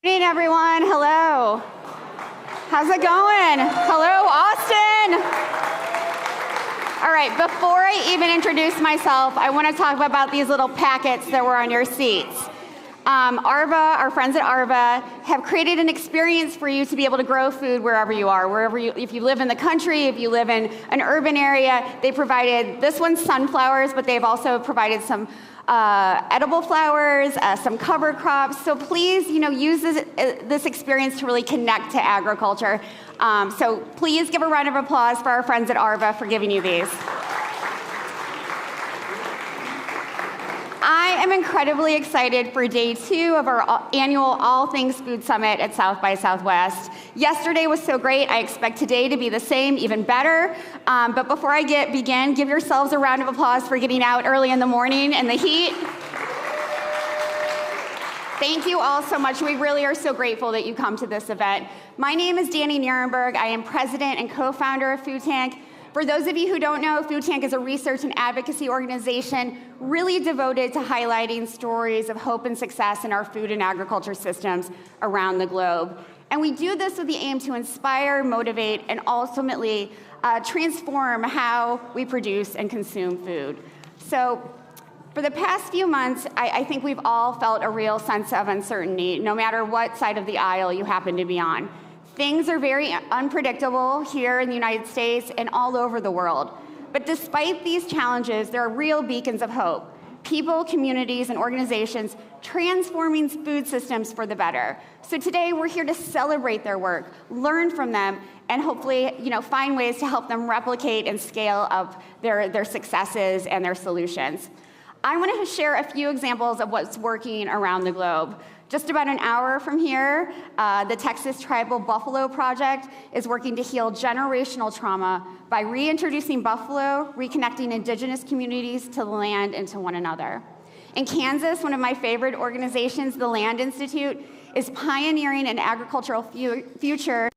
Good evening, everyone. Hello. How's it going? Hello, Austin. All right, before I even introduce myself, I want to talk about these little packets that were on your seats. Arva, our friends at Arva, have created an experience for you to be able to grow food wherever you are, if you live in the country, if you live in an urban area. They provided, this one's sunflowers, but they've also provided some edible flowers, some cover crops. So please, use this experience to really connect to agriculture. So please give a round of applause for our friends at Arva for giving you these. I am incredibly excited for day 2 of our annual All Things Food Summit at South by Southwest. Yesterday was so great. I expect today to be the same, even better. But before I begin, give yourselves a round of applause for getting out early in the morning in the heat. Thank you all so much. We really are so grateful that you come to this event. My name is Dani Nierenberg. I am president and co-founder of Food Tank. For those of you who don't know, Food Tank is a research and advocacy organization really devoted to highlighting stories of hope and success in our food and agriculture systems around the globe. And we do this with the aim to inspire, motivate, and ultimately transform how we produce and consume food. So for the past few months, I think we've all felt a real sense of uncertainty, no matter what side of the aisle you happen to be on. Things are very unpredictable here in the United States and all over the world. But despite these challenges, there are real beacons of hope. People, communities, and organizations transforming food systems for the better. So today we're here to celebrate their work, learn from them, and hopefully find ways to help them replicate and scale up their successes and their solutions. I want to share a few examples of what's working around the globe. Just about an hour from here, the Texas Tribal Buffalo Project is working to heal generational trauma by reintroducing buffalo, reconnecting indigenous communities to the land and to one another. In Kansas, one of my favorite organizations, the Land Institute, is pioneering an agricultural future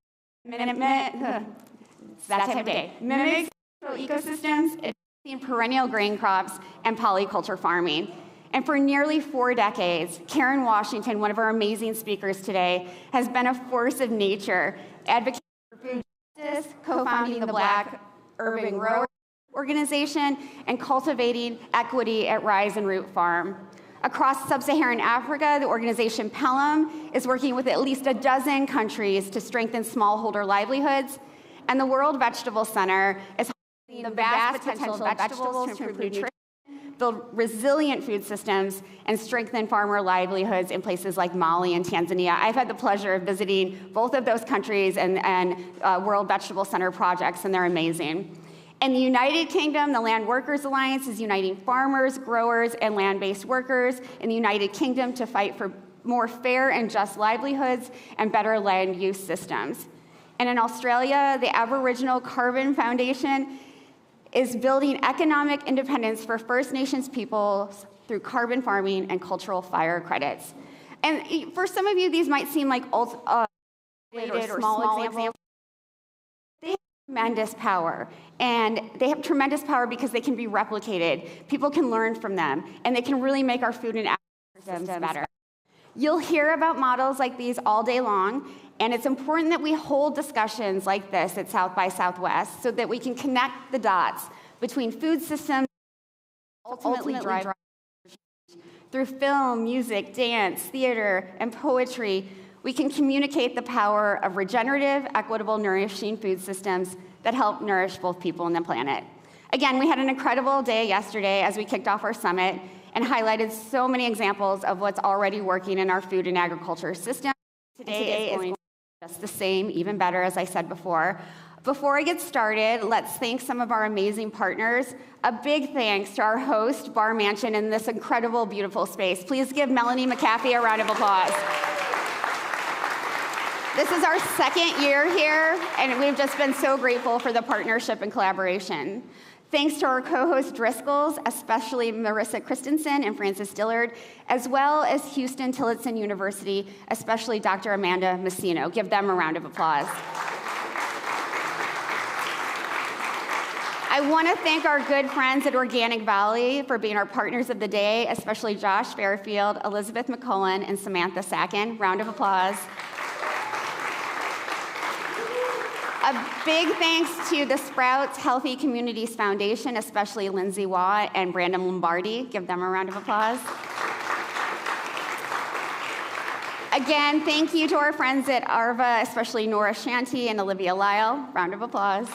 it's that time of day. Mimics ecosystems, perennial grain crops, and polyculture farming. And for nearly 4 decades, Karen Washington, one of our amazing speakers today, has been a force of nature, advocating for food justice, co-founding the Black Urban Growers Organization, and cultivating equity at Rise and Root Farm. Across sub-Saharan Africa, the organization Pelham is working with at least a dozen countries to strengthen smallholder livelihoods, and the World Vegetable Center is harnessing the vast potential of vegetables to improve nutrition, build resilient food systems, and strengthen farmer livelihoods in places like Mali and Tanzania. I've had the pleasure of visiting both of those countries and World Vegetable Center projects, and they're amazing. In the United Kingdom, the Land Workers Alliance is uniting farmers, growers, and land-based workers in the United Kingdom to fight for more fair and just livelihoods and better land use systems. And in Australia, the Aboriginal Carbon Foundation is building economic independence for First Nations peoples through carbon farming and cultural fire credits. And for some of you, these might seem like small examples. They have tremendous power, and they have tremendous power because they can be replicated. People can learn from them, and they can really make our food and agriculture systems better. You'll hear about models like these all day long, and it's important that we hold discussions like this at South by Southwest so that we can connect the dots between food systems ultimately drive through film, music, dance, theater, and poetry. We can communicate the power of regenerative, equitable, nourishing food systems that help nourish both people and the planet. Again, we had an incredible day yesterday as we kicked off our summit and highlighted so many examples of what's already working in our food and agriculture system. Today is going to be just the same, even better, as I said before. Before I get started, let's thank some of our amazing partners. A big thanks to our host, Bar Mansion, in this incredible, beautiful space. Please give Melanie McAfee a round of applause. This is our 2nd year here, and we've just been so grateful for the partnership and collaboration. Thanks to our co-host Driscoll's, especially Marissa Christensen and Francis Dillard, as well as Houston Tillotson University, especially Dr. Amanda Messino. Give them a round of applause. I want to thank our good friends at Organic Valley for being our partners of the day, especially Josh Fairfield, Elizabeth McCullen, and Samantha Sacken. Round of applause. A big thanks to the Sprouts Healthy Communities Foundation, especially Lindsay Watt and Brandon Lombardi. Give them a round of applause. Again, thank you to our friends at ARVA, especially Nora Shanti and Olivia Lyle. Round of applause.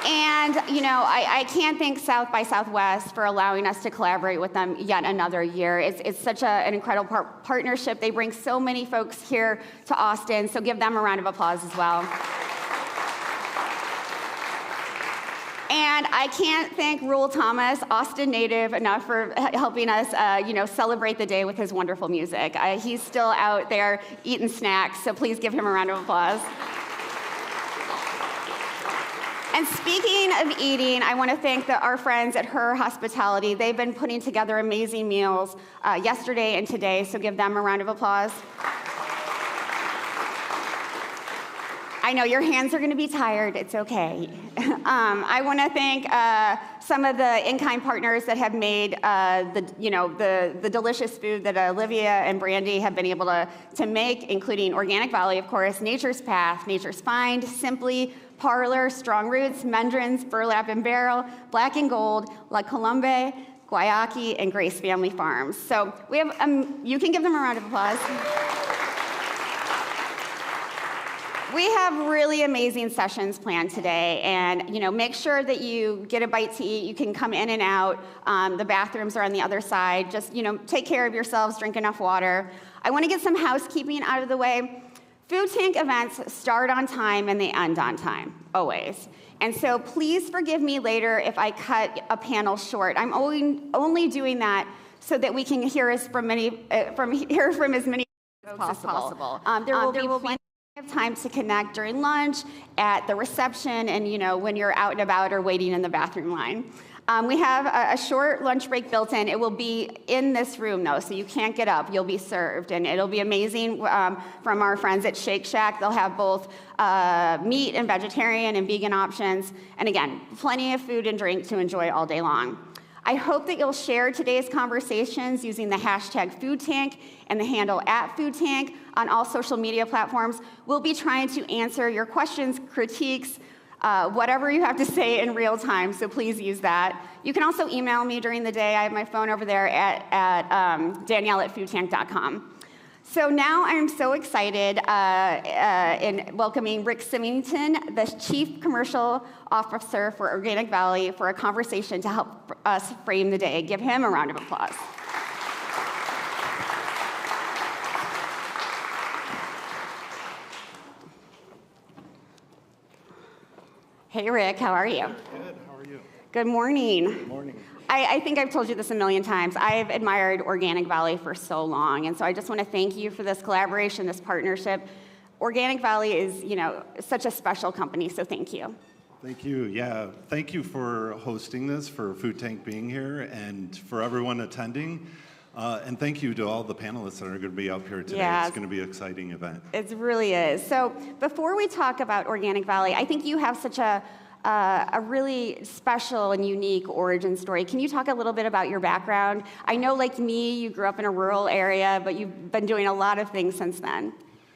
And, you know, I can't thank South by Southwest for allowing us to collaborate with them yet another year. It's such an incredible partnership. They bring so many folks here to Austin, so give them a round of applause as well. And I can't thank Rule Thomas, Austin native, enough for helping us, celebrate the day with his wonderful music. He's still out there eating snacks, so please give him a round of applause. And speaking of eating, I want to thank our friends at Her Hospitality. They've been putting together amazing meals yesterday and today, so give them a round of applause. I know your hands are going to be tired. It's okay. I want to thank some of the in-kind partners that have made the delicious food that Olivia and Brandy have been able to make, including Organic Valley, of course, Nature's Path, Nature's Find, Simply, Parlor, Strong Roots, Mendrins, Burlap and Barrel, Black and Gold, La Colombe, Guayaki, and Grace Family Farms. So we have, you can give them a round of applause. We have really amazing sessions planned today, and make sure that you get a bite to eat. You can come in and out. The bathrooms are on the other side. Just take care of yourselves, drink enough water. I want to get some housekeeping out of the way. Food tank events start on time and they end on time, always. And so please forgive me later if I cut a panel short. I'm only doing that so that we can hear from as many folks as possible. There will be plenty of time to connect during lunch, at the reception, and when you're out and about or waiting in the bathroom line. We have a short lunch break built in. It will be in this room, though, so you can't get up. You'll be served, and it'll be amazing from our friends at Shake Shack. They'll have both meat and vegetarian and vegan options, and again, plenty of food and drink to enjoy all day long. I hope that you'll share today's conversations using the hashtag #FoodTank and the handle @FoodTank on all social media platforms. We'll be trying to answer your questions, critiques, whatever you have to say in real time, so please use that. You can also email me during the day. I have my phone over there at Danielle@foodtank.com. So now I'm so excited in welcoming Rick Simington, the Chief Commercial Officer for Organic Valley, for a conversation to help us frame the day. Give him a round of applause. Hey, Rick, how are you? Good, how are you? Good morning. Good morning. I think I've told you this a million times. I've admired Organic Valley for so long, and so I just want to thank you for this collaboration, this partnership. Organic Valley is, such a special company, so thank you. Thank you, yeah. Thank you for hosting this, for Food Tank being here, and for everyone attending. And thank you to all the panelists that are going to be up here today. Yeah, it's going to be an exciting event. It really is. So before we talk about Organic Valley, I think you have such a really special and unique origin story. Can you talk a little bit about your background? I know, like me, you grew up in a rural area, but you've been doing a lot of things since then.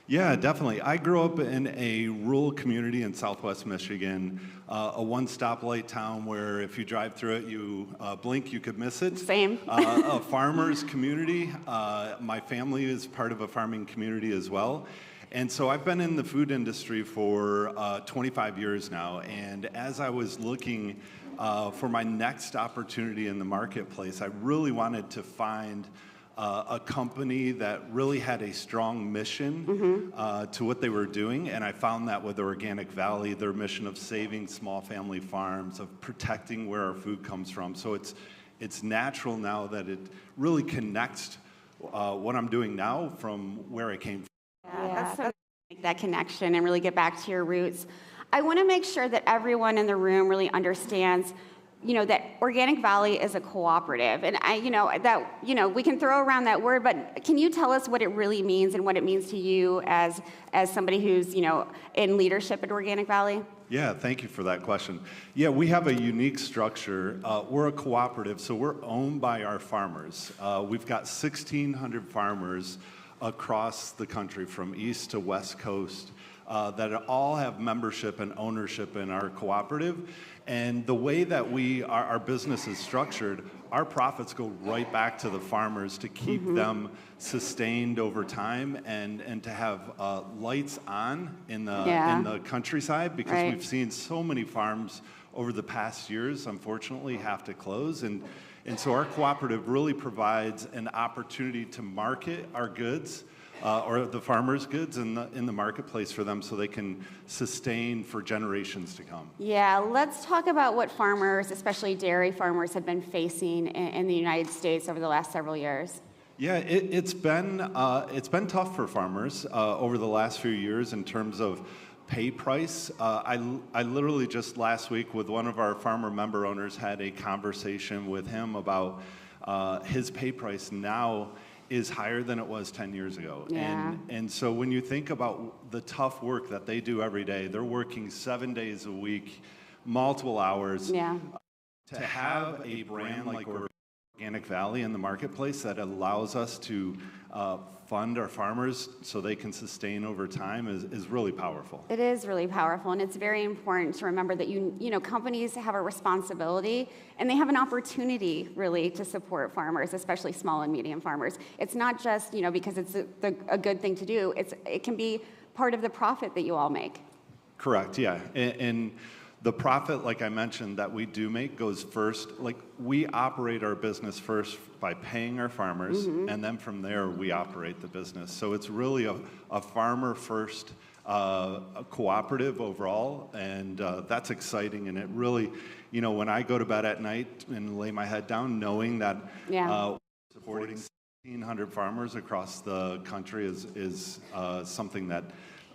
Yeah, definitely. I grew up in a rural community in Southwest Michigan, a one-stoplight town where if you drive through it, you blink, you could miss it. Same. A farmer's community. My family is part of a farming community as well. And so I've been in the food industry for 25 years now, and as I was looking for my next opportunity in the marketplace, I really wanted to find a company that really had a strong mission to what they were doing, and I found that with Organic Valley, their mission of saving small family farms, of protecting where our food comes from. So it's natural now that it really connects what I'm doing now from where I came from. Yeah, that's make that connection and really get back to your roots. I want to make sure that everyone in the room really understands that Organic Valley is a cooperative, and we can throw around that word, but can you tell us what it really means and what it means to you as somebody who's in leadership at Organic Valley? Yeah, thank you for that question. Yeah, we have a unique structure. We're a cooperative, so we're owned by our farmers. We've got 1,600 farmers across the country from east to west coast that all have membership and ownership in our cooperative. And the way that our business is structured, our profits go right back to the farmers to keep them sustained over time and to have lights on in the countryside, because we've seen so many farms over the past years, unfortunately, have to close. And so our cooperative really provides an opportunity to market our goods, or the farmers' goods in the marketplace for them, so they can sustain for generations to come. Yeah, let's talk about what farmers, especially dairy farmers, have been facing in the United States over the last several years. Yeah, it's been tough for farmers over the last few years in terms of pay price. I literally just last week with one of our farmer member owners had a conversation with him about his pay price now is higher than it was 10 years ago. Yeah. And so when you think about the tough work that they do every day, they're working 7 days a week, multiple hours. Yeah. To have a brand like Organic Valley in the marketplace that allows us to fund our farmers so they can sustain over time is really powerful. It is really powerful, and it's very important to remember that companies have a responsibility and they have an opportunity really to support farmers, especially small and medium farmers. It's not just because it's a good thing to do. It can be part of the profit that you all make. Correct. Yeah, and the profit, like I mentioned, that we do make goes first. Like, we operate our business first by paying our farmers, and then from there we operate the business. So it's really a farmer-first cooperative overall, and that's exciting. And it really, when I go to bed at night and lay my head down, knowing that supporting 1,600 farmers across the country is something that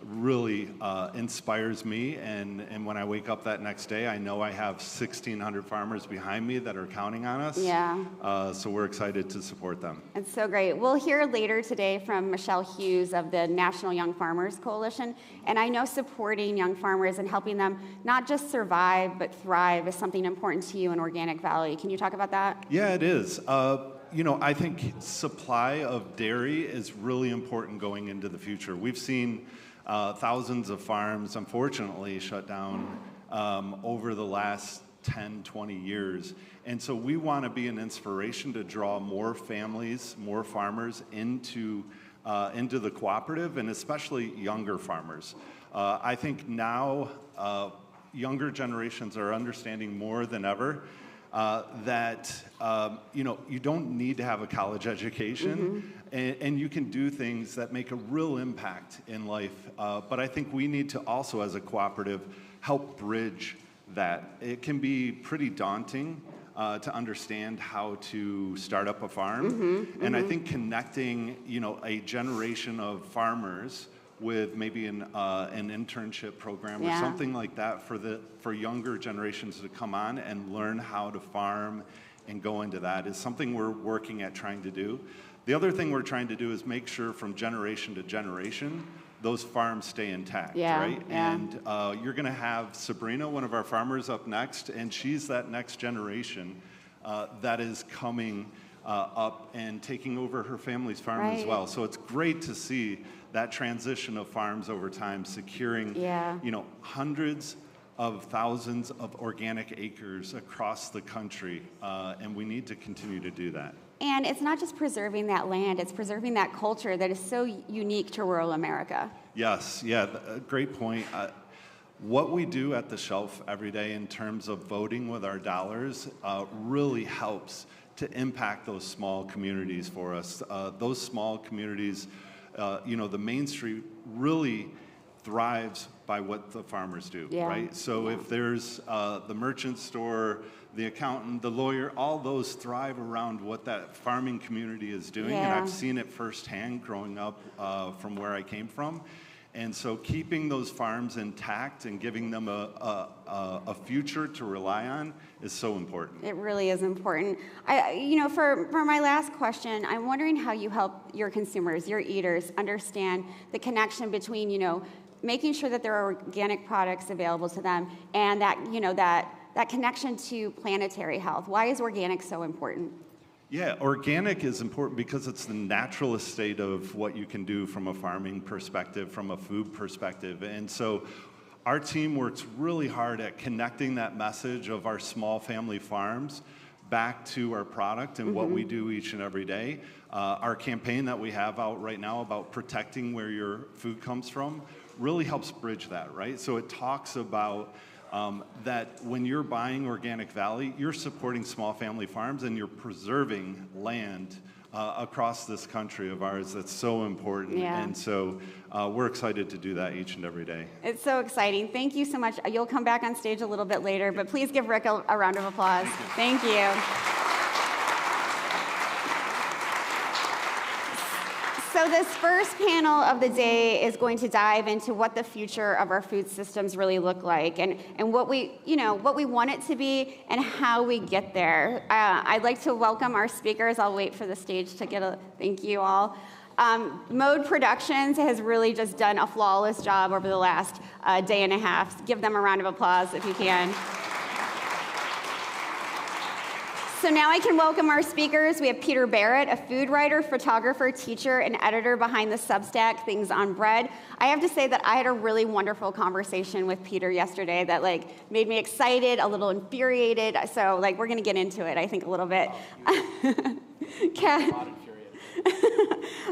really inspires me, and when I wake up that next day, I know I have 1,600 farmers behind me that are counting on us. Yeah. So we're excited to support them. It's so great. We'll hear later today from Michelle Hughes of the National Young Farmers Coalition, and I know supporting young farmers and helping them not just survive but thrive is something important to you in Organic Valley. Can you talk about that? Yeah, it is. I think supply of dairy is really important going into the future. We've seen thousands of farms, unfortunately, shut down over the last 10, 20 years. And so we want to be an inspiration to draw more families, more farmers into the cooperative, and especially younger farmers. I think now younger generations are understanding more than ever that you don't need to have a college education, and you can do things that make a real impact in life. But I think we need to also, as a cooperative, help bridge that. It can be pretty daunting to understand how to start up a farm, and I think connecting a generation of farmers with maybe an internship program or something like that for younger generations to come on and learn how to farm and go into that is something we're working at trying to do. The other thing we're trying to do is make sure from generation to generation those farms stay intact, right? Yeah. And you're going to have Sabrina, one of our farmers, up next, and she's that next generation that is coming up and taking over her family's farm as well. So it's great to see that transition of farms over time, securing hundreds of thousands of organic acres across the country, and we need to continue to do that. And it's not just preserving that land, it's preserving that culture that is so unique to rural America. Yes, yeah, great point. What we do at the shelf every day in terms of voting with our dollars really helps to impact those small communities for us. Those small communities, the Main Street really thrives by what the farmers do, right? So if there's the merchant store, the accountant, the lawyer, all those thrive around what that farming community is doing, and I've seen it firsthand growing up from where I came from. And so keeping those farms intact and giving them a future to rely on is so important. It really is important. For my last question, I'm wondering how you help your consumers, your eaters, understand the connection between, making sure that there are organic products available to them and that, that connection to planetary health. Why is organic so important? Yeah, organic is important because it's the natural estate of what you can do from a farming perspective, from a food perspective. And so our team works really hard at connecting that message of our small family farms back to our product and what we do each and every day. Our campaign that we have out right now about protecting where your food comes from really helps bridge that, right? So it talks about that when you're buying Organic Valley, you're supporting small family farms and you're preserving land across this country of ours that's so important. Yeah. And so we're excited to do that each and every day. It's so exciting. Thank you so much. You'll come back on stage a little bit later, but please give Rick a round of applause. Thank you. So this first panel of the day is going to dive into what the future of our food systems really look like and what we want it to be and how we get there. I'd like to welcome our speakers. I'll wait for the stage to get a thank you all. Mode Productions has really just done a flawless job over the last day and a half. Give them a round of applause if you can. So now I can welcome our speakers. We have Peter Barrett, a food writer, photographer, teacher, and editor behind the Substack Things on Bread. I have to say that I had a really wonderful conversation with Peter yesterday that made me excited, a little infuriated. So we're gonna get into it, I think, a little bit.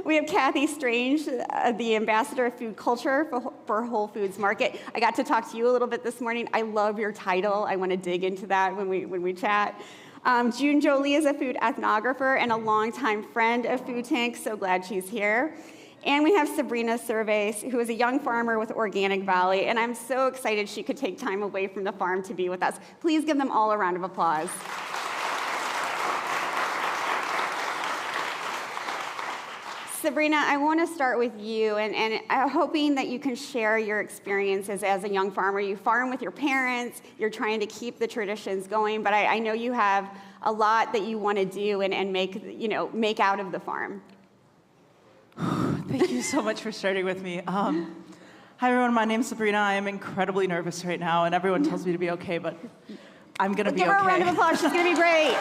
We have Cathy Strange, the ambassador of food culture for Whole Foods Market. I got to talk to you a little bit this morning. I love your title. I want to dig into that when we chat. June Jolie is a food ethnographer and a longtime friend of Food Tank, so glad she's here. And we have Sabrina Servais, who is a young farmer with Organic Valley, and I'm so excited she could take time away from the farm to be with us. Please give them all a round of applause. Sabrina, I want to start with you, and hoping that you can share your experiences as a young farmer. You farm with your parents, you're trying to keep the traditions going, but I know you have a lot that you want to do and make out of the farm. Thank you so much for starting with me. Hi everyone, my name's Sabrina. I am incredibly nervous right now, and everyone tells me to be okay, but I'm going to be okay. Give her a round of applause, she's going to be great.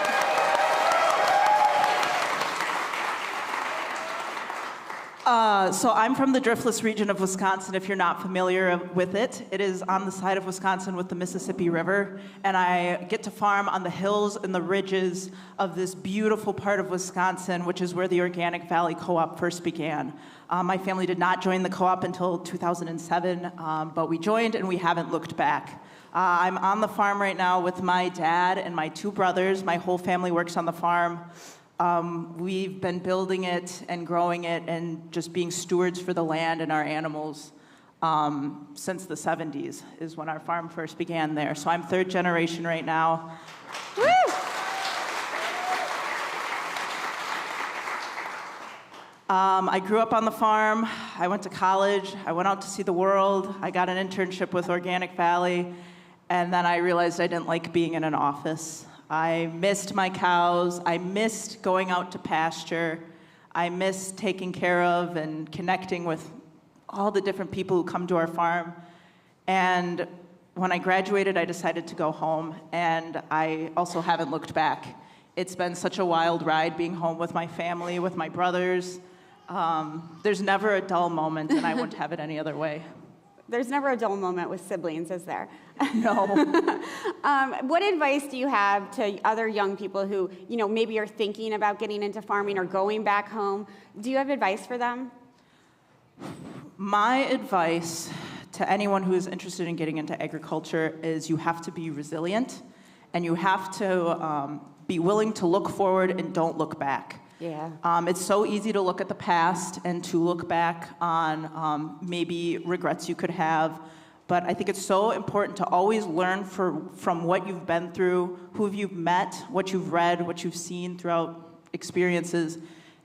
So I'm from the Driftless region of Wisconsin, if you're not familiar with it. It is on the side of Wisconsin with the Mississippi River, and I get to farm on the hills and the ridges of this beautiful part of Wisconsin, which is where the Organic Valley Co-op first began. My family did not join the co-op until 2007, but we joined and we haven't looked back. I'm on the farm right now with my dad and my two brothers. My whole family works on the farm. We've been building it and growing it and just being stewards for the land and our animals since the 70s is when our farm first began there. So I'm third generation right now. Woo! I grew up on the farm. I went to college. I went out to see the world. I got an internship with Organic Valley. And then I realized I didn't like being in an office. I missed my cows. I missed going out to pasture. I missed taking care of and connecting with all the different people who come to our farm. And when I graduated, I decided to go home, and I also haven't looked back. It's been such a wild ride being home with my family, with my brothers. There's never a dull moment, and I wouldn't have it any other way. There's never a dull moment with siblings, is there? No. What advice do you have to other young people who, maybe are thinking about getting into farming or going back home? Do you have advice for them? My advice to anyone who is interested in getting into agriculture is you have to be resilient, and you have to be willing to look forward and don't look back. Yeah. It's so easy to look at the past and to look back on maybe regrets you could have, but I think it's so important to always learn from what you've been through, who you've met, what you've read, what you've seen throughout experiences,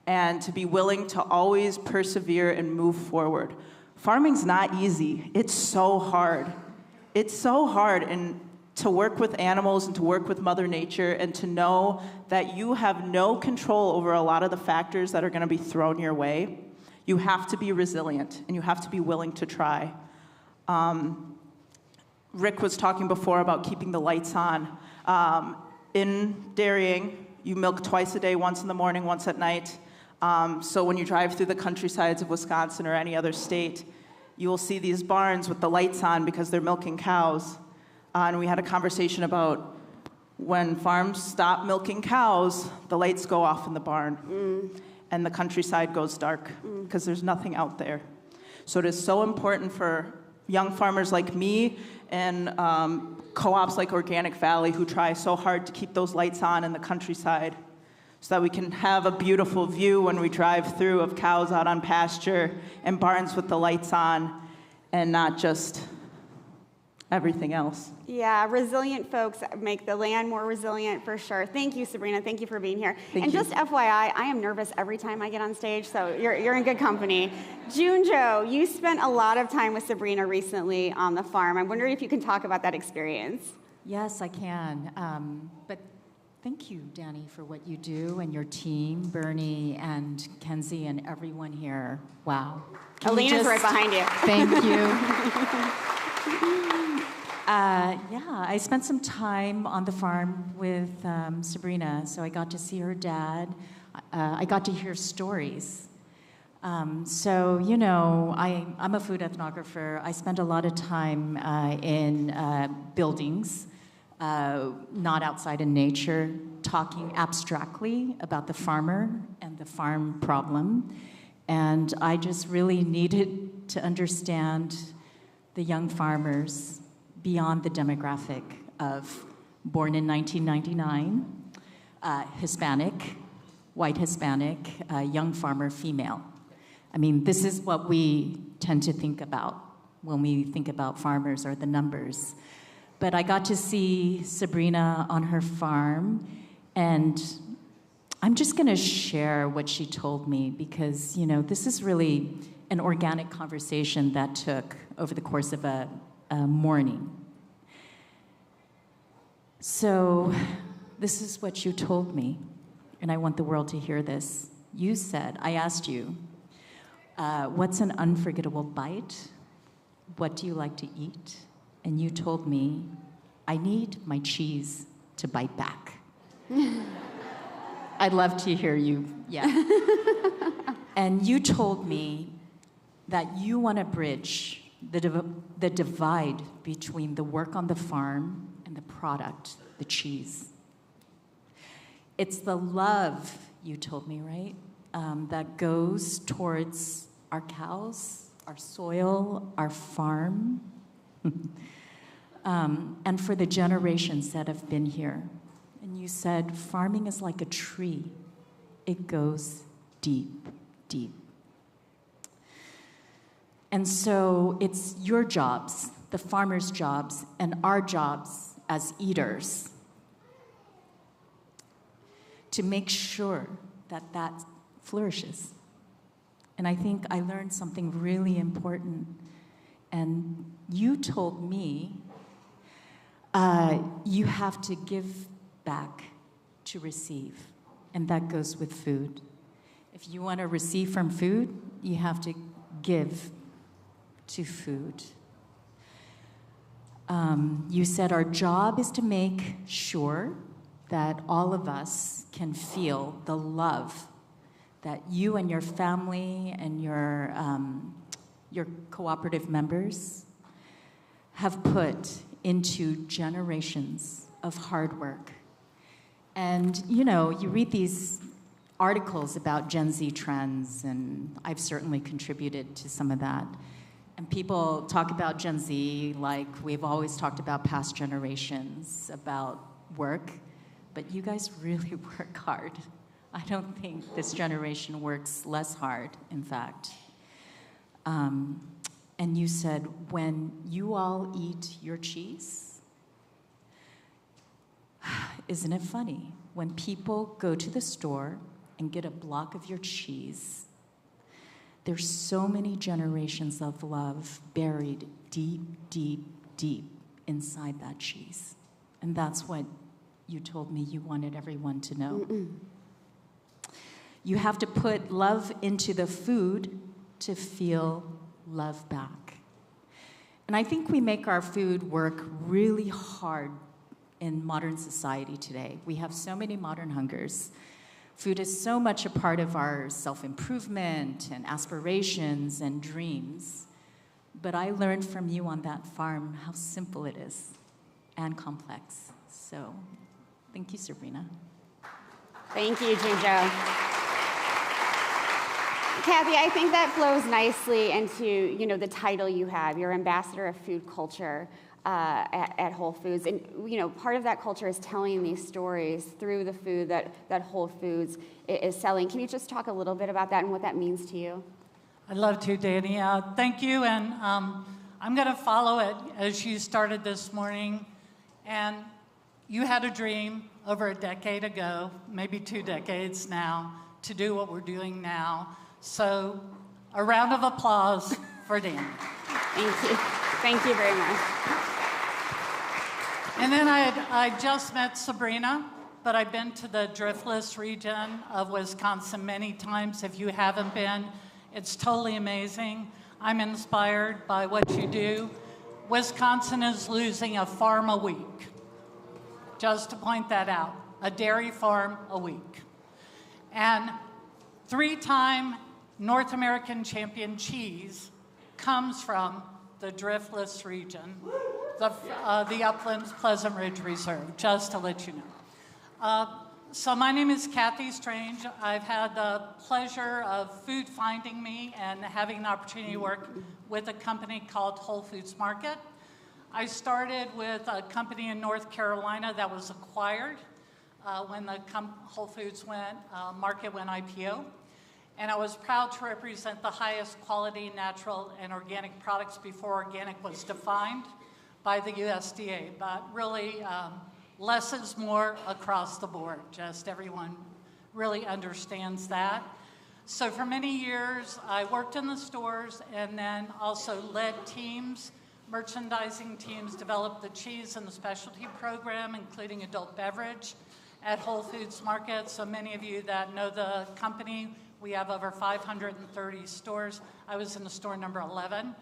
and to be willing to always persevere and move forward. farming's not easy. It's so hard. It's so hard, and to work with animals and to work with Mother Nature and to know that you have no control over a lot of the factors that are going to be thrown your way. You have to be resilient, and you have to be willing to try. Rick was talking before about keeping the lights on. In dairying, you milk twice a day, once in the morning, once at night. So when you drive through the countrysides of Wisconsin or any other state, you will see these barns with the lights on because they're milking cows. And we had a conversation about when farms stop milking cows, the lights go off in the barn. And the countryside goes dark because there's nothing out there. So it is so important for young farmers like me and co-ops like Organic Valley who try so hard to keep those lights on in the countryside so that we can have a beautiful view when we drive through of cows out on pasture and barns with the lights on and not just everything else. Yeah, resilient folks make the land more resilient for sure. Thank you, Sabrina. Thank you for being here. Thank you. Just FYI, I am nervous every time I get on stage, so you're in good company. Junjo, you spent a lot of time with Sabrina recently on the farm. I'm wondering if you can talk about that experience. Yes, I can. But thank you, Danny, for what you do and your team, Bernie and Kenzie and everyone here. Wow. Alina's right behind you. Thank you. Yeah, I spent some time on the farm with Sabrina, so I got to see her dad. I got to hear stories. So, you know, I'm a food ethnographer. I spend a lot of time in buildings, not outside in nature, talking abstractly about the farmer and the farm problem. And I just really needed to understand the young farmers beyond the demographic of born in 1999, Hispanic, white Hispanic, young farmer, female. I mean, this is what we tend to think about when we think about farmers, are the numbers. But I got to see Sabrina on her farm, and I'm just going to share what she told me because, you know, this is really an organic conversation that took over the course of a morning. So this is what you told me, and I want the world to hear this. You said, I asked you, what's an unforgettable bite? What do you like to eat? And you told me, I need my cheese to bite back. I'd love to hear you, yeah. And you told me that you want to bridge the divide between the work on the farm and the product, the cheese. It's the love, you told me, right, that goes towards our cows, our soil, our farm, and for the generations that have been here. And you said, farming is like a tree. It goes deep, deep. And so it's your jobs, the farmers' jobs, and our jobs as eaters to make sure that that flourishes. And I think I learned something really important. And you told me you have to give back to receive. And that goes with food. If you want to receive from food, you have to give to food. You said our job is to make sure that all of us can feel the love that you and your family and your cooperative members have put into generations of hard work. And, you know, you read these articles about Gen Z trends, and I've certainly contributed to some of that. And people talk about Gen Z like we've always talked about past generations, about work, but you guys really work hard. I don't think this generation works less hard, in fact. And you said, when you all eat your cheese, isn't it funny? When people go to the store and get a block of your cheese, There's so many generations of love buried deep, deep, deep inside that cheese. And that's what you told me you wanted everyone to know. You have to put love into the food to feel love back. And I think we make our food work really hard in modern society today. We have so many modern hungers. Food is so much a part of our self-improvement and aspirations and dreams. But I learned from you on that farm how simple it is and complex. So thank you, Sabrina. Thank you, Jujo. Cathy, I think that flows nicely into, the title you have. You're ambassador of food culture at Whole Foods. And, part of that culture is telling these stories through the food that Whole Foods is selling. Can you just talk a little bit about that and what that means to you? I'd love to, Danny. Thank you. And I'm going to follow it as you started this morning. And you had a dream over a decade ago, maybe 2 decades now, to do what we're doing now. So a round of applause for Danny. Thank you. Thank you very much. And then I just met Sabrina, but I've been to the Driftless region of Wisconsin many times. If you haven't been, it's totally amazing. I'm inspired by what you do. Wisconsin is losing a farm a week. Just to point that out, a dairy farm a week. And 3-time North American champion cheese comes from the Driftless region, the Uplands Pleasant Ridge Reserve, just to let you know. So my name is Cathy Strange. I've had the pleasure of food finding me and having an opportunity to work with a company called Whole Foods Market. I started with a company in North Carolina that was acquired when the Whole Foods Market went IPO. And I was proud to represent the highest quality natural and organic products before organic was defined by the USDA. But really, less is more across the board. Just everyone really understands that. So for many years, I worked in the stores and then also led teams, merchandising teams, developed the cheese and the specialty program, including adult beverage at Whole Foods Market. So many of you that know the company, we have over 530 stores. I was in the store number 11.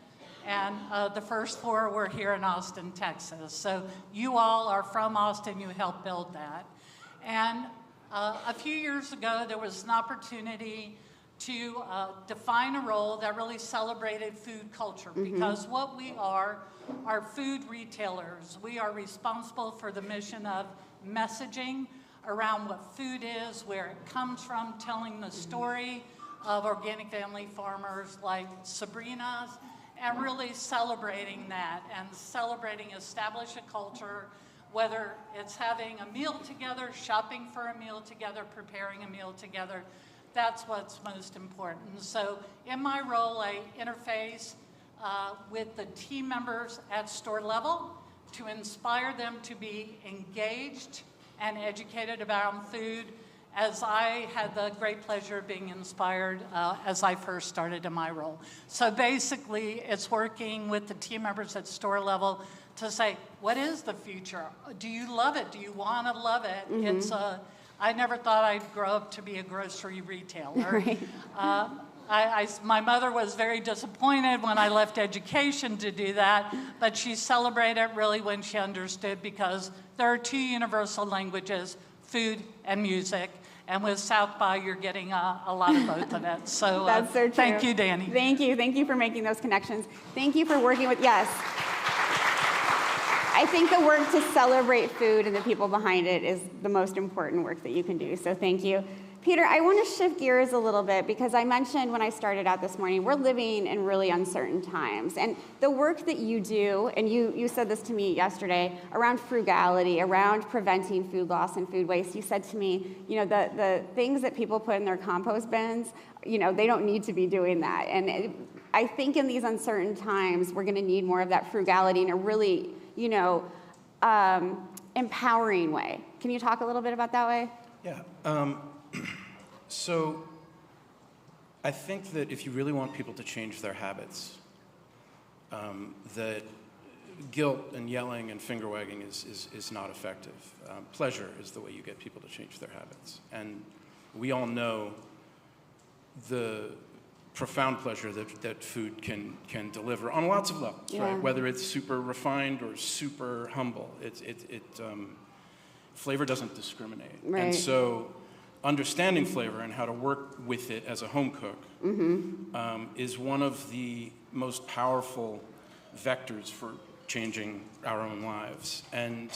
And the first 4 were here in Austin, Texas. So you all are from Austin, you helped build that. And a few years ago, there was an opportunity to define a role that really celebrated food culture, because what we are food retailers. We are responsible for the mission of messaging around what food is, where it comes from, telling the story of organic family farmers like Sabrina's, and really celebrating that and celebrating establish a culture, whether it's having a meal together, shopping for a meal together, preparing a meal together. That's what's most important. So in my role, I interface with the team members at store level to inspire them to be engaged and educated about food, as I had the great pleasure of being inspired as I first started in my role. So basically, it's working with the team members at store level to say, what is the future? Do you love it? Do you want to love it? It's I never thought I'd grow up to be a grocery retailer. Right. My mother was very disappointed when I left education to do that, but she celebrated really when she understood, because there are 2 universal languages, food and music. And with South by, you're getting a lot of both of it. So, that's so true. Thank you, Danny. Thank you. Thank you for making those connections. Thank you for working with, yes. I think the work to celebrate food and the people behind it is the most important work that you can do. So thank you. Peter, I want to shift gears a little bit, because I mentioned when I started out this morning, we're living in really uncertain times. And the work that you do, and you said this to me yesterday, around frugality, around preventing food loss and food waste, you said to me, the things that people put in their compost bins, they don't need to be doing that. And I think in these uncertain times, we're going to need more of that frugality in a really, empowering way. Can you talk a little bit about that way? Yeah. So I think that if you really want people to change their habits, that guilt and yelling and finger wagging is not effective. Pleasure is the way you get people to change their habits. And we all know the profound pleasure that food can deliver on lots of levels, right? Whether it's super refined or super humble, flavor doesn't discriminate. Right. And so understanding flavor and how to work with it as a home cook is one of the most powerful vectors for changing our own lives. And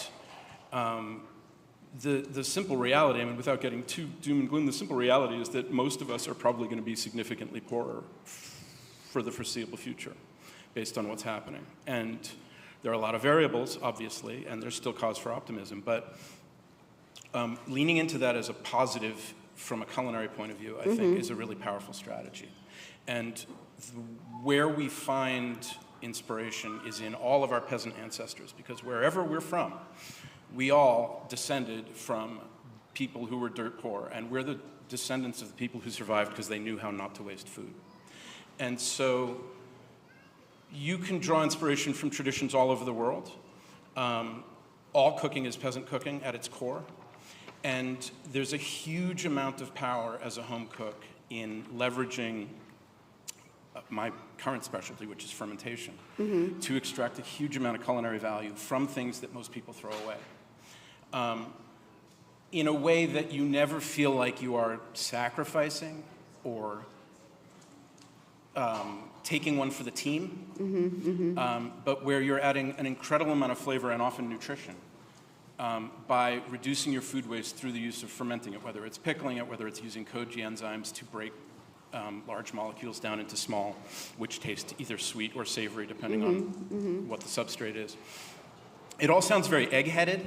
the simple reality, I mean, without getting too doom and gloom, the simple reality is that most of us are probably going to be significantly poorer for the foreseeable future based on what's happening. And there are a lot of variables, obviously, and there's still cause for optimism, but leaning into that as a positive from a culinary point of view, I think, is a really powerful strategy. And where we find inspiration is in all of our peasant ancestors, because wherever we're from, we all descended from people who were dirt poor, and we're the descendants of the people who survived because they knew how not to waste food. And so you can draw inspiration from traditions all over the world. All cooking is peasant cooking at its core. And there's a huge amount of power as a home cook in leveraging my current specialty, which is fermentation, to extract a huge amount of culinary value from things that most people throw away. In a way that you never feel like you are sacrificing or taking one for the team, but where you're adding an incredible amount of flavor and often nutrition by reducing your food waste through the use of fermenting it, whether it's pickling it, whether it's using koji enzymes to break large molecules down into small, which taste either sweet or savory, depending on what the substrate is. It all sounds very egg-headed,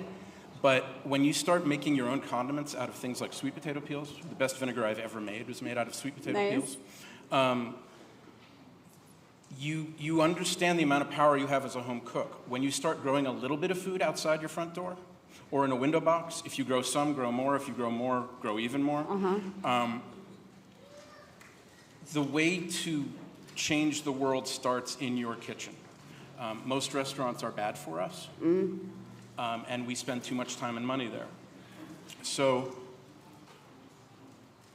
but when you start making your own condiments out of things like sweet potato peels, the best vinegar I've ever made was made out of sweet potato peels. You understand the amount of power you have as a home cook. When you start growing a little bit of food outside your front door, or in a window box, if you grow some, grow more. If you grow more, grow even more. The way to change the world starts in your kitchen. Most restaurants are bad for us, and we spend too much time and money there. So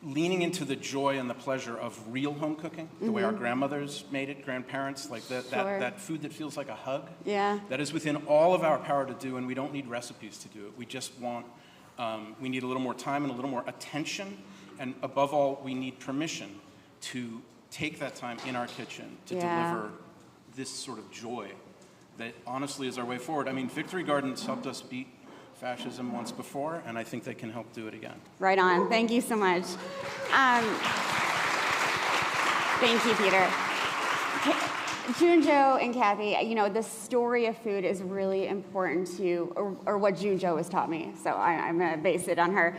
leaning into the joy and the pleasure of real home cooking, the way our grandmothers made it, grandparents, like that food that feels like a hug, that is within all of our power to do, and we don't need recipes to do it. We just want, we need a little more time and a little more attention, and above all, we need permission to take that time in our kitchen to deliver this sort of joy that honestly is our way forward. I mean, Victory Gardens helped us beat fascism once before, and I think they can help do it again. Right on. Thank you so much. Thank you, Peter. Junjo and Cathy, you know, the story of food is really important to, or what Junjo has taught me, so I'm going to base it on her.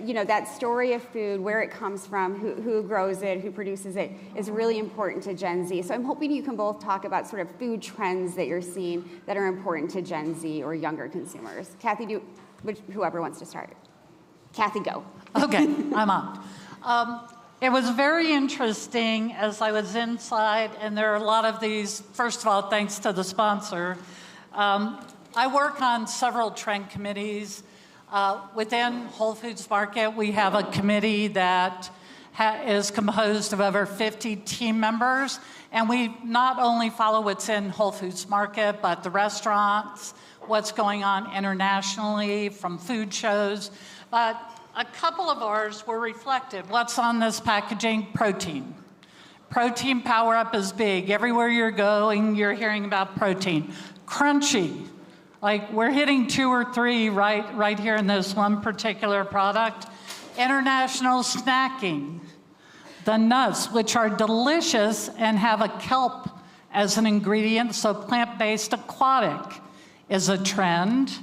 You know, that story of food, where it comes from, who grows it, who produces it, is really important to Gen Z. So I'm hoping you can both talk about sort of food trends that you're seeing that are important to Gen Z or younger consumers. Cathy, whoever wants to start. Cathy, go. Okay, I'm on. It was very interesting as I was inside, and there are a lot of these, first of all, thanks to the sponsor. I work on several trend committees. Within Whole Foods Market, we have a committee that is composed of over 50 team members, and we not only follow what's in Whole Foods Market, but the restaurants, what's going on internationally from food shows, but a couple of ours were reflective. What's on this packaging? Protein. Protein Power Up is big. Everywhere you're going, you're hearing about protein. Crunchy. Like, we're hitting 2 or 3 right here in this one particular product. International snacking. The nuts, which are delicious and have a kelp as an ingredient, so plant-based aquatic is a trend.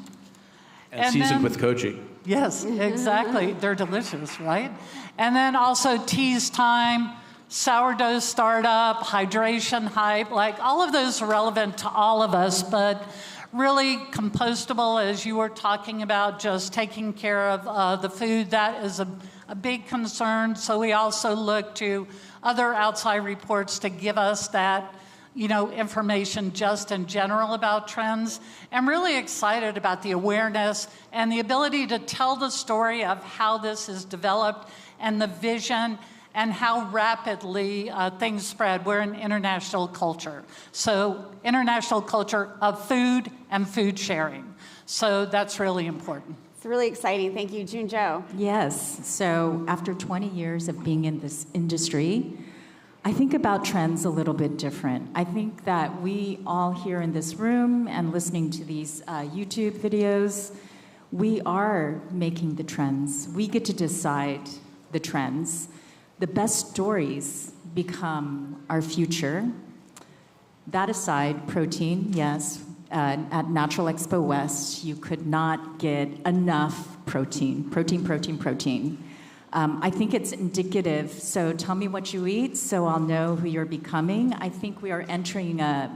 And seasoned with koji. Yes, exactly. They're delicious, right? And then also teas time, sourdough startup, hydration hype, like all of those are relevant to all of us, but really compostable, as you were talking about, just taking care of the food. That is a big concern. So we also look to other outside reports to give us that, information just in general about trends. I'm really excited about the awareness and the ability to tell the story of how this is developed and the vision and how rapidly things spread. We're an international culture. So international culture of food and food sharing. So that's really important. It's really exciting. Thank you, Junjo. Yes. So after 20 years of being in this industry, I think about trends a little bit different. I think that we all here in this room and listening to these YouTube videos, we are making the trends. We get to decide the trends. The best stories become our future. That aside, protein, yes. At Natural Expo West, you could not get enough protein. Protein. I think it's indicative. So tell me what you eat so I'll know who you're becoming. I think we are entering a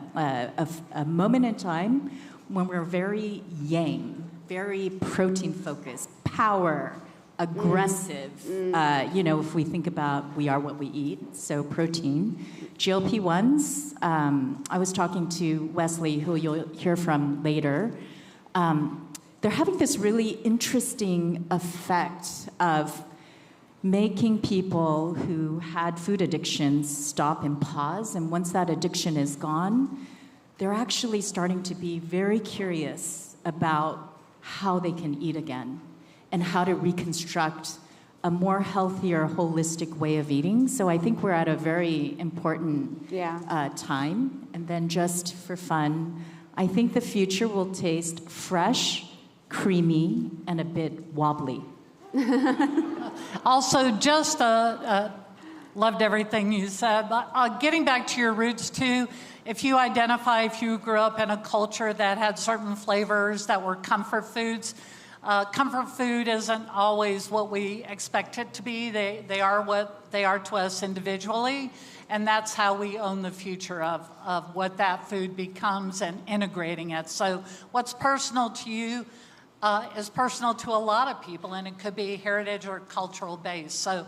moment in time when we're very yang, very protein-focused, power, aggressive. If we think about we are what we eat, so protein. GLP-1s, I was talking to Wesley, who you'll hear from later. They're having this really interesting effect of making people who had food addictions stop and pause. And once that addiction is gone, they're actually starting to be very curious about how they can eat again and how to reconstruct a more healthier, holistic way of eating. So I think we're at a very important time. And then just for fun, I think the future will taste fresh, creamy, and a bit wobbly. Also, just loved everything you said. But getting back to your roots too, if you grew up in a culture that had certain flavors that were comfort foods, comfort food isn't always what we expect it to be. They are what they are to us individually, and that's how we own the future of what that food becomes and integrating it. So what's personal to you is personal to a lot of people, and it could be heritage or cultural based. So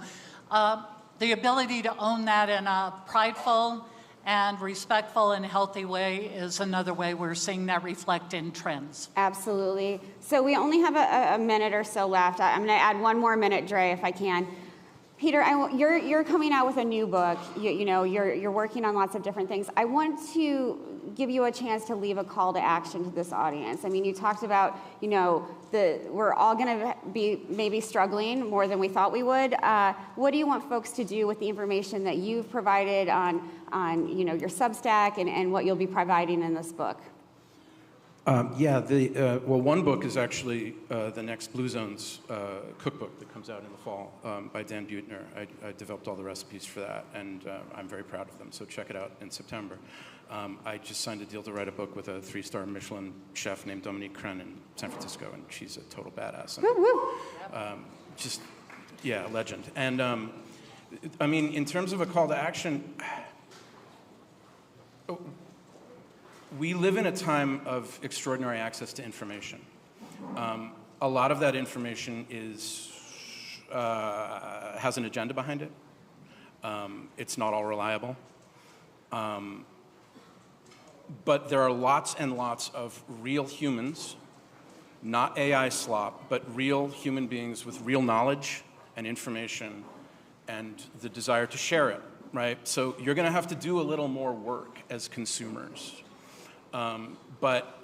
the ability to own that in a prideful and respectful and healthy way is another way we're seeing that reflect in trends. Absolutely. So we only have a minute or so left. I'm going to add one more minute, Dre, if I can. Peter, you're coming out with a new book. You're working on lots of different things. I want to give you a chance to leave a call to action to this audience. I mean, you talked about, we're all going to be maybe struggling more than we thought we would. What do you want folks to do with the information that you've provided on your Substack and what you'll be providing in this book? One book is actually the next Blue Zones cookbook that comes out in the fall by Dan Buettner. I developed all the recipes for that, and I'm very proud of them, so check it out in September. I just signed a deal to write a book with a 3-star Michelin chef named Dominique Crenn in San Francisco, and she's a total badass. A legend. And in terms of a call to action, we live in a time of extraordinary access to information. A lot of that information has an agenda behind it. It's not all reliable. But there are lots and lots of real humans, not AI slop, but real human beings with real knowledge and information and the desire to share it, right? So you're going to have to do a little more work as consumers. But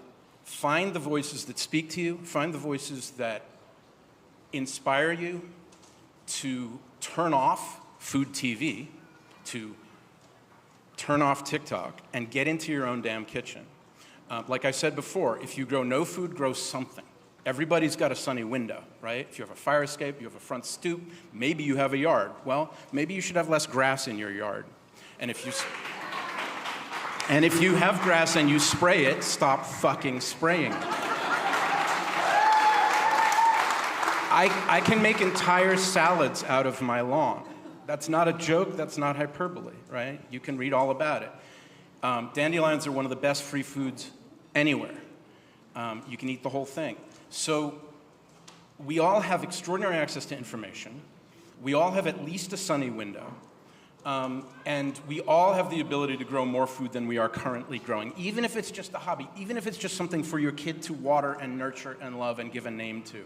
find the voices that speak to you, find the voices that inspire you to turn off food TV, to turn off TikTok, and get into your own damn kitchen. Like I said before, if you grow no food, grow something. Everybody's got a sunny window, right? If you have a fire escape, you have a front stoop, maybe you have a yard. Well, maybe you should have less grass in your yard. And if you have grass and you spray it, stop fucking spraying it. I can make entire salads out of my lawn. That's not a joke, that's not hyperbole, right? You can read all about it. Dandelions are one of the best free foods anywhere. You can eat the whole thing. So we all have extraordinary access to information. We all have at least a sunny window. And we all have the ability to grow more food than we are currently growing, even if it's just a hobby, even if it's just something for your kid to water and nurture and love and give a name to.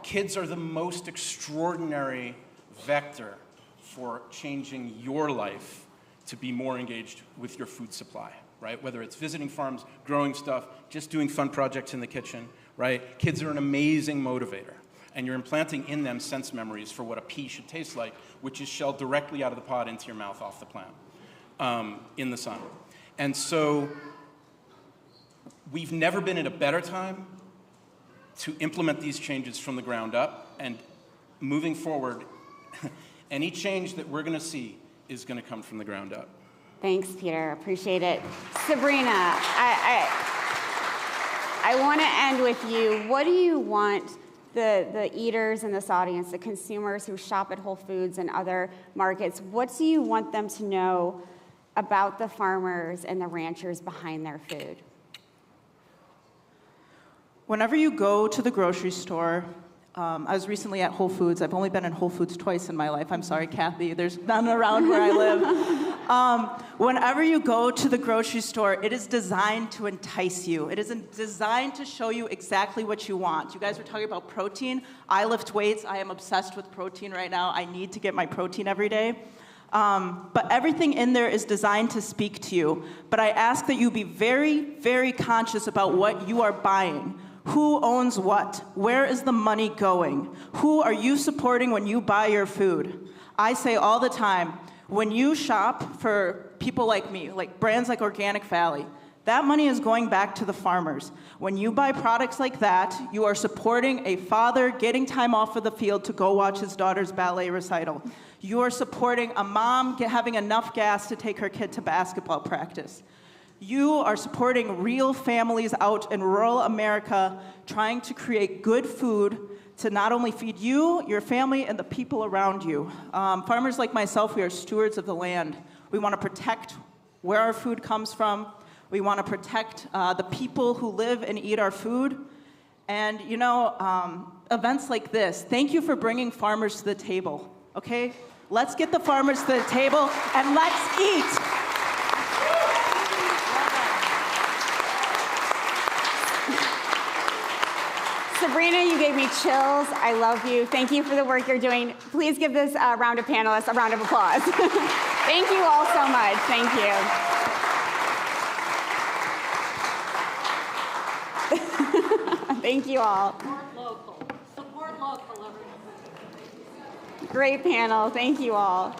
Kids are the most extraordinary vector for changing your life to be more engaged with your food supply, right? Whether it's visiting farms, growing stuff, just doing fun projects in the kitchen, right? Kids are an amazing motivator. And you're implanting in them sense memories for what a pea should taste like, which is shelled directly out of the pod into your mouth off the plant in the sun. And so we've never been in a better time to implement these changes from the ground up. And moving forward, any change that we're going to see is going to come from the ground up. Thanks, Peter. Appreciate it. Sabrina, I want to end with you. What do you want the eaters in this audience, the consumers who shop at Whole Foods and other markets, what do you want them to know about the farmers and the ranchers behind their food? Whenever you go to the grocery store, I was recently at Whole Foods. I've only been in Whole Foods twice in my life. I'm sorry, Cathy. There's none around where I live. Whenever you go to the grocery store, it is designed to entice you. It is designed to show you exactly what you want. You guys were talking about protein. I lift weights. I am obsessed with protein right now. I need to get my protein every day. But everything in there is designed to speak to you. But I ask that you be very, very conscious about what you are buying. Who owns what? Where is the money going? Who are you supporting when you buy your food? I say all the time, when you shop for people like me, like brands like Organic Valley, that money is going back to the farmers. When you buy products like that, you are supporting a father getting time off of the field to go watch his daughter's ballet recital. You are supporting a mom having enough gas to take her kid to basketball practice. You are supporting real families out in rural America trying to create good food to not only feed you, your family, and the people around you. Farmers like myself, we are stewards of the land. We want to protect where our food comes from. We want to protect the people who live and eat our food. And, you know, events like this, thank you for bringing farmers to the table, okay? Let's get the farmers to the table and let's eat. Sabrina, you gave me chills. I love you. Thank you for the work you're doing. Please give this round of panelists a round of applause. Thank you all so much. Thank you. Thank you all. Support local. Support local, everyone. Great panel. Thank you all.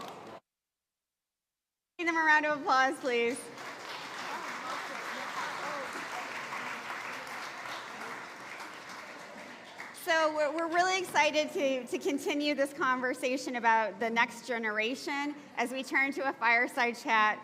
Give them a round of applause, please. So we're really excited to continue this conversation about the next generation as we turn to a fireside chat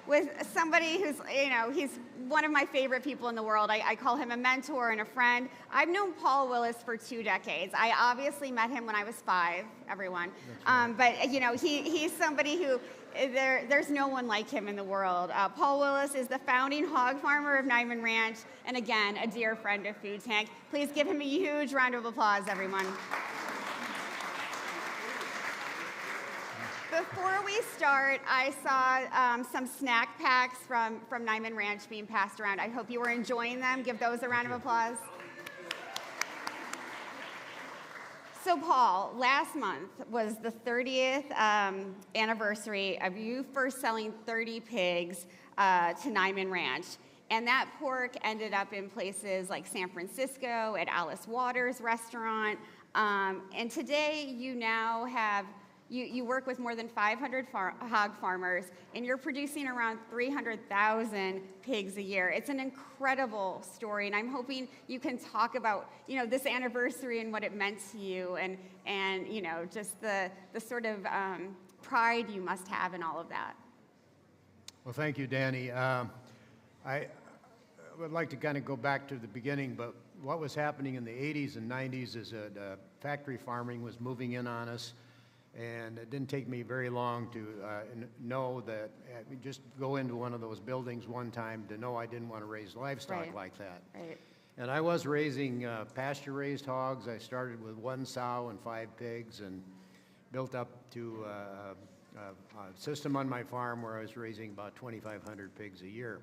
with somebody who's, you know, he's one of my favorite people in the world. I call him a mentor and a friend. I've known Paul Willis for 2 decades. I obviously met him when I was 5, everyone. But, you know, he's somebody who, there's no one like him in the world. Paul Willis is the founding hog farmer of Niman Ranch, and again, a dear friend of Food Tank. Please give him a huge round of applause, everyone. Before we start, I saw some snack packs from Niman Ranch being passed around. I hope you were enjoying them. Give those a round of applause. So Paul, last month was the 30th anniversary of you first selling 30 pigs to Niman Ranch. And that pork ended up in places like San Francisco at Alice Waters restaurant. And today you now have, you work with more than 500 hog farmers, and you're producing around 300,000 pigs a year. It's an incredible story, and I'm hoping you can talk about, you know, this anniversary and what it meant to you, and you know, just the sort of pride you must have in all of that. Well, thank you, Danny. I would like to kind of go back to the beginning, but what was happening in the 80s and 90s is that factory farming was moving in on us. And it didn't take me very long to know that, just go into one of those buildings one time to know I didn't want to raise livestock like that. Right. And I was raising pasture-raised hogs. I started with 1 sow and 5 pigs and built up to a system on my farm where I was raising about 2,500 pigs a year.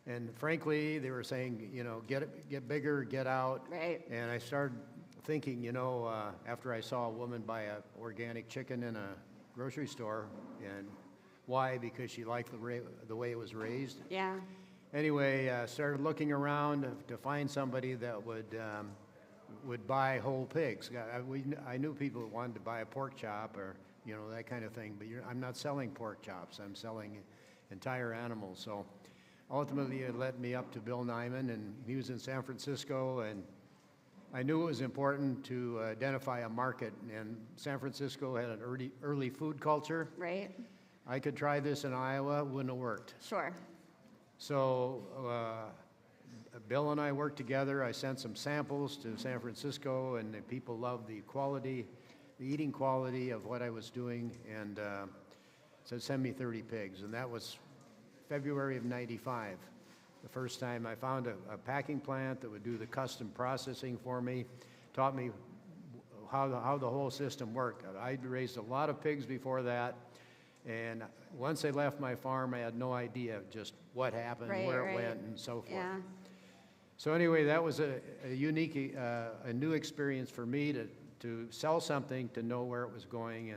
And frankly, they were saying, you know, get bigger, get out. Right. And I started thinking, you know, after I saw a woman buy an organic chicken in a grocery store, and why? Because she liked the way it was raised. Yeah. Anyway, started looking around to find somebody that would buy whole pigs. I knew people that wanted to buy a pork chop or, you know, that kind of thing, but I'm not selling pork chops. I'm selling entire animals. So ultimately, it led me up to Bill Niman, and he was in San Francisco, and I knew it was important to identify a market, and San Francisco had an early food culture. Right. I could try this in Iowa, wouldn't have worked. Sure. So Bill and I worked together. I sent some samples to San Francisco, and the people loved the quality, the eating quality of what I was doing, and said, send me 30 pigs. And that was February of '95. The first time I found a packing plant that would do the custom processing for me, taught me how the whole system worked. I'd raised a lot of pigs before that, and once they left my farm, I had no idea just what happened, where it went, and so forth. Yeah. So anyway, that was a unique, a new experience for me to sell something, to know where it was going,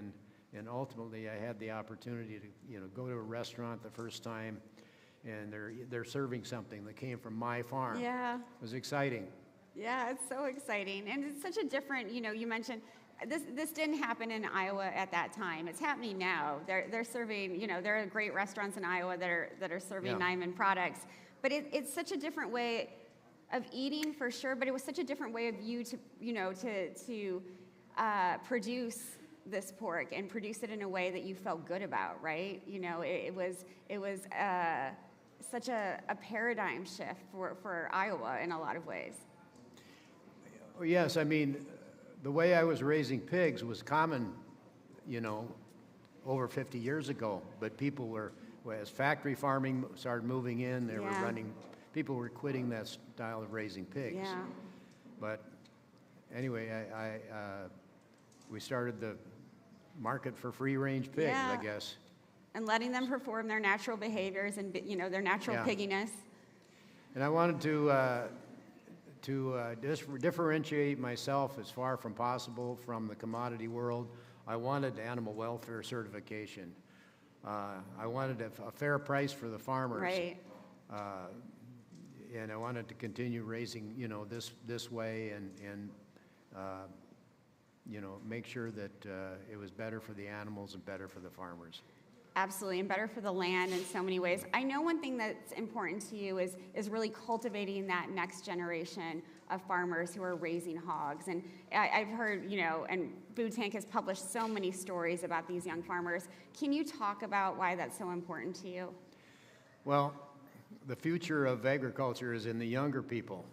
and ultimately I had the opportunity to, you know, go to a restaurant the first time, and they're serving something that came from my farm. Yeah. It was exciting. Yeah, it's so exciting. And it's such a different, you know, you mentioned, this didn't happen in Iowa at that time. It's happening now. They're serving, you know, there are great restaurants in Iowa that are serving Niman products. But it's such a different way of eating for sure, but it was such a different way of you to, you know, to produce this pork and produce it in a way that you felt good about, right? You know, it was such a paradigm shift for Iowa in a lot of ways. Well, yes, I mean, the way I was raising pigs was common, you know, over 50 years ago, but people were, as factory farming started moving in, they were running, people were quitting that style of raising pigs. Yeah. But anyway, we started the market for free-range pigs, I guess. And letting them perform their natural behaviors and, you know, their natural pigginess. And I wanted to differentiate myself as far from possible from the commodity world. I wanted animal welfare certification. I wanted a fair price for the farmers. Right. And I wanted to continue raising, you know, this way and you know, make sure that it was better for the animals and better for the farmers. Absolutely, and better for the land in so many ways. I know one thing that's important to you is really cultivating that next generation of farmers who are raising hogs. And I've heard, you know, and Food Tank has published so many stories about these young farmers. Can you talk about why that's so important to you? Well, the future of agriculture is in the younger people.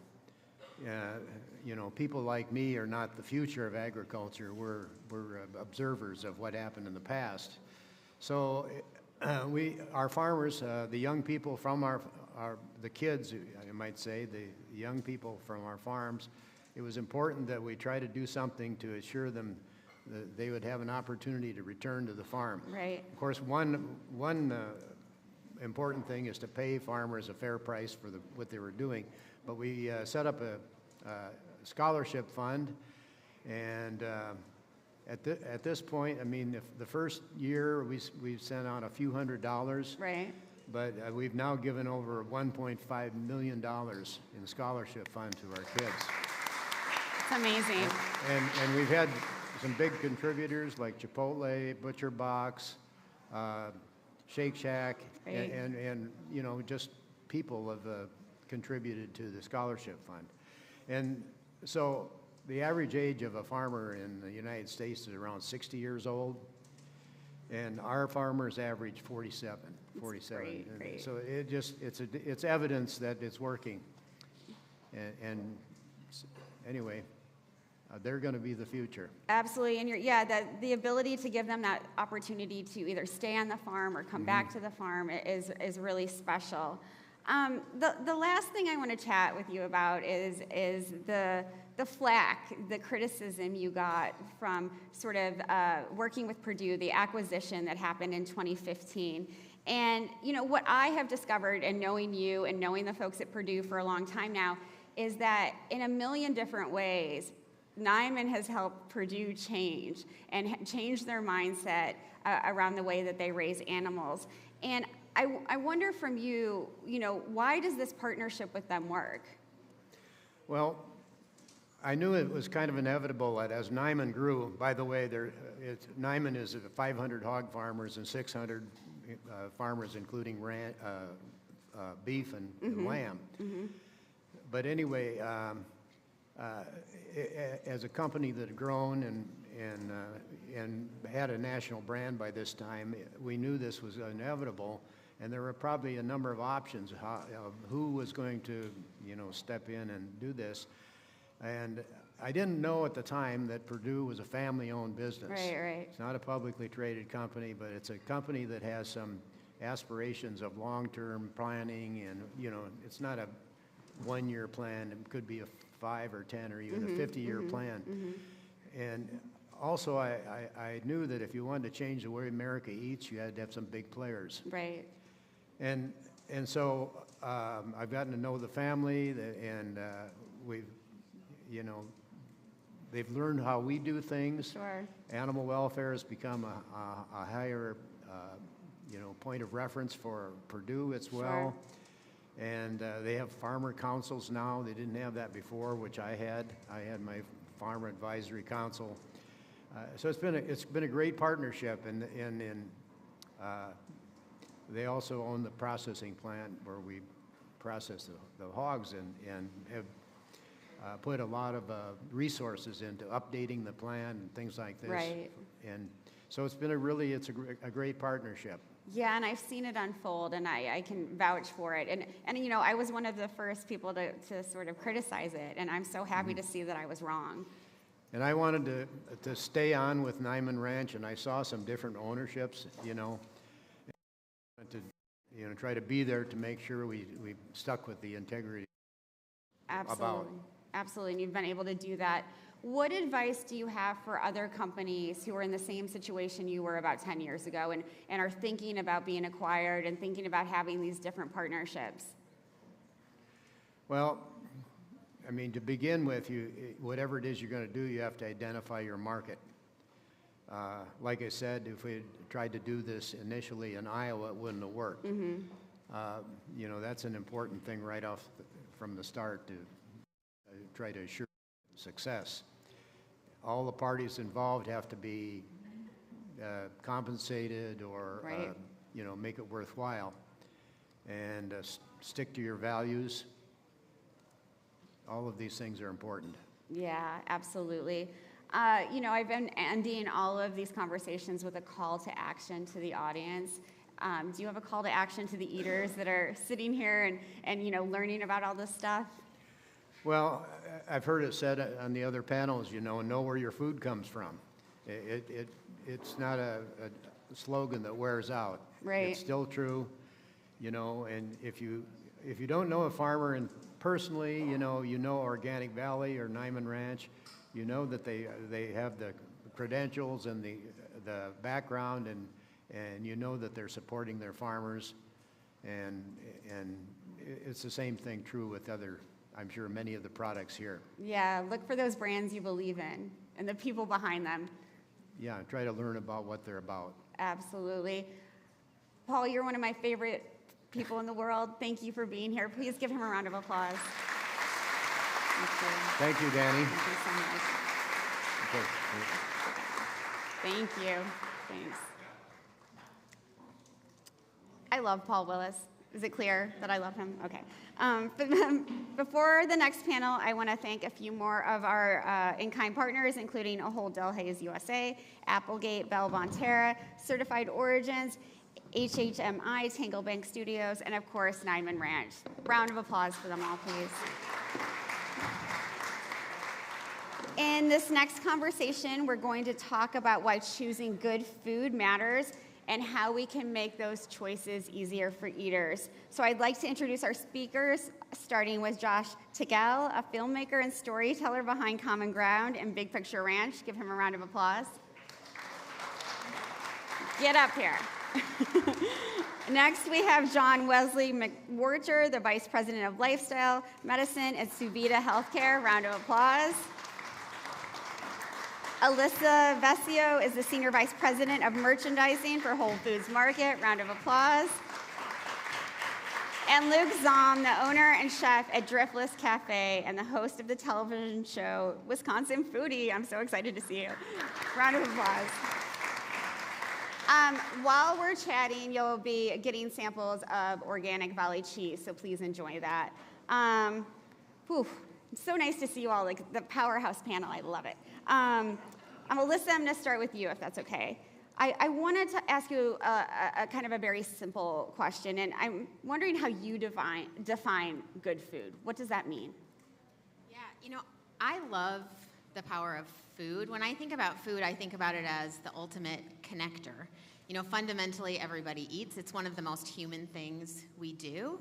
You know, people like me are not the future of agriculture. We're observers of what happened in the past. So our farmers, the young people from the kids, I might say, the young people from our farms, it was important that we try to do something to assure them that they would have an opportunity to return to the farm. Right. Of course, one important thing is to pay farmers a fair price for what they were doing. But we set up a scholarship fund, and at this point, I mean, if the first year we sent out a few $100s, right? But we've now given over $1.5 million in scholarship fund to our kids. It's amazing. And we've had some big contributors like Chipotle, Butcher Box, Shake Shack, right. and you know, just people have contributed to the scholarship fund. And so the average age of a farmer in the United States is around 60 years old, and our farmers average 47. Great. So it's evidence that it's working. And anyway, they're going to be the future. Absolutely, and the ability to give them that opportunity to either stay on the farm or come back to the farm is really special. The last thing I want to chat with you about is the flack, the criticism you got from sort of working with Purdue, the acquisition that happened in 2015. And what I have discovered, and knowing you and knowing the folks at Purdue for a long time now, is that in a million different ways, Niman has helped Purdue change and change their mindset around the way that they raise animals. And I wonder from you, why does this partnership with them work? Well, I knew it was kind of inevitable that as Niman grew, by the way, Niman is 500 hog farmers and 600 farmers, including beef and lamb. Mm-hmm. But anyway, as a company that had grown and had a national brand by this time, we knew this was inevitable, and there were probably a number of options of who was going to, step in and do this. And I didn't know at the time that Purdue was a family-owned business. Right. It's not a publicly traded company, but it's a company that has some aspirations of long-term planning, and it's not a one-year plan. It could be a 5 or 10 or even a 50-year plan. Mm-hmm. And also, I knew that if you wanted to change the way America eats, you had to have some big players. Right. And so I've gotten to know the family, and we've, they've learned how we do things. Sure. Animal welfare has become a higher, point of reference for Purdue as well. Sure. And they have farmer councils now. They didn't have that before, which I had. I had my farmer advisory council. So it's been a great partnership, and they also own the processing plant where we process the hogs, and have put a lot of resources into updating the plan and things like this. Right. And so it's been a great partnership. Yeah, and I've seen it unfold, and I can vouch for it. And I was one of the first people to sort of criticize it, and I'm so happy to see that I was wrong. And I wanted to stay on with Niman Ranch, and I saw some different ownerships, to try to be there to make sure we stuck with the integrity. Absolutely, and you've been able to do that. What advice do you have for other companies who are in the same situation you were about 10 years ago and are thinking about being acquired and thinking about having these different partnerships? Well, to begin with, whatever it is you're going to do, you have to identify your market. Like I said, if we had tried to do this initially in Iowa, it wouldn't have worked. Mm-hmm. That's an important thing right off from the start to try to assure success. All the parties involved have to be compensated or right. Make it worthwhile, and stick to your values. All of these things are important. Yeah, absolutely. I've been ending all of these conversations with a call to action to the audience. Do you have a call to action to the eaters that are sitting here and learning about all this stuff? Well, I've heard it said on the other panels, know where your food comes from. It's not a slogan that wears out. Right. It's still true, and if you don't know a farmer personally, Organic Valley or Niman Ranch, that they have the credentials and the background, and that they're supporting their farmers, and it's the same thing true with I'm sure many of the products here. Yeah, look for those brands you believe in and the people behind them. Yeah, try to learn about what they're about. Absolutely. Paul, you're one of my favorite people in the world. Thank you for being here. Please give him a round of applause. Thank you, Danny. Thank you so much. Okay. Thank you. Thanks. I love Paul Willis. Is it clear that I love him? Okay. But before the next panel, I want to thank a few more of our in-kind partners, including Ahold Delhaize USA, Applegate, Bell Bonterra, Certified Origins, HHMI, Tangle Bank Studios, and of course, Niman Ranch. Round of applause for them all, please. In this next conversation, we're going to talk about why choosing good food matters and how we can make those choices easier for eaters. So I'd like to introduce our speakers, starting with Josh Tickell, a filmmaker and storyteller behind Common Ground and Big Picture Ranch. Give him a round of applause. Get up here. Next, we have John Wesley McWhorter, the Vice President of Lifestyle Medicine at Suvita Healthcare. Round of applause. Alyssa Vesio is the Senior Vice President of Merchandising for Whole Foods Market. Round of applause. And Luke Zahm, the owner and chef at Driftless Cafe and the host of the television show Wisconsin Foodie. I'm so excited to see you. Round of applause. While we're chatting, you'll be getting samples of organic Valley cheese, so please enjoy that. It's so nice to see you all, like the powerhouse panel. I love it. Alyssa, I'm going to start with you, if that's okay. I wanted to ask you a kind of a very simple question, and I'm wondering how you define good food. What does that mean? Yeah, I love the power of food. When I think about food, I think about it as the ultimate connector. Fundamentally, everybody eats. It's one of the most human things we do.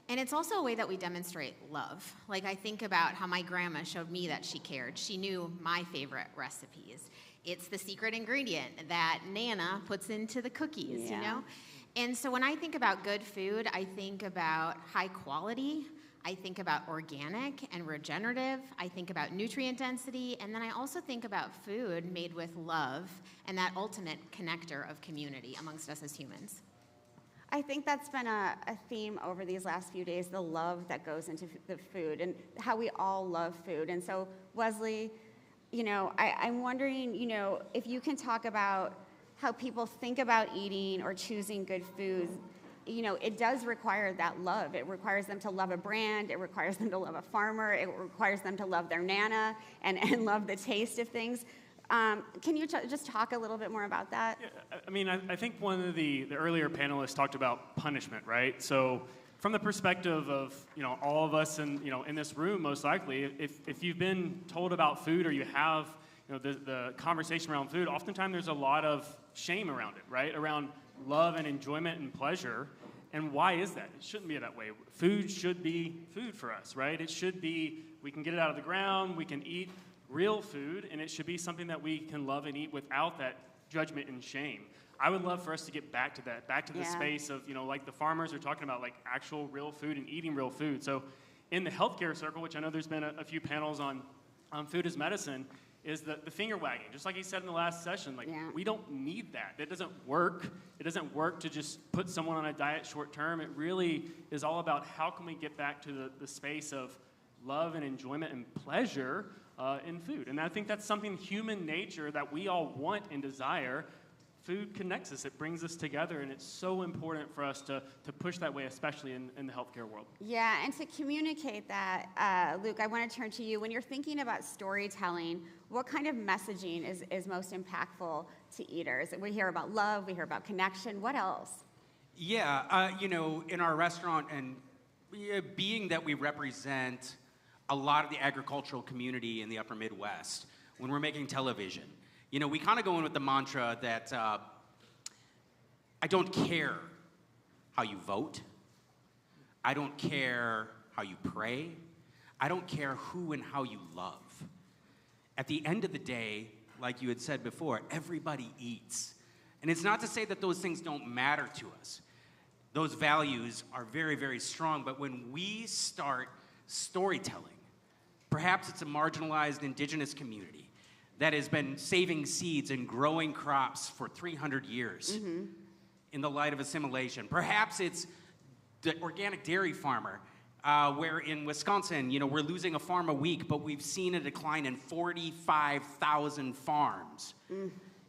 And it's also a way that we demonstrate love. Like, I think about how my grandma showed me that she cared. She knew my favorite recipes. It's the secret ingredient that Nana puts into the cookies, And so when I think about good food, I think about high quality. I think about organic and regenerative. I think about nutrient density. And then I also think about food made with love and that ultimate connector of community amongst us as humans. I think that's been a theme over these last few days, the love that goes into the food and how we all love food. And so, Wesley, I'm wondering, if you can talk about how people think about eating or choosing good foods. It does require that love. It requires them to love a brand. It requires them to love a farmer. It requires them to love their Nana and love the taste of things. Can you just talk a little bit more about that? Yeah, I think one of the earlier panelists talked about punishment, right? So from the perspective of, all of us in this room, most likely, if you've been told about food or you have, the conversation around food, oftentimes there's a lot of shame around it, right? Around love and enjoyment and pleasure. And why is that? It shouldn't be that way. Food should be food for us, right? It should be, we can get it out of the ground, we can eat real food, and it should be something that we can love and eat without that judgment and shame. I would love for us to get back to that, back to the space of, like the farmers are talking about, like actual real food and eating real food. So in the healthcare circle, which I know there's been a few panels on food as medicine, is the finger wagging. Just like he said in the last session, we don't need that. That doesn't work. It doesn't work to just put someone on a diet short term. It really is all about how can we get back to the space of love and enjoyment and pleasure in food. And I think that's something human nature that we all want and desire. Food connects us. It brings us together, and it's so important for us to push that way, especially in the healthcare world. Yeah, and to communicate that, Luke, I want to turn to you. When you're thinking about storytelling, what kind of messaging is most impactful to eaters? We hear about love, we hear about connection. What else? Yeah, in our restaurant, and being that we represent a lot of the agricultural community in the upper Midwest, when we're making television, we kind of go in with the mantra that I don't care how you vote. I don't care how you pray. I don't care who and how you love. At the end of the day, like you had said before, everybody eats. And it's not to say that those things don't matter to us. Those values are very, very strong. But when we start storytelling, perhaps it's a marginalized indigenous community that has been saving seeds and growing crops for 300 years in the light of assimilation. Perhaps it's the organic dairy farmer, where in Wisconsin, we're losing a farm a week, but we've seen a decline in 45,000 farms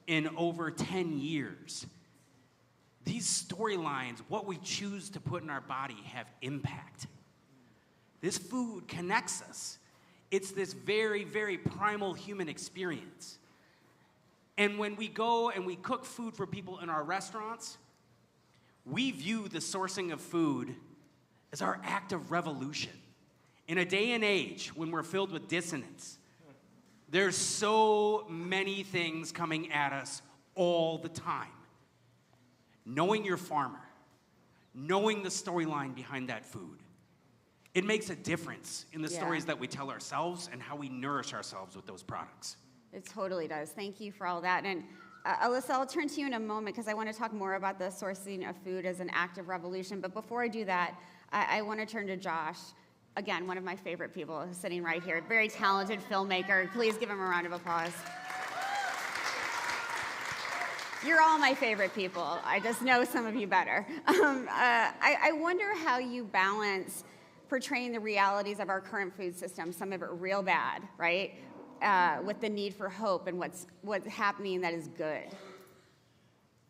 in over 10 years. These storylines, what we choose to put in our body, have impact. This food connects us. It's this very, very primal human experience. And when we go and we cook food for people in our restaurants, we view the sourcing of food as our act of revolution. In a day and age when we're filled with dissonance, there's so many things coming at us all the time. knowing your farmer, knowing the storyline behind that food, it makes a difference in the stories that we tell ourselves and how we nourish ourselves with those products. It totally does. Thank you for all that. And Alyssa, I'll turn to you in a moment because I want to talk more about the sourcing of food as an active revolution. But before I do that, I want to turn to Josh. Again, one of my favorite people sitting right here. Very talented filmmaker. Please give him a round of applause. You're all my favorite people. I just know some of you better. I wonder how you balance portraying the realities of our current food system, some of it real bad, right, with the need for hope and what's happening that is good.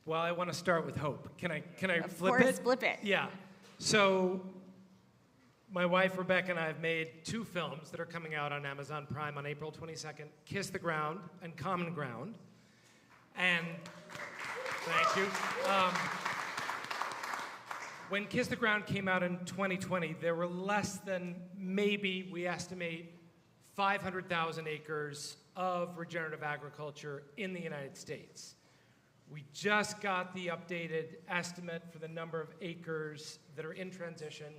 Well, I want to start with hope. Can I flip it? Of course, flip it. Yeah. So my wife, Rebecca, and I have made 2 films that are coming out on Amazon Prime on April 22nd, Kiss the Ground and Common Ground. And thank you. When Kiss the Ground came out in 2020, there were less than, maybe, we estimate, 500,000 acres of regenerative agriculture in the United States. We just got the updated estimate for the number of acres that are in transition.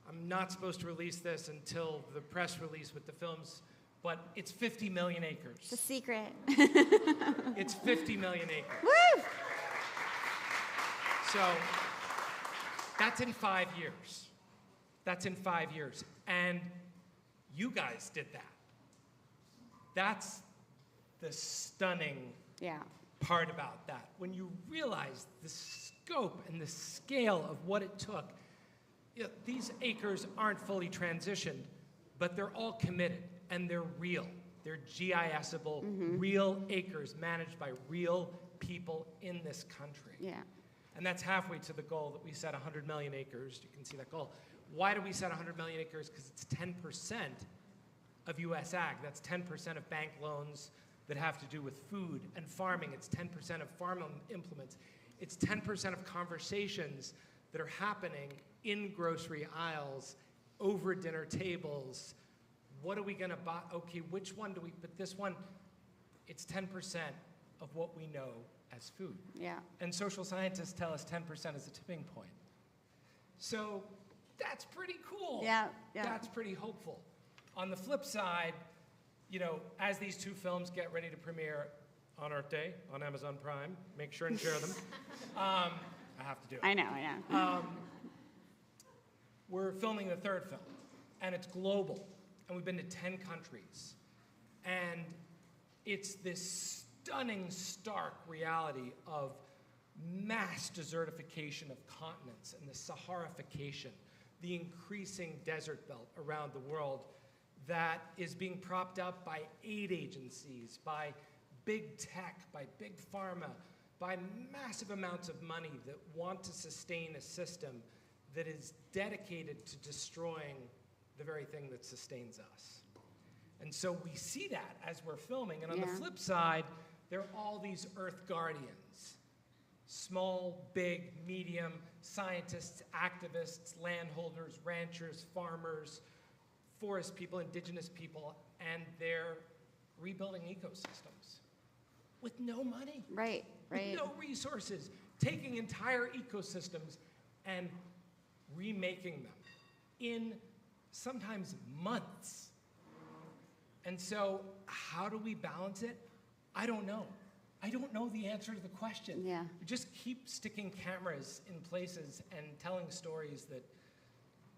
I'm not supposed to release this until the press release with the films, but it's 50 million acres. It's a secret. It's 50 million acres. Woo! So that's in 5 years. That's in 5 years. And you guys did that. That's the stunning part about that. When you realize the scope and the scale of what it took, these acres aren't fully transitioned, but they're all committed and they're real. They're GIS-able, real acres managed by real people in this country. Yeah. And that's halfway to the goal that we set 100 million acres. You can see that goal. Why do we set 100 million acres? Because it's 10% of U.S. ag. That's 10% of bank loans that have to do with food and farming. It's 10% of farm implements. It's 10% of conversations that are happening in grocery aisles, over dinner tables. What are we going to buy? Okay, which one do we, but this one, it's 10% of what we know as food. Yeah. And social scientists tell us 10% is a tipping point. So that's pretty cool. Yeah, yeah. That's pretty hopeful. On the flip side, you know, as these 2 films get ready to premiere on Earth Day on Amazon Prime, make sure and share them. I have to do it. I know. We're filming the 3rd film, and it's global, and we've been to 10 countries. And it's this stunning, stark reality of mass desertification of continents and the Saharification, the increasing desert belt around the world that is being propped up by aid agencies, by big tech, by big pharma, by massive amounts of money that want to sustain a system that is dedicated to destroying the very thing that sustains us. And so we see that as we're filming. And on the flip side, there are all these Earth Guardians. Small, big, medium, scientists, activists, landholders, ranchers, farmers, forest people, indigenous people, and they're rebuilding ecosystems with no money. Right. With no resources, taking entire ecosystems and remaking them in sometimes months. And so how do we balance it? I don't know. I don't know the answer to the question. Yeah. We just keep sticking cameras in places and telling stories that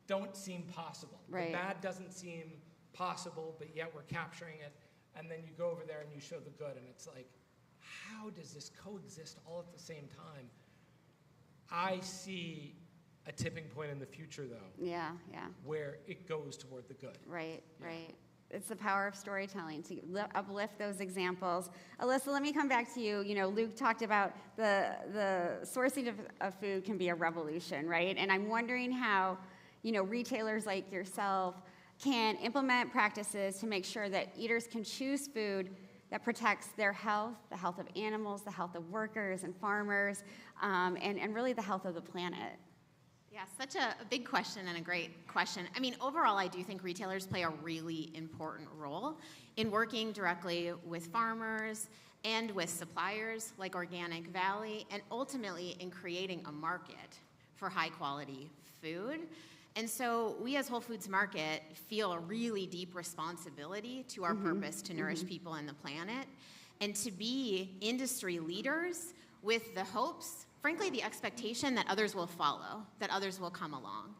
don't seem possible. Right. The bad doesn't seem possible, but yet we're capturing it. And then you go over there and you show the good, and it's like, how does this coexist all at the same time? I see a tipping point in the future, though. Yeah. Where it goes toward the good. Right. It's the power of storytelling to uplift those examples. Alyssa, let me come back to you. You know, Luke talked about the sourcing of food can be a revolution, right? And I'm wondering how, you know, retailers like yourself can implement practices to make sure that eaters can choose food that protects their health, the health of animals, the health of workers and farmers, and really the health of the planet. Yeah, such a big question and a great question. I mean, overall, I do think retailers play a really important role in working directly with farmers and with suppliers like Organic Valley, and ultimately in creating a market for high quality food. And so we as Whole Foods Market feel a really deep responsibility to our purpose to nourish people and the planet, and to be industry leaders with the hopes, frankly, the expectation that others will follow, that others will come along.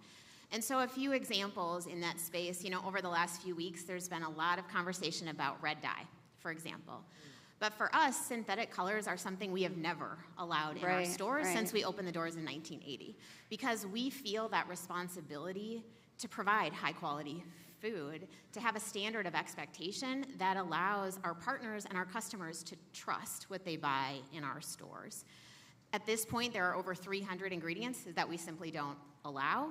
And so a few examples in that space, over the last few weeks, there's been a lot of conversation about red dye, for example. But for us, synthetic colors are something we have never allowed in our stores since we opened the doors in 1980, because we feel that responsibility to provide high quality food, to have a standard of expectation that allows our partners and our customers to trust what they buy in our stores. At this point, there are over 300 ingredients that we simply don't allow.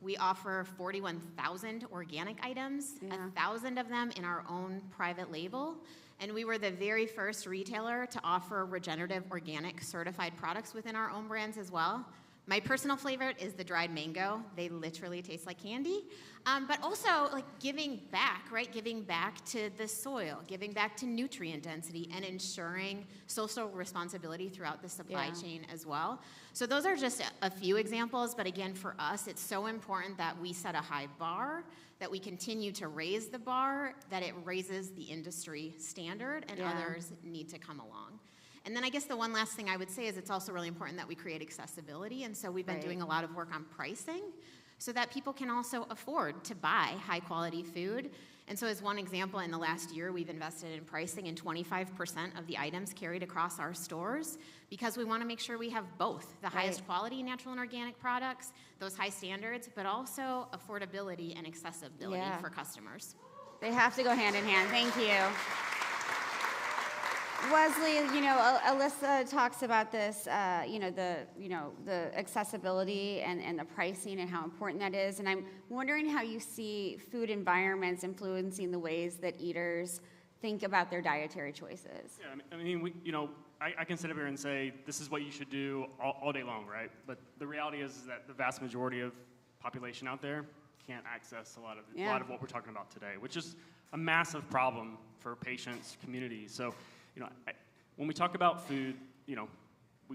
We offer 41,000 organic items, 1,000 of them in our own private label. And we were the very first retailer to offer regenerative organic certified products within our own brands as well. My personal favorite is the dried mango. They literally taste like candy. But also like giving back, right? Giving back to the soil, giving back to nutrient density, and ensuring social responsibility throughout the supply chain as well. So those are just a few examples, but again, for us, it's so important that we set a high bar, that we continue to raise the bar, that it raises the industry standard, and others need to come along. And then I guess the one last thing I would say is it's also really important that we create accessibility. And so we've been doing a lot of work on pricing so that people can also afford to buy high quality food. And so as one example, in the last year, we've invested in pricing in 25% of the items carried across our stores, because we want to make sure we have both the highest quality natural and organic products, those high standards, but also affordability and accessibility for customers. They have to go hand in hand. Thank you. Wesley, Alyssa talks about this, the accessibility and the pricing and how important that is. And I'm wondering how you see food environments influencing the ways that eaters think about their dietary choices. Yeah, I mean, I can sit up here and say, this is what you should do all day long, right? But the reality is that the vast majority of population out there can't access a lot of what we're talking about today, which is a massive problem for patients, communities. So, when we talk about food,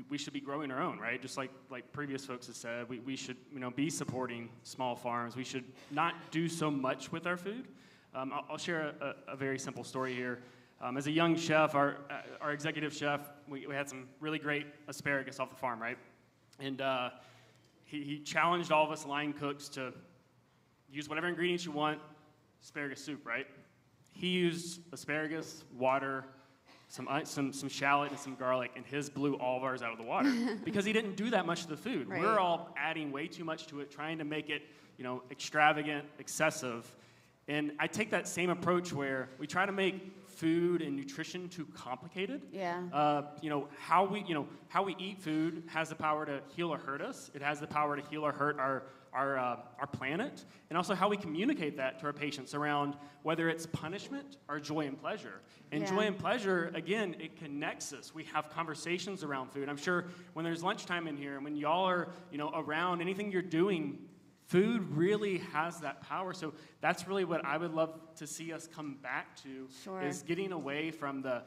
we should be growing our own, right? Just like previous folks have said, we should, be supporting small farms. We should not do so much with our food. I'll share a very simple story here. As a young chef, our executive chef, we had some really great asparagus off the farm, right? And he challenged all of us line cooks to use whatever ingredients you want, asparagus soup, right? He used asparagus, water, some shallot and some garlic, and his blew all of ours out of the water because he didn't do that much to the food. Right. We're all adding way too much to it, trying to make it, extravagant, excessive. And I take that same approach where we try to make food and nutrition too complicated. Yeah. How we eat food has the power to heal or hurt us. It has the power to heal or hurt our planet, and also how we communicate that to our patients around whether it's punishment or joy and pleasure. And joy and pleasure, again, it connects us. We have conversations around food. I'm sure when there's lunchtime in here, and when y'all are, around, anything you're doing, food really has that power. So that's really what I would love to see us come back to, is getting away from the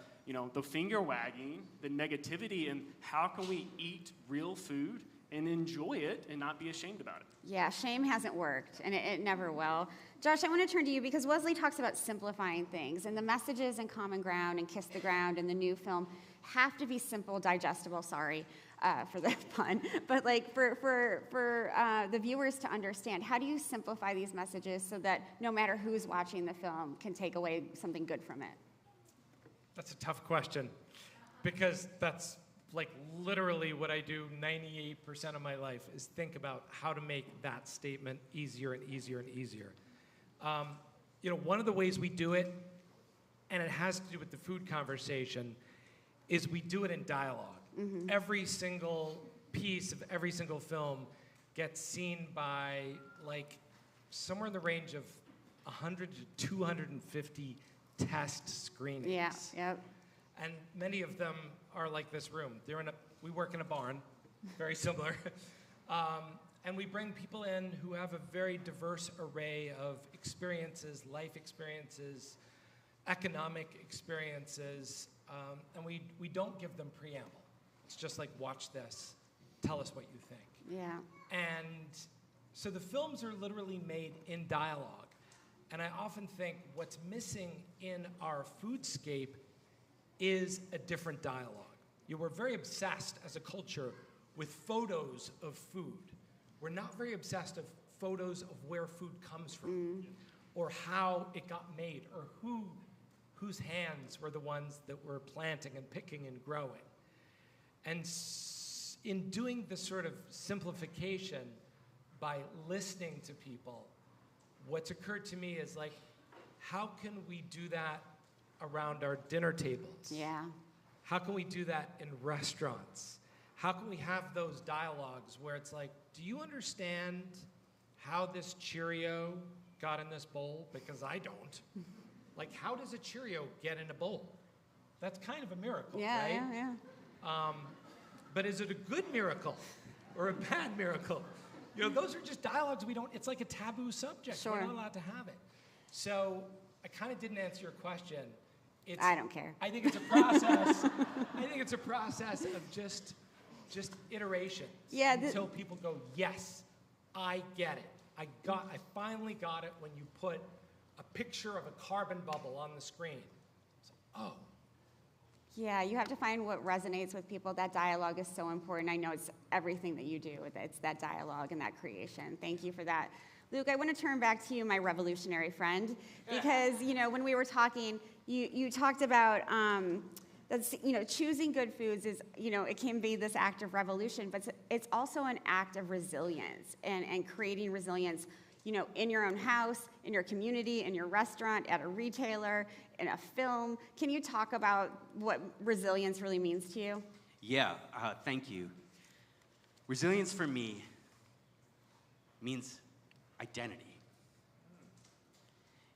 finger wagging, the negativity, and how can we eat real food and enjoy it and not be ashamed about it. Yeah, shame hasn't worked, and it never will. Josh, I want to turn to you because Wesley talks about simplifying things, and the messages in Common Ground and Kiss the Ground and the new film have to be simple, digestible, sorry for the pun, but for the viewers to understand, how do you simplify these messages so that no matter who's watching the film can take away something good from it? That's a tough question, because that's literally what I do 98% of my life is think about how to make that statement easier and easier and easier. One of the ways we do it, and it has to do with the food conversation, is we do it in dialogue. Mm-hmm. Every single piece of every single film gets seen by somewhere in the range of 100 to 250 test screenings. Yeah, yep. And many of them are like this room. We work in a barn, very similar. And we bring people in who have a very diverse array of experiences, life experiences, economic experiences, and we don't give them preamble. It's just like, watch this, tell us what you think. Yeah. And so the films are literally made in dialogue. And I often think what's missing in our foodscape is a different dialogue. We're very obsessed as a culture with photos of food. We're not very obsessed of photos of where food comes from, or how it got made, or whose hands were the ones that were planting and picking and growing. And in doing this sort of simplification by listening to people, what's occurred to me is like, how can we do that around our dinner tables? Yeah. How can we do that in restaurants? How can we have those dialogues where it's like, do you understand how this Cheerio got in this bowl? Because I don't. Like, how does a Cheerio get in a bowl? That's kind of a miracle, right? Yeah. But is it a good miracle or a bad miracle? Those are just dialogues it's like a taboo subject. Sure. We're not allowed to have it. So I kind of didn't answer your question. I don't care. I think it's a process. I think it's a process of just iteration. Yeah. Until people go, yes, I get it. I finally got it when you put a picture of a carbon bubble on the screen. So, oh. Yeah, you have to find what resonates with people. That dialogue is so important. I know it's everything that you do. It's that dialogue and that creation. Thank you for that. Luke, I want to turn back to you, my revolutionary friend, because, when we were talking, you talked about that's, choosing good foods is, it can be this act of revolution, but it's also an act of resilience and creating resilience, in your own house, in your community, in your restaurant, at a retailer, in a film. Can you talk about what resilience really means to you? Yeah, thank you. Resilience for me means identity.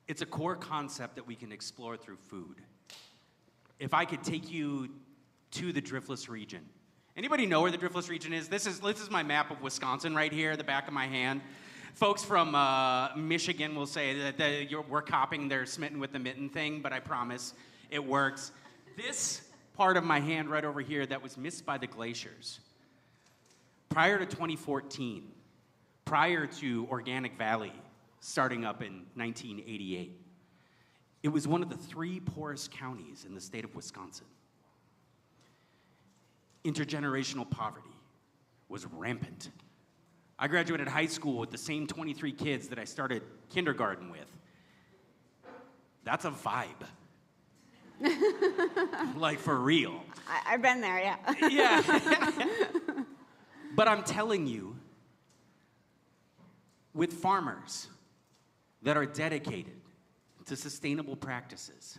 It's a core concept that we can explore through food. If I could take you to the Driftless region. Anybody know where the Driftless region is? This is my map of Wisconsin right here, the back of my hand. Folks from Michigan will say that we're copying their smitten with the mitten thing, but I promise it works. This part of my hand right over here that was missed by the glaciers. Prior to 2014, prior to Organic Valley starting up in 1988, it was one of the 3 poorest counties in the state of Wisconsin. Intergenerational poverty was rampant. I graduated high school with the same 23 kids that I started kindergarten with. That's a vibe. Like, for real. I've been there, yeah. Yeah. But I'm telling you, with farmers that are dedicated to sustainable practices,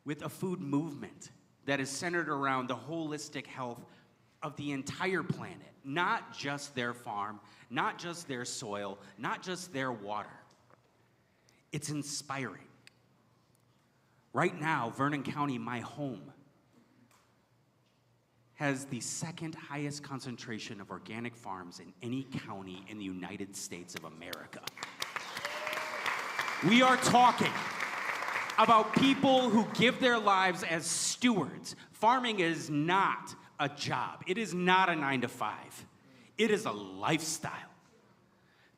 with a food movement that is centered around the holistic health of the entire planet, not just their farm, not just their soil, not just their water. It's inspiring. Right now, Vernon County, my home, has the 2nd highest concentration of organic farms in any county in the United States of America. We are talking about people who give their lives as stewards. Farming is not a job. It is not a 9-to-5. It is a lifestyle.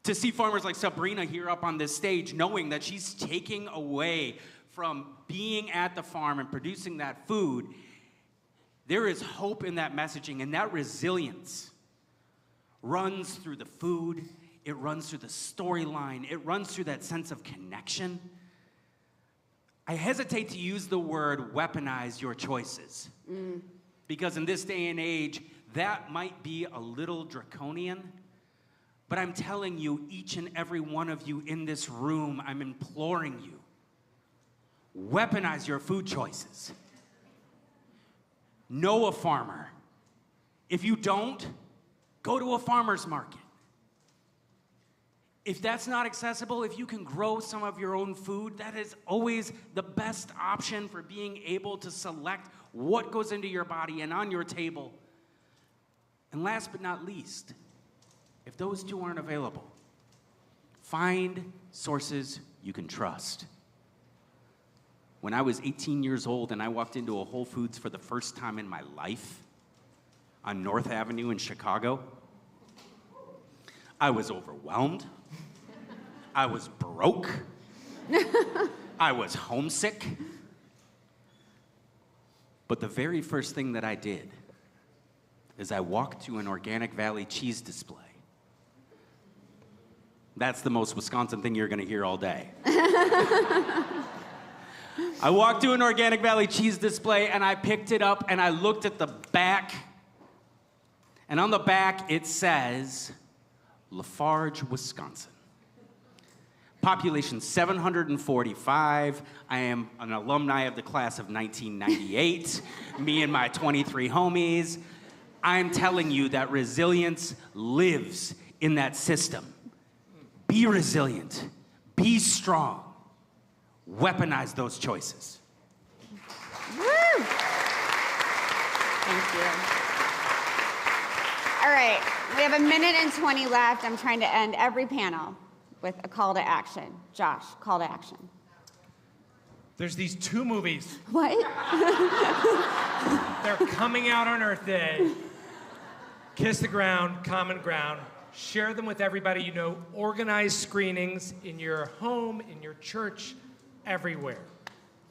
To see farmers like Sabrina here up on this stage, knowing that she's taking away from being at the farm and producing that food, there is hope in that messaging, and that resilience runs through the food, it runs through the storyline, it runs through that sense of connection. I hesitate to use the word weaponize your choices, because in this day and age, that might be a little draconian, but I'm telling you, each and every one of you in this room, I'm imploring you, weaponize your food choices. Know a farmer. If you don't, go to a farmer's market. If that's not accessible, if you can grow some of your own food, that is always the best option for being able to select what goes into your body and on your table. And last but not least, if those two aren't available, find sources you can trust. When I was 18 years old and I walked into a Whole Foods for the first time in my life on North Avenue in Chicago, I was overwhelmed. I was broke. I was homesick. But the very first thing that I did is I walked to an Organic Valley cheese display. That's the most Wisconsin thing you're gonna hear all day. I walked to an Organic Valley cheese display and I picked it up and I looked at the back. And on the back it says, Lafarge, Wisconsin. Population 745. I am an alumni of the class of 1998. Me and my 23 homies. I'm telling you that resilience lives in that system. Be resilient. Be strong. Weaponize those choices. Woo! Thank you. All right, we have 1 minute and 20 left. I'm trying to end every panel with a call to action. Josh, call to action. There's these 2 movies. What? They're coming out on Earth Day. Kiss the Ground, Common Ground. Share them with everybody you know. Organize screenings in your home, in your church, everywhere.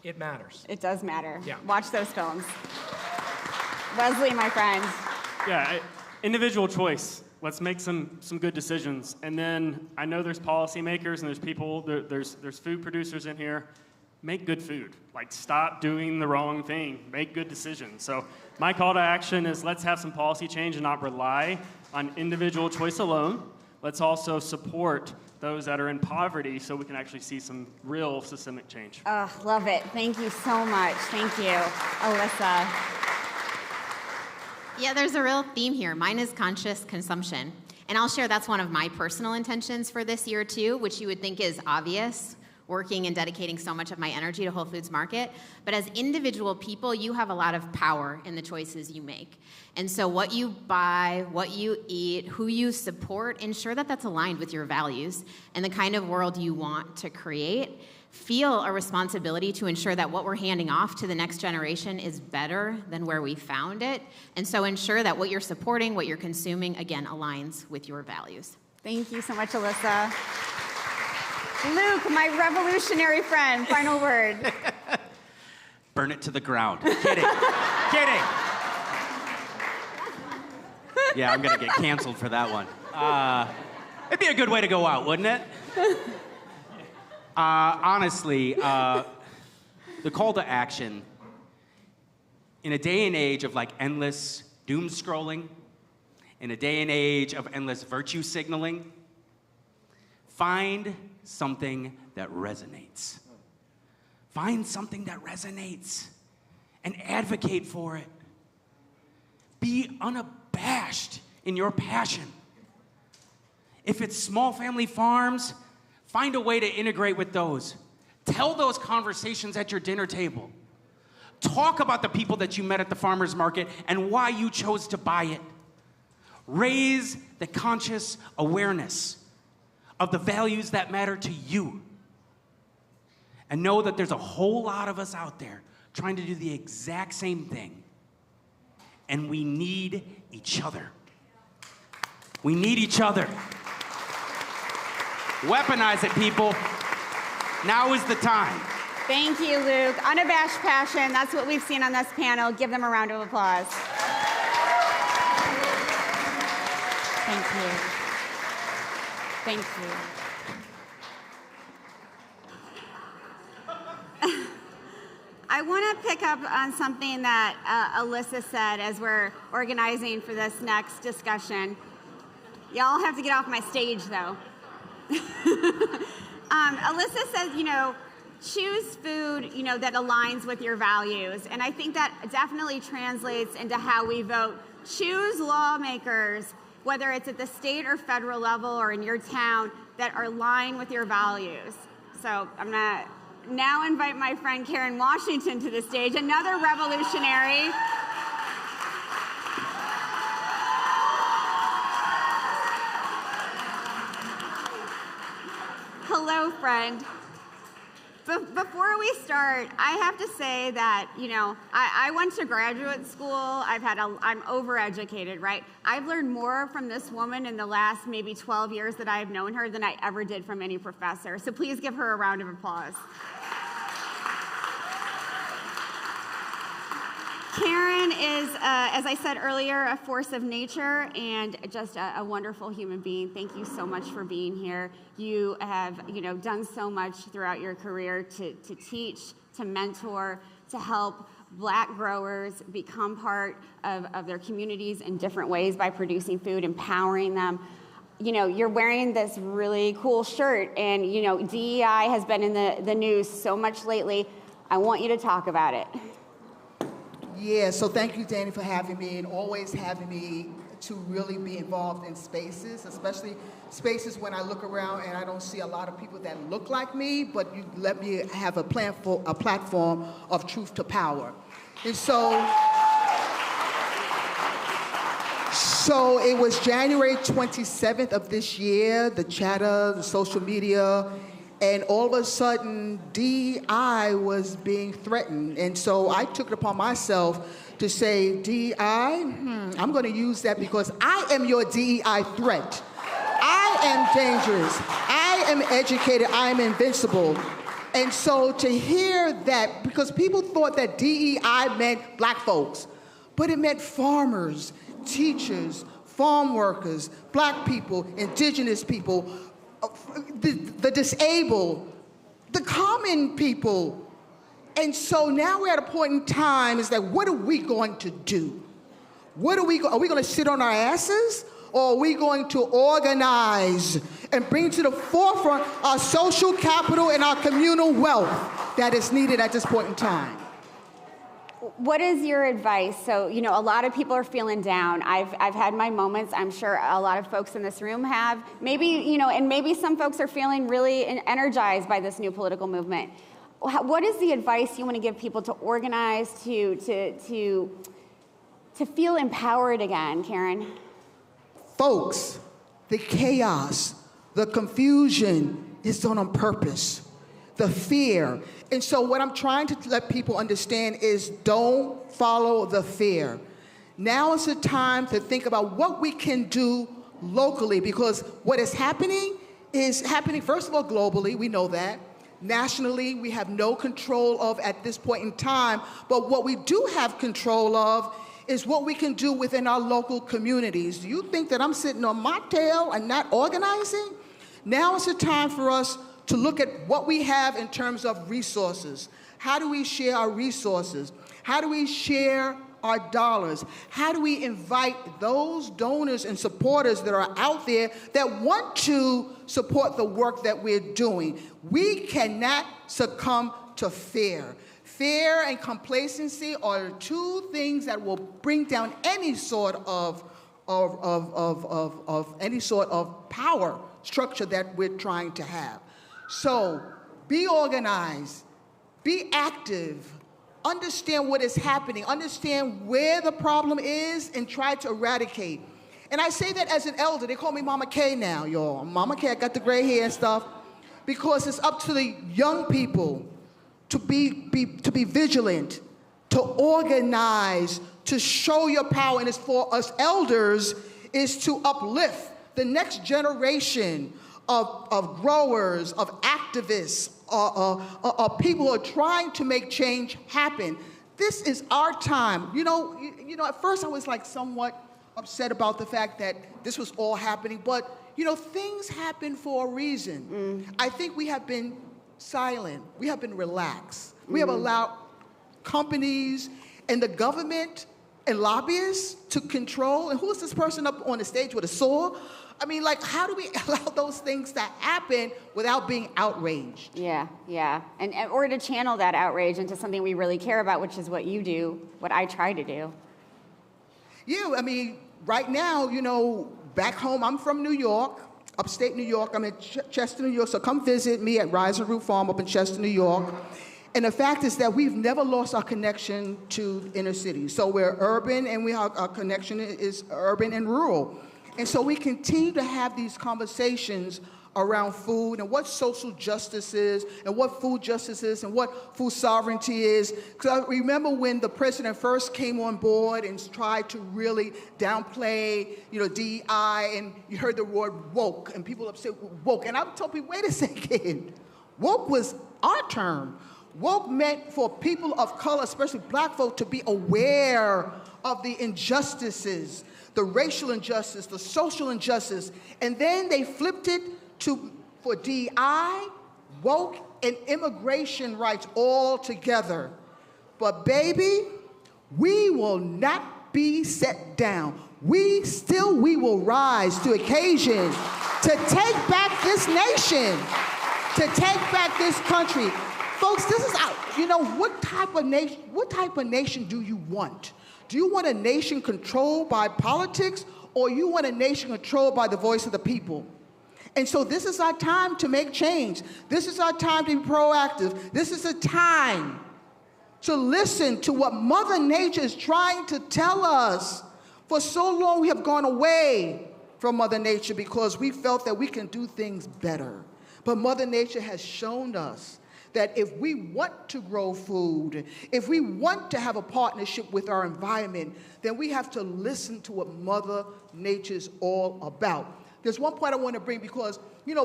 It matters. It does matter. Yeah. Watch those films. Wesley, my friend. Yeah, individual choice. Let's make some good decisions. And then I know there's policymakers and there's people, there's food producers in here. Make good food. Like, stop doing the wrong thing. Make good decisions. So my call to action is let's have some policy change and not rely on individual choice alone. Let's also support those that are in poverty so we can actually see some real systemic change. Love it. Thank you so much. Thank you, Alyssa. Yeah, there's a real theme here. Mine is conscious consumption. And I'll share that's one of my personal intentions for this year too, which you would think is obvious, working and dedicating so much of my energy to Whole Foods Market. But as individual people, you have a lot of power in the choices you make. And so what you buy, what you eat, who you support, ensure that that's aligned with your values and the kind of world you want to create. Feel a responsibility to ensure that what we're handing off to the next generation is better than where we found it. And so ensure that what you're supporting, what you're consuming, again, aligns with your values. Thank you so much, Alyssa. Luke, my revolutionary friend, final word. Burn it to the ground. Kidding. Kidding. Yeah, I'm gonna get canceled for that one. It'd be a good way to go out, wouldn't it? Honestly, the call to action, in a day and age of like endless doom scrolling, in a day and age of endless virtue signaling, find something that resonates. Find something that resonates and advocate for it. Be unabashed in your passion. If it's small family farms, find a way to integrate with those. Tell those conversations at your dinner table. Talk about the people that you met at the farmer's market and why you chose to buy it. Raise the conscious awareness of the values that matter to you. And know that there's a whole lot of us out there trying to do the exact same thing. And we need each other. We need each other. Weaponize it, people. Now is the time. Thank you, Luke. Unabashed passion, that's what we've seen on this panel. Give them a round of applause. Thank you. Thank you. I want to pick up on something that Alyssa said as we're organizing for this next discussion. Y'all have to get off my stage, though. Alyssa says, choose food, that aligns with your values. And I think that definitely translates into how we vote. Choose lawmakers, whether it's at the state or federal level or in your town, that are aligned with your values. So I'm going to now invite my friend Karen Washington to the stage, another revolutionary. Hello, friend. Before we start, I have to say that, I went to graduate school. I'm overeducated, right? I've learned more from this woman in the last maybe 12 years that I've known her than I ever did from any professor. So please give her a round of applause. Karen is, as I said earlier, a force of nature and just a wonderful human being. Thank you so much for being here. You have, done so much throughout your career to teach, to mentor, to help Black growers become part of their communities in different ways by producing food, empowering them. You're wearing this really cool shirt, and, DEI has been in the news so much lately. I want you to talk about it. Yeah, so thank you, Danny, for having me and always having me to really be involved in spaces, especially spaces when I look around and I don't see a lot of people that look like me, but you let me have a platform of truth to power. And so it was January 27th of this year, the chatter, the social media, and all of a sudden, DEI was being threatened. And so I took it upon myself to say, DEI, I'm going to use that because I am your DEI threat. I am dangerous. I am educated. I am invincible. And so to hear that, because people thought that DEI meant Black folks, but it meant farmers, teachers, farm workers, Black people, indigenous people, the disabled, the common people. And so now we're at a point in time, is that what are we going to do? Are we going to sit on our asses? Or are we going to organize and bring to the forefront our social capital and our communal wealth that is needed at this point in time? What is your advice? So, a lot of people are feeling down. I've had my moments. I'm sure a lot of folks in this room have. Maybe, and maybe some folks are feeling really energized by this new political movement. What is the advice you want to give people to organize, to feel empowered again, Karen? Folks, the chaos, the confusion is done on purpose. The fear. And so what I'm trying to let people understand is don't follow the fear. Now is the time to think about what we can do locally, because what is happening, first of all, globally, we know that. Nationally, we have no control of at this point in time, but what we do have control of is what we can do within our local communities. Do you think that I'm sitting on my tail and not organizing? Now is the time for us to look at what we have in terms of resources. How do we share our resources? How do we share our dollars? How do we invite those donors and supporters that are out there that want to support the work that we're doing? We cannot succumb to fear. Fear and complacency are the two things that will bring down any sort of any sort of power structure that we're trying to have. So be organized, be active, understand what is happening, understand where the problem is, and try to eradicate. And I say that as an elder. They call me Mama K now, y'all. Mama K, I got the gray hair and stuff, because it's up to the young people to be vigilant, to organize, to show your power. And it's for us elders is to uplift the next generation of growers, of activists, of people who are trying to make change happen. This is our time. At first I was like somewhat upset about the fact that this was all happening, but things happen for a reason. I think we have been silent. We have been relaxed. We have allowed companies and the government and lobbyists to control. And who is this person up on the stage with a saw? I mean, how do we allow those things to happen without being outraged? Yeah. And or to channel that outrage into something we really care about, which is what you do, what I try to do. Yeah, I mean, right now, back home, I'm from New York, upstate New York. I'm in Chester, New York, so come visit me at Rise and Root Farm up in Chester, New York. And the fact is that we've never lost our connection to inner cities. So we're urban, and our connection is urban and rural. And so we continue to have these conversations around food and what social justice is and what food justice is and what food sovereignty is. Because I remember when the president first came on board and tried to really downplay, DEI, and you heard the word woke, and people upset woke. And I would tell people, wait a second, woke was our term. Woke meant for people of color, especially black folk, to be aware of the injustices, the racial injustice, the social injustice. And then they flipped it for DEI, woke, and immigration rights all together. But baby, we will not be set down. We will rise to occasion to take back this nation, to take back this country. Folks, this is out. What type of nation do you want? Do you want a nation controlled by politics, or you want a nation controlled by the voice of the people? And so this is our time to make change. This is our time to be proactive. This is a time to listen to what Mother Nature is trying to tell us. For so long we have gone away from Mother Nature because we felt that we can do things better. But Mother Nature has shown us that if we want to grow food, if we want to have a partnership with our environment, then we have to listen to what Mother Nature's all about. There's one point I want to bring because,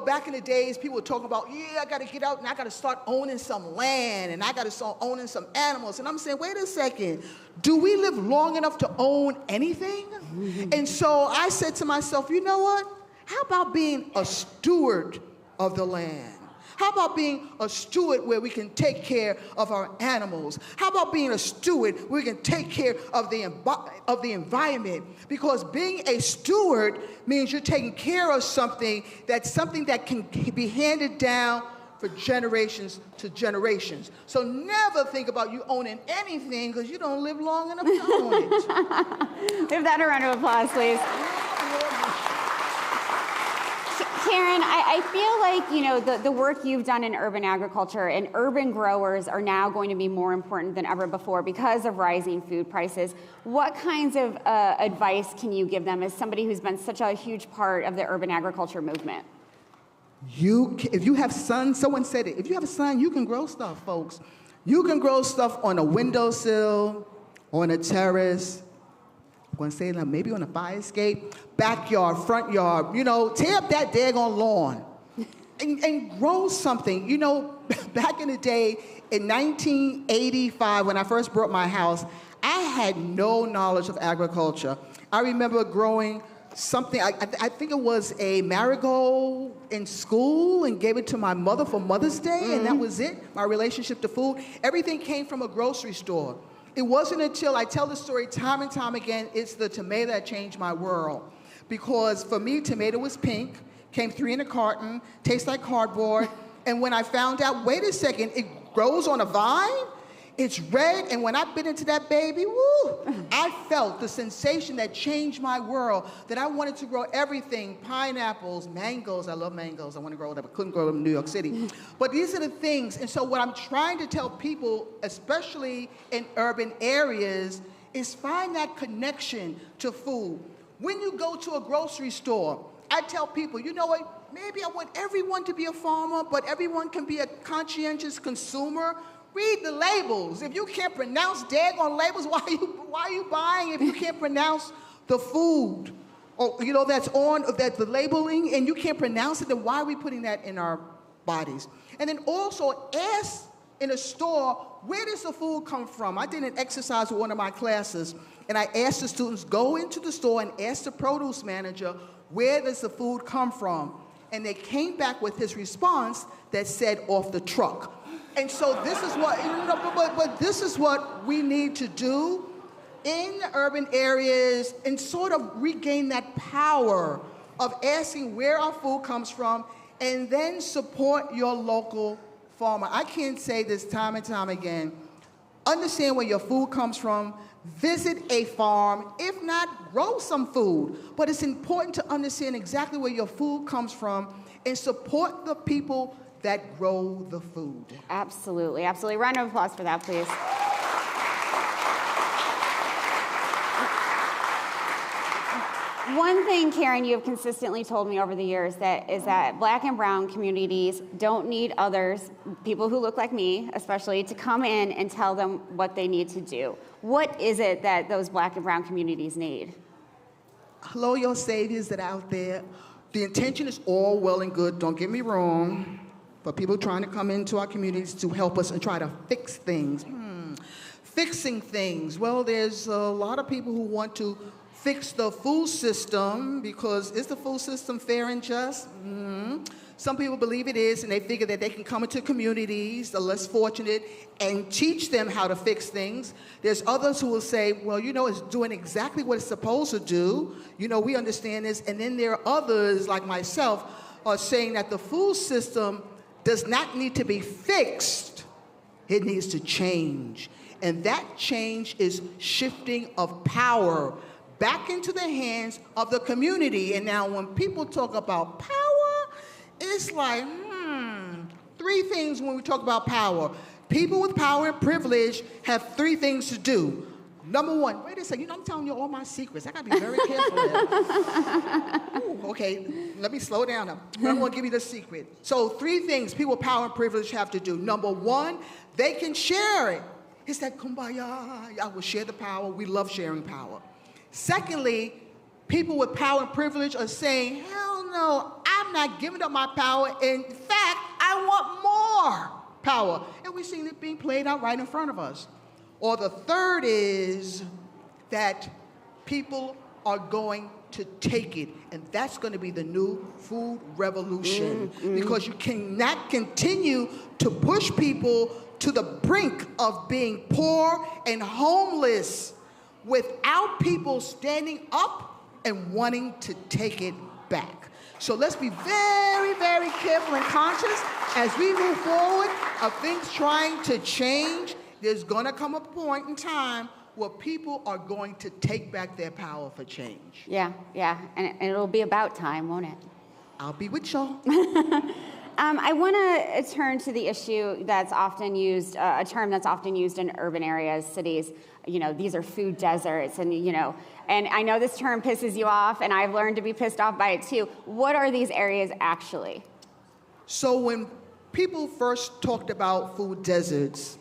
back in the days, people were talking about, I got to get out and I got to start owning some land and I got to start owning some animals. And I'm saying, wait a second, do we live long enough to own anything? And so I said to myself, you know what? How about being a steward of the land? How about being a steward where we can take care of our animals? How about being a steward where we can take care of the environment? Because being a steward means you're taking care of something that can be handed down for generations to generations. So never think about you owning anything because you don't live long enough to own it. Give that a round of applause, please. Karen, I feel like, the work you've done in urban agriculture and urban growers are now going to be more important than ever before because of rising food prices. What kinds of advice can you give them as somebody who's been such a huge part of the urban agriculture movement? If you have sons, someone said it, if you have a son, you can grow stuff, folks. You can grow stuff on a windowsill, on a terrace, I'm going to say maybe on a fire escape, backyard, front yard, tear up that daggone lawn and grow something. Back in the day, in 1985, when I first bought my house, I had no knowledge of agriculture. I remember growing something, I think it was a marigold in school and gave it to my mother for Mother's Day, and that was it, my relationship to food. Everything came from a grocery store. It wasn't until I tell the story time and time again, it's the tomato that changed my world. Because for me, tomato was pink, came 3 in a carton, tastes like cardboard, and when I found out, wait a second, it grows on a vine, it's red, and when I bit into that baby, woo, I felt the sensation that changed my world, that I wanted to grow everything, pineapples, mangoes, I love mangoes, I want to grow them, I couldn't grow them in New York City. But these are the things, and so what I'm trying to tell people, especially in urban areas, is find that connection to food. When you go to a grocery store, I tell people, you know what, maybe I want everyone to be a farmer, but everyone can be a conscientious consumer. Read the labels. If you can't pronounce daggone labels, why are you buying if you can't pronounce the food? Or, that's on, that the labeling, and you can't pronounce it, then why are we putting that in our bodies? And then also ask in a store, where does the food come from? I did an exercise with one of my classes, and I asked the students, go into the store and ask the produce manager, where does the food come from? And they came back with his response that said, off the truck. And so this is what, but this is what we need to do in the urban areas and sort of regain that power of asking where our food comes from and then support your local farmer. I can't say this time and time again. Understand where your food comes from. Visit a farm. If not, grow some food. But it's important to understand exactly where your food comes from and support the people that grow the food. Absolutely, absolutely. Round of applause for that, please. One thing, Karen, you have consistently told me over the years is that Black and brown communities don't need others, people who look like me especially, to come in and tell them what they need to do. What is it that those Black and brown communities need? Hello, your saviors that are out there. The intention is all well and good, don't get me wrong, but people trying to come into our communities to help us and try to fix things. Fixing things. Well, there's a lot of people who want to fix the food system because is the food system fair and just? Some people believe it is, and they figure that they can come into communities, the less fortunate, and teach them how to fix things. There's others who will say, well, you know, it's doing exactly what it's supposed to do. You know, we understand this. And then there are others, like myself, are saying that the food system does not need to be fixed. It needs to change. And that change is shifting of power back into the hands of the community. And now when people talk about power, it's like, three things when we talk about power. People with power and privilege have three things to do. Number one, wait a second, you know, I'm telling you all my secrets. I gotta be very careful. Ooh, okay, let me slow down now. I'm gonna give you the secret. So three things people with power and privilege have to do. Number one, they can share it. It's that kumbaya, I will share the power. We love sharing power. Secondly, people with power and privilege are saying, hell no, I'm not giving up my power. In fact, I want more power. And we've seen it being played out right in front of us. Or the third is that people are going to take it. And that's going to be the new food revolution. Because you cannot continue to push people to the brink of being poor and homeless without people standing up and wanting to take it back. So let's be very, very careful and conscious as we move forward of things trying to change. There's going to come a point in time where people are going to take back their power for change. Yeah, and it'll be about time, won't it? I'll be with y'all. I want to turn to the issue that's often used, a term that's often used in urban areas, cities. You know, these are food deserts, and you know, and I know this term pisses you off, and I've learned to be pissed off by it too. What are these areas actually? So when people first talked about food deserts,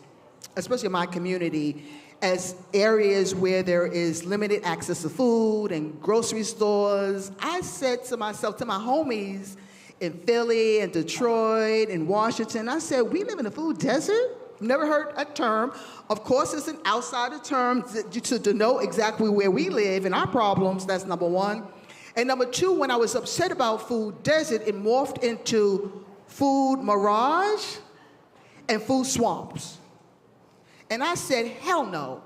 especially in my community, as areas where there is limited access to food and grocery stores, I said to myself, to my homies in Philly and Detroit and Washington, I said, we live in a food desert? Never heard a term. Of course, it's an outsider term to denote exactly where we live and our problems. That's number one. And number two, when I was upset about food desert, it morphed into food mirage and food swamps. And I said, hell no.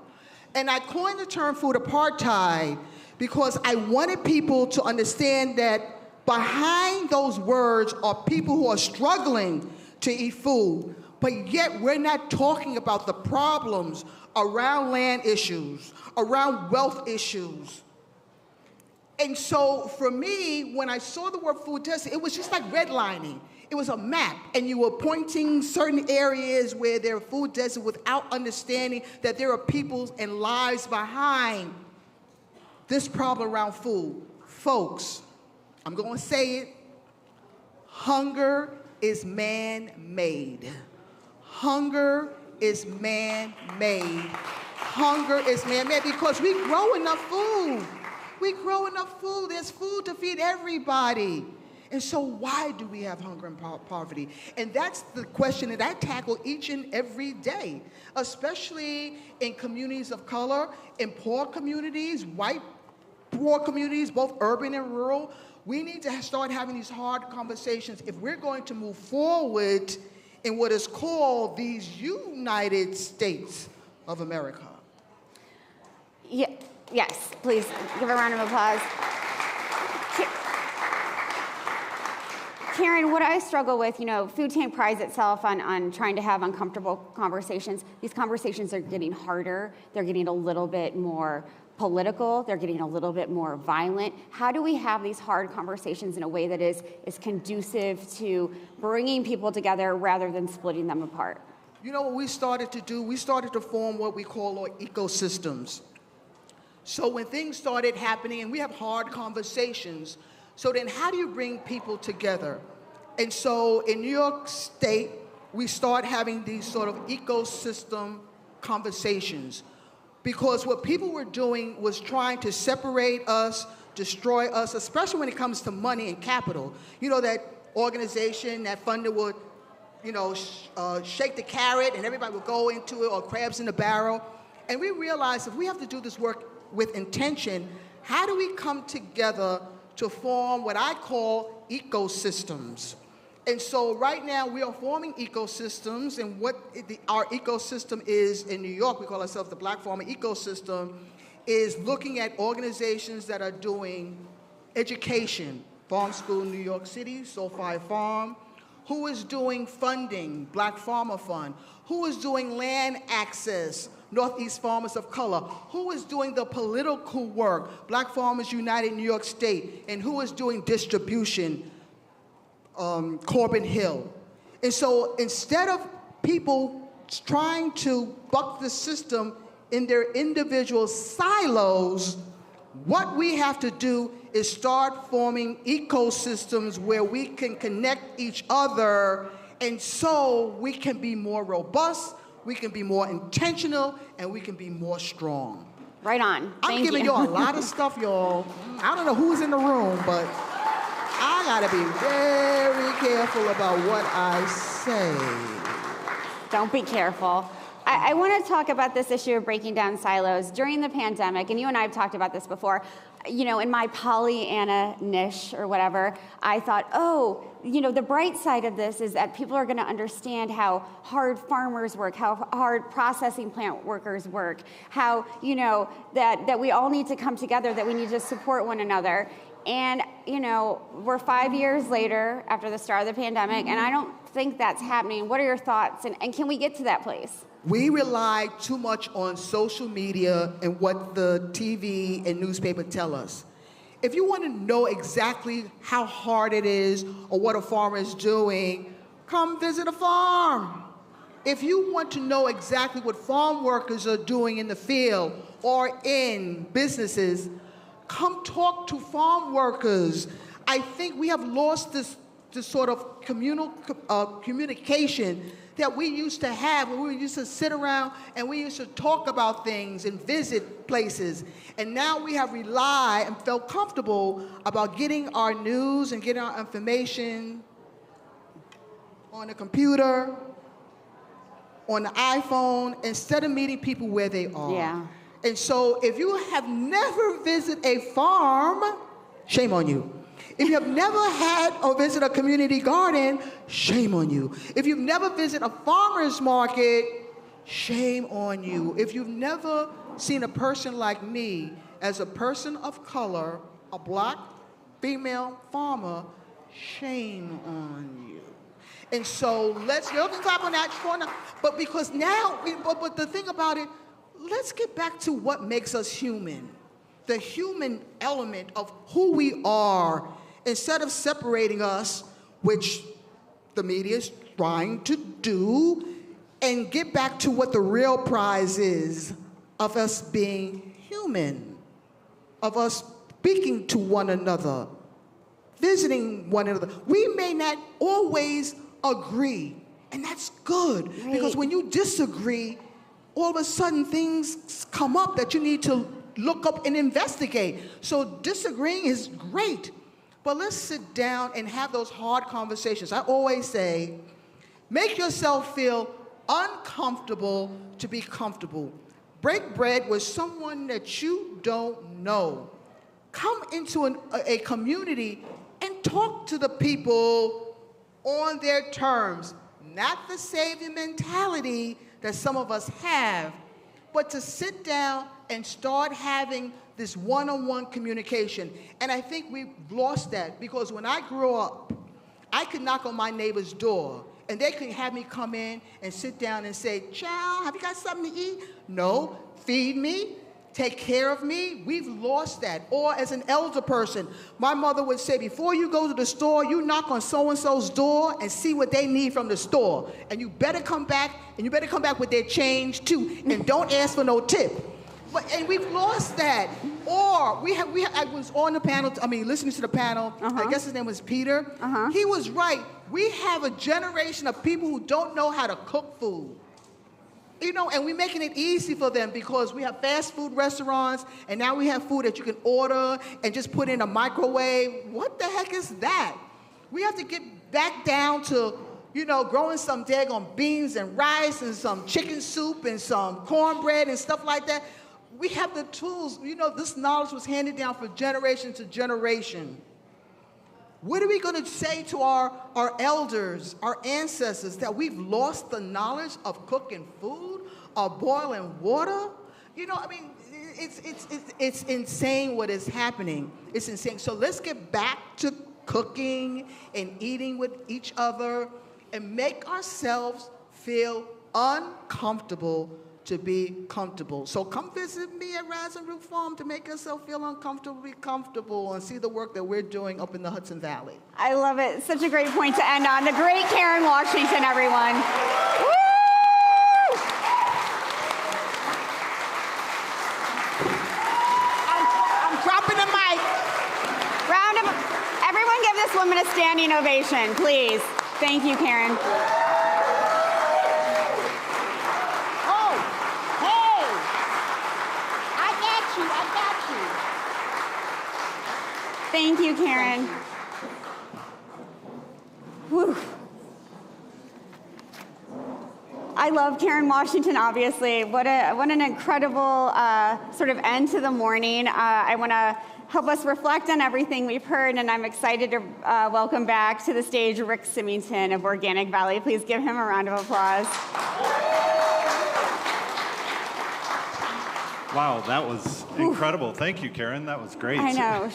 And I coined the term food apartheid because I wanted people to understand that behind those words are people who are struggling to eat food, but yet we're not talking about the problems around land issues, around wealth issues. And so for me, when I saw the word food desert, it was just like redlining. It was a map, and you were pointing certain areas where there are food deserts without understanding that there are peoples and lives behind this problem around food. Folks, I'm going to say it. Hunger is man-made. Hunger is man-made. Hunger is man-made because we grow enough food. We grow enough food. There's food to feed everybody. And so why do we have hunger and poverty? And that's the question that I tackle each and every day, especially in communities of color, in poor communities, white poor communities, both urban and rural. We need to start having these hard conversations if we're going to move forward in what is called these United States of America. Yeah, yes, please give a round of applause. Karen, what I struggle with, you know, Food Tank prides itself on trying to have uncomfortable conversations. These conversations are getting harder. They're getting a little bit more political. They're getting a little bit more violent. How do we have these hard conversations in a way that is conducive to bringing people together rather than splitting them apart? You know what we started to do? We started to form what we call our ecosystems. So when things started happening, and we have hard conversations, so then how do you bring people together? And so in New York State, we start having these sort of ecosystem conversations, because what people were doing was trying to separate us, destroy us, especially when it comes to money and capital. You know, that organization, that funder would, shake the carrot and everybody would go into it, or crabs in the barrel. And we realized if we have to do this work with intention, how do we come together to form what I call ecosystems? And so right now we are forming ecosystems, and what our ecosystem is in New York, we call ourselves the Black Farmer Ecosystem, is looking at organizations that are doing education, Farm School New York City, SoFi Farm, who is doing funding, Black Farmer Fund, who is doing land access, Northeast Farmers of Color, who is doing the political work, Black Farmers United New York State, and who is doing distribution, Corbin Hill. And so instead of people trying to buck the system in their individual silos, what we have to do is start forming ecosystems where we can connect each other, and so we can be more robust, we can be more intentional, and we can be more strong. Right on. I'm giving you a lot of stuff, y'all. I don't know who's in the room, but I gotta be very careful about what I say. Don't be careful. I want to talk about this issue of breaking down silos. During the pandemic, and you and I have talked about this before, in my Pollyanna niche or whatever, I thought, the bright side of this is that people are going to understand how hard farmers work, how hard processing plant workers work, how, that we all need to come together, that we need to support one another. And, we're 5 years later after the start of the pandemic, and I don't think that's happening. What are your thoughts? And can we get to that place? We rely too much on social media and what the TV and newspaper tell us. If you want to know exactly how hard it is or what a farmer is doing, come visit a farm. If you want to know exactly what farm workers are doing in the field or in businesses, come talk to farm workers. I think we have lost this sort of communication that we used to have, when we used to sit around and we used to talk about things and visit places. And now we have relied and felt comfortable about getting our news and getting our information on the computer, on the iPhone, instead of meeting people where they are. Yeah. And so if you have never visited a farm, shame on you. If you have never had or visited a community garden, shame on you. If you've never visited a farmer's market, shame on you. If you've never seen a person like me as a person of color, a Black female farmer, shame on you. And so let's clap on that corner. But because now, but the thing about it, let's get back to what makes us human. The human element of who we are, instead of separating us, which the media is trying to do, and get back to what the real prize is of us being human, of us speaking to one another, visiting one another. We may not always agree, and that's good, because when you disagree, all of a sudden things come up that you need to look up and investigate. So disagreeing is great. But let's sit down and have those hard conversations. I always say, make yourself feel uncomfortable to be comfortable. Break bread with someone that you don't know. Come into a community and talk to the people on their terms. Not the savior mentality that some of us have, but to sit down and start having this one-on-one communication. And I think we've lost that, because when I grew up, I could knock on my neighbor's door and they could have me come in and sit down and say, "Child, have you got something to eat?" No. Feed me, take care of me. We've lost that. Or as an elder person, my mother would say, before you go to the store, you knock on so-and-so's door and see what they need from the store. And you better come back, and you better come back with their change too. And don't ask for no tip. And we've lost that. Or I was on the panel, listening to the panel, I guess his name was Peter. He was right. We have a generation of people who don't know how to cook food. And we're making it easy for them because we have fast food restaurants, and now we have food that you can order and just put in a microwave. What the heck is that? We have to get back down to, growing some daggone beans and rice and some chicken soup and some cornbread and stuff like that. We have the tools. This knowledge was handed down from generation to generation. What are we going to say to our elders, our ancestors, that we've lost the knowledge of cooking food or boiling water? It's insane what is happening. It's insane. So let's get back to cooking and eating with each other and make ourselves feel uncomfortable to be comfortable. So come visit me at Rise and Root Farm to make yourself feel uncomfortably comfortable and see the work that we're doing up in the Hudson Valley. I love it. Such a great point to end on. The great Karen Washington, everyone. Woo! I'm dropping the mic. Everyone give this woman a standing ovation, please. Thank you, Karen. Thank you, Karen. Whew. I love Karen Washington, obviously. What an incredible sort of end to the morning. I want to help us reflect on everything we've heard, and I'm excited to welcome back to the stage Rick Simington of Organic Valley. Please give him a round of applause. Wow, that was incredible. Thank you, Karen. That was great. I know.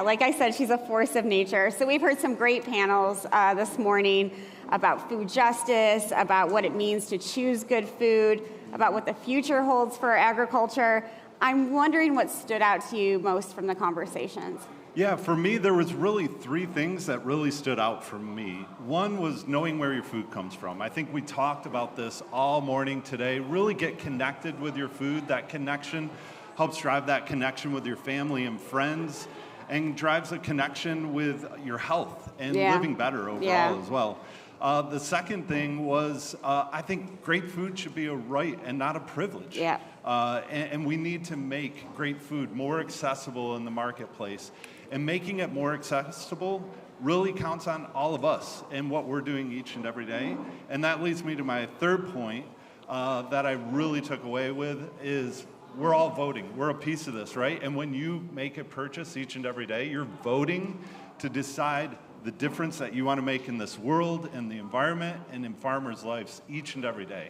Like I said, she's a force of nature. So we've heard some great panels this morning about food justice, about what it means to choose good food, about what the future holds for agriculture. I'm wondering what stood out to you most from the conversations. Yeah, for me, there was really three things that really stood out for me. One was knowing where your food comes from. I think we talked about this all morning today. Really get connected with your food. That connection helps drive that connection with your family and friends, and drives a connection with your health and living better overall as well. The second thing was, I think great food should be a right and not a privilege. Yeah. And we need to make great food more accessible in the marketplace. And making it more accessible really counts on all of us and what we're doing each and every day. And that leads me to my third point that I really took away with is we're all voting. We're a piece of this, right? And when you make a purchase each and every day, you're voting to decide the difference that you want to make in this world, in the environment, and in farmers' lives each and every day.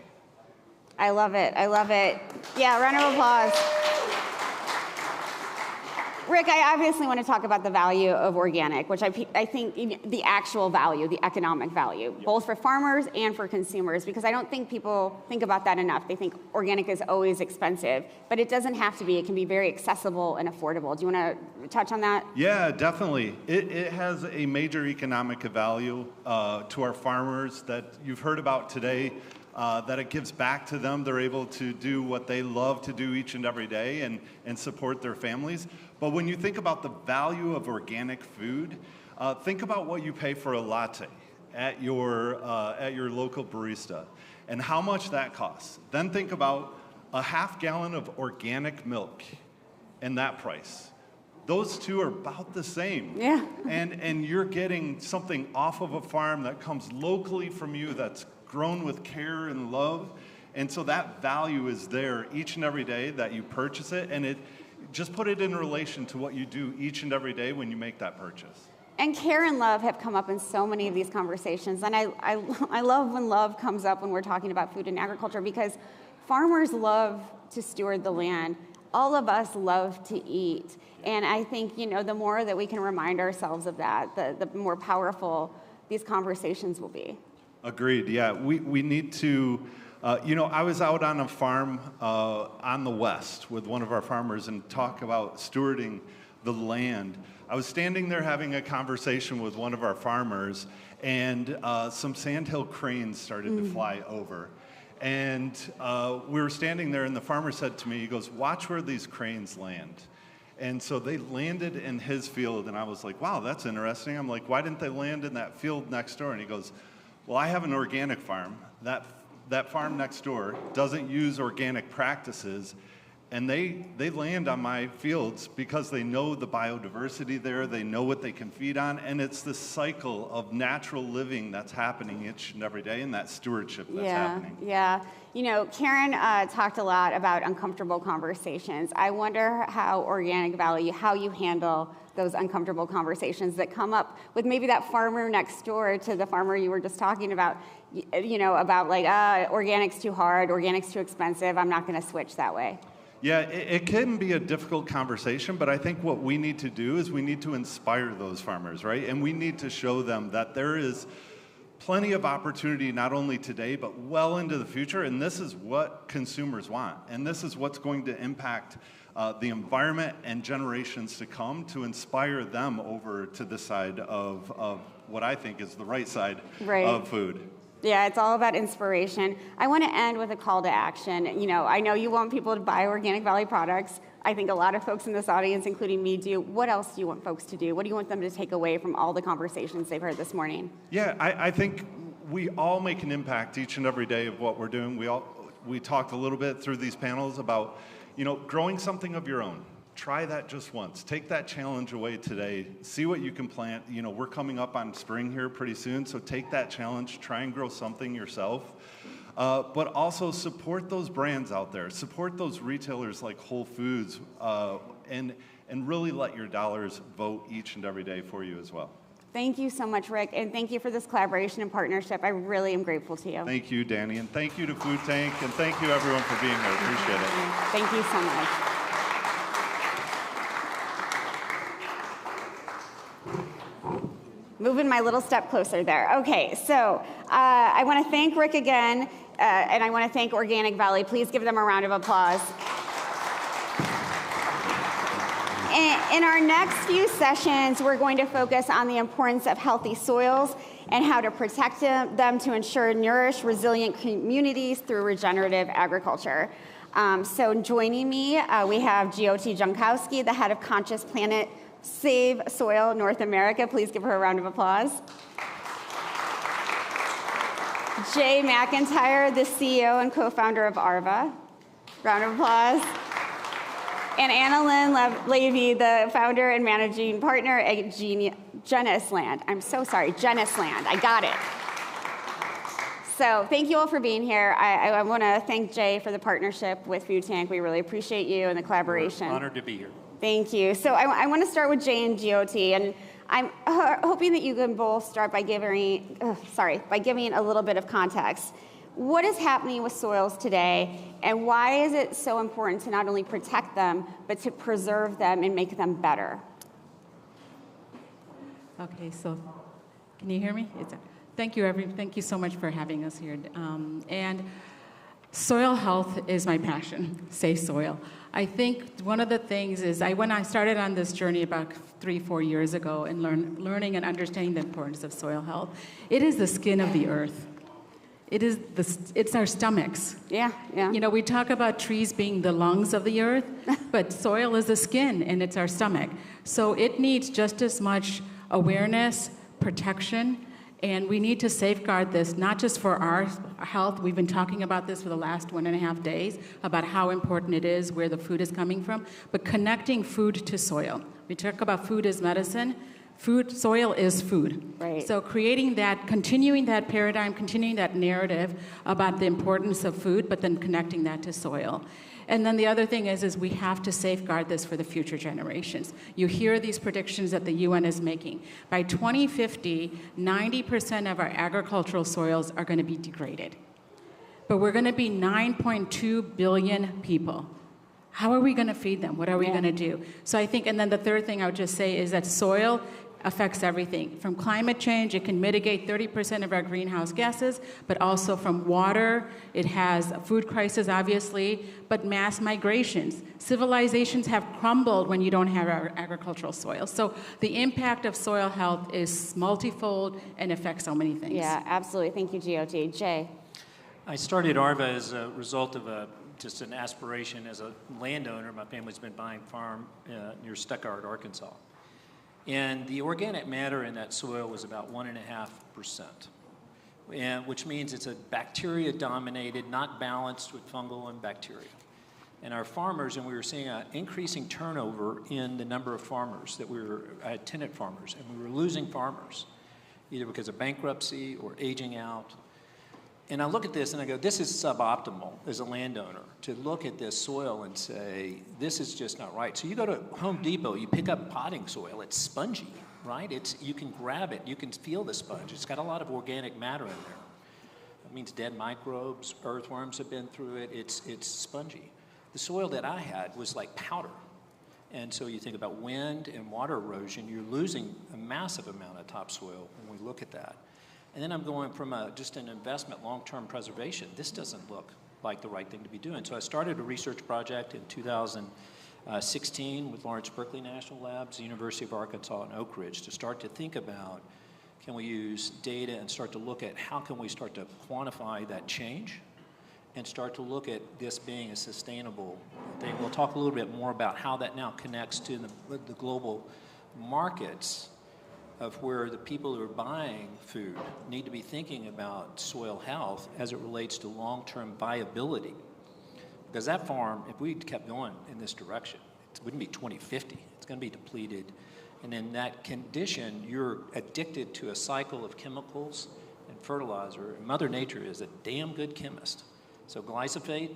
I love it. I love it. Yeah, round of applause. Rick, I obviously want to talk about the value of organic, which I think the actual value, the economic value, both for farmers and for consumers, because I don't think people think about that enough. They think organic is always expensive, but it doesn't have to be. It can be very accessible and affordable. Do you want to touch on that? Yeah, definitely. It has a major economic value to our farmers that you've heard about today. That it gives back to them. They're able to do what they love to do each and every day and support their families. But when you think about the value of organic food, think about what you pay for a latte at your local barista and how much that costs. Then think about a half gallon of organic milk and that price. Those two are about the same. Yeah. And you're getting something off of a farm that comes locally from you that's grown with care and love. And so that value is there each and every day that you purchase it, and just put it in relation to what you do each and every day when you make that purchase. And care and love have come up in so many of these conversations. And I love when love comes up when we're talking about food and agriculture, because farmers love to steward the land. All of us love to eat. And I think, the more that we can remind ourselves of that, the more powerful these conversations will be. Agreed, yeah. We need to, I was out on a farm on the West with one of our farmers and talk about stewarding the land. I was standing there having a conversation with one of our farmers, and some sandhill cranes started to fly over. And we were standing there, and the farmer said to me, he goes, "Watch where these cranes land." And so they landed in his field, and I was like, wow, that's interesting. I'm like, why didn't they land in that field next door? And he goes, well, I have an organic farm. That farm next door doesn't use organic practices, and they land on my fields because they know the biodiversity there, they know what they can feed on, and it's this cycle of natural living that's happening each and every day, and that stewardship that's happening. Yeah. You know, Karen talked a lot about uncomfortable conversations. I wonder how Organic Valley, how you handle those uncomfortable conversations that come up with maybe that farmer next door to the farmer you were just talking about, you know, about like, organic's too hard, organic's too expensive, I'm not going to switch that way. Yeah, it can be a difficult conversation, but I think what we need to do is we need to inspire those farmers, right? And we need to show them that there is plenty of opportunity not only today, but well into the future, and this is what consumers want. And this is what's going to impact the environment and generations to come, to inspire them over to the side of what I think is the right side of food. Yeah, it's all about inspiration. I want to end with a call to action. You know, I know you want people to buy Organic Valley products. I think a lot of folks in this audience, including me, do. What else do you want folks to do? What do you want them to take away from all the conversations they've heard this morning? Yeah, I think we all make an impact each and every day of what we're doing. We talked a little bit through these panels about, you know, growing something of your own. Try that just once. Take that challenge away today. See what you can plant. You know, we're coming up on spring here pretty soon, so take that challenge. Try and grow something yourself. But also support those brands out there. Support those retailers like Whole Foods, and really let your dollars vote each and every day for you as well. Thank you so much, Rick, and thank you for this collaboration and partnership. I really am grateful to you. Thank you, Danny, and thank you to Food Tank, and thank you everyone for being here. Appreciate it. Thank you so much. Moving my little step closer there. Okay, so I want to thank Rick again, and I want to thank Organic Valley. Please give them a round of applause. In our next few sessions, we're going to focus on the importance of healthy soils and how to protect them to ensure nourished, resilient communities through regenerative agriculture. So joining me, we have G.O.T. Junkowski, the head of Conscious Planet Save Soil North America. Please give her a round of applause. Jay McIntyre, the CEO and co-founder of ARVA. Round of applause. And Anna Lynn Levy, the founder and managing partner at Genisland. I'm so sorry, Genisland. I got it. So thank you all for being here. I want to thank Jay for the partnership with Food Tank. We really appreciate you and the collaboration. We're honored to be here. Thank you. So I want to start with Jay and GOT, and I'm hoping that you can both start by giving a little bit of context. What is happening with soils today, and why is it so important to not only protect them, but to preserve them and make them better? Okay, so can you hear me? Thank you so much for having us here. And soil health is my passion, Safe Soil. I think one of the things is when I started on this journey about 3-4 years ago and learning and understanding the importance of soil health, it is the skin of the earth. It's our stomachs. Yeah. You know, we talk about trees being the lungs of the earth, but soil is the skin and it's our stomach. So it needs just as much awareness, protection, and we need to safeguard this, not just for our health. We've been talking about this for the last 1.5 days, about how important it is, where the food is coming from, but connecting food to soil. We talk about food as medicine. Soil is food. Right. So continuing that paradigm, continuing that narrative about the importance of food, but then connecting that to soil. And then the other thing is we have to safeguard this for the future generations. You hear these predictions that the UN is making. By 2050, 90% of our agricultural soils are going to be degraded. But we're going to be 9.2 billion people. How are we going to feed them? What are we going to do? So I think, and then the third thing I would just say is that soil affects everything. From climate change, it can mitigate 30% of our greenhouse gases, but also from water. It has a food crisis, obviously, but mass migrations. Civilizations have crumbled when you don't have our agricultural soil. So the impact of soil health is multifold and affects so many things. Yeah, absolutely. Thank you, GOT. Jay? I started ARVA as a result of just an aspiration as a landowner. My family's been buying farm near Stuttgart, Arkansas. And the organic matter in that soil was about 1.5%, which means it's a bacteria-dominated, not balanced with fungal and bacteria. And our farmers, and we were seeing an increasing turnover in the number of farmers that I had tenant farmers, and we were losing farmers, either because of bankruptcy or aging out. And I look at this and I go, this is suboptimal as a landowner to look at this soil and say, this is just not right. So you go to Home Depot, you pick up potting soil, it's spongy, right? You can grab it, you can feel the sponge. It's got a lot of organic matter in there. That means dead microbes, earthworms have been through it, it's spongy. The soil that I had was like powder. And so you think about wind and water erosion, you're losing a massive amount of topsoil when we look at that. And then I'm going from just an investment, long-term preservation. This doesn't look like the right thing to be doing. So I started a research project in 2016 with Lawrence Berkeley National Labs, the University of Arkansas, and Oak Ridge to start to think about, can we use data and start to look at how can we start to quantify that change and start to look at this being a sustainable thing. We'll talk a little bit more about how that now connects to the global markets of where the people who are buying food need to be thinking about soil health as it relates to long-term viability. Because that farm, if we kept going in this direction, it wouldn't be 2050. It's going to be depleted. And in that condition, you're addicted to a cycle of chemicals and fertilizer. And Mother Nature is a damn good chemist. So glyphosate,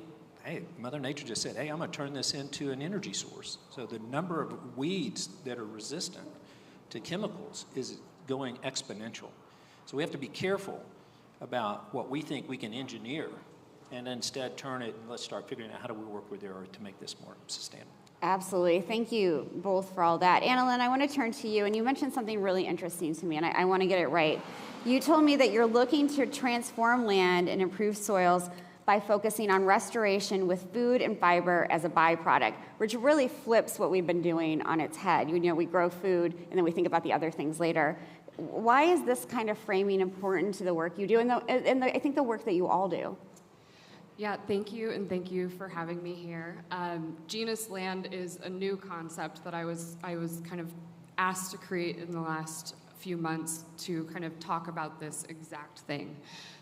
hey, Mother Nature just said, hey, I'm going to turn this into an energy source. So the number of weeds that are resistant to chemicals is going exponential. So we have to be careful about what we think we can engineer and instead turn it and let's start figuring out how do we work with the earth to make this more sustainable. Absolutely. Thank you both for all that. Annalyn, I want to turn to you, and you mentioned something really interesting to me, and I want to get it right. You told me that you're looking to transform land and improve soils by focusing on restoration with food and fiber as a byproduct, which really flips what we've been doing on its head. You know, we grow food, and then we think about the other things later. Why is this kind of framing important to the work you do, and I think the work that you all do? Yeah, thank you, and thank you for having me here. Genus land is a new concept that I was kind of asked to create in the last few months to kind of talk about this exact thing.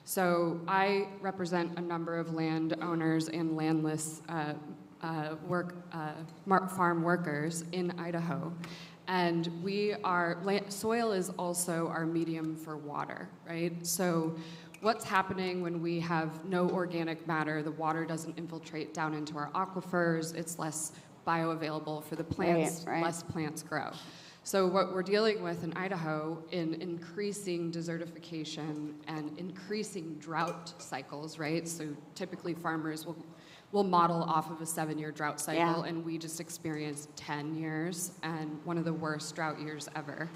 So I represent a number of landowners and landless farm workers in Idaho. And soil is also our medium for water, right? So what's happening when we have no organic matter, the water doesn't infiltrate down into our aquifers, it's less bioavailable for the plants, right. Less plants grow. So what we're dealing with in Idaho in increasing desertification and increasing drought cycles, right? So typically farmers will model off of a 7-year drought cycle, and we just experienced 10 years and one of the worst drought years ever.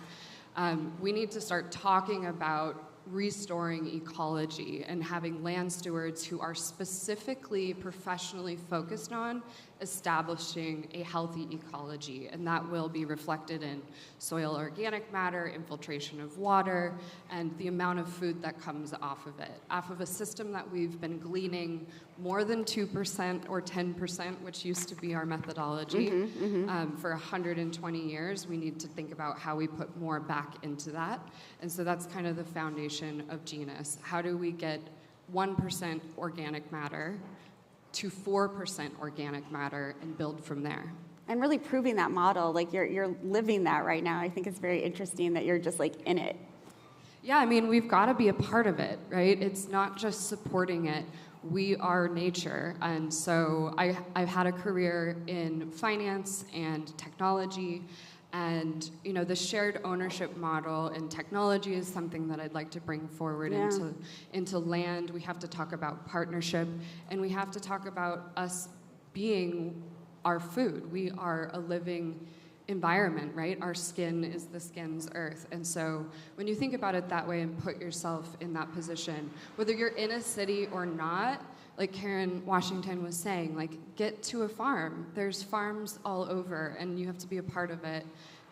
We need to start talking about restoring ecology and having land stewards who are specifically professionally focused on establishing a healthy ecology, and that will be reflected in soil organic matter, infiltration of water, and the amount of food that comes off of it. Off of a system that we've been gleaning more than 2% or 10%, which used to be our methodology, for 120 years, we need to think about how we put more back into that. And so that's kind of the foundation of Genus. How do we get 1% organic matter to 4% organic matter and build from there? And really proving that model, like you're living that right now. I think it's very interesting that you're just like in it. Yeah, I mean, we've got to be a part of it, right? It's not just supporting it. We are nature. And so I've had a career in finance and technology. And, you know, the shared ownership model in technology is something that I'd like to bring forward into land. We have to talk about partnership, and we have to talk about us being our food. We are a living environment, right? Our skin is the skin's earth. And so when you think about it that way and put yourself in that position, whether you're in a city or not, like Karen Washington was saying, like, get to a farm. There's farms all over, and you have to be a part of it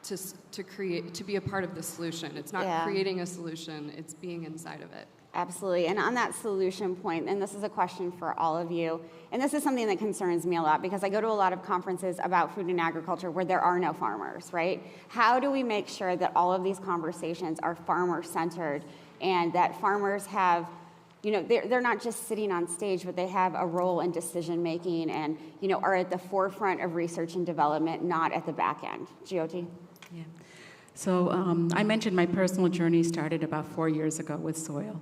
to be a part of the solution. It's not creating a solution, it's being inside of it. Absolutely. And on that solution point, and this is a question for all of you, and this is something that concerns me a lot because I go to a lot of conferences about food and agriculture where there are no farmers, right? How do we make sure that all of these conversations are farmer-centered and that farmers have, you know, they're not just sitting on stage, but they have a role in decision-making and, you know, are at the forefront of research and development, not at the back end. Jyoti? Yeah. So I mentioned my personal journey started about 4 years ago with soil.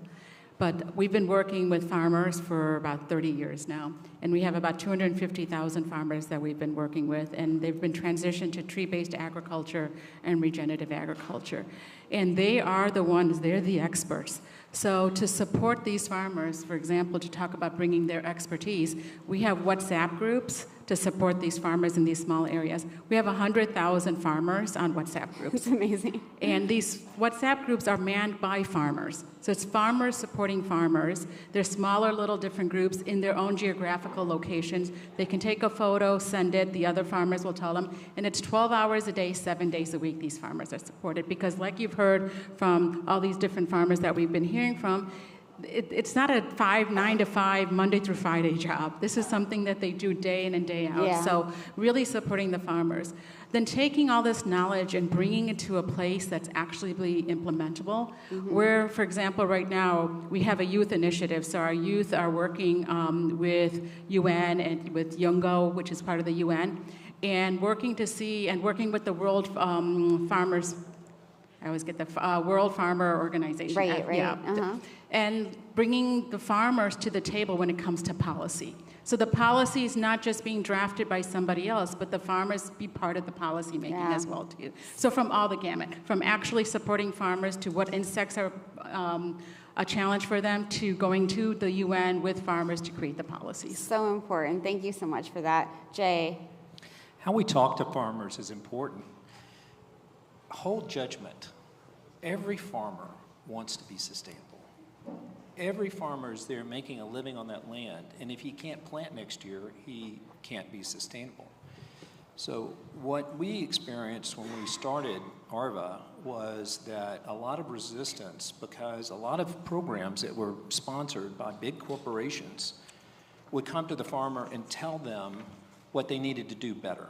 But we've been working with farmers for about 30 years now, and we have about 250,000 farmers that we've been working with, and they've been transitioned to tree-based agriculture and regenerative agriculture. And they are the ones, they're the experts. So to support these farmers, for example, to talk about bringing their expertise, we have WhatsApp groups to support these farmers in these small areas. We have 100,000 farmers on WhatsApp groups. It's amazing. And these WhatsApp groups are manned by farmers. So it's farmers supporting farmers. They're smaller, little different groups in their own geographical locations. They can take a photo, send it, the other farmers will tell them. And it's 12 hours a day, 7 days a week these farmers are supported. Because like you've heard from all these different farmers that we've been hearing from, it's not a 9 to 5, Monday through Friday job. This is something that they do day in and day out. Yeah. So really supporting the farmers. Then taking all this knowledge and bringing it to a place that's actually implementable. Where, for example, right now, we have a youth initiative. So our youth are working with UN and with Yungo, which is part of the UN, and working to see, and working with the World Farmers, I always get the World Farmer Organization. Right. Yeah. And bringing the farmers to the table when it comes to policy. So the policy is not just being drafted by somebody else, but the farmers be part of the policy making as well too. So from all the gamut, from actually supporting farmers to what insects are a challenge for them to going to the UN with farmers to create the policies. So important. Thank you so much for that. Jay? How we talk to farmers is important. Hold judgment. Every farmer wants to be sustainable. Every farmer is there making a living on that land, and if he can't plant next year, he can't be sustainable. So what we experienced when we started ARVA was that a lot of resistance because a lot of programs that were sponsored by big corporations would come to the farmer and tell them what they needed to do better.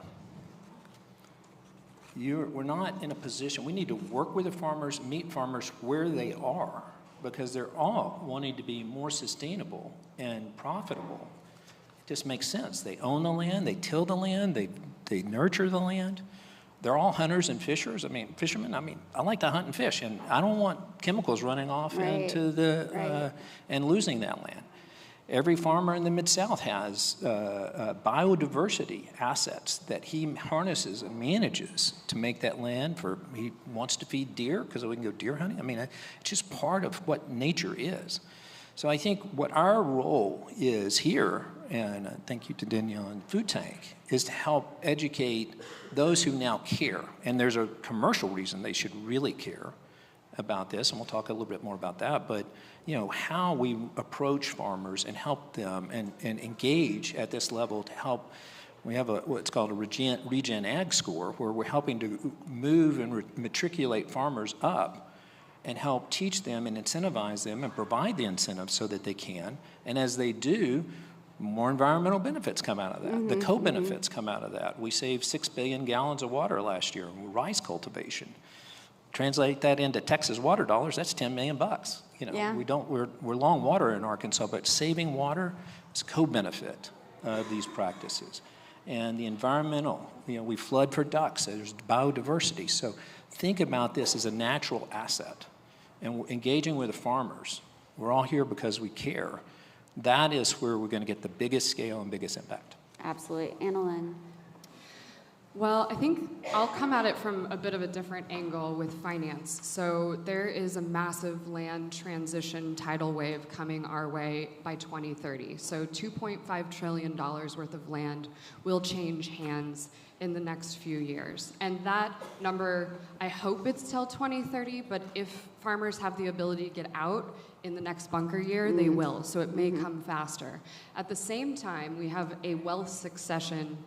We're not in a position, we need to work with the farmers, meet farmers where they are, because they're all wanting to be more sustainable and profitable. It just makes sense. They own the land, they till the land, they nurture the land. They're all hunters and fishermen. I like to hunt and fish, and I don't want chemicals running off into the and losing that land. Every farmer in the Mid-South has biodiversity assets that he harnesses and manages to make that land he wants to feed deer because we can go deer hunting. It's just part of what nature is. So I think what our role is here, and thank you to Danielle and Food Tank, is to help educate those who now care. And there's a commercial reason they should really care about this, and we'll talk a little bit more about that, but how we approach farmers and help them and engage at this level to help. We have what's called a Regen Ag score, where we're helping to move and matriculate farmers up and help teach them and incentivize them and provide the incentives so that they can. And as they do, more environmental benefits come out of that. The co-benefits come out of that. We saved 6 billion gallons of water last year in rice cultivation. Translate that into Texas water dollars, that's $10 million. We're long water in Arkansas, but saving water is co-benefit of these practices. And the environmental, we flood for ducks, there's biodiversity. So think about this as a natural asset. And engaging with the farmers, we're all here because we care. That is where we're going to get the biggest scale and biggest impact. Absolutely. Annalyn? Well, I think I'll come at it from a bit of a different angle with finance. So there is a massive land transition tidal wave coming our way by 2030. So $2.5 trillion worth of land will change hands in the next few years. And that number, I hope it's till 2030, but if farmers have the ability to get out in the next bunker year, they will. So it may come faster. At the same time, we have a wealth succession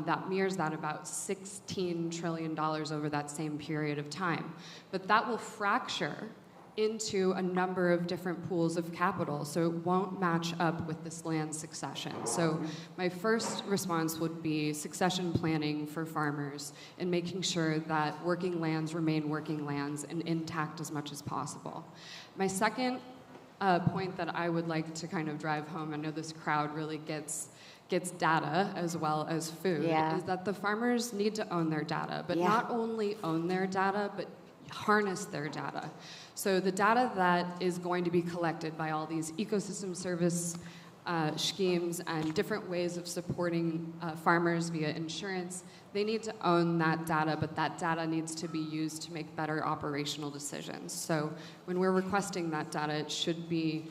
that mirrors that about $16 trillion over that same period of time. But that will fracture into a number of different pools of capital, so it won't match up with this land succession. So my first response would be succession planning for farmers and making sure that working lands remain working lands and intact as much as possible. My second point that I would like to kind of drive home, I know this crowd really gets data as well as food, is that the farmers need to own their data, but not only own their data, but harness their data. So the data that is going to be collected by all these ecosystem service schemes and different ways of supporting farmers via insurance, they need to own that data, but that data needs to be used to make better operational decisions. So when we're requesting that data, it should be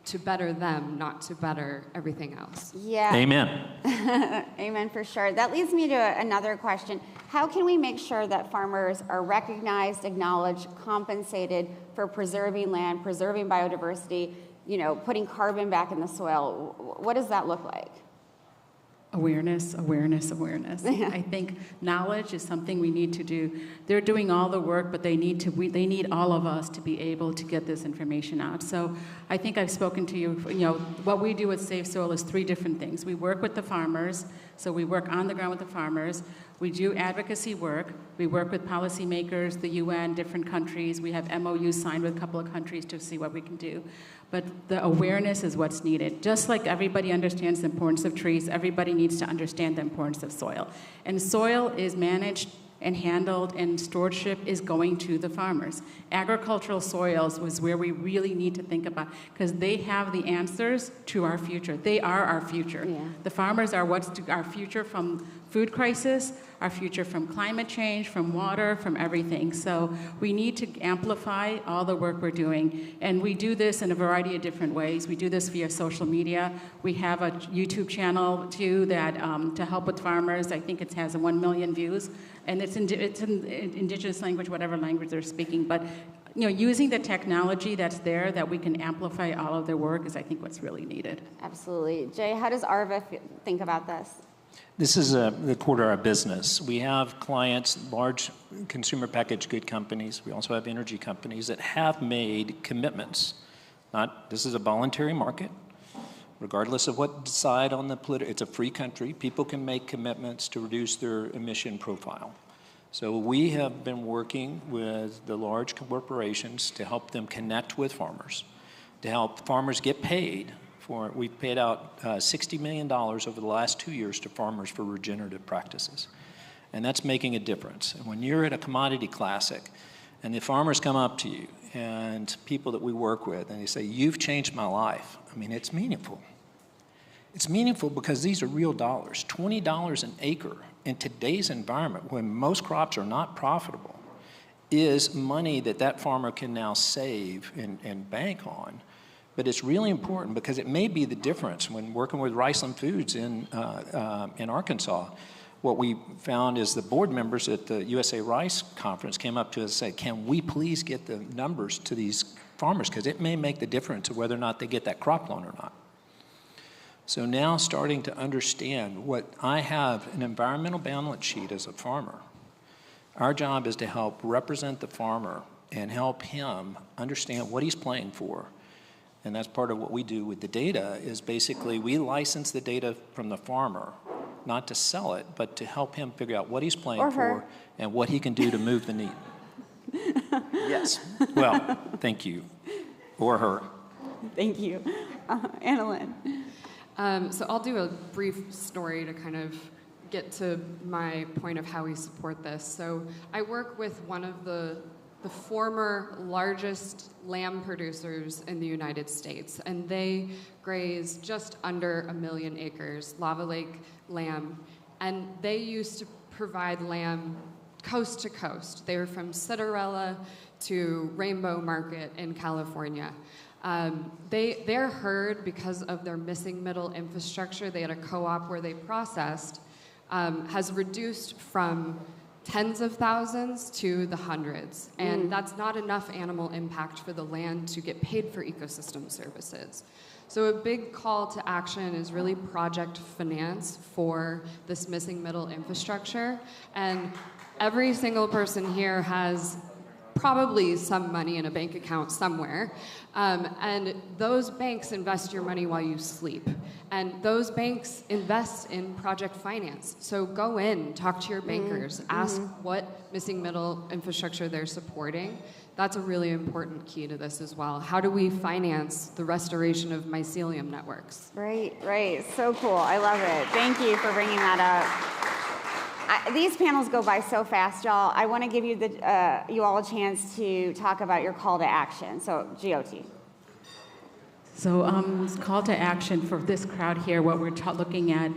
to better them, not to better everything else. Yeah. Amen. Amen, for sure. That leads me to another question. How can we make sure that farmers are recognized, acknowledged, compensated for preserving land, preserving biodiversity, putting carbon back in the soil? What does that look like? Awareness, awareness, awareness. I think knowledge is something we need to do. They're doing all the work, but they need all of us to be able to get this information out. So I think I've spoken to you, what we do with Safe Soil is 3 different things. We work with the farmers, so we work on the ground with the farmers. We do advocacy work. We work with policymakers, the UN, different countries. We have MOUs signed with a couple of countries to see what we can do. But the awareness is what's needed. Just like everybody understands the importance of trees, everybody needs to understand the importance of soil. And soil is managed and handled, and stewardship is going to the farmers. Agricultural soils was where we really need to think about, because they have the answers to our future. They are our future. Yeah. The farmers are our future from food crisis, our future from climate change, from water, from everything. So we need to amplify all the work we're doing. And we do this in a variety of different ways. We do this via social media. We have a YouTube channel, too, that to help with farmers. I think it has 1 million views. And it's in indigenous language, whatever language they're speaking. But using the technology that's there that we can amplify all of their work is, I think, what's really needed. Absolutely. Jay, how does ARVA think about this? This is the core to our business. We have clients, large consumer packaged good companies. We also have energy companies that have made commitments. This is a voluntary market. Regardless of what decide on the it's a free country. People can make commitments to reduce their emission profile. So we have been working with the large corporations to help them connect with farmers, to help farmers get paid for it. We've paid out $60 million over the last 2 years to farmers for regenerative practices. And that's making a difference. And when you're at a commodity classic and the farmers come up to you and people that we work with and they say, "You've changed my life," I mean, it's meaningful. It's meaningful because these are real dollars. $20 an acre in today's environment when most crops are not profitable is money that farmer can now save and bank on. But it's really important because it may be the difference when working with Riceland Foods in Arkansas. What we found is the board members at the USA Rice Conference came up to us and said, "Can we please get the numbers to these farmers? Because it may make the difference of whether or not they get that crop loan or not." So now starting to understand what I have an environmental balance sheet as a farmer. Our job is to help represent the farmer and help him understand what he's playing for. And that's part of what we do with the data is basically we license the data from the farmer, not to sell it, but to help him figure out what he's playing for and what he can do to move the needle. Yes. Well, thank you. Or her. Thank you. Annalyn. So I'll do a brief story to kind of get to my point of how we support this. So I work with one of the former largest lamb producers in the United States, and they graze just under 1 million acres, Lava Lake lamb, and they used to provide lamb coast to coast. They were from Cinderella to Rainbow Market in California. Their herd, because of their missing middle infrastructure, they had a co-op where they processed, has reduced from tens of thousands to the hundreds. And that's not enough animal impact for the land to get paid for ecosystem services. So a big call to action is really project finance for this missing middle infrastructure. And every single person here has probably some money in a bank account somewhere. And those banks invest your money while you sleep. And those banks invest in project finance. So go in, talk to your bankers, ask what missing middle infrastructure they're supporting. That's a really important key to this as well. How do we finance the restoration of mycelium networks? Right, right. So cool. I love it. Thank you for bringing that up. These panels go by so fast, y'all. I want to give you you all a chance to talk about your call to action. So, GOT. So, call to action for this crowd here, what we're looking at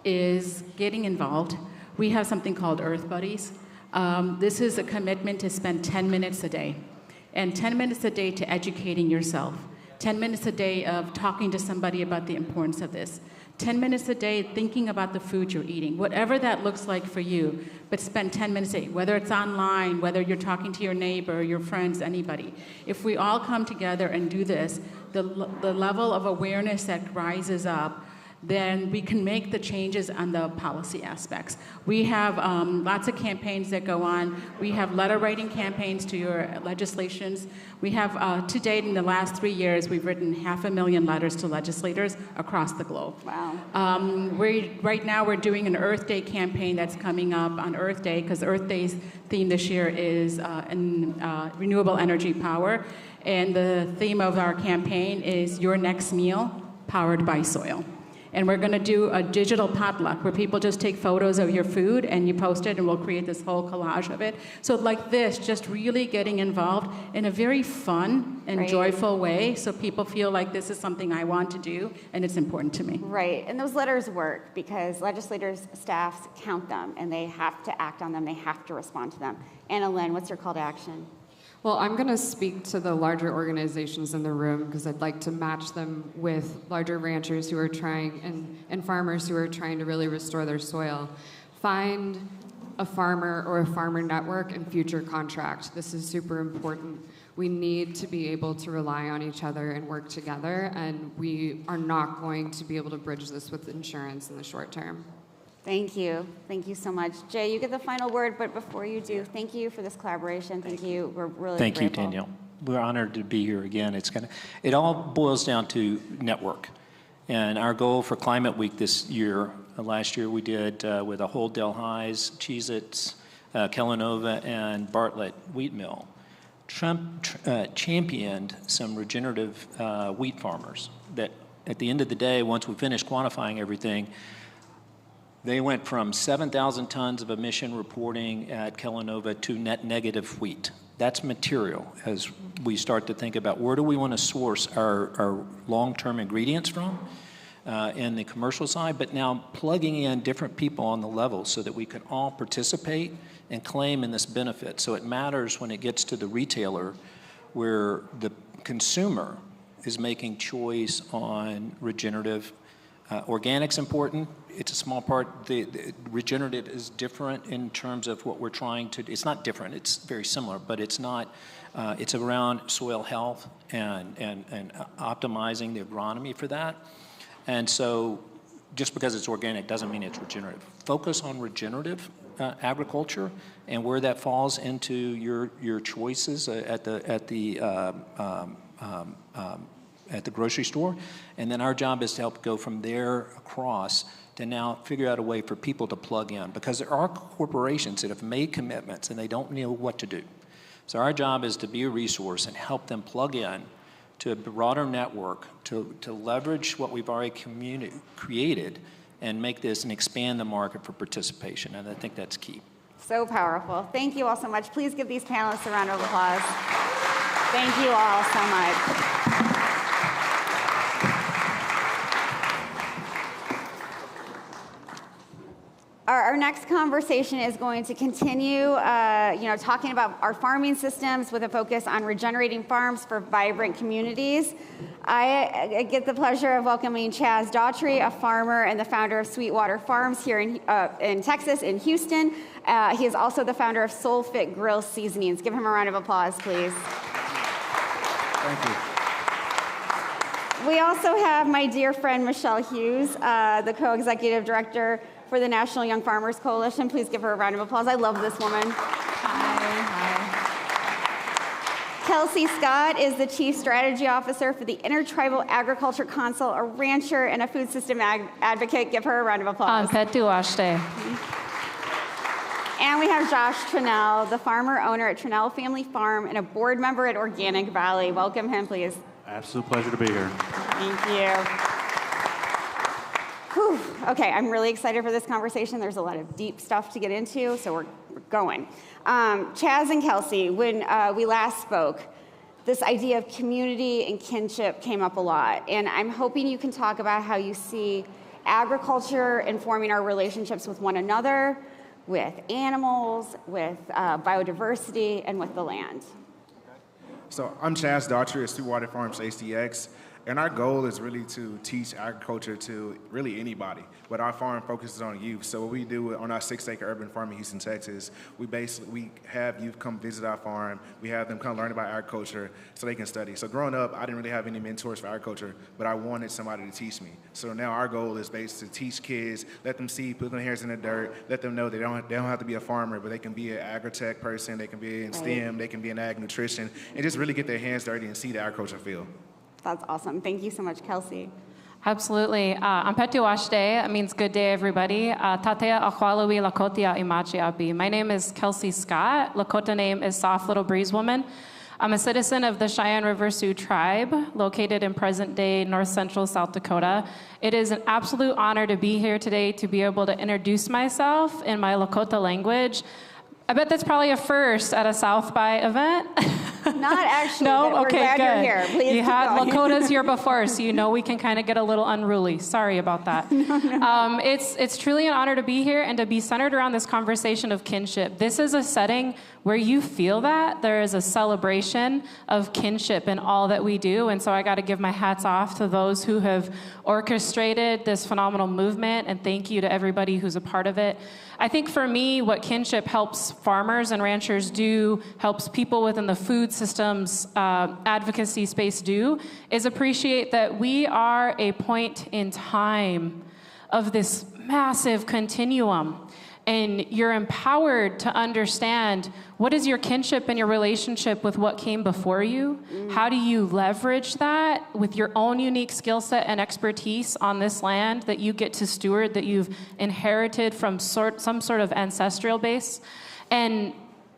is getting involved. We have something called Earth Buddies. This is a commitment to spend 10 minutes a day, and 10 minutes a day to educating yourself, 10 minutes a day of talking to somebody about the importance of this, 10 minutes a day thinking about the food you're eating, whatever that looks like for you, but spend 10 minutes a day, whether it's online, whether you're talking to your neighbor, your friends, anybody. If we all come together and do this, the level of awareness that rises up, then we can make the changes on the policy aspects. We have lots of campaigns that go on. We have letter writing campaigns to your legislations. We have, to date, in the last 3 years, we've written 500,000 letters to legislators across the globe. Wow. Right now, we're doing an Earth Day campaign that's coming up on Earth Day, because Earth Day's theme this year is renewable energy power. And the theme of our campaign is Your Next Meal, Powered by Soil. And we're going to do a digital potluck where people just take photos of your food and you post it, and we'll create this whole collage of it. So like this, just really getting involved in a very fun and joyful way, so people feel like this is something I want to do and it's important to me. Right, and those letters work because legislators' staffs count them and they have to act on them, they have to respond to them. Anna Lynn, what's your call to action? Well, I'm going to speak to the larger organizations in the room because I'd like to match them with larger ranchers who are trying and farmers who are trying to really restore their soil. Find a farmer or a farmer network and future contract. This is super important. We need to be able to rely on each other and work together, and we are not going to be able to bridge this with insurance in the short term. Thank you. Thank you so much. Jay, you get the final word, but before you do, thank you for this collaboration. Thank you. We're really Thank grateful. you, Danielle. We're honored to be here again. It all boils down to network. And our goal for Climate Week this year, last year we did with Ahold Delhaize, Cheez-Its, Kellanova, and Bartlett Wheat Mill. Trump championed some regenerative wheat farmers that at the end of the day, once we finished quantifying everything, they went from 7,000 tons of emission reporting at Kellanova to net negative wheat. That's material as we start to think about where do we want to source our long-term ingredients from in the commercial side, but now plugging in different people on the level so that we can all participate and claim in this benefit. So it matters when it gets to the retailer where the consumer is making choice on regenerative. Organic's important. It's a small part. The regenerative is different in terms of what we're trying to do. It's not different. It's very similar, but it's not. It's around soil health and optimizing the agronomy for that. And so just because it's organic doesn't mean it's regenerative. Focus on regenerative agriculture and where that falls into your choices at the grocery store. And then our job is to help go from there across to now figure out a way for people to plug in, because there are corporations that have made commitments and they don't know what to do. So our job is to be a resource and help them plug in to a broader network to leverage what we've already created and make this and expand the market for participation. And I think that's key. So powerful. Thank you all so much. Please give these panelists a round of applause. Thank you all so much. Our next conversation is going to continue, talking about our farming systems with a focus on regenerating farms for vibrant communities. I get the pleasure of welcoming Chaz Daughtry, a farmer and the founder of Sweetwater Farms here in Texas, in Houston. He is also the founder of Soul Fit Grill Seasonings. Give him a round of applause, please. Thank you. We also have my dear friend Michelle Hughes, the co-executive director for the National Young Farmers Coalition. Please give her a round of applause. I love this woman. Hi. Kelsey Scott is the Chief Strategy Officer for the Intertribal Agriculture Council, a rancher and a food system advocate. Give her a round of applause. And we have Josh Trinnell, the farmer owner at Trinnell Family Farm and a board member at Organic Valley. Welcome him, please. Absolute pleasure to be here. Thank you. Whew. Okay, I'm really excited for this conversation. There's a lot of deep stuff to get into, so we're going. Chaz and Kelsey, when we last spoke, this idea of community and kinship came up a lot, and I'm hoping you can talk about how you see agriculture informing our relationships with one another, with animals, with biodiversity, and with the land. So I'm Chaz Daughtry at Sweetwater Farms HDX, and our goal is really to teach agriculture to really anybody, but our farm focuses on youth. So what we do on our 6-acre urban farm in Houston, Texas, we have youth come visit our farm. We have them come learn about agriculture so they can study. So growing up, I didn't really have any mentors for agriculture, but I wanted somebody to teach me. So now our goal is basically to teach kids, let them see, put their hands in the dirt, let them know they don't have to be a farmer, but they can be an agri-tech person, they can be in STEM, they can be in ag nutrition, and just really get their hands dirty and see the agriculture field. That's awesome. Thank you so much, Kelsey. Absolutely. I'm Petu Washde. It means good day, everybody. Tatea Akwalawi Lakotia Imachi Abi. My name is Kelsey Scott. Lakota name is Soft Little Breeze Woman. I'm a citizen of the Cheyenne River Sioux tribe, located in present-day north central South Dakota. It is an absolute honor to be here today to be able to introduce myself in my Lakota language. I bet that's probably a first at a South by event. Not actually, no? but we're Okay, glad good. you're here. Please you keep had going. Lakotas here before, so you know we can kind of get a little unruly. Sorry about that. It's truly an honor to be here and to be centered around this conversation of kinship. This is a setting where you feel that there is a celebration of kinship in all that we do, and so I got to give my hats off to those who have orchestrated this phenomenal movement, and thank you to everybody who's a part of it. I think for me, what kinship helps farmers and ranchers do, helps people within the food systems advocacy space do, is appreciate that we are a point in time of this massive continuum. And you're empowered to understand what is your kinship and your relationship with what came before you. How do you leverage that with your own unique skill set and expertise on this land that you get to steward, that you've inherited from some sort of ancestral base?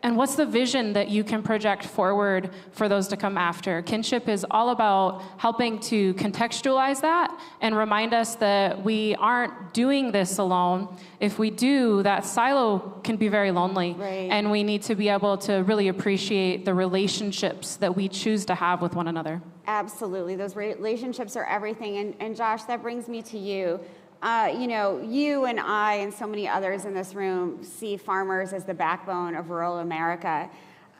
And what's the vision that you can project forward for those to come after? Kinship is all about helping to contextualize that and remind us that we aren't doing this alone. If we do, that silo can be very lonely. Right. And we need to be able to really appreciate the relationships that we choose to have with one another. Absolutely. Those relationships are everything. And Josh, that brings me to you. You and I and so many others in this room see farmers as the backbone of rural America.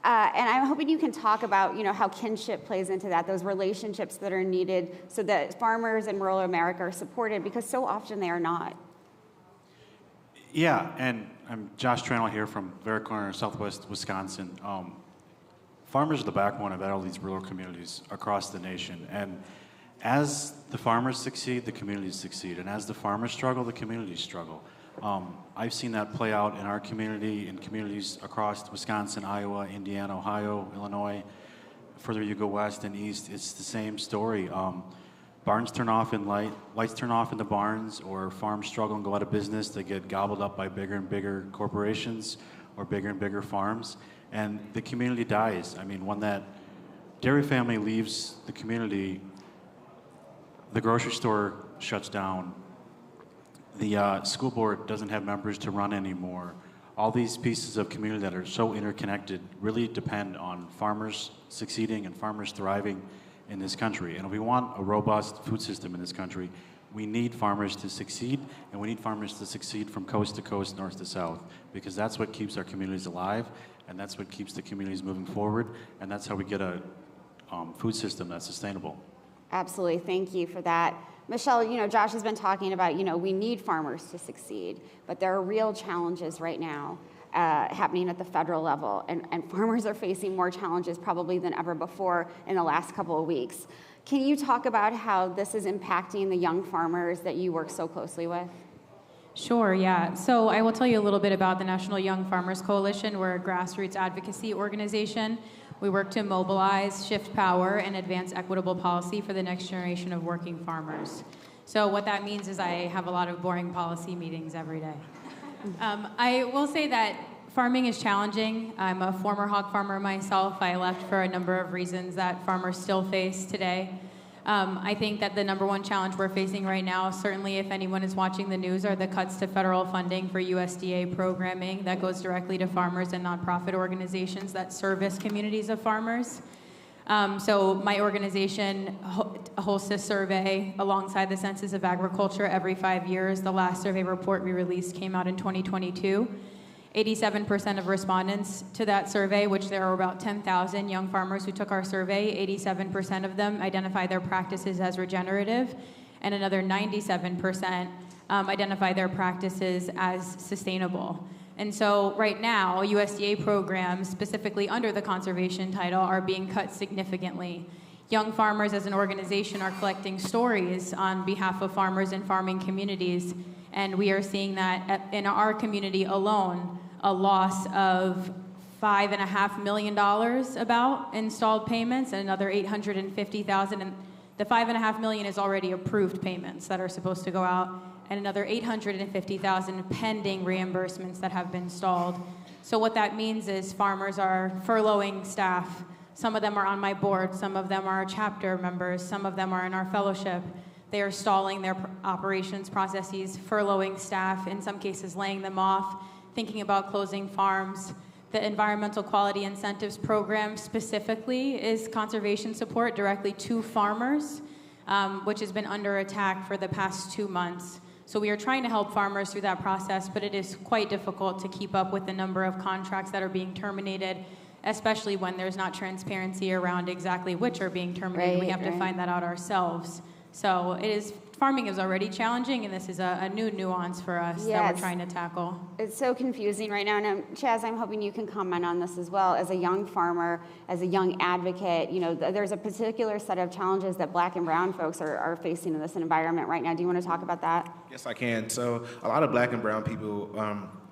And I'm hoping you can talk about, how kinship plays into that, those relationships that are needed so that farmers in rural America are supported, because so often they are not. Yeah, and I'm Josh Trinnell here from Barrett Corner, Southwest Wisconsin. Farmers are the backbone of all these rural communities across the nation. And as the farmers succeed, the communities succeed. And as the farmers struggle, the communities struggle. I've seen that play out in our community, in communities across Wisconsin, Iowa, Indiana, Ohio, Illinois. Further you go west and east, it's the same story. Barns turn off and lights turn off in the barns, or farms struggle and go out of business. They get gobbled up by bigger and bigger corporations or bigger and bigger farms. And the community dies. I mean, when that dairy family leaves the community, the grocery store shuts down. The school board doesn't have members to run anymore. All these pieces of community that are so interconnected really depend on farmers succeeding and farmers thriving in this country. And if we want a robust food system in this country, we need farmers to succeed, and we need farmers to succeed from coast to coast, north to south, because that's what keeps our communities alive, and that's what keeps the communities moving forward, and that's how we get a food system that's sustainable. Absolutely. Thank you for that. Michelle, Josh has been talking about, we need farmers to succeed, but there are real challenges right now happening at the federal level, and farmers are facing more challenges probably than ever before in the last couple of weeks. Can you talk about how this is impacting the young farmers that you work so closely with? Sure, yeah. So I will tell you a little bit about the National Young Farmers Coalition. We're a grassroots advocacy organization. We work to mobilize, shift power, and advance equitable policy for the next generation of working farmers. So what that means is I have a lot of boring policy meetings every day. I will say that farming is challenging. I'm a former hog farmer myself. I left for a number of reasons that farmers still face today. I think that the number one challenge we're facing right now, certainly if anyone is watching the news, are the cuts to federal funding for USDA programming that goes directly to farmers and nonprofit organizations that service communities of farmers. So my organization hosts a survey alongside the Census of Agriculture every 5 years. The last survey report we released came out in 2022. 87% of respondents to that survey, which there are about 10,000 young farmers who took our survey, 87% of them identify their practices as regenerative, and another 97% identify their practices as sustainable. And so right now, USDA programs, specifically under the conservation title, are being cut significantly. Young Farmers as an organization are collecting stories on behalf of farmers and farming communities, and we are seeing that in our community alone, a loss of $5.5 million about installed payments and another $850,000. And the $5.5 million is already approved payments that are supposed to go out, and another $850,000 pending reimbursements that have been stalled. So what that means is farmers are furloughing staff. Some of them are on my board, some of them are chapter members, some of them are in our fellowship. They are stalling their operations processes, furloughing staff, in some cases laying them off, thinking about closing farms. The Environmental Quality Incentives Program specifically is conservation support directly to farmers, which has been under attack for the past 2 months. So we are trying to help farmers through that process, but it is quite difficult to keep up with the number of contracts that are being terminated, especially when there's not transparency around exactly which are being terminated. Right, we have to find that out ourselves. So farming is already challenging, and this is a new nuance for us that we're trying to tackle. It's so confusing right now. And Chaz, I'm hoping you can comment on this as well. As a young farmer, as a young advocate, there's a particular set of challenges that Black and brown folks are facing in this environment right now. Do you want to talk about that? Yes, I can. So a lot of Black and brown people,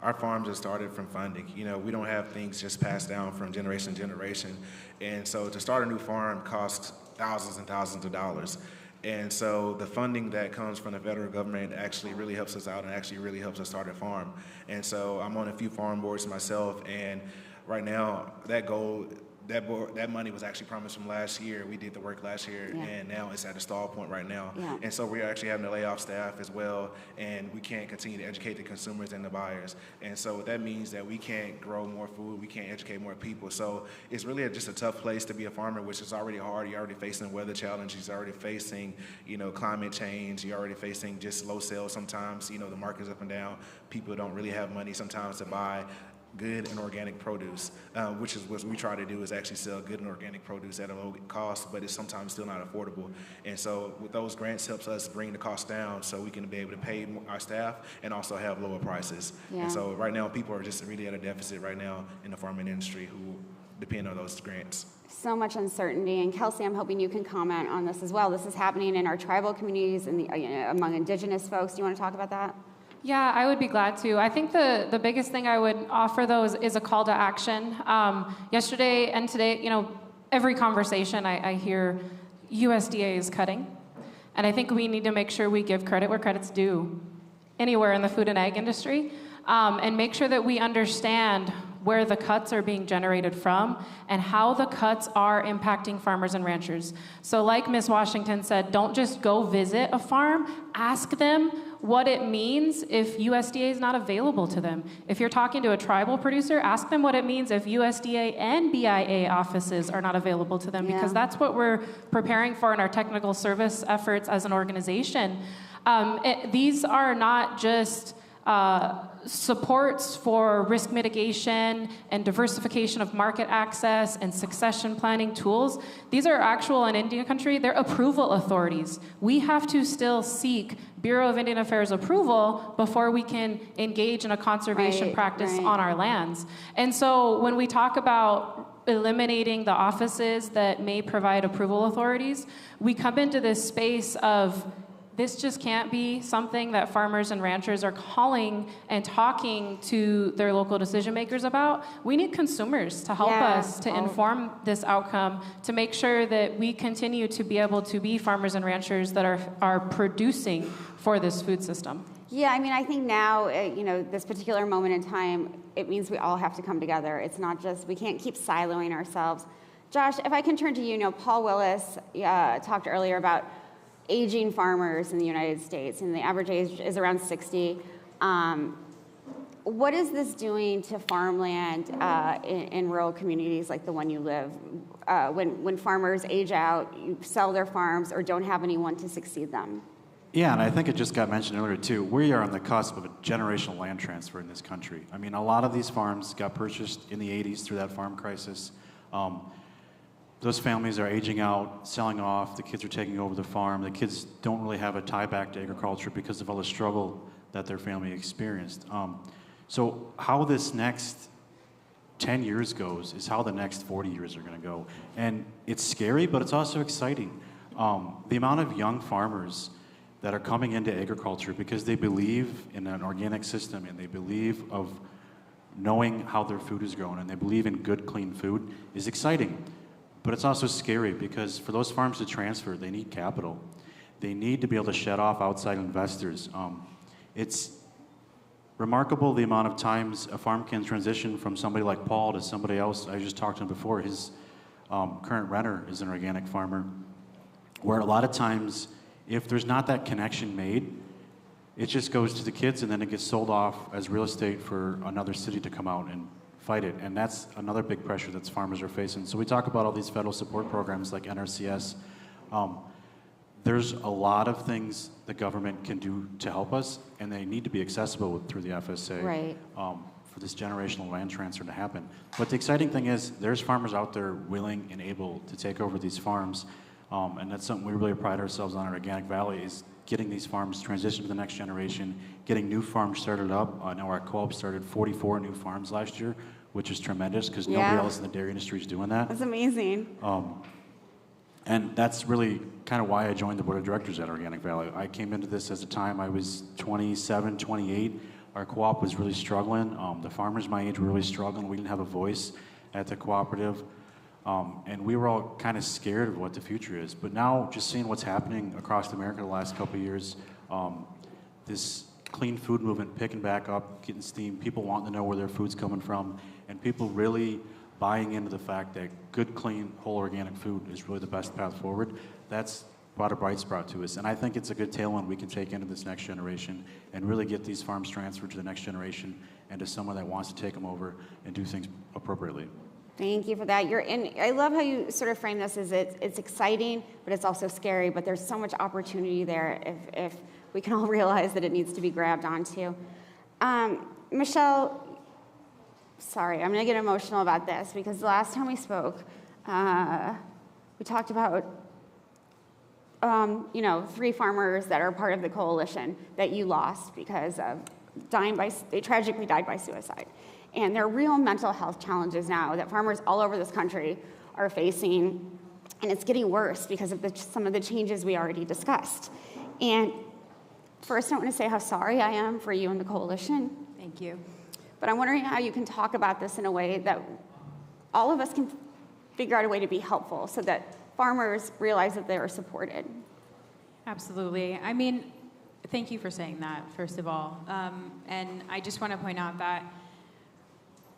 our farms are started from funding. We don't have things just passed down from generation to generation. And so to start a new farm costs thousands and thousands of dollars. And so the funding that comes from the federal government actually really helps us out and actually really helps us start a farm. And so I'm on a few farm boards myself, and right now that money was actually promised from last year. We did the work last year, and now it's at a stall point right now. Yeah. And so we're actually having to lay off staff as well, and we can't continue to educate the consumers and the buyers. And so that means that we can't grow more food, we can't educate more people. So it's really just a tough place to be a farmer, which is already hard. You're already facing weather challenges, you're already facing, climate change, you're already facing just low sales sometimes. The market's up and down. People don't really have money sometimes to buy good and organic produce, which is what we try to do, is actually sell good and organic produce at a low cost, but it's sometimes still not affordable. And so with those grants helps us bring the cost down so we can be able to pay our staff and also have lower prices. Yeah. And so right now people are just really at a deficit right now in the farming industry who depend on those grants. So much uncertainty. And Kelsey, I'm hoping you can comment on this as well. This is happening in our tribal communities and among indigenous folks. Do you want to talk about that? Yeah, I would be glad to. I think the biggest thing I would offer, though, is a call to action. Yesterday and today, every conversation I hear USDA is cutting. And I think we need to make sure we give credit where credit's due anywhere in the food and ag industry, and make sure that we understand where the cuts are being generated from and how the cuts are impacting farmers and ranchers. So like Ms. Washington said, don't just go visit a farm, ask them what it means if USDA is not available to them. If you're talking to a tribal producer, ask them what it means if USDA and BIA offices are not available to them, because that's what we're preparing for in our technical service efforts as an organization. These are not just supports for risk mitigation and diversification of market access and succession planning tools. These are actual in Indian country, they're approval authorities. We have to still seek Bureau of Indian Affairs approval before we can engage in a conservation practice on our lands. And so when we talk about eliminating the offices that may provide approval authorities, we come into this space of this just can't be something that farmers and ranchers are calling and talking to their local decision makers about. We need consumers to help us to inform this outcome, to make sure that we continue to be able to be farmers and ranchers that are producing for this food system. Yeah, I mean, I think now, this particular moment in time, it means we all have to come together. It's not just, we can't keep siloing ourselves. Josh, if I can turn to you, Paul Willis talked earlier about aging farmers in the United States, and the average age is around 60. What is this doing to farmland in rural communities like the one you live? When farmers age out, sell their farms, or don't have anyone to succeed them? Yeah, and I think it just got mentioned earlier too. We are on the cusp of a generational land transfer in this country. I mean, a lot of these farms got purchased in the 80s through that farm crisis. Those families are aging out, selling off, the kids are taking over the farm. The kids don't really have a tie back to agriculture because of all the struggle that their family experienced. So how this next 10 years goes is how the next 40 years are gonna go. And it's scary, but it's also exciting. The amount of young farmers that are coming into agriculture because they believe in an organic system and they believe of knowing how their food is grown and they believe in good, clean food is exciting. But it's also scary because for those farms to transfer, they need capital. They need to be able to shed off outside investors. It's remarkable the amount of times a farm can transition from somebody like Paul to somebody else. I just talked to him before. His current renter is an organic farmer, where a lot of times, if there's not that connection made, it just goes to the kids and then it gets sold off as real estate for another city to come out and fight it. And that's another big pressure that farmers are facing. So we talk about all these federal support programs like NRCS. There's a lot of things the government can do to help us, and they need to be accessible through the FSA for this generational land transfer to happen. But the exciting thing is there's farmers out there willing and able to take over these farms. And that's something we really pride ourselves on at Organic Valley, is getting these farms transitioned to the next generation, getting new farms started up. I know our co-op started 44 new farms last year, which is tremendous because nobody else in the dairy industry is doing that. That's amazing. And that's really kind of why I joined the board of directors at Organic Valley. I came into this at the time I was 27, 28. Our co-op was really struggling. The farmers my age were really struggling. We didn't have a voice at the cooperative. And we were all kind of scared of what the future is. But now, just seeing what's happening across America the last couple of years, this clean food movement picking back up, getting steam, people wanting to know where their food's coming from, and people really buying into the fact that good, clean, whole organic food is really the best path forward, that's brought a bright spot to us. And I think it's a good tailwind we can take into this next generation and really get these farms transferred to the next generation and to someone that wants to take them over and do things appropriately. Thank you for that. I love how you sort of frame this as it's exciting, but it's also scary, but there's so much opportunity there if we can all realize that it needs to be grabbed onto. Michelle, sorry, I'm gonna get emotional about this because the last time we spoke, we talked about 3 farmers that are part of the coalition that you lost because of they tragically died by suicide. And there are real mental health challenges now that farmers all over this country are facing, and it's getting worse because of some of the changes we already discussed. And first, I want to say how sorry I am for you and the coalition. Thank you. But I'm wondering how you can talk about this in a way that all of us can figure out a way to be helpful so that farmers realize that they are supported. Absolutely. I mean, thank you for saying that, first of all. And I just want to point out that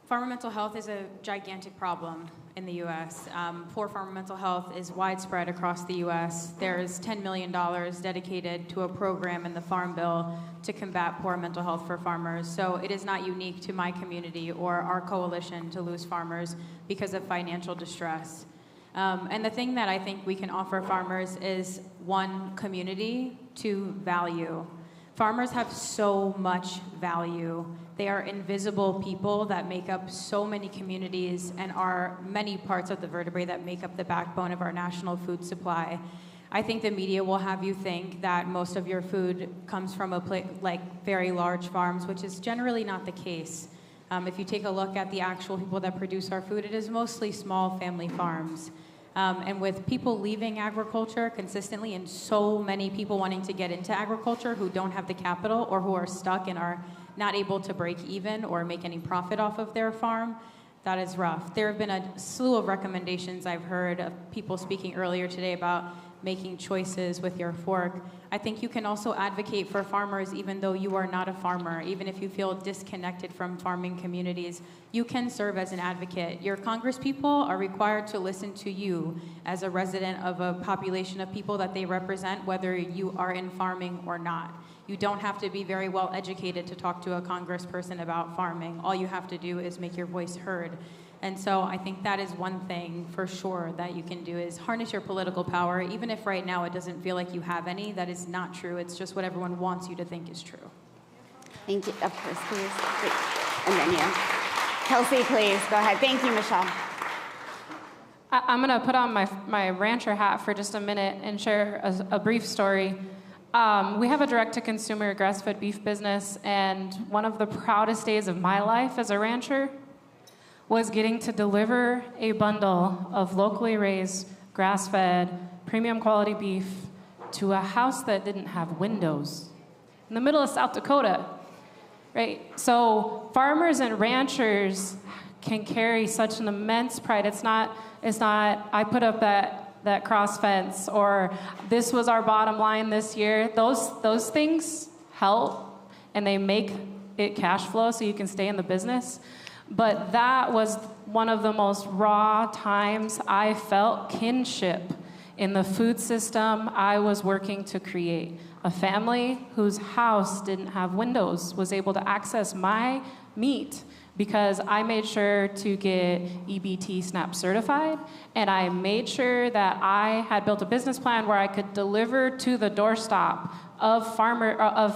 farmer mental health is a gigantic problem in the U.S. Poor farmer mental health is widespread across the U.S. There's $10 million dedicated to a program in the Farm Bill to combat poor mental health for farmers. So it is not unique to my community or our coalition to lose farmers because of financial distress. And the thing that I think we can offer farmers is, one, community, 2, value. Farmers have so much value. They are invisible people that make up so many communities and are many parts of the vertebrae that make up the backbone of our national food supply. I think the media will have you think that most of your food comes from like very large farms, which is generally not the case. If you take a look at the actual people that produce our food, it is mostly small family farms. And with people leaving agriculture consistently and so many people wanting to get into agriculture who don't have the capital or who are stuck and are not able to break even or make any profit off of their farm, that is rough. There have been a slew of recommendations I've heard of people speaking earlier today about making choices with your fork. I think you can also advocate for farmers even though you are not a farmer. Even if you feel disconnected from farming communities, you can serve as an advocate. Your congresspeople are required to listen to you as a resident of a population of people that they represent, whether you are in farming or not. You don't have to be very well educated to talk to a congressperson about farming. All you have to do is make your voice heard. And so I think that is one thing for sure that you can do is harness your political power, even if right now it doesn't feel like you have any. That is not true. It's just what everyone wants you to think is true. Thank you. Of course, please. And then you. Kelsey, please. Go ahead. Thank you, Michelle. I'm going to put on my rancher hat for just a minute and share a brief story. We have a direct-to-consumer grass-fed beef business, and one of the proudest days of my life as a rancher was getting to deliver a bundle of locally raised, grass-fed, premium quality beef to a house that didn't have windows in the middle of South Dakota, right? So farmers and ranchers can carry such an immense pride. It's not I put up that cross fence or this was our bottom line this year. Those things help and they make it cash flow so you can stay in the business. But that was one of the most raw times I felt kinship in the food system I was working to create. A family whose house didn't have windows was able to access my meat because I made sure to get EBT SNAP certified, and I made sure that I had built a business plan where I could deliver to the doorstep of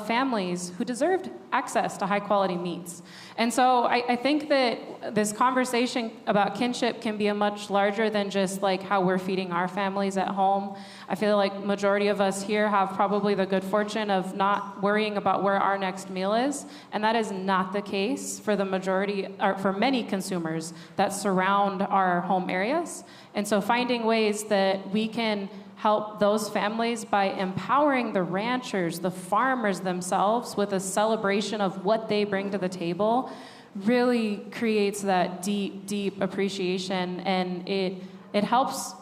families who deserved access to high quality meats. And so I think that this conversation about kinship can be a much larger than just like how we're feeding our families at home. I feel like majority of us here have probably the good fortune of not worrying about where our next meal is, and that is not the case for the majority, or for many consumers that surround our home areas. And so finding ways that we can help those families by empowering the ranchers, the farmers themselves with a celebration of what they bring to the table really creates that deep, deep appreciation, and it helps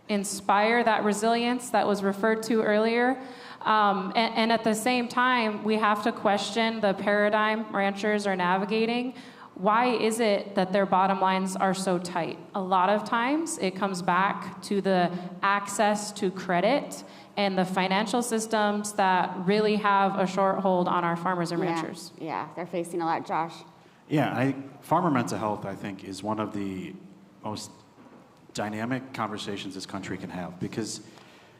inspire that resilience that was referred to earlier. And at the same time, we have to question the paradigm ranchers are navigating. Why is it that their bottom lines are so tight? A lot of times it comes back to the access to credit and the financial systems that really have a short hold on our farmers and ranchers. Yeah, they're facing a lot. Josh? Yeah, farmer mental health, I think, is one of the most dynamic conversations this country can have, because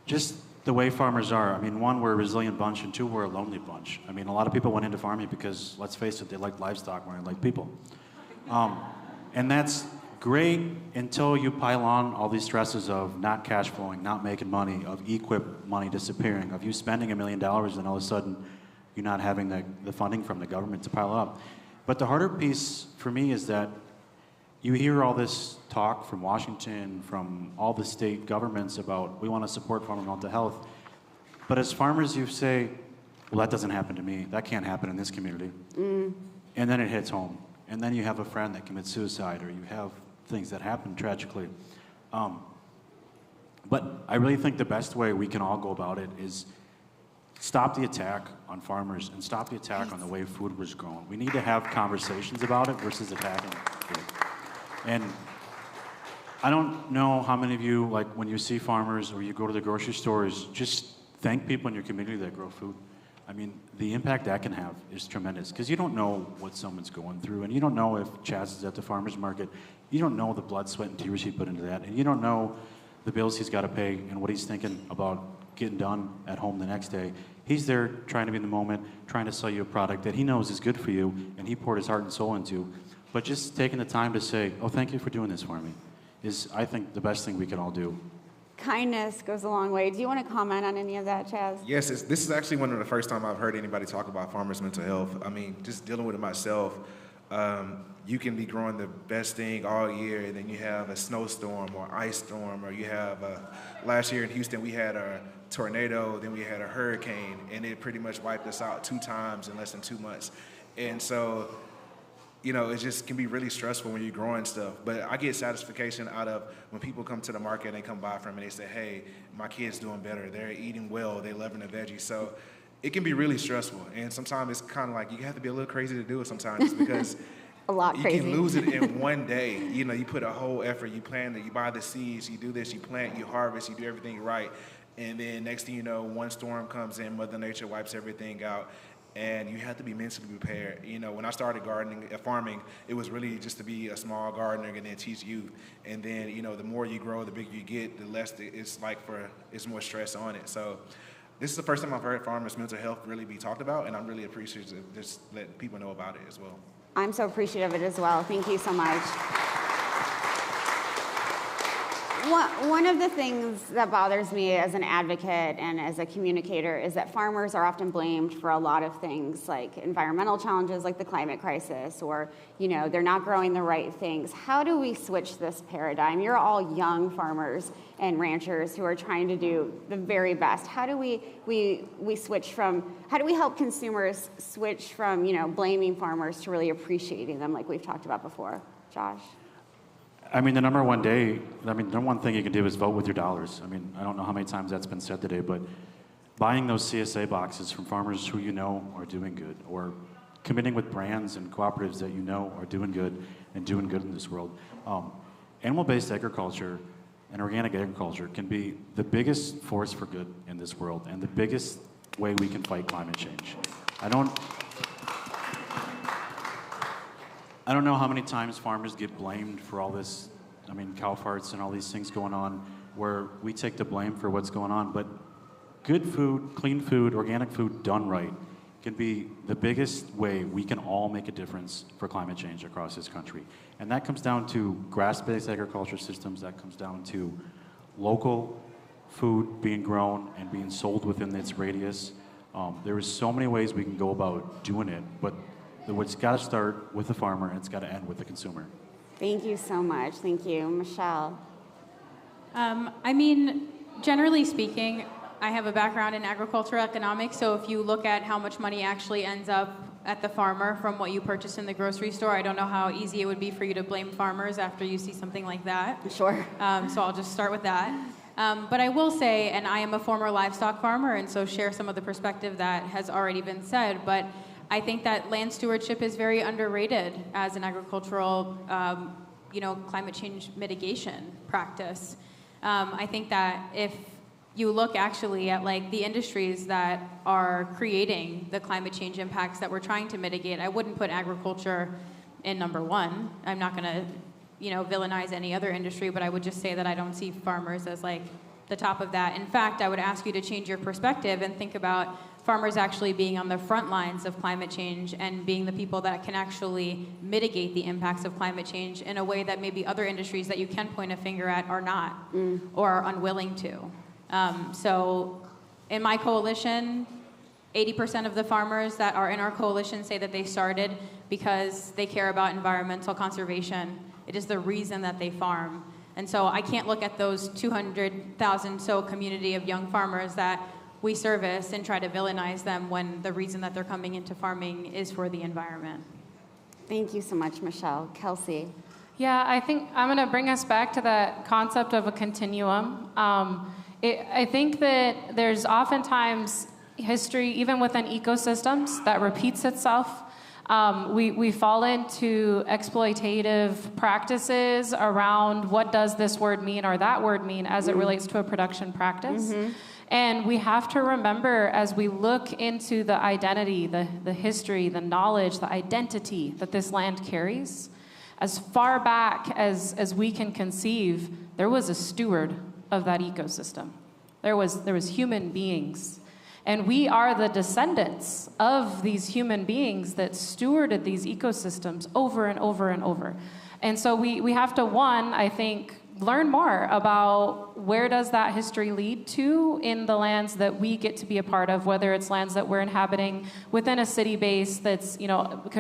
just the way farmers are, I mean, one, we're a resilient bunch, and two, we're a lonely bunch. I mean, a lot of people went into farming because, let's face it, they like livestock more than they like people. And that's great until you pile on all these stresses of not cash flowing, not making money, of equip money disappearing, of you spending $1 million and all of a sudden you're not having the funding from the government to pile up. But the harder piece for me is that you hear all this talk from Washington, from all the state governments about we want to support farmer mental health. But as farmers, you say, well, that doesn't happen to me. That can't happen in this community. And then it hits home. And then you have a friend that commits suicide, or you have things that happen tragically. But I really think the best way we can all go about it is stop the attack on farmers and stop the attack on the way food was grown. We need to have conversations about it versus attacking it. And I don't know how many of you, like when you see farmers or you go to the grocery stores, just thank people in your community that grow food. I mean, the impact that can have is tremendous, because you don't know what someone's going through, and you don't know if Chaz is at the farmer's market. You don't know the blood, sweat, and tears he put into that, and you don't know the bills he's got to pay and what he's thinking about getting done at home the next day. He's there trying to be in the moment, trying to sell you a product that he knows is good for you, and he poured his heart and soul into. But just taking the time to say, oh, thank you for doing this for me, is, I think, the best thing we can all do. Kindness goes a long way. Do you want to comment on any of that, Chaz? Yes, this is actually one of the first time I've heard anybody talk about farmers' mental health. I mean, just dealing with it myself, you can be growing the best thing all year, and then you have a snowstorm or ice storm, or you have last year in Houston we had a tornado, then we had a hurricane, and it pretty much wiped us out 2 times in less than 2 months. And so, you know, it just can be really stressful when you're growing stuff. But I get satisfaction out of when people come to the market and they come by from it, they say, hey, my kid's doing better, they're eating well, they're loving the veggies. So it can be really stressful, and sometimes it's kind of like you have to be a little crazy to do it sometimes because a lot you crazy. can lose it in one day. You know, you put a whole effort, you plant it, you buy the seeds, you do this, you plant, you harvest, you do everything right, and then next thing you know, one storm comes in, Mother Nature wipes everything out, and you have to be mentally prepared. You know, when I started gardening, farming, it was really just to be a small gardener and then teach youth. And then, you know, the more you grow, the bigger you get, the less it's like it's more stress on it. So this is the first time I've heard farmers' mental health really be talked about, and I'm really appreciative of just letting people know about it as well. I'm so appreciative of it as well. Thank you so much. One of the things that bothers me as an advocate and as a communicator is that farmers are often blamed for a lot of things, like environmental challenges like the climate crisis, or, you know, they're not growing the right things. How do we switch this paradigm? You're all young farmers and ranchers who are trying to do the very best. How do we switch from, how do we help consumers switch from, you know, blaming farmers to really appreciating them like we've talked about before? Josh? I mean, the number one thing you can do is vote with your dollars. I mean, I don't know how many times that's been said today, but buying those CSA boxes from farmers who you know are doing good, or committing with brands and cooperatives that you know are doing good and doing good in this world. Animal-based agriculture and organic agriculture can be the biggest force for good in this world and the biggest way we can fight climate change. I don't know how many times farmers get blamed for all this, I mean, cow farts and all these things going on, where we take the blame for what's going on, but good food, clean food, organic food done right can be the biggest way we can all make a difference for climate change across this country. And that comes down to grass-based agriculture systems, that comes down to local food being grown and being sold within its radius. There is so many ways we can go about doing it, but it's got to start with the farmer and it's got to end with the consumer. Thank you so much. Thank you. Michelle? I mean, generally speaking, I have a background in agricultural economics, so if you look at how much money actually ends up at the farmer from what you purchase in the grocery store, I don't know how easy it would be for you to blame farmers after you see something like that. Sure. So I'll just start with that. But I will say, and I am a former livestock farmer, and so share some of the perspective that has already been said, but I think that land stewardship is very underrated as an agricultural, climate change mitigation practice. I think that if you look actually at like the industries that are creating the climate change impacts that we're trying to mitigate, I wouldn't put agriculture in number one. I'm not going to, villainize any other industry, but I would just say that I don't see farmers as like the top of that. In fact, I would ask you to change your perspective and think about farmers actually being on the front lines of climate change and being the people that can actually mitigate the impacts of climate change in a way that maybe other industries that you can point a finger at are not or are unwilling to. So in my coalition, 80% of the farmers that are in our coalition say that they started because they care about environmental conservation. It is the reason that they farm. And so I can't look at those 200,000 so community of young farmers that we service and try to villainize them when the reason that they're coming into farming is for the environment. Thank you so much, Michelle. Kelsey? Yeah, I think I'm going to bring us back to that concept of a continuum. I think that there's oftentimes history, even within ecosystems, that repeats itself. We fall into exploitative practices around what does this word mean or that word mean as it relates to a production practice. And we have to remember as we look into the identity, the history, the knowledge, the identity that this land carries, as far back as we can conceive, there was a steward of that ecosystem. There was human beings. And we are the descendants of these human beings that stewarded these ecosystems over and over and over. And so we have to, one, I think, learn more about where does that history lead to in the lands that we get to be a part of, whether it's lands that we're inhabiting within a city base that's,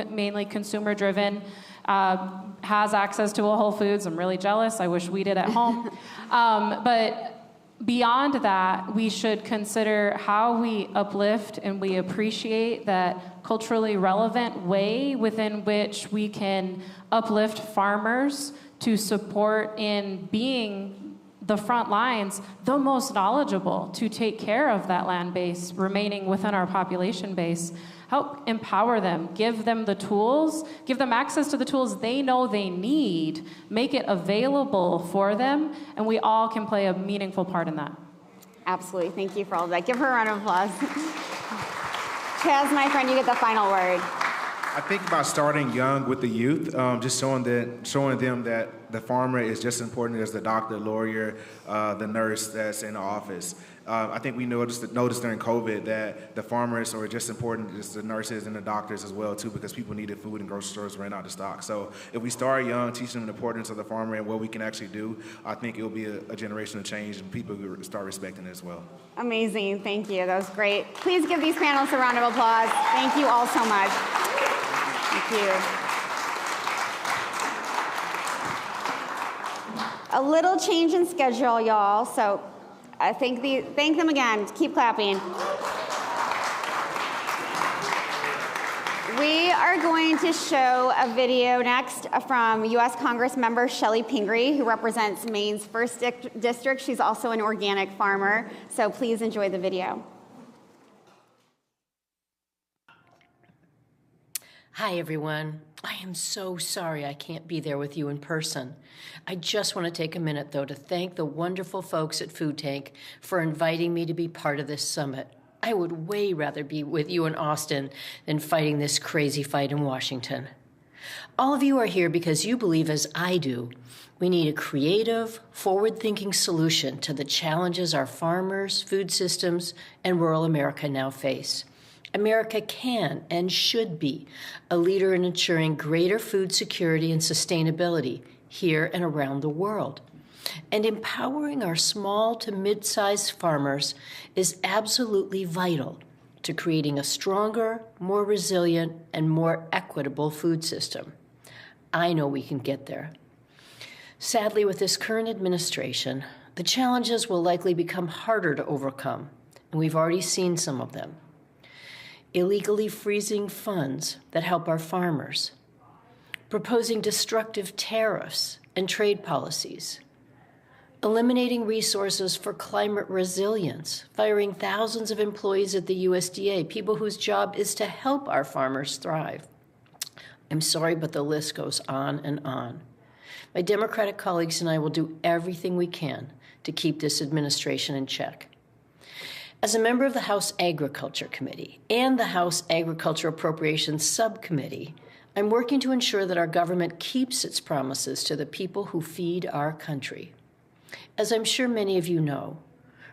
mainly consumer driven, has access to a Whole Foods. I'm really jealous. I wish we did at home. But beyond that, we should consider how we uplift and we appreciate that culturally relevant way within which we can uplift farmers to support in being the front lines, the most knowledgeable to take care of that land base remaining within our population base. Help empower them, give them the tools, give them access to the tools they know they need, make it available for them, and we all can play a meaningful part in that. Absolutely. Thank you for all of that. Give her a round of applause. Chaz, my friend, you get the final word. I think about starting young with the youth, just showing them that the farmer is just as important as the doctor, lawyer, the nurse that's in the office. I think we noticed during COVID that the farmers are just important as the nurses and the doctors as well too, because people needed food and grocery stores ran out of stock. So if we start young, teach them the importance of the farmer and what we can actually do, I think it will be a generational change and people will start respecting it as well. Amazing. Thank you. That was great. Please give these panelists a round of applause. Thank you all so much. Thank you. A little change in schedule, y'all. So thank them again. Keep clapping. We are going to show a video next from U.S. Congress member Shelley Pingree, who represents Maine's 1st District. She's also an organic farmer. So please enjoy the video. Hi, everyone. I am so sorry I can't be there with you in person. I just want to take a minute, though, to thank the wonderful folks at Food Tank for inviting me to be part of this summit. I would way rather be with you in Austin than fighting this crazy fight in Washington. All of you are here because you believe, as I do, we need a creative, forward-thinking solution to the challenges our farmers, food systems, and rural America now face. America can and should be a leader in ensuring greater food security and sustainability here and around the world. And empowering our small to mid-sized farmers is absolutely vital to creating a stronger, more resilient, and more equitable food system. I know we can get there. Sadly, with this current administration, the challenges will likely become harder to overcome, and we've already seen some of them. Illegally freezing funds that help our farmers, proposing destructive tariffs and trade policies, eliminating resources for climate resilience, firing thousands of employees at the USDA, people whose job is to help our farmers thrive. I'm sorry, but the list goes on and on. My Democratic colleagues and I will do everything we can to keep this administration in check. As a member of the House Agriculture Committee and the House Agriculture Appropriations Subcommittee, I'm working to ensure that our government keeps its promises to the people who feed our country. As I'm sure many of you know,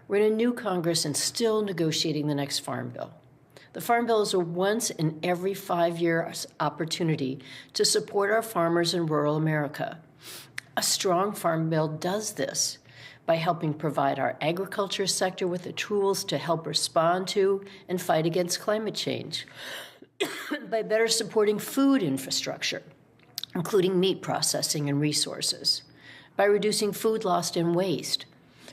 we're in a new Congress and still negotiating the next Farm Bill. The Farm Bill is a once in every 5 years opportunity to support our farmers in rural America. A strong Farm Bill does this by helping provide our agriculture sector with the tools to help respond to and fight against climate change, by better supporting food infrastructure, including meat processing and resources, by reducing food loss and waste,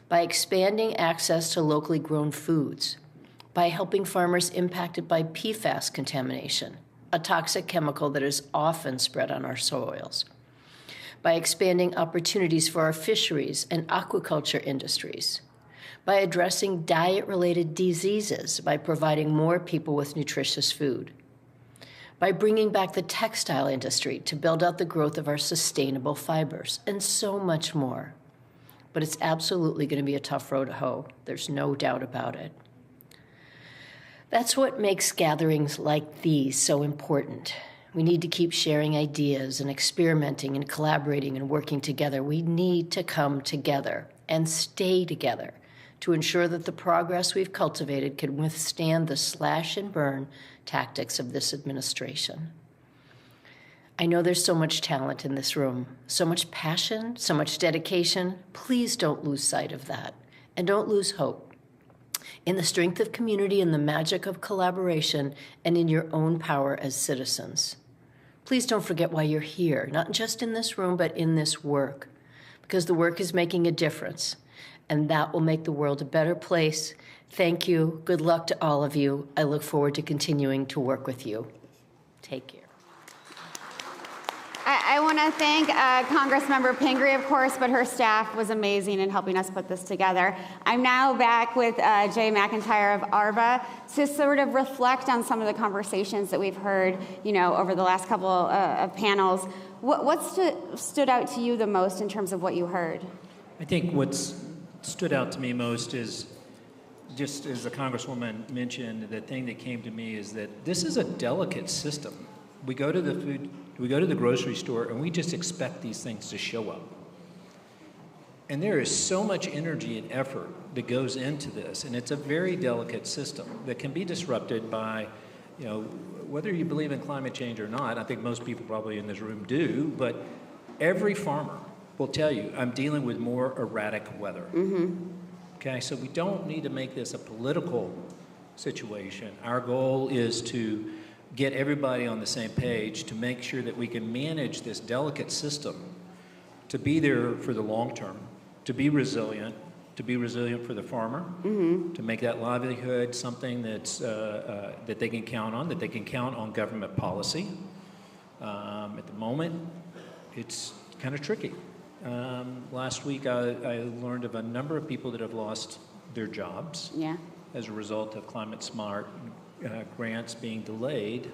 by expanding access to locally grown foods, by helping farmers impacted by PFAS contamination, a toxic chemical that is often spread on our soils, by expanding opportunities for our fisheries and aquaculture industries, by addressing diet-related diseases by providing more people with nutritious food, by bringing back the textile industry to build out the growth of our sustainable fibers, and so much more. But it's absolutely going to be a tough road to hoe. There's no doubt about it. That's what makes gatherings like these so important. We need to keep sharing ideas and experimenting and collaborating and working together. We need to come together and stay together to ensure that the progress we've cultivated can withstand the slash and burn tactics of this administration. I know there's so much talent in this room, so much passion, so much dedication. Please don't lose sight of that, and don't lose hope in the strength of community and the magic of collaboration, and in your own power as citizens. Please don't forget why you're here, not just in this room, but in this work, because the work is making a difference, and that will make the world a better place. Thank you. Good luck to all of you. I look forward to continuing to work with you. Take care. I want to thank Congressmember Pingree, of course, but her staff was amazing in helping us put this together. I'm now back with Jay McIntyre of ARVA to sort of reflect on some of the conversations that we've heard, over the last couple of panels. What stood out to you the most in terms of what you heard? I think what's stood out to me most is, just as the Congresswoman mentioned, the thing that came to me is that this is a delicate system. We go to the grocery store and we just expect these things to show up. And there is so much energy and effort that goes into this, and it's a very delicate system that can be disrupted by, whether you believe in climate change or not. I think most people probably in this room do, but every farmer will tell you, I'm dealing with more erratic weather. Okay, so we don't need to make this a political situation. Our goal is to get everybody on the same page to make sure that we can manage this delicate system to be there for the long term, to be resilient for the farmer, to make that livelihood something that's, that they can count on, that they can count on government policy. At the moment, it's kind of tricky. Last week, I learned of a number of people that have lost their jobs as a result of climate smart grants being delayed,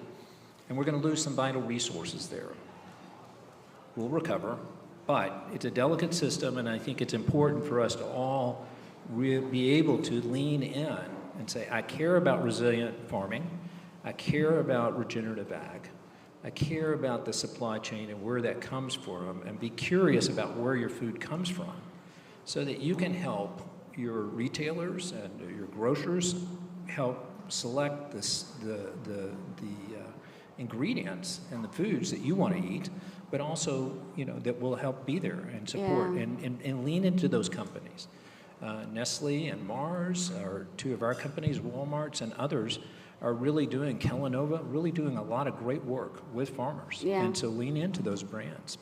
and we're going to lose some vital resources there. We'll recover, but it's a delicate system, and I think it's important for us to all be able to lean in and say, I care about resilient farming, I care about regenerative ag, I care about the supply chain and where that comes from, and be curious about where your food comes from, so that you can help your retailers and your grocers help select the ingredients and the foods that you want to eat, but also that will help be there and support and lean into those companies. Nestle and Mars are two of our companies. Walmart's and others are really doing, Kellanova, really doing a lot of great work with farmers. And so lean into those brands.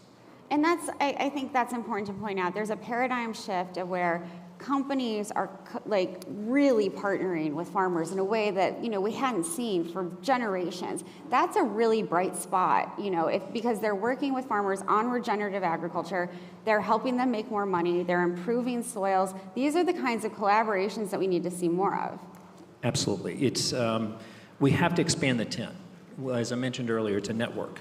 And I think that's important to point out. There's a paradigm shift of where companies are really partnering with farmers in a way that we hadn't seen for generations. That's a really bright spot, because they're working with farmers on regenerative agriculture. They're helping them make more money. They're improving soils. These are the kinds of collaborations that we need to see more of. Absolutely. It's we have to expand the tent. Well, as I mentioned earlier, it's a network,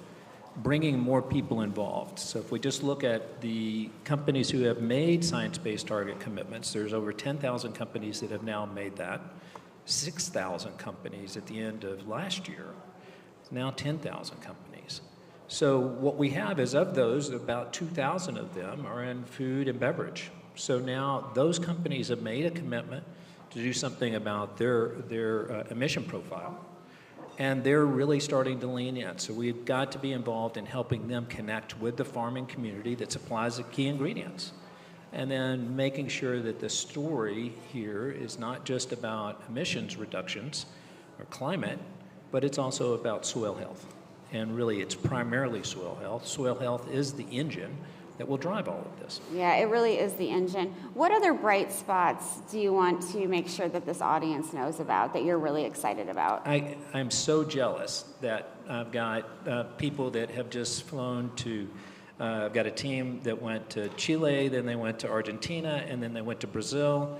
bringing more people involved. So if we just look at the companies who have made science-based target commitments, there's over 10,000 companies that have now made that. 6,000 companies at the end of last year. Now 10,000 companies. So what we have is, of those, about 2,000 of them are in food and beverage. So now those companies have made a commitment to do something about their emission profile. And they're really starting to lean in. So we've got to be involved in helping them connect with the farming community that supplies the key ingredients. And then making sure that the story here is not just about emissions reductions or climate, but it's also about soil health. And really, it's primarily soil health. Soil health is the engine that will drive all of this. Yeah, it really is the engine. What other bright spots do you want to make sure that this audience knows about, that you're really excited about? I'm so jealous that I've got people that have just flown to, I've got a team that went to Chile, then they went to Argentina, and then they went to Brazil.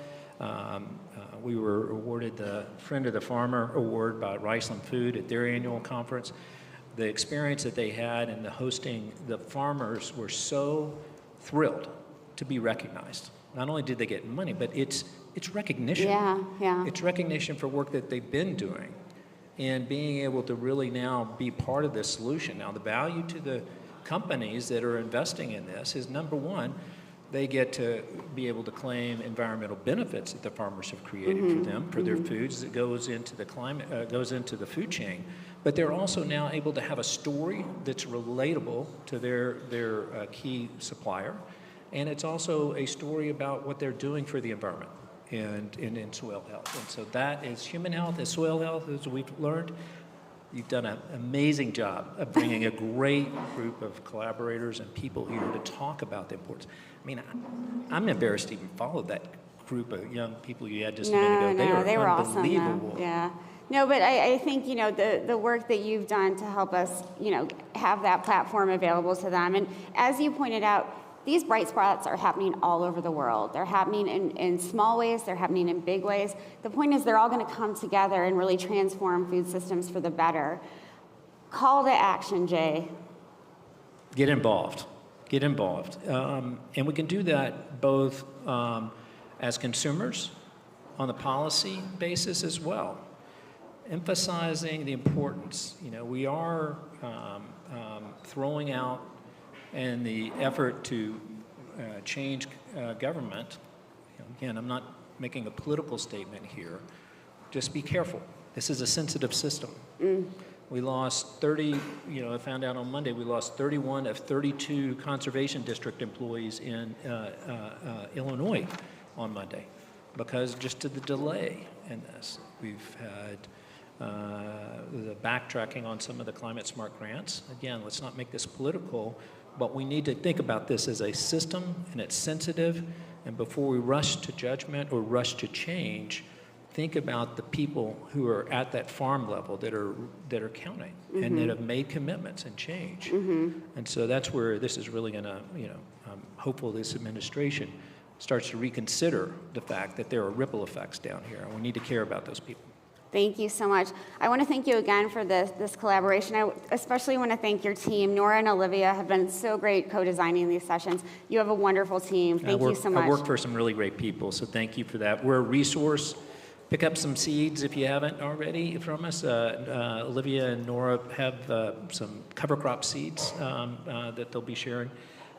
We were awarded the Friend of the Farmer Award by Riceland Food at their annual conference. The experience that they had in the hosting, the farmers were so thrilled to be recognized. Not only did they get money, but it's recognition. It's recognition for work that they've been doing, and being able to really now be part of this solution. Now, the value to the companies that are investing in this is, number one, they get to be able to claim environmental benefits that the farmers have created for them, for their foods that goes into the climate, goes into the food chain. but they're also now able to have a story that's relatable to their key supplier. And it's also a story about what they're doing for the environment and in soil health. And so that is human health, as soil health, as we've learned. You've done an amazing job of bringing a great group of collaborators and people here to talk about the importance. I mean, I'm embarrassed to even follow that group of young people you had just a minute ago. They were unbelievable. awesome. Yeah. No, but I think, the work that you've done to help us, have that platform available to them. And as you pointed out, these bright spots are happening all over the world. They're happening in small ways, they're happening in big ways. The point is they're all going to come together and really transform food systems for the better. Call to action, Jay. Get involved. Get involved. And we can do that both as consumers on the policy basis as well. Emphasizing the importance. We are throwing out in the effort to change government. Again, I'm not making a political statement here. Just be careful. This is a sensitive system. We lost 30, I found out on Monday, we lost 31 of 32 conservation district employees in Illinois on Monday because just of the delay in this. We've had the backtracking on some of the climate smart grants. Again, let's not make this political, but we need to think about this as a system, and it's sensitive, and before we rush to judgment or rush to change, think about the people who are at that farm level that are counting and that have made commitments and change. And so that's where this is really going to, I'm hopeful this administration starts to reconsider the fact that there are ripple effects down here, and we need to care about those people. Thank you so much. I want to thank you again for this collaboration. I especially want to thank your team. Nora and Olivia have been so great co-designing these sessions. You have a wonderful team. Thank you so much. I work for some really great people, so thank you for that. We're a resource. Pick up some seeds if you haven't already from us. Olivia and Nora have some cover crop seeds that they'll be sharing.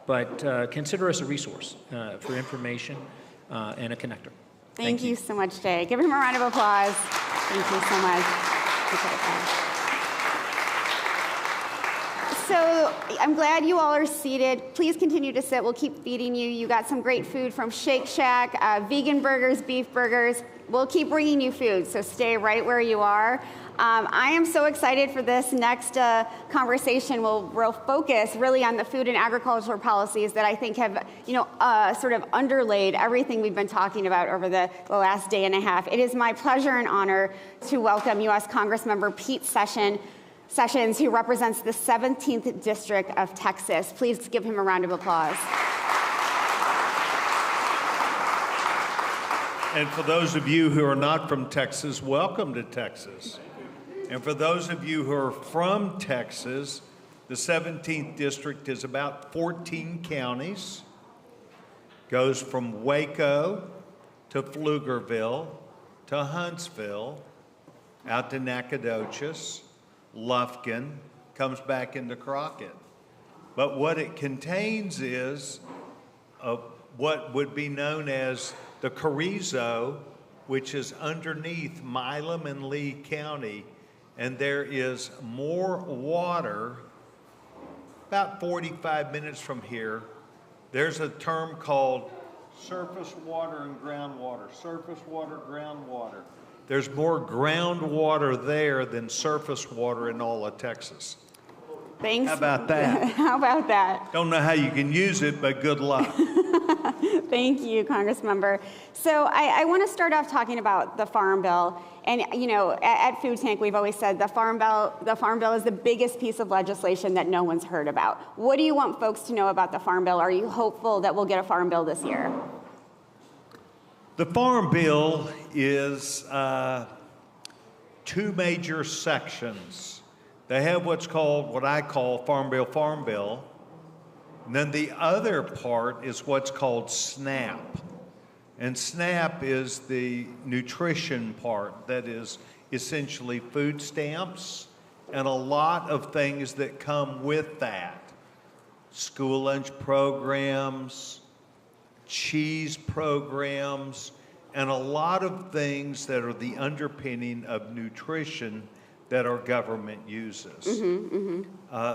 But consider us a resource for information and a connector. Thank you so much, Jay. Give him a round of applause. Thank you so much. So I'm glad you all are seated. Please continue to sit. We'll keep feeding you. You got some great food from Shake Shack, vegan burgers, beef burgers. We'll keep bringing you food, so stay right where you are. I am so excited for this next conversation. We'll focus really on the food and agricultural policies that I think have, sort of underlaid everything we've been talking about over the last day and a half. It is my pleasure and honor to welcome U.S. Congressmember Pete Sessions, who represents the 17th District of Texas. Please give him a round of applause. And for those of you who are not from Texas, welcome to Texas. And for those of you who are from Texas, the 17th District is about 14 counties, goes from Waco to Pflugerville to Huntsville, out to Nacogdoches, Lufkin, comes back into Crockett. But what it contains is what would be known as the Carrizo, which is underneath Milam and Lee County, and there is more water about 45 minutes from here. There's a term called surface water and groundwater. Surface water, groundwater. There's more groundwater there than surface water in all of Texas. Thanks. How about that? How about that? Don't know how you can use it, but good luck. Thank you, Congressmember. So I want to start off talking about the Farm Bill. And, at Food Tank, we've always said the Farm Bill is the biggest piece of legislation that no one's heard about. What do you want folks to know about the Farm Bill? Are you hopeful that we'll get a Farm Bill this year? The Farm Bill is two major sections. They have what I call Farm Bill. And then the other part is what's called SNAP. And SNAP is the nutrition part, that is essentially food stamps and a lot of things that come with that. School lunch programs, cheese programs, and a lot of things that are the underpinning of nutrition that our government uses.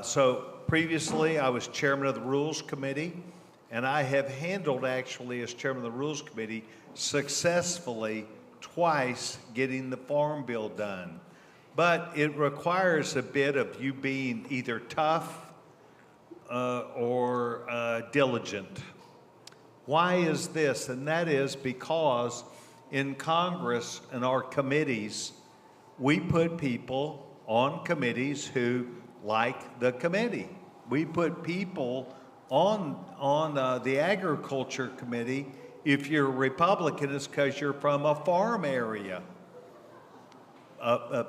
So previously, I was chairman of the Rules Committee, and I have handled, actually, as chairman of the Rules Committee, successfully twice getting the Farm Bill done. But it requires a bit of you being either tough or diligent. Why is this? And that is because in Congress and our committees, we put people on committees who like the committee. We put people on the Agriculture Committee. If you're a Republican, it's because you're from a farm area.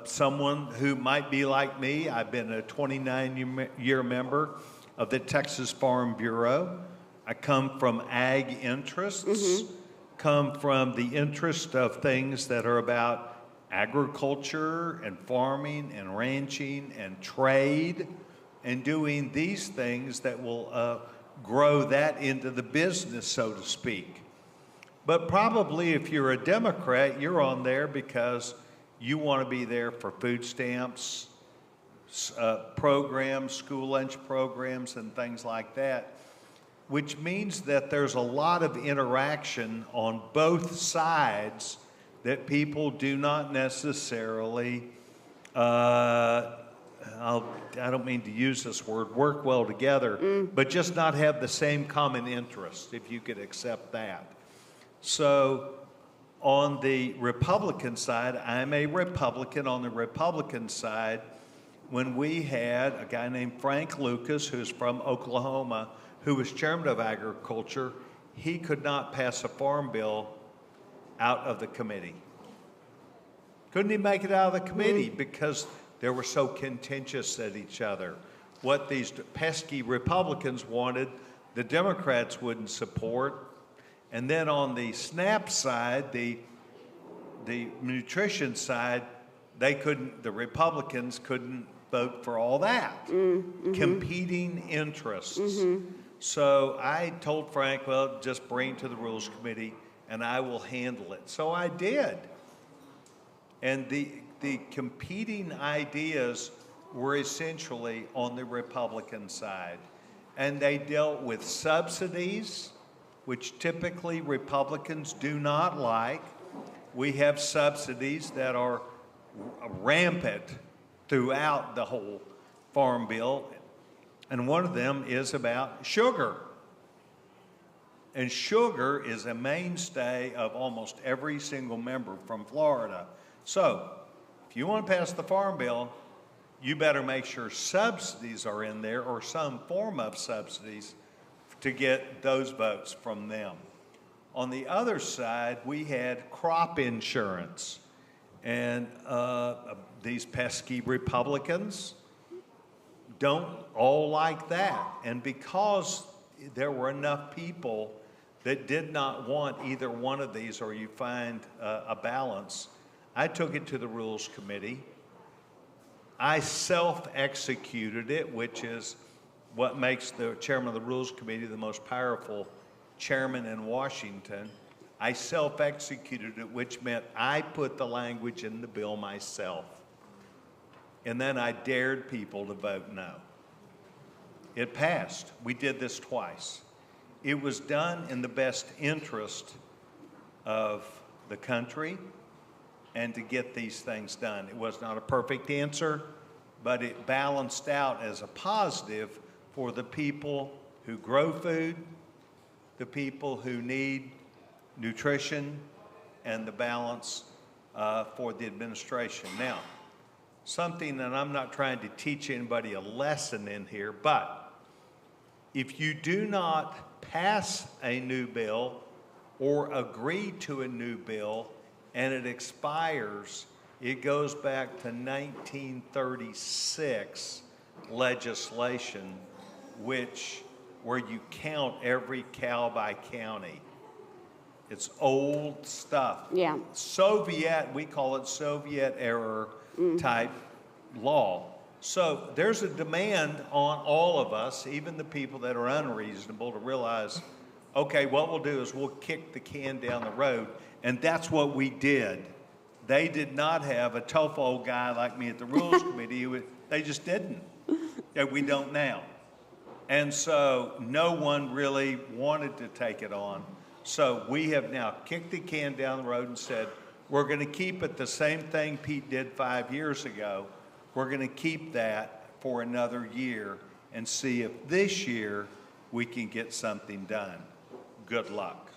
Someone who might be like me, I've been a 29-year member of the Texas Farm Bureau. I come from ag interests, come from the interest of things that are about agriculture and farming and ranching and trade and doing these things that will grow that into the business, so to speak. But probably if you're a Democrat, you're on there because you want to be there for food stamps, programs, school lunch programs, and things like that, which means that there's a lot of interaction on both sides that people do not necessarily, I don't mean to use this word, work well together, but just not have the same common interest, if you could accept that. So on the Republican side, I'm a Republican. On the Republican side, when we had a guy named Frank Lucas, who's from Oklahoma, who was chairman of Agriculture, he could not pass a farm bill out of the committee. Couldn't he make it out of the committee because they were so contentious at each other? What these pesky Republicans wanted, the Democrats wouldn't support. And then on the SNAP side, the nutrition side, the Republicans couldn't vote for all that. Competing interests. So I told Frank, well, just bring it to the Rules Committee and I will handle it. So I did. And the competing ideas were essentially on the Republican side. And they dealt with subsidies, which typically Republicans do not like. We have subsidies that are rampant throughout the whole Farm Bill. And one of them is about sugar. And sugar is a mainstay of almost every single member from Florida. So, if you want to pass the Farm Bill, you better make sure subsidies are in there or some form of subsidies to get those votes from them. On the other side, we had crop insurance. And these pesky Republicans don't all like that. And because there were enough people that did not want either one of these, or you find a balance, I took it to the Rules Committee. I self-executed it, which is what makes the chairman of the Rules Committee the most powerful chairman in Washington. I self-executed it, which meant I put the language in the bill myself. And then I dared people to vote no. It passed. We did this twice. It was done in the best interest of the country and to get these things done. It was not a perfect answer, but it balanced out as a positive for the people who grow food, the people who need nutrition, and the balance for the administration. Now, something that I'm not trying to teach anybody a lesson in here, but if you do not pass a new bill or agree to a new bill and it expires, it goes back to 1936 legislation, where you count every cow by county. It's old stuff. Yeah. Soviet, we call it Soviet era type law. So there's a demand on all of us, even the people that are unreasonable, to realize, okay, what we'll do is we'll kick the can down the road. And that's what we did. they did not have a tough old guy like me at the Rules Committee. They just didn't. And we don't now. And so no one really wanted to take it on. So we have now kicked the can down the road and said, we're going to keep it the same thing Pete did 5 years ago. We're going to keep that for another year and see if this year we can get something done. Good luck.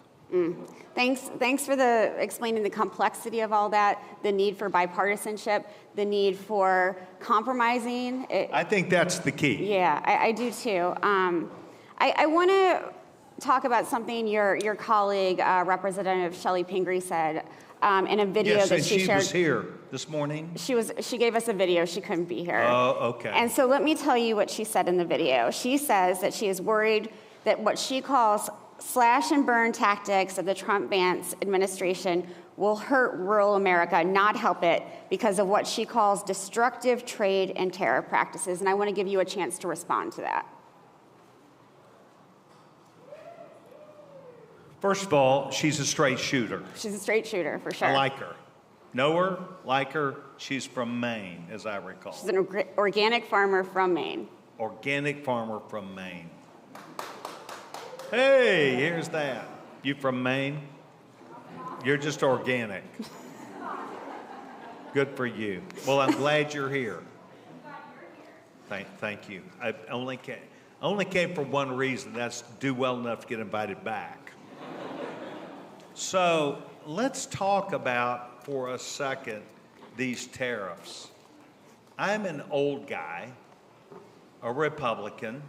Thanks for explaining the complexity of all that, the need for bipartisanship, the need for compromising. I think that's the key. Yeah, I do too. I want to talk about something your colleague, Representative Shelley Pingree, said in a video yes, that and she shared. Was here this morning. She gave us a video. She couldn't be here. Oh, okay. And so let me tell you what she said in the video. She says that she is worried that what she calls slash and burn tactics of the Trump-Vance administration will hurt rural America, not help it, because of what she calls destructive trade and tariff practices. And I want to give you a chance to respond to that. First of all, she's a straight shooter. She's a straight shooter, for sure. I like her. Know her, like her. She's from Maine, as I recall. She's an organic farmer from Maine. Organic farmer from Maine. Hey, here's that. You from Maine? You're just organic. Good for you. Well, I'm glad you're here. Thank you. I only came for one reason. That's to do well enough to get invited back. So let's talk about, for a second, these tariffs. I'm an old guy, a Republican.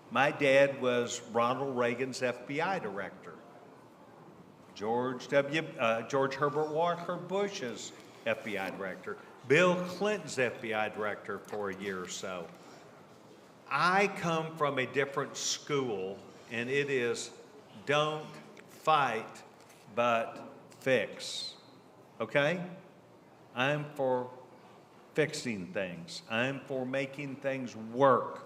My dad was Ronald Reagan's FBI director. George Herbert Walker Bush's FBI director. Bill Clinton's FBI director for a year or so. I come from a different school, and it is don't fight, but fix. Okay? I'm for fixing things. I'm for making things work.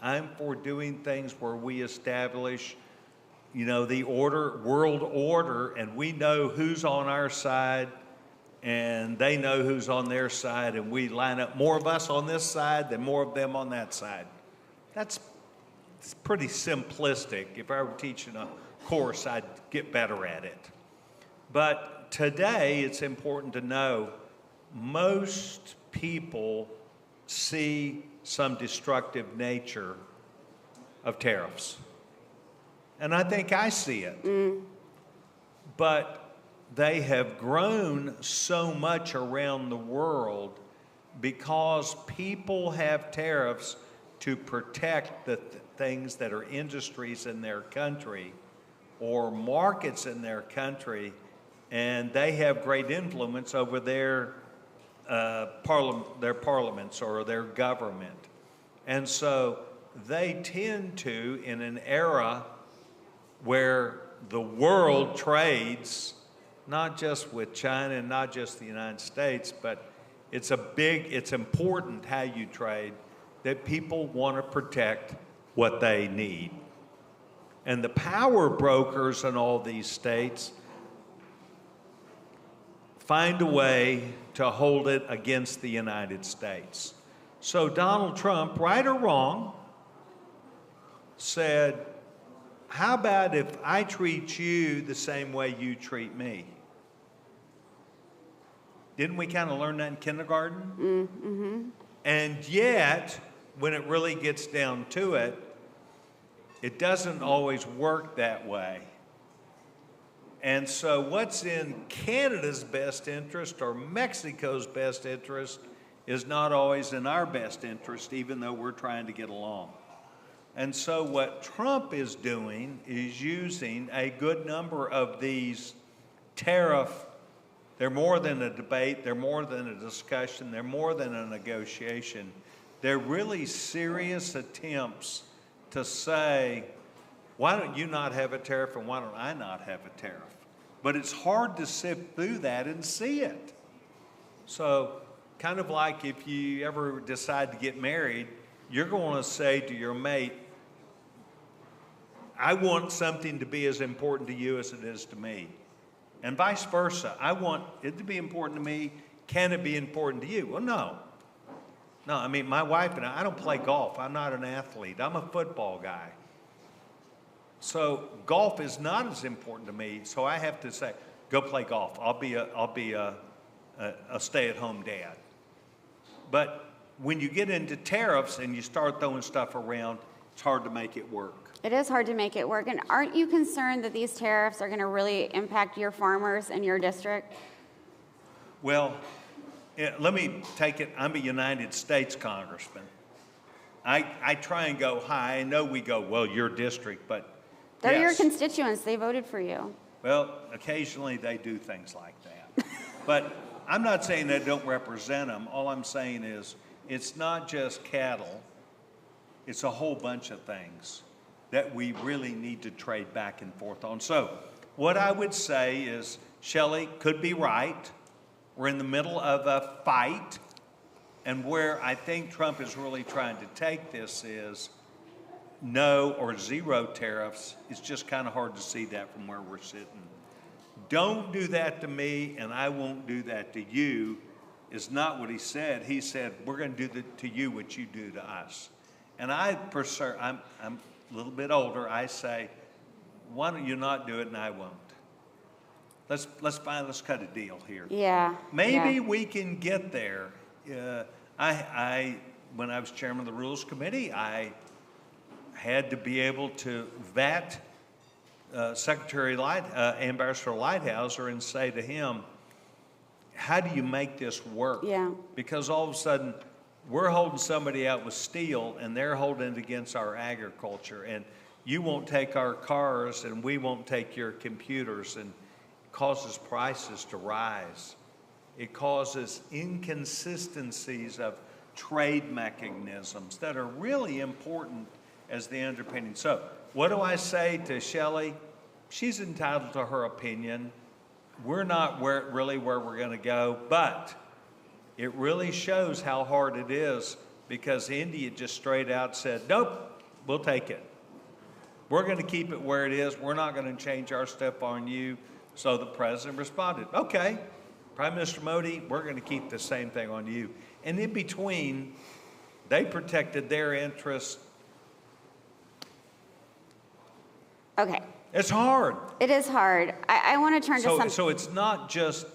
I'm for doing things where we establish, the world order, and we know who's on our side, and they know who's on their side, and we line up more of us on this side than more of them on that side. It's pretty simplistic. If I were teaching a course, I'd get better at it. But today, it's important to know most people see some destructive nature of tariffs. And I think I see it. But they have grown so much around the world because people have tariffs to protect the things that are industries in their country or markets in their country, and they have great influence over their parliaments or their government. And so they tend to, in an era where the world trades, not just with China and not just the United States, but it's important how you trade, that people want to protect what they need. And the power brokers in all these states find a way to hold it against the United States. So Donald Trump, right or wrong, said, how about if I treat you the same way you treat me? Didn't we kind of learn that in kindergarten? Mm-hmm. And yet, when it really gets down to it, it doesn't always work that way. And so what's in Canada's best interest or Mexico's best interest is not always in our best interest, even though we're trying to get along. And so what Trump is doing is using a good number of these they're more than a debate, they're more than a discussion, they're more than a negotiation. They're really serious attempts to say, why don't you not have a tariff and why don't I not have a tariff? But it's hard to sift through that and see it. So kind of like if you ever decide to get married, you're going to say to your mate, I want something to be as important to you as it is to me. And vice versa. I want it to be important to me. Can it be important to you? Well, no. No, I mean, my wife and I don't play golf. I'm not an athlete. I'm a football guy. So golf is not as important to me. So I have to say, go play golf. I'll be a stay-at-home dad. But when you get into tariffs and you start throwing stuff around, it's hard to make it work. It is hard to make it work. And aren't you concerned that these tariffs are going to really impact your farmers in your district? Well, let me take it. I'm a United States congressman. I try and go high. I know we go, well, your district, but They're your yes. constituents. They voted for you. Well, occasionally they do things like that. But I'm not saying they don't represent them. All I'm saying is it's not just cattle. It's a whole bunch of things that we really need to trade back and forth on. So what I would say is Shelley could be right. We're in the middle of a fight. And where I think Trump is really trying to take this is no or zero tariffs. It's just kind of hard to see that from where we're sitting. Don't do that to me, and I won't do that to you, is not what he said. He said, we're going to do to you what you do to us. And I'm a little bit older. I say, why don't you not do it and I won't? Let's cut a deal here. Yeah. Maybe we can get there. When I was chairman of the Rules Committee, I had to be able to vet Ambassador Lighthouser and say to him, how do you make this work? Yeah. Because all of a sudden, we're holding somebody out with steel and they're holding it against our agriculture. And you won't take our cars and we won't take your computers, and it causes prices to rise. It causes inconsistencies of trade mechanisms that are really important as the underpinning. So what do I say to Shelley? She's entitled to her opinion. We're not really where we're going to go, but it really shows how hard it is, because India just straight out said, nope, we'll take it. We're going to keep it where it is. We're not going to change our stuff on you. So the president responded, okay, Prime Minister Modi, we're going to keep the same thing on you. And in between, they protected their interests. Okay. It's hard. It is hard. I want to turn to something. So it's not just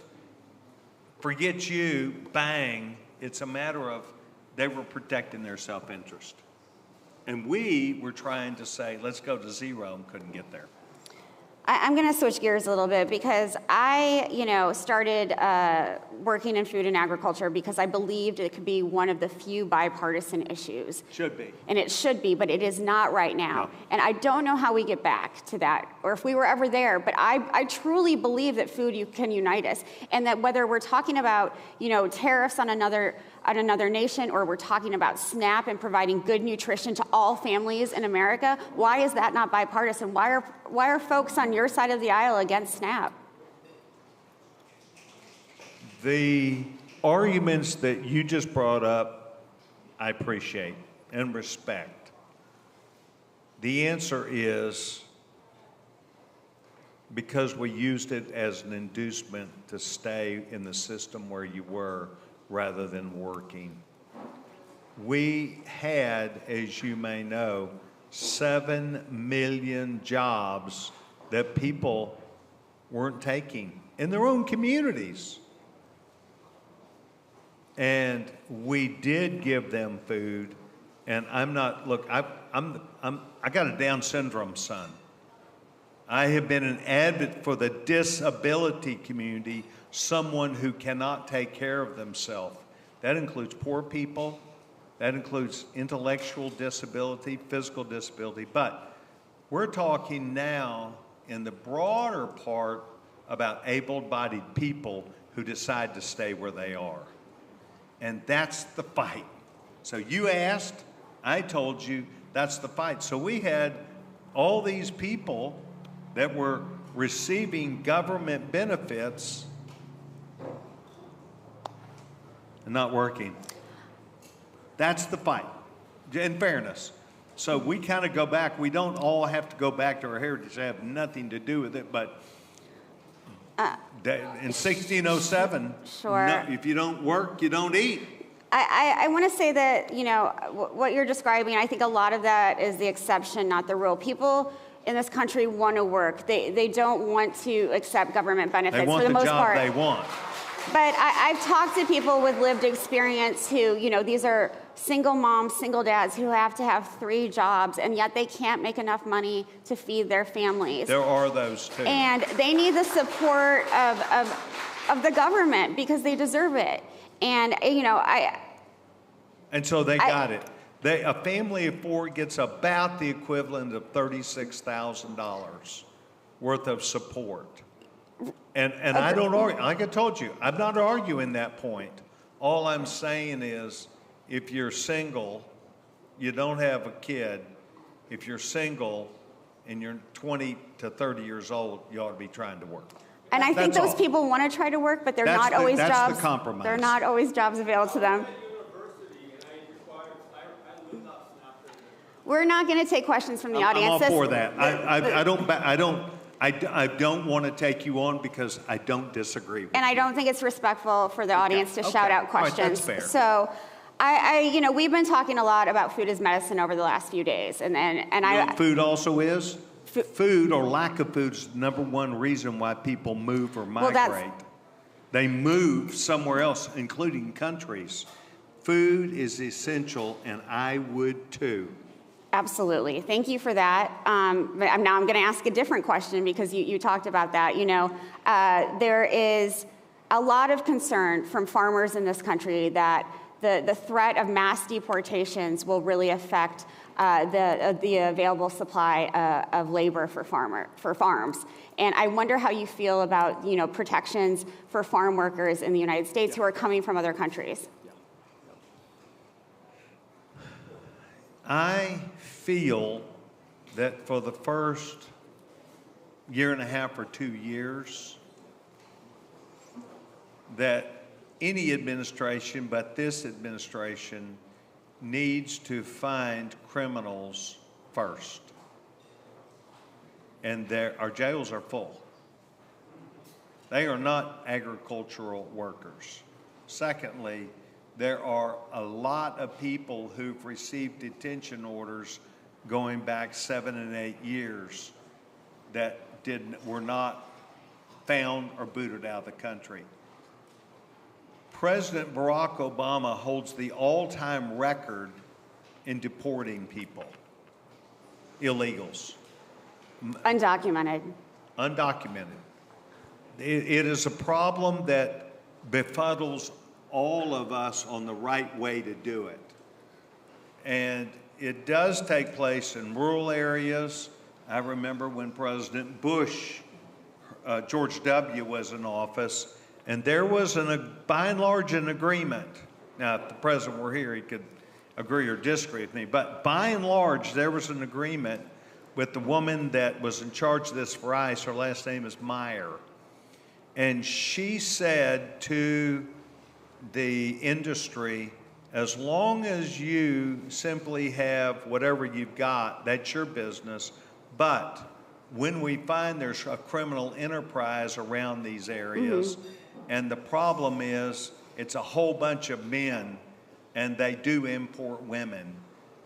forget you, bang. It's a matter of they were protecting their self-interest. And we were trying to say, let's go to zero, and couldn't get there. I'm going to switch gears a little bit, because I, started working in food and agriculture because I believed it could be one of the few bipartisan issues. Should be. And it should be, but it is not right now. No. And I don't know how we get back to that, or if we were ever there, but I truly believe that food can unite us, and that whether we're talking about, tariffs on another nation, or we're talking about SNAP and providing good nutrition to all families in America, why is that not bipartisan? Why are folks on your side of the aisle against SNAP? The arguments that you just brought up, I appreciate and respect. The answer is because we used it as an inducement to stay in the system where you were rather than working. We had, as you may know, 7 million jobs that people weren't taking in their own communities. And we did give them food. And I'm not, look, I got a Down syndrome son. I have been an advocate for the disability community, someone who cannot take care of themselves. That includes poor people, that includes intellectual disability, physical disability, but we're talking now in the broader part about able-bodied people who decide to stay where they are. And that's the fight. So you asked, I told you, that's the fight. So we had all these people that were receiving government benefits and not working. That's the fight, in fairness. So we kind of go back. We don't all have to go back to our heritage. They have nothing to do with it, but In 1607, Sure. if you don't work, you don't eat. I want to say that, you know, what you're describing, I think a lot of that is the exception, not the rule. People in this country want to work. They don't want to accept government benefits They want for the most job part. they want. But I've talked to people with lived experience who, you know, these are single moms, single dads who have to have 3 jobs, and yet they can't make enough money to feed their families. There are those too. And they need the support of the government because they deserve it. And, you know, And so they got it. A family of 4 gets about the equivalent of $36,000 worth of support. And I don't argue, like I told you, I'm not arguing that point. All I'm saying is, if you're single, you don't have a kid, if you're single and you're 20 to 30 years old, you ought to be trying to work. And I think That's those all. people want to try to work, but they're That's not the- always that's jobs. the compromise. They're not always jobs available to them. We're not going to take questions from the audience. I'm all for that. I don't want to take you on because I don't disagree with And I don't think it's respectful for the audience to shout out All right, questions. that's fair. So, you know, we've been talking a lot about food as medicine over the last few days, and You know what food also is? Food or lack of food is the #1 reason why people move or migrate. They move somewhere else, including countries. Food is essential, and I would too. Absolutely. Thank you for that. But now I'm going to ask a different question because you talked about that. You know, there is a lot of concern from farmers in this country that the threat of mass deportations will really affect the available supply of labor for farms. And I wonder how you feel about, you know, protections for farm workers in the United States who are coming from other countries. I feel that for the first 1.5 or 2 years, that any administration, but this administration, needs to find criminals first. And our jails are full. They are not agricultural workers. Secondly, there are a lot of people who've received detention orders going back 7 and 8 years that were not found or booted out of the country. President Barack Obama holds the all-time record in deporting people, illegals. Undocumented. Undocumented. It is a problem that befuddles all of us on the right way to do it. And it does take place in rural areas. I remember when President Bush, George W. was in office, and there was, by and large, an agreement. Now, if the president were here, he could agree or disagree with me, but by and large, there was an agreement with the woman that was in charge of this for ICE. Her last name is Meyer. And she said to the industry, as long as you simply have whatever you've got, that's your business. But when we find there's a criminal enterprise around these areas, and the problem is it's a whole bunch of men, and they do import women.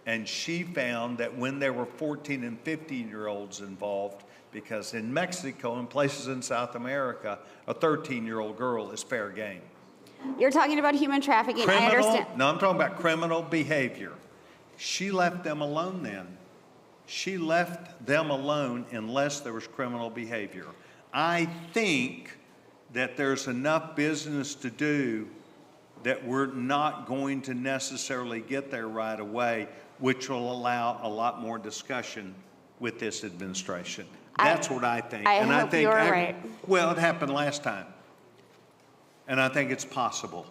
And she found that when there were 14 and 15-year-olds involved, because in Mexico and places in South America, a 13-year-old girl is fair game. You're talking about human trafficking. I understand. No, I'm talking about criminal behavior. She left them alone then. She left them alone unless there was criminal behavior. I think that there's enough business to do that we're not going to necessarily get there right away, which will allow a lot more discussion with this administration. That's what I think. I hope you're right. Well, it happened last time. And I think it's possible.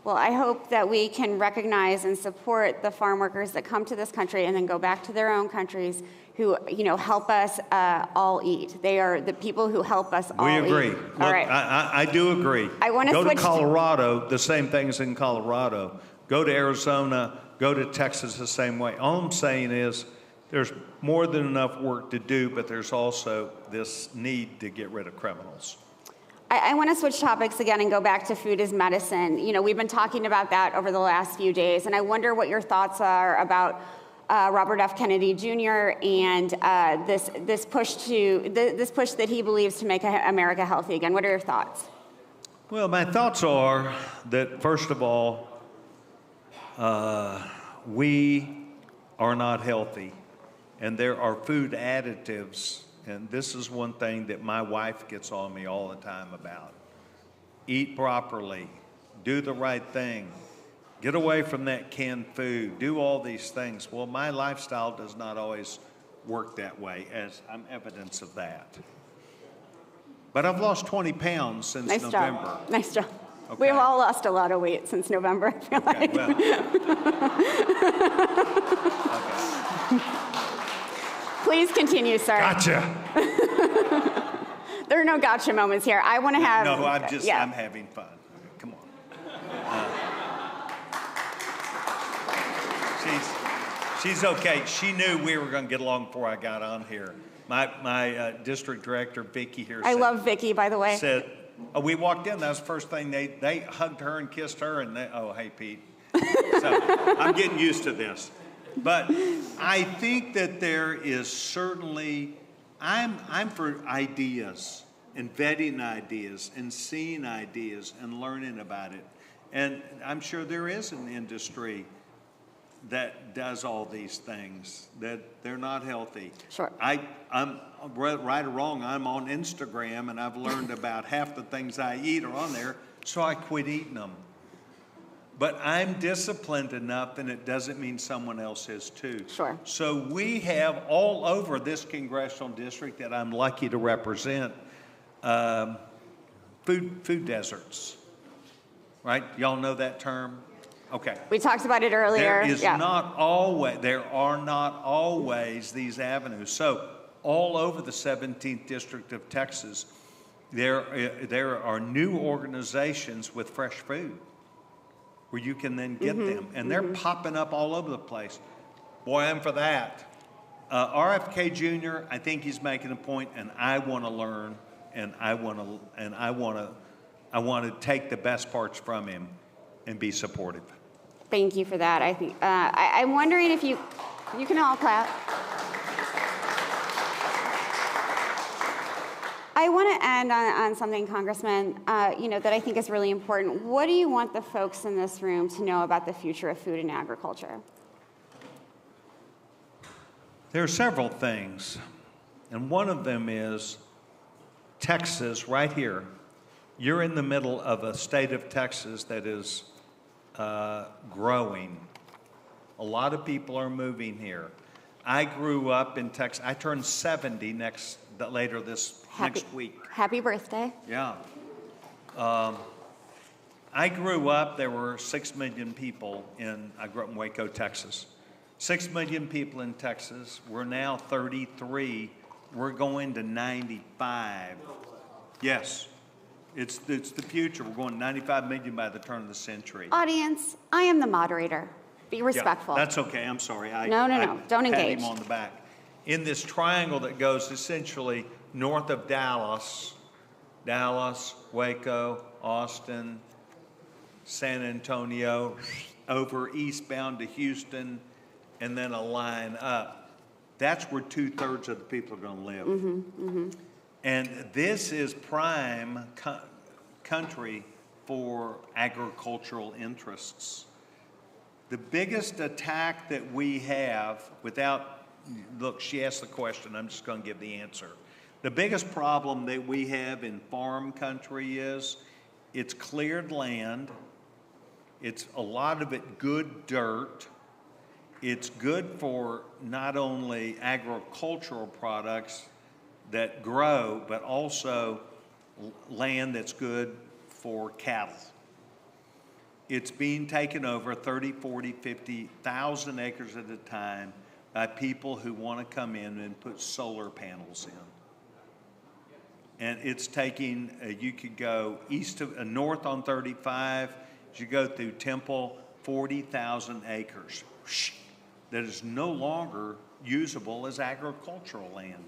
Well, I hope that we can recognize and support the farm workers that come to this country and then go back to their own countries who, you know, help us all eat. They are the people who help us all eat. We agree. All Look, right. I do agree. I want to go to switch Colorado, the same thing's in Colorado. Go to Arizona, go to Texas the same way. All I'm saying is there's more than enough work to do, but there's also this need to get rid of criminals. I want to switch topics again and go back to food as medicine. You know, we've been talking about that over the last few days, and I wonder what your thoughts are about Robert F. Kennedy Jr. and this push that he believes to make America healthy again. What are your thoughts? Well, my thoughts are that, first of all, we are not healthy, and there are food additives, and this is one thing that my wife gets on me all the time about. Eat properly, do the right thing, get away from that canned food, do all these things. Well, my lifestyle does not always work that way, as I'm evidence of that. But I've lost 20 pounds since Nice November. job. Nice job. Okay. We've all lost a lot of weight since November, I feel like. Well. Please continue, sir. Gotcha. There are no gotcha moments here. I want to have... No, I'm yeah. having fun. Come on. She's okay. She knew we were going to get along before I got on here. My district director, Vicki, here I love Vicki, by the way. said, we walked in, that was the first thing, they hugged her and kissed her, and oh, hey, Pete. So I'm getting used to this. But I think that there is certainly, I'm for ideas and vetting ideas and seeing ideas and learning about it. And I'm sure there is an industry that does all these things, that they're not healthy. Sure. I'm right or wrong, I'm on Instagram, and I've learned about half the things I eat are on there, so I quit eating them. But I'm disciplined enough, and it doesn't mean someone else is too. Sure. So we have all over this congressional district that I'm lucky to represent, food deserts, right? Y'all know that term? Okay. We talked about it earlier. There are not always these avenues. So all over the 17th District of Texas, there are new organizations with fresh food where you can then get them. And they're popping up all over the place. Boy, I'm for that. RFK Jr., I think he's making a point, and I want to learn, and I want to take the best parts from him and be supportive. Thank you for that. I think I'm wondering if you can all clap. I want to end on something, Congressman, that I think is really important. What do you want the folks in this room to know about the future of food and agriculture? There are several things, and one of them is Texas, right here. You're in the middle of a state of Texas that is growing. A lot of people are moving here. I grew up in Texas. I turned 70 next week. Happy birthday. Yeah. I grew up, there were 6 million people I grew up in Waco, Texas. 6 million people in Texas. We're now 33. We're going to 95. Yes. It's the future. We're going 95 million by the turn of the century. Audience, I am the moderator. Be respectful. Yeah, that's okay. I'm sorry. No. Don't engage. Pat him on the back. In this triangle that goes essentially north of Dallas, Waco, Austin, San Antonio, over eastbound to Houston, and then a line up. That's where 2/3 of the people are going to live. And this is prime country for agricultural interests. The biggest attack that we have look, she asked the question, I'm just going to give the answer. The biggest problem that we have in farm country is it's cleared land. It's a lot of it good dirt. It's good for not only agricultural products that grow, but also land that's good for cattle. It's being taken over 30, 40, 50,000 acres at a time by people who want to come in and put solar panels in. And it's taking, you could go north on 35, as you go through Temple, 40,000 acres that is no longer usable as agricultural land.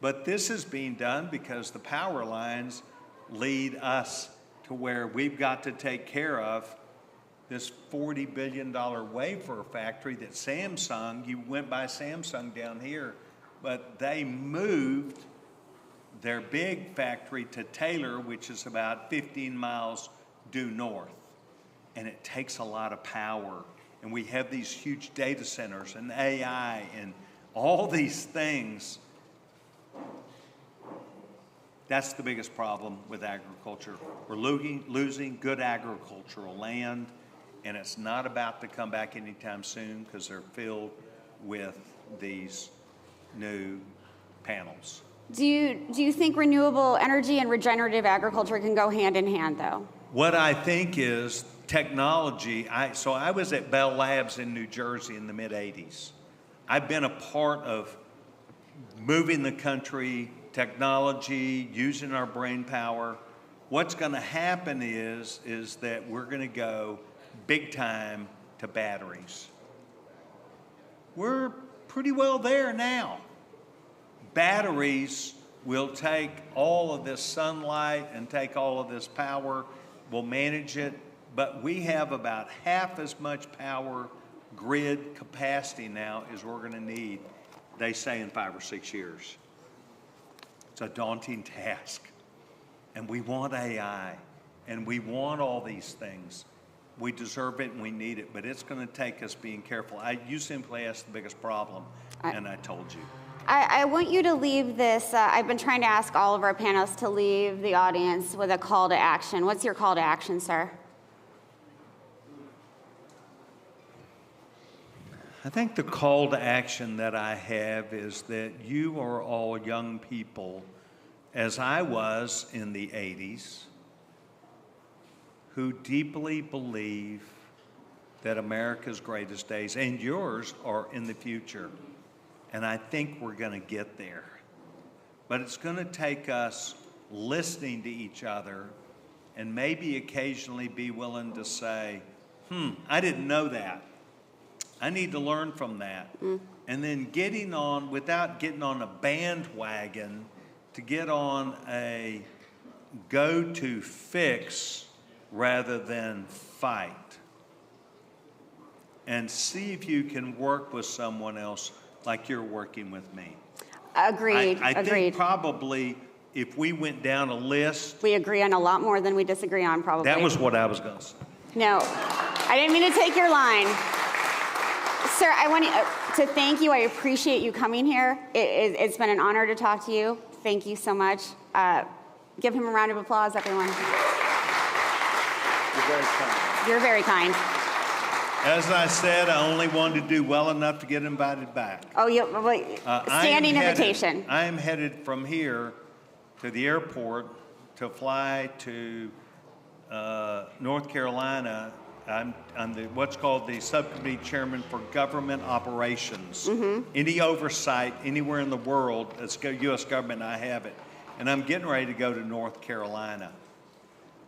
But this is being done because the power lines lead us to where we've got to take care of this $40 billion wafer factory that Samsung, you went by Samsung down here, but they moved their big factory to Taylor, which is about 15 miles due north. And it takes a lot of power. And we have these huge data centers and AI and all these things. That's the biggest problem with agriculture. We're losing good agricultural land, and it's not about to come back anytime soon because they're filled with these new panels. Do you think renewable energy and regenerative agriculture can go hand in hand, though? What I think is technology. So I was at Bell Labs in New Jersey in the mid-'80s. I've been a part of moving the country, technology, using our brain power. What's going to happen is that we're going to go big time to batteries. We're pretty well there now. Batteries will take all of this sunlight and take all of this power, we'll manage it, but we have about half as much power grid capacity now as we're going to need, they say, in 5 or 6 years. It's a daunting task. And we want AI, and we want all these things. We deserve it and we need it, but it's going to take us being careful. You simply asked the biggest problem, and I told you. I want you to leave this. I've been trying to ask all of our panelists to leave the audience with a call to action. What's your call to action, sir? I think the call to action that I have is that you are all young people, as I was in the 80s, who deeply believe that America's greatest days and yours are in the future. And I think we're going to get there. But it's going to take us listening to each other and maybe occasionally be willing to say, I didn't know that. I need to learn from that. And then getting on, without getting on a bandwagon, to get on a go-to fix rather than fight. And see if you can work with someone else like you're working with me. Agreed. I Agreed. think probably if we went down a list. We agree on a lot more than we disagree on, probably. That was what I was going to say. No, I didn't mean to take your line. Sir, I want to thank you. I appreciate you coming here. It's been an honor to talk to you. Thank you so much. Give him a round of applause, everyone. You're very kind. You're very kind. As I said, I only wanted to do well enough to get invited back. Oh, yeah, standing invitation. I am headed from here to the airport to fly to North Carolina. I'm what's called the subcommittee chairman for government operations. Any oversight anywhere in the world, as U.S. government, I have it. And I'm getting ready to go to North Carolina.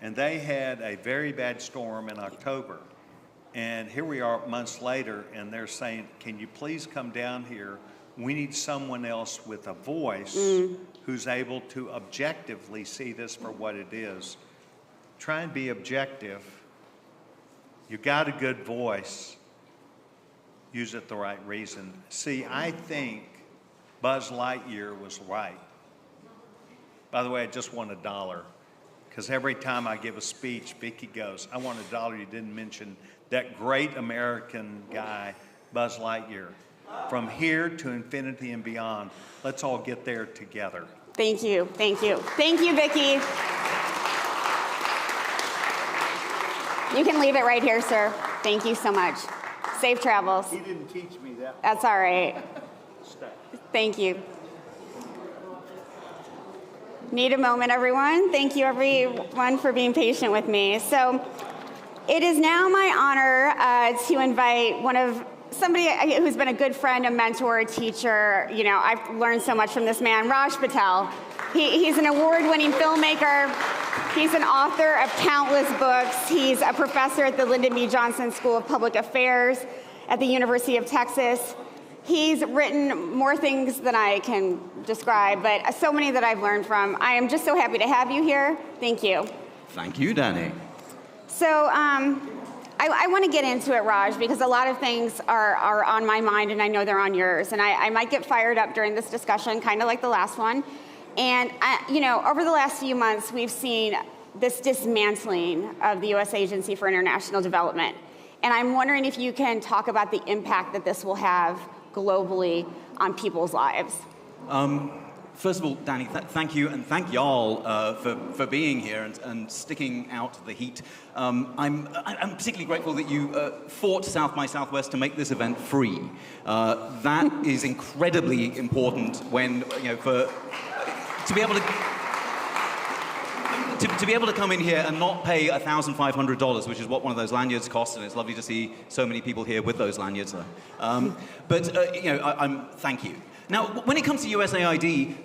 And they had a very bad storm in October. And here we are months later, and they're saying, can you please come down here? We need someone else with a voice who's able to objectively see this for what it is. Try and be objective. You got a good voice. Use it the right reason. See, I think Buzz Lightyear was right. By the way, I just want $1. Because every time I give a speech, Vicki goes, I want $1. You didn't mention that great American guy, Buzz Lightyear. From here to infinity and beyond, let's all get there together. Thank you, thank you. Thank you, Vicki. You can leave it right here, sir. Thank you so much. Safe travels. He didn't teach me that. That's all right. Thank you. Need a moment, everyone. Thank you, everyone, for being patient with me. So it is now my honor to invite somebody who's been a good friend, a mentor, a teacher. You know, I've learned so much from this man, Raj Patel. He's an award-winning filmmaker. He's an author of countless books. He's a professor at the Lyndon B. Johnson School of Public Affairs at the University of Texas. He's written more things than I can describe, but so many that I've learned from. I am just so happy to have you here. Thank you. Thank you, Danny. So I want to get into it, Raj, because a lot of things are on my mind, and I know they're on yours. And I might get fired up during this discussion, kind of like the last one. And, over the last few months, we've seen this dismantling of the U.S. Agency for International Development. And I'm wondering if you can talk about the impact that this will have globally on people's lives. First of all, Danny, thank you, and thank y'all for being here and sticking out the heat. I'm particularly grateful that you fought South by Southwest to make this event free. That is incredibly important when, to be able to come in here and not pay $1,500, which is what one of those lanyards costs, and it's lovely to see so many people here with those lanyards. Thank you. Now, when it comes to USAID,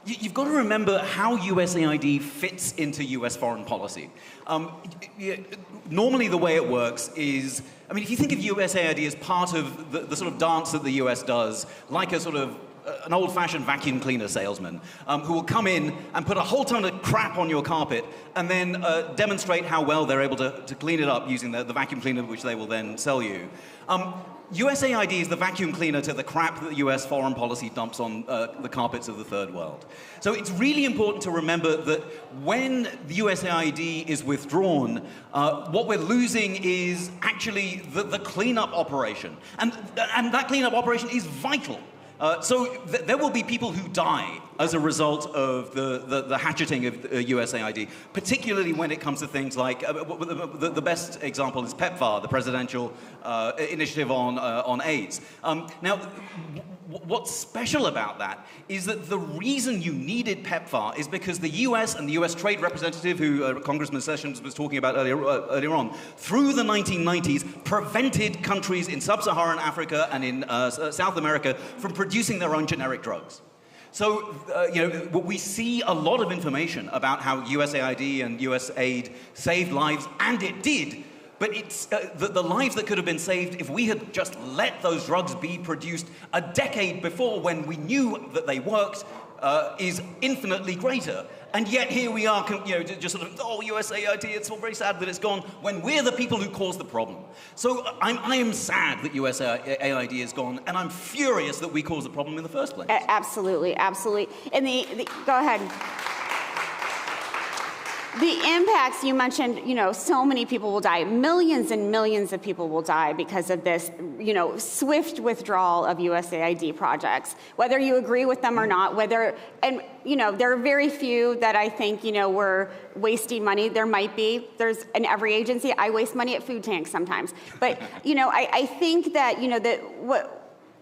you've got to remember how USAID fits into US foreign policy. Normally the way it works is, if you think of USAID as part of the sort of dance that the US does, like a sort of an old-fashioned vacuum cleaner salesman who will come in and put a whole ton of crap on your carpet and then demonstrate how well they're able to clean it up using the vacuum cleaner, which they will then sell you. USAID is the vacuum cleaner to the crap that US foreign policy dumps on the carpets of the third world. So it's really important to remember that when the USAID is withdrawn, what we're losing is actually the cleanup operation. And that cleanup operation is vital. There will be people who die as a result of the hatcheting of USAID, particularly when it comes to things like, the best example is PEPFAR, the presidential initiative on AIDS. Now, what's special about that is that the reason you needed PEPFAR is because the US and the US Trade Representative, who Congressman Sessions was talking about earlier on, through the 1990s, prevented countries in sub-Saharan Africa and in South America from producing their own generic drugs. So, we see a lot of information about how USAID and USAID saved lives, and it did. But it's the lives that could have been saved if we had just let those drugs be produced a decade before, when we knew that they worked, is infinitely greater. And yet here we are, just sort of, USAID, it's all very sad that it's gone, when we're the people who caused the problem. So I am sad that USAID is gone, and I'm furious that we caused the problem in the first place. Absolutely, absolutely. And go ahead. The impacts you mentioned, so many people will die. Millions and millions of people will die because of this, swift withdrawal of USAID projects. Whether you agree with them or not, there are very few that I think, were wasting money. There might be. There's in every agency. I waste money at food tanks sometimes. But, I think that,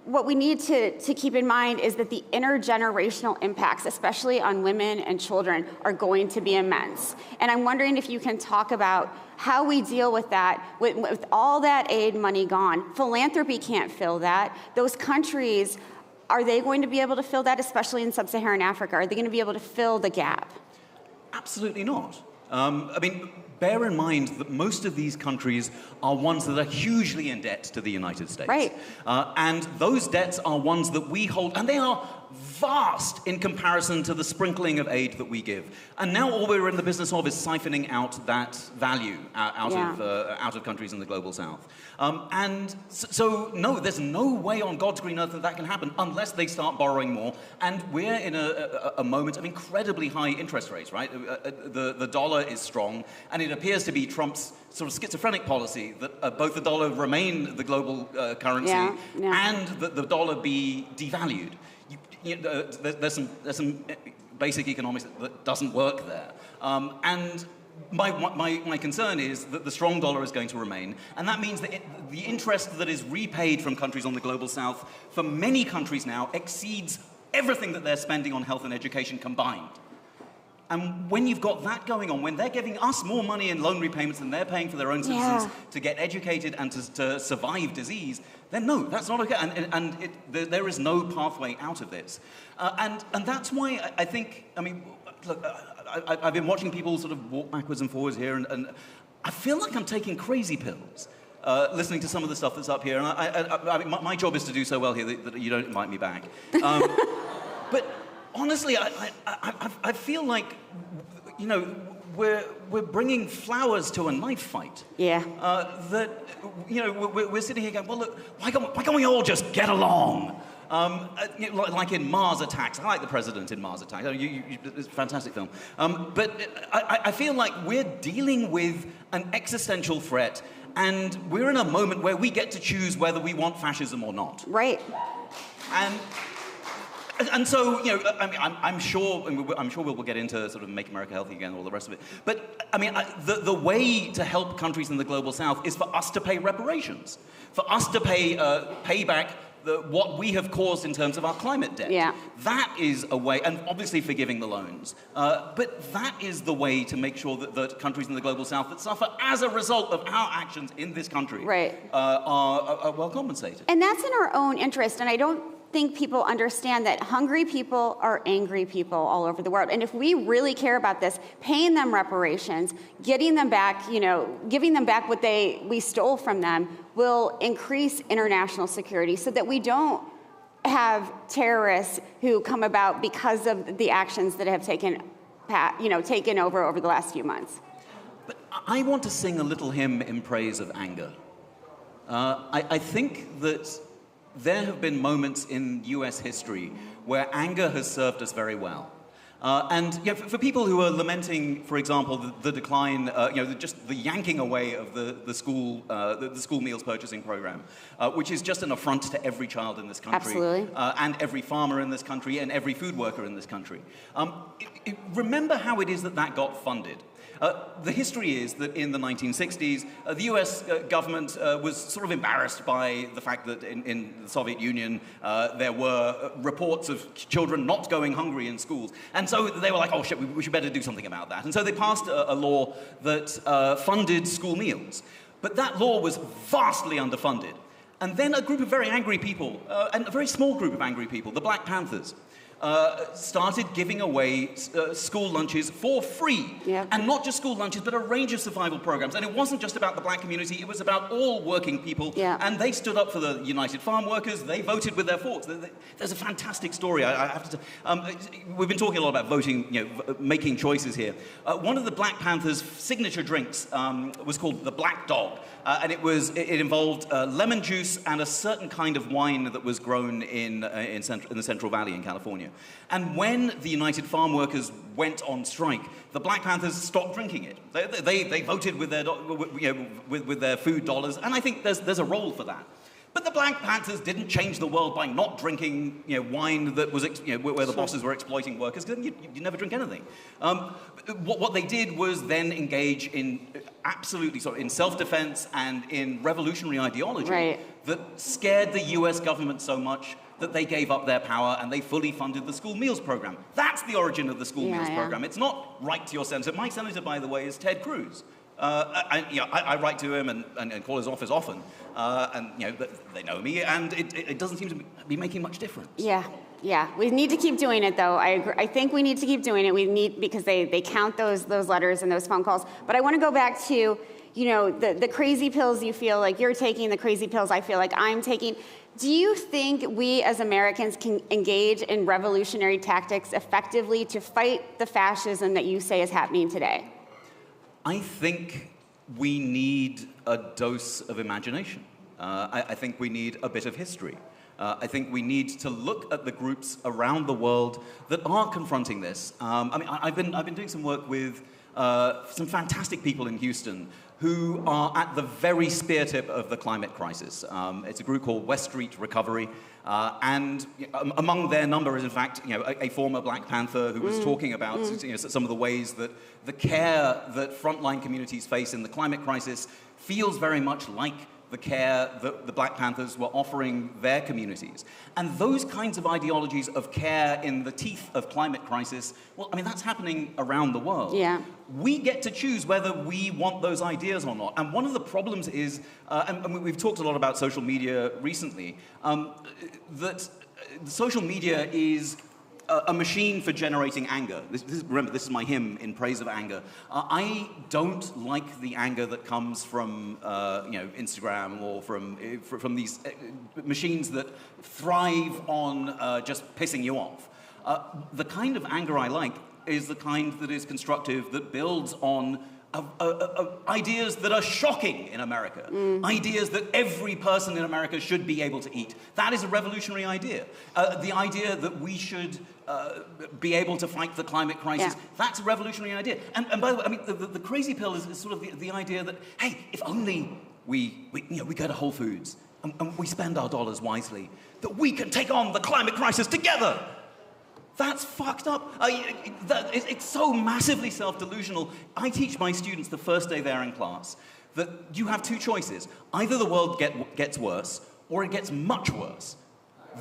what we need to keep in mind is that the intergenerational impacts, especially on women and children, are going to be immense. And I'm wondering if you can talk about how we deal with that, with all that aid money gone. Philanthropy can't fill that. Those countries, are they going to be able to fill that, especially in sub-Saharan Africa? Are they going to be able to fill the gap? Absolutely not. Bear in mind that most of these countries are ones that are hugely in debt to the United States. Right. And those debts are ones that we hold, and they are vast in comparison to the sprinkling of aid that we give. And now all we're in the business of is siphoning out that value out of countries in the global south. No, there's no way on God's green earth that can happen unless they start borrowing more. And we're in a moment of incredibly high interest rates, right? The dollar is strong, and it appears to be Trump's sort of schizophrenic policy that both the dollar remain the global currency and that the dollar be devalued. There's some basic economics that doesn't work there. And my concern is that the strong dollar is going to remain, and that means that the interest that is repaid from countries on the global south for many countries now exceeds everything that they're spending on health and education combined. And when you've got that going on, when they're giving us more money in loan repayments than they're paying for their own citizens to get educated and to survive disease, then no, that's not okay. And there is no pathway out of this. And that's why I think, look, I've been watching people sort of walk backwards and forwards here, and I feel like I'm taking crazy pills. listening to some of the stuff that's up here. And I mean, my job is to do so well here that you don't invite me back. But honestly, I feel like, you know, we're bringing flowers to a knife fight. Yeah. That, you know, we're sitting here going, well, look, why can't we all just get along? You know, like in Mars Attacks. I like the president in Mars Attacks. It's a fantastic film. But I feel like we're dealing with an existential threat, and we're in a moment where we get to choose whether we want fascism or not. Right. And so, you know, I mean, I'm sure we'll get into sort of Make America Healthy Again and all the rest of it. But, I mean, the way to help countries in the Global South is for us to pay reparations, for us to pay back what we have caused in terms of our climate debt. Yeah. That is a way, and obviously forgiving the loans, but that is the way to make sure that countries in the Global South that suffer as a result of our actions in this country are well compensated. And that's in our own interest, and I don't think people understand that hungry people are angry people all over the world. And if we really care about this, paying them reparations, getting them back, you know, giving them back what we stole from them will increase international security so that we don't have terrorists who come about because of the actions that have taken over the last few months. But I want to sing a little hymn in praise of anger. I think that there have been moments in US history where anger has served us very well. And you know, for people who are lamenting, for example, the decline, you know, just the yanking away of the school meals purchasing program, which is just an affront to every child in this country, and every farmer in this country, and every food worker in this country. Remember how it is that got funded. The history is that in the 1960s, the US government was sort of embarrassed by the fact that in the Soviet Union, there were reports of children not going hungry in schools. And so they were like, oh shit, we should better do something about that. And so they passed a law that funded school meals. But that law was vastly underfunded. And then a group of very angry people, and a very small group of angry people, the Black Panthers, started giving away school lunches for free. Yep. And not just school lunches, but a range of survival programs. And it wasn't just about the black community, it was about all working people. Yeah. And they stood up for the United Farm Workers, they voted with their forks. There's a fantastic story. I have to we've been talking a lot about voting, you know, making choices here. One of the Black Panthers' signature drinks was called the Black Dog. And it involved lemon juice and a certain kind of wine that was grown in the Central Valley in California. And when the United Farm Workers went on strike, the Black Panthers stopped drinking it. They voted with their food dollars, and I think there's a role for that. But the Black Panthers didn't change the world by not drinking, you know, wine that was, you know, where the bosses were exploiting workers, because you never drink anything. What they did was then engage in absolutely in self-defense and in revolutionary ideology that scared the US government so much that they gave up their power and they fully funded the school meals program. That's the origin of the school meals program. It's not write to your senator. My senator, by the way, is Ted Cruz. I write to him and call his office often, and you know, they know me, and it doesn't seem to be making much difference. Yeah, we need to keep doing it, though. I agree. I think we need to keep doing it. We need, because they count those letters and those phone calls. But I want to go back to, you know, the crazy pills you feel like you're taking, the crazy pills I feel like I'm taking. Do you think we as Americans can engage in revolutionary tactics effectively to fight the fascism that you say is happening today? I think we need a dose of imagination. I think we need a bit of history. I think we need to look at the groups around the world that are confronting this. I mean, I've been doing some work with some fantastic people in Houston who are at the very spear tip of the climate crisis. It's a group called West Street Recovery, and among their number is, in fact, you know, a former Black Panther who was talking about you know, some of the ways that the care that frontline communities face in the climate crisis feels very much like the care that the Black Panthers were offering their communities. And those kinds of ideologies of care in the teeth of climate crisis, well, I mean, that's happening around the world. Yeah. We get to choose whether we want those ideas or not. And one of the problems is, and we've talked a lot about social media recently, that social media is a machine for generating anger. Remember, this is my hymn in praise of anger. I don't like the anger that comes from Instagram or from these machines that thrive on just pissing you off. The kind of anger I like is the kind that is constructive, that builds on ideas that are shocking in America, ideas that every person in America should be able to eat. That is a revolutionary idea. The idea that we should be able to fight the climate crisis, that's a revolutionary idea. And by the way, I mean, the crazy pill is sort of the idea that, hey, if only we go to Whole Foods and we spend our dollars wisely, that we can take on the climate crisis together. That's fucked up. It's so massively self-delusional. I teach my students the first day they're in class that you have two choices. Either the world gets worse or it gets much worse.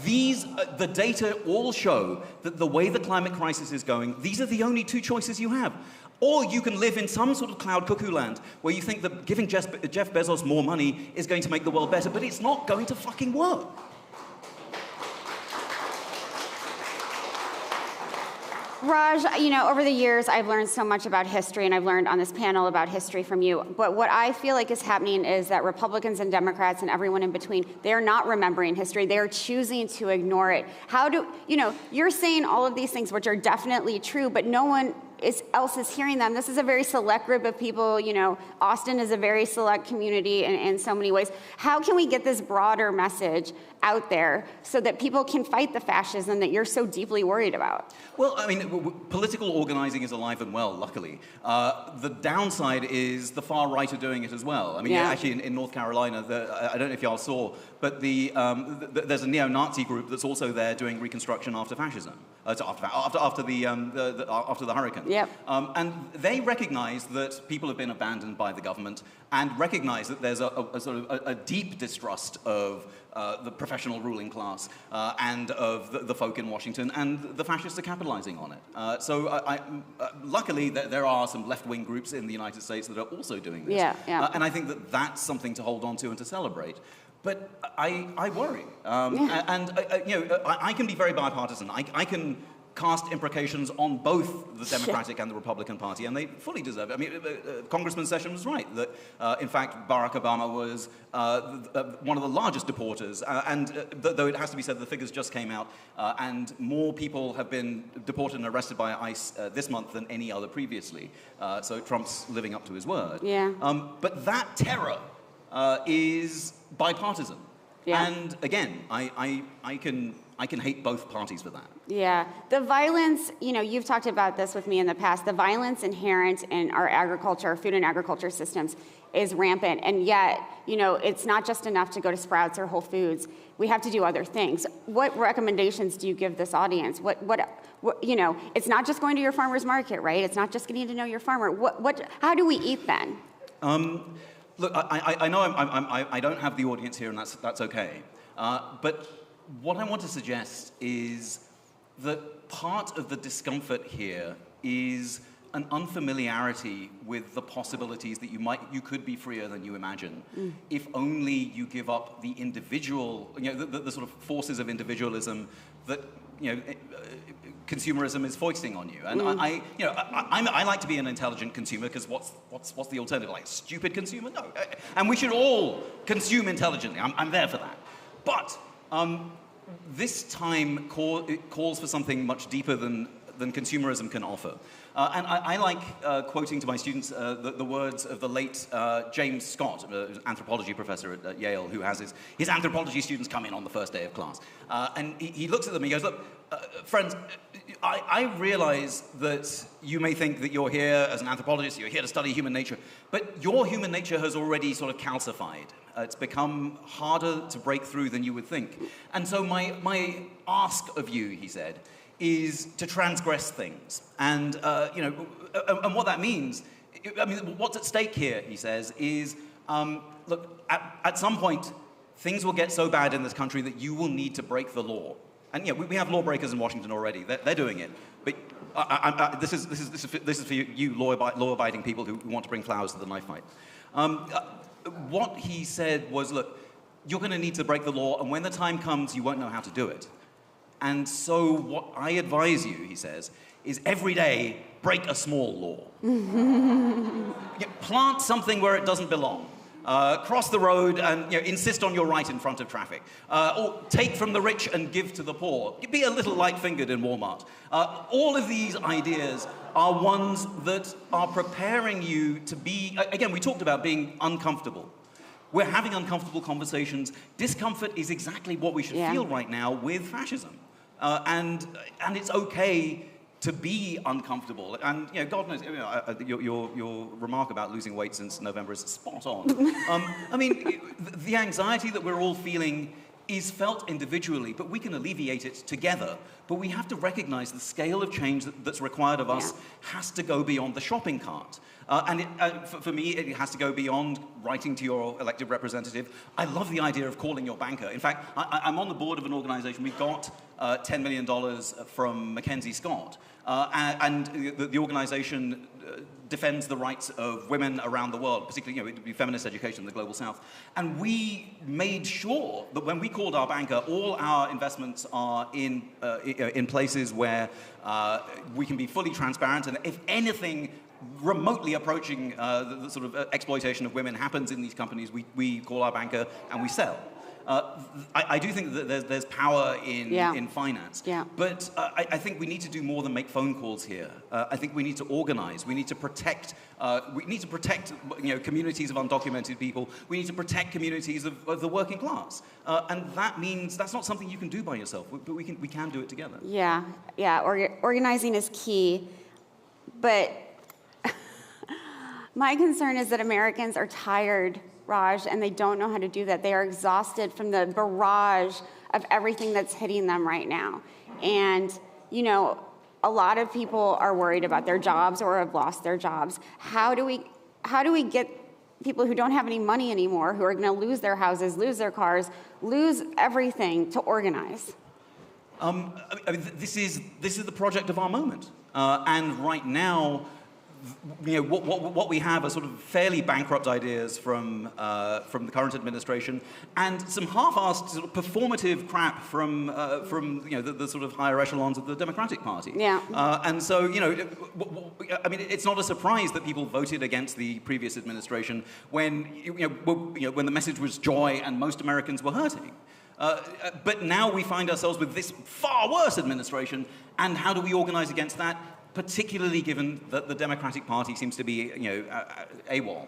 The data all show that the way the climate crisis is going, these are the only two choices you have. Or you can live in some sort of cloud cuckoo land where you think that giving Jeff Bezos more money is going to make the world better, but it's not going to fucking work. Raj, over the years, I've learned so much about history, and I've learned on this panel about history from you. But what I feel like is happening is that Republicans and Democrats and everyone in between, they're not remembering history. They're choosing to ignore it. You're saying all of these things, which are definitely true, but no one else is hearing them. This is a very select group of people. Austin is a very select community in so many ways. How can we get this broader message out there so that people can fight the fascism that you're so deeply worried about? Well, I mean, political organizing is alive and well, luckily. The downside is the far right are doing it as well. I mean, actually, in North Carolina, I don't know if y'all saw, but there's a neo-Nazi group that's also there doing reconstruction after fascism, after the hurricane. Yep. And they recognize that people have been abandoned by the government and recognize that there's a sort of a deep distrust of the professional ruling class and of the folk in Washington, and the fascists are capitalizing on it. Luckily, there are some left-wing groups in the United States that are also doing this. And I think that that's something to hold on to and to celebrate. But I worry. I can be very bipartisan. I can cast imprecations on both the Democratic and the Republican Party, and they fully deserve it. I mean, Congressman Sessions was right that, in fact, Barack Obama was one of the largest deporters, though it has to be said, the figures just came out, and more people have been deported and arrested by ICE this month than any other previously. So Trump's living up to his word. But that terror is bipartisan. And again, I can hate both parties for that. Yeah, the violence, you've talked about this with me in the past, the violence inherent in our agriculture, food and agriculture systems is rampant. And yet, it's not just enough to go to Sprouts or Whole Foods. We have to do other things. What recommendations do you give this audience? It's not just going to your farmer's market, right? It's not just getting to know your farmer. How do we eat then? Look, I know I don't have the audience here, and that's okay. But what I want to suggest is that part of the discomfort here is an unfamiliarity with the possibilities that you could be freer than you imagine, if only you give up the individual, the sort of forces of individualism that consumerism is foisting on you. And I like to be an intelligent consumer, because what's the alternative? Like a stupid consumer? No. And we should all consume intelligently. I'm there for that. But this time calls for something much deeper than consumerism can offer. And I like quoting to my students the words of the late James Scott, an anthropology professor at Yale, who has his anthropology students come in on the first day of class. And he looks at them and he goes, look, friends, I realize that you may think that you're here as an anthropologist, you're here to study human nature, but your human nature has already sort of calcified. It's become harder to break through than you would think. And so my ask of you, he said, is to transgress things. And, and what that means, what's at stake here, he says, is, look, at some point, things will get so bad in this country that you will need to break the law. And we have lawbreakers in Washington already. They're doing it. But this is for you law-abiding people who want to bring flowers to the knife fight. What he said was, look, you're going to need to break the law, and when the time comes, you won't know how to do it. And so what I advise you, he says, is every day break a small law. Plant something where it doesn't belong. Cross the road and insist on your right in front of traffic. Or take from the rich and give to the poor. Be a little light-fingered in Walmart. All of these ideas are ones that are preparing you to be, again, we talked about being uncomfortable. We're having uncomfortable conversations. Discomfort is exactly what we should feel right now with fascism. And it's okay to be uncomfortable. And God knows, your remark about losing weight since November is spot on. I mean, the anxiety that we're all feeling is felt individually, but we can alleviate it together. But we have to recognize the scale of change that's required of us has to go beyond the shopping cart. For me, it has to go beyond writing to your elected representative. I love the idea of calling your banker. In fact, I'm on the board of an organization. We got $10 million from Mackenzie Scott. And the organization defends the rights of women around the world, particularly feminist education in the Global South. And we made sure that when we called our banker, all our investments are in places where we can be fully transparent. And if anything remotely approaching the sort of exploitation of women happens in these companies, we call our banker and we sell. I do think that there's power in finance, but I think we need to do more than make phone calls here. I think we need to organize. We need to protect. Communities of undocumented people. We need to protect communities of the working class, and that means that's not something you can do by yourself. But we can do it together. Organizing is key, but my concern is that Americans are tired, Raj, and they don't know how to do that. They are exhausted from the barrage of everything that's hitting them right now. And, a lot of people are worried about their jobs or have lost their jobs. How do we get people who don't have any money anymore, who are going to lose their houses, lose their cars, lose everything, to organize? This is the project of our moment. And right now, what we have are sort of fairly bankrupt ideas from the current administration, and some half-assed sort of performative crap from the sort of higher echelons of the Democratic Party. And so it's not a surprise that people voted against the previous administration when when the message was joy and most Americans were hurting. But now we find ourselves with this far worse administration, and how do we organize against that? Particularly given that the Democratic Party seems to be, AWOL.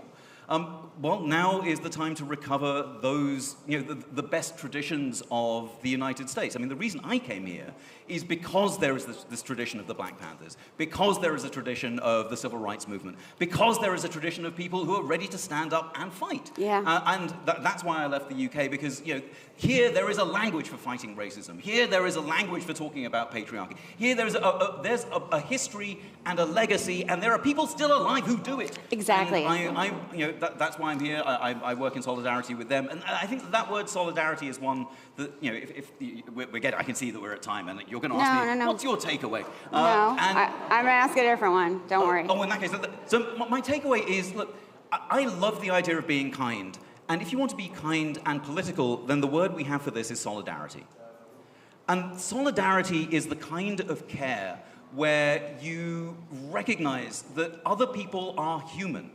Well, now is the time to recover those, the best traditions of the United States. I mean, the reason I came here is because there is this tradition of the Black Panthers, because there is a tradition of the Civil Rights Movement, because there is a tradition of people who are ready to stand up and fight. And that's why I left the UK, because, here there is a language for fighting racism. Here there is a language for talking about patriarchy. Here there's a history and a legacy, and there are people still alive who do it. Exactly. And that's why I'm here. I work in solidarity with them, and I think that word solidarity is one that I can see that we're at time, and you're going to ask me, what's your takeaway? I'm going to ask a different one. Don't worry. Oh, in that case, so my takeaway is, look, I love the idea of being kind, and if you want to be kind and political, then the word we have for this is solidarity. And solidarity is the kind of care where you recognize that other people are human.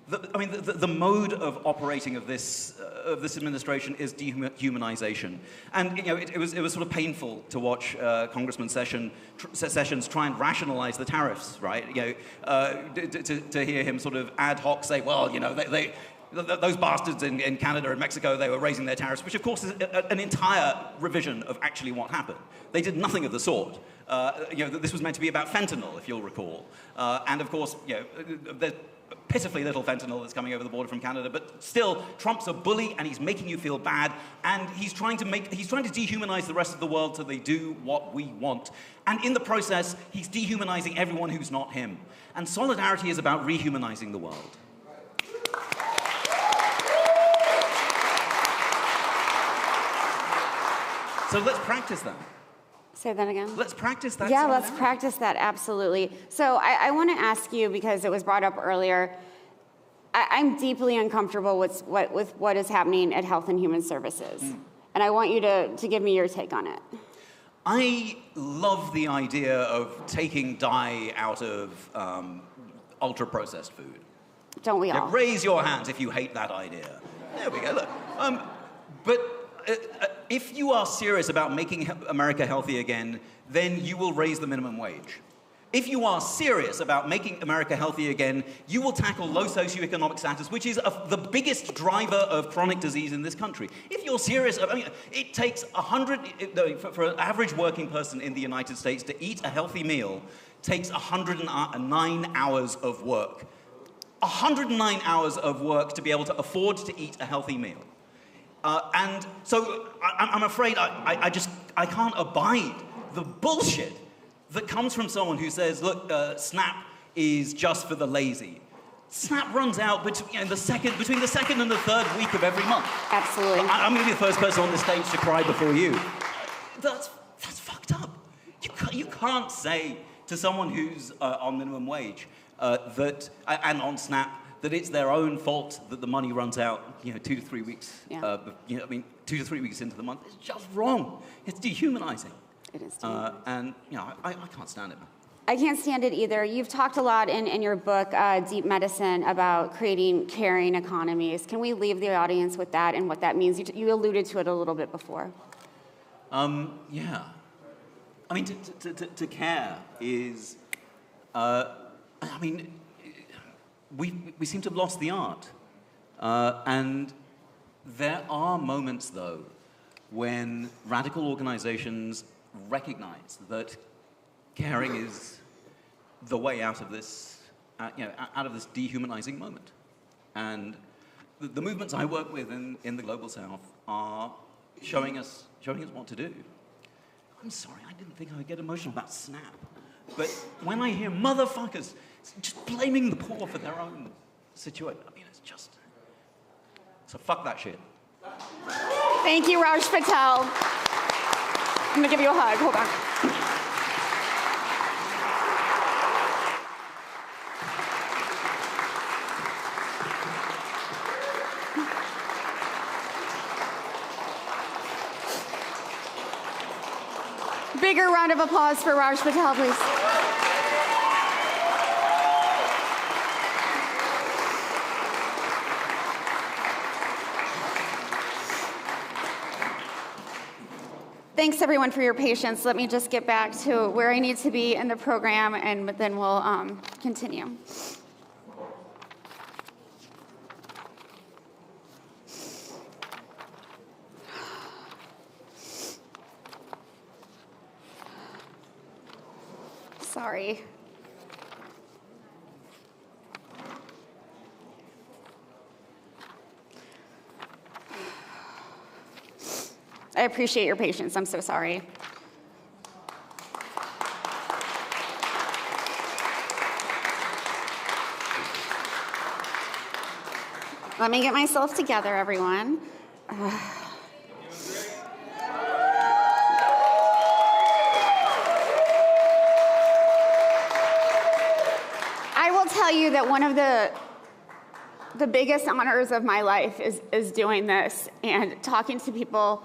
The mode of operating of this administration is dehumanization, and it was sort of painful to watch Congressman Sessions try and rationalize the tariffs, right? To hear him sort of ad hoc say, well, those bastards in Canada and Mexico, they were raising their tariffs, which of course is an entire revision of actually what happened. They did nothing of the sort. This was meant to be about fentanyl, if you'll recall, and of course, there's pitifully little fentanyl that's coming over the border from Canada, but still, Trump's a bully, and he's making you feel bad, and he's trying to dehumanize the rest of the world so they do what we want. And in the process, he's dehumanizing everyone who's not him. And solidarity is about rehumanizing the world. So let's practice that. Say that again. Let's practice that. Yeah, let's practice that, absolutely. So I want to ask you, because it was brought up earlier, I'm deeply uncomfortable with what is happening at Health and Human Services. And I want you to give me your take on it. I love the idea of taking dye out of ultra-processed food. Don't we all? Raise your hands if you hate that idea. There we go, look. But if you are serious about making America healthy again, then you will raise the minimum wage. If you are serious about making America healthy again, you will tackle low socioeconomic status, which is the biggest driver of chronic disease in this country. If you're serious, I mean, it takes for an average working person in the United States to eat a healthy meal takes 109 hours of work. 109 hours of work to be able to afford to eat a healthy meal. And so I'm afraid I can't abide the bullshit that comes from someone who says, look, SNAP is just for the lazy. SNAP runs out between the second and the third week of every month. Absolutely. I'm going to be the first person on the stage to cry before you. That's fucked up. You can't say to someone who's on minimum wage and on SNAP that it's their own fault that the money runs out, 2 to 3 weeks. Yeah. 2 to 3 weeks into the month. It's just wrong. It's dehumanizing. It is. And I can't stand it. I can't stand it either. You've talked a lot in your book, Deep Medicine, about creating caring economies. Can we leave the audience with that and what that means? You alluded to it a little bit before. Yeah. I mean, to care is, we seem to have lost the art. And there are moments, though, when radical organizations recognize that caring is the way out of this, out of this dehumanizing moment. And the movements I work with in the Global South are showing us what to do. I'm sorry, I didn't think I would get emotional about SNAP. But when I hear motherfuckers just blaming the poor for their own situation, I mean, it's just... So fuck that shit. Thank you, Raj Patel. I'm going to give you a hug. Hold on. Bigger round of applause for Raj Patel, please. Thanks, everyone, for your patience. Let me just get back to where I need to be in the program, and then we'll continue. Sorry. I appreciate your patience. I'm so sorry. Let me get myself together, everyone. I will tell you that one of the biggest honors of my life is doing this and talking to people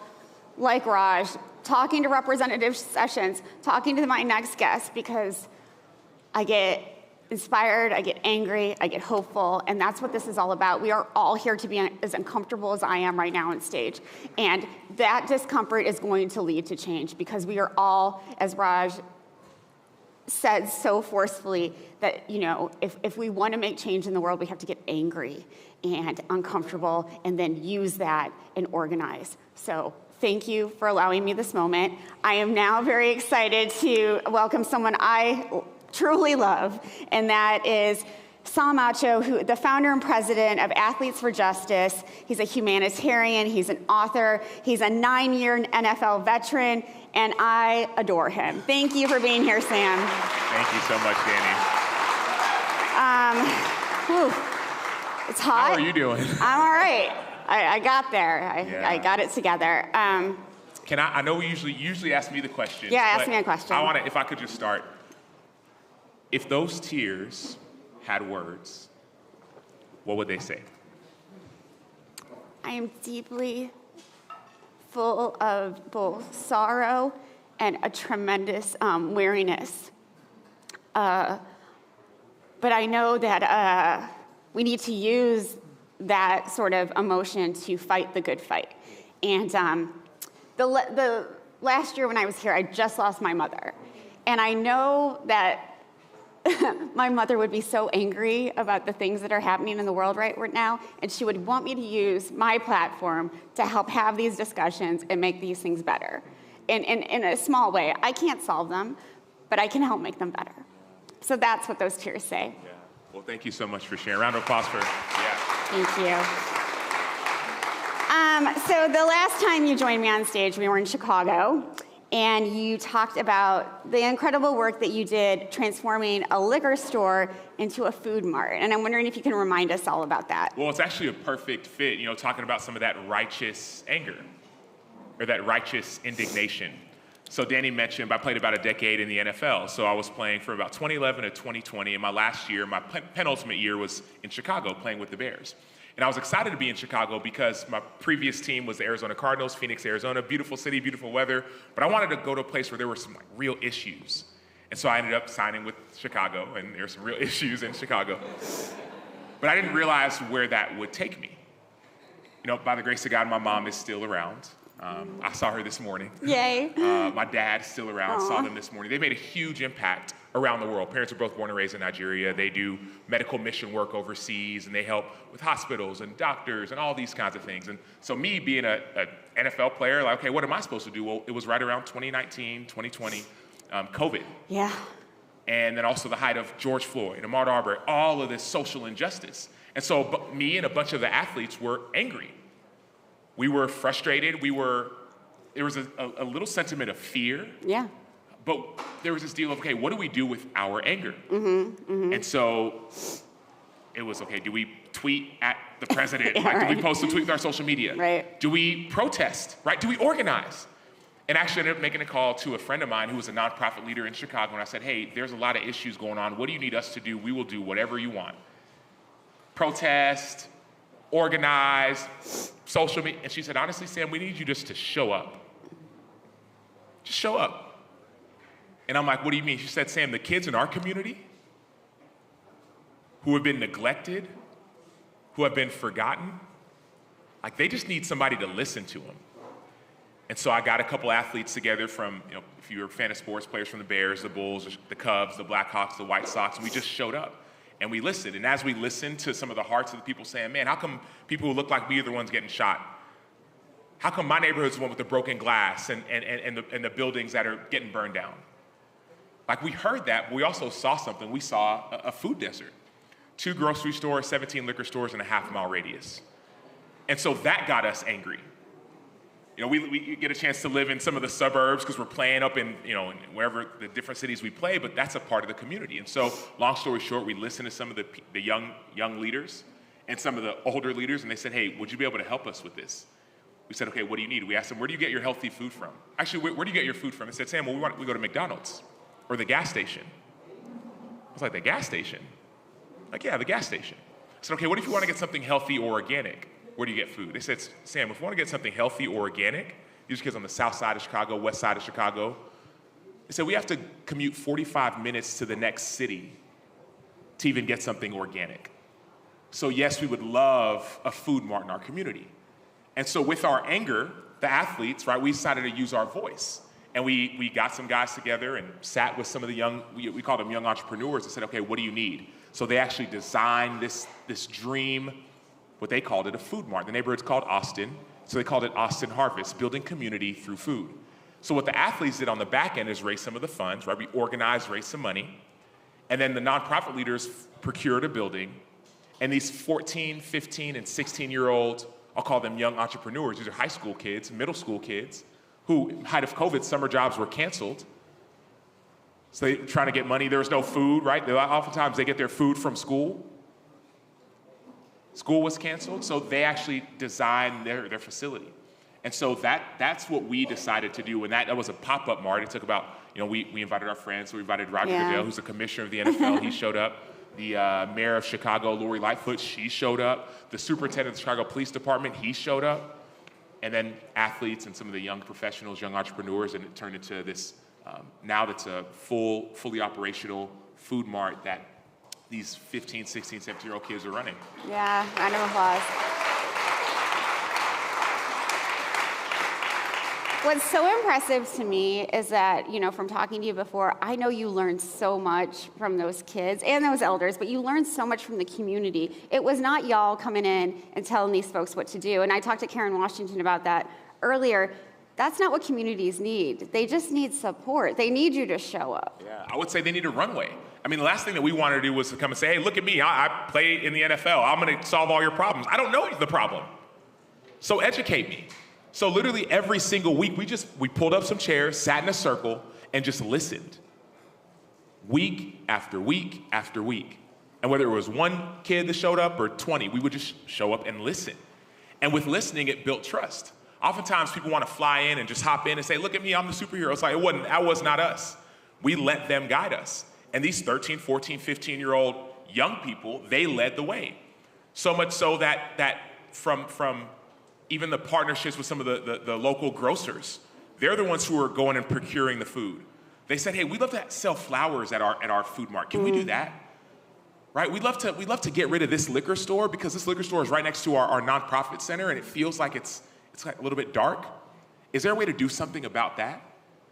like Raj, talking to Representative Sessions, talking to my next guest, because I get inspired, I get angry, I get hopeful, and that's what this is all about. We are all here to be as uncomfortable as I am right now on stage, and that discomfort is going to lead to change, because we are all, as Raj said so forcefully, that if we want to make change in the world, we have to get angry and uncomfortable and then use that and organize. So thank you for allowing me this moment. I am now very excited to welcome someone I truly love, and that is Zahm, the founder and president of Athletes for Justice. He's a humanitarian, he's an author, he's a 9-year NFL veteran, and I adore him. Thank you for being here, Sam. Thank you so much, Danny. It's hot. How are you doing? I'm all right. I got there. I got it together. I know we usually ask me the question. Yeah, ask me a question. If I could just start. If those tears had words, what would they say? I am deeply full of both sorrow and a tremendous weariness. But I know that we need to use that sort of emotion to fight the good fight. And the last year when I was here, I just lost my mother. And I know that my mother would be so angry about the things that are happening in the world right now, and she would want me to use my platform to help have these discussions and make these things better. In a small way. I can't solve them, but I can help make them better. So that's what those tears say. Yeah. Well, thank you so much for sharing. Round of applause for, Thank you. So the last time you joined me on stage, we were in Chicago, and you talked about the incredible work that you did transforming a liquor store into a food mart. And I'm wondering if you can remind us all about that. Well, it's actually a perfect fit, talking about some of that righteous anger or that righteous indignation. So Danny mentioned I played about a decade in the NFL. So I was playing from about 2011 to 2020. And my last year, my penultimate year was in Chicago playing with the Bears. And I was excited to be in Chicago because my previous team was the Arizona Cardinals, Phoenix, Arizona, beautiful city, beautiful weather. But I wanted to go to a place where there were some real issues. And so I ended up signing with Chicago, and there were some real issues in Chicago. But I didn't realize where that would take me. By the grace of God, my mom is still around. I saw her this morning. Yay. My dad's still around, saw them this morning. They made a huge impact around the world. Parents are both born and raised in Nigeria. They do medical mission work overseas, and they help with hospitals and doctors and all these kinds of things. And so me being an NFL player, like, okay, what am I supposed to do? Well, it was right around 2019, 2020, COVID. Yeah. And then also the height of George Floyd, Ahmaud Arbery, all of this social injustice. And so me and a bunch of the athletes were angry. We were frustrated. There was a little sentiment of fear. Yeah. But there was this deal of, okay, what do we do with our anger? And so it was, okay, do we tweet at the president? Do we post a tweet with our social media? Right. Do we protest? Right? Do we organize? And actually ended up making a call to a friend of mine who was a nonprofit leader in Chicago. And I said, hey, there's a lot of issues going on. What do you need us to do? We will do whatever you want. Protest, organize, social media. And she said, honestly, Sam, we need you just to show up. Just show up. And I'm like, what do you mean? She said, Sam, the kids in our community who have been neglected, who have been forgotten, like they just need somebody to listen to them. And so I got a couple athletes together from, if you're a fan of sports, players from the Bears, the Bulls, the Cubs, the Blackhawks, the White Sox, and we just showed up. And we listened. And as we listened to some of the hearts of the people saying, man, how come people who look like me are the ones getting shot? How come my neighborhood's the one with the broken glass and the buildings that are getting burned down? Like, we heard that, but we also saw something. We saw a food desert. 2 grocery stores, 17 liquor stores in a half-mile radius. And so that got us angry. We get a chance to live in some of the suburbs because we're playing up in, wherever the different cities we play, but that's a part of the community. And so, long story short, we listened to some of the young leaders and some of the older leaders, and they said, hey, would you be able to help us with this? We said, okay, what do you need? We asked them, where do you get your healthy food from? Actually, where do you get your food from? They said, Sam, well, we go to McDonald's or the gas station. I was like, the gas station? Like, yeah, the gas station. I said, okay, what if you want to get something healthy or organic? Where do you get food? They said, Sam, if you want to get something healthy or organic, these kids on the south side of Chicago, west side of Chicago, they said, we have to commute 45 minutes to the next city to even get something organic. So yes, we would love a food mart in our community. And so with our anger, the athletes, right, we decided to use our voice. And we got some guys together and sat with some of the young, we called them young entrepreneurs, and said, okay, what do you need? So they actually designed this dream, what they called it, a food mart. The neighborhood's called Austin, so they called it Austin Harvest, building community through food. So what the athletes did on the back end is raise some of the funds, right? We organized, raised some money, and then the nonprofit leaders procured a building, and these 14, 15, and 16-year-old, I'll call them young entrepreneurs, these are high school kids, middle school kids, who, height of COVID, summer jobs were canceled. So they were trying to get money, there was no food, right? Oftentimes they get their food from school. School was canceled, so they actually designed their facility. And so that's what we decided to do. And that was a pop-up mart. It took about, we invited our friends. So we invited Roger Goodell, who's the commissioner of the NFL. He showed up. The mayor of Chicago, Lori Lightfoot, she showed up. The superintendent of the Chicago Police Department, he showed up. and then athletes and some of the young professionals, young entrepreneurs, and it turned into this, now that's a fully operational food mart that these 15, 16, 17-year-old kids are running. Yeah, round of applause. What's so impressive to me is that, you know, from talking to you before, I know you learned so much from those kids and those elders, but you learned so much from the community. It was not y'all coming in and telling these folks what to do. And I talked to Karen Washington about that earlier. That's not what communities need. They just need support. They need you to show up. Yeah, I would say they need a runway. I mean, the last thing that we wanted to do was to come and say, hey, look at me, I play in the NFL. I'm gonna solve all your problems. I don't know the problem. So educate me. So literally every single week, we pulled up some chairs, sat in a circle, and just listened. Week after week after week. And whether it was one kid that showed up or 20, we would just show up and listen. And with listening, it built trust. Oftentimes people want to fly in and just hop in and say, look at me, I'm the superhero. It's like, that was not us. We let them guide us. And these 13, 14, 15-year-old young people, they led the way. So much so that from even the partnerships with some of the local grocers, they're the ones who are going and procuring the food. They said, hey, we'd love to sell flowers at our food mart. Can we do that? Right? We'd love to get rid of this liquor store because this liquor store is right next to our nonprofit center and it feels like it's like a little bit dark. Is there a way to do something about that?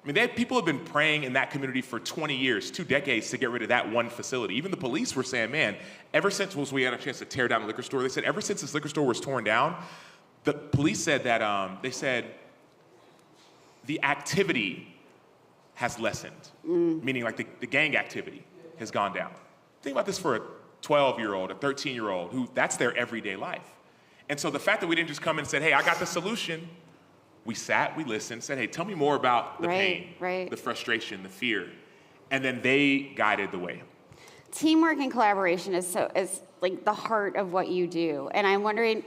I mean, people have been praying in that community for 20 years, 2 decades to get rid of that one facility. Even the police were saying, man, ever since we had a chance to tear down the liquor store, they said ever since this liquor store was torn down, the police said that, they said the activity has lessened, meaning like the gang activity has gone down. Think about this for a 12-year-old, a 13-year-old, who that's their everyday life. And so the fact that we didn't just come in and said, hey, I got the solution, we sat, we listened, said, hey, tell me more about the pain, the frustration, the fear. And then they guided the way. Teamwork and collaboration is like the heart of what you do. And I'm wondering,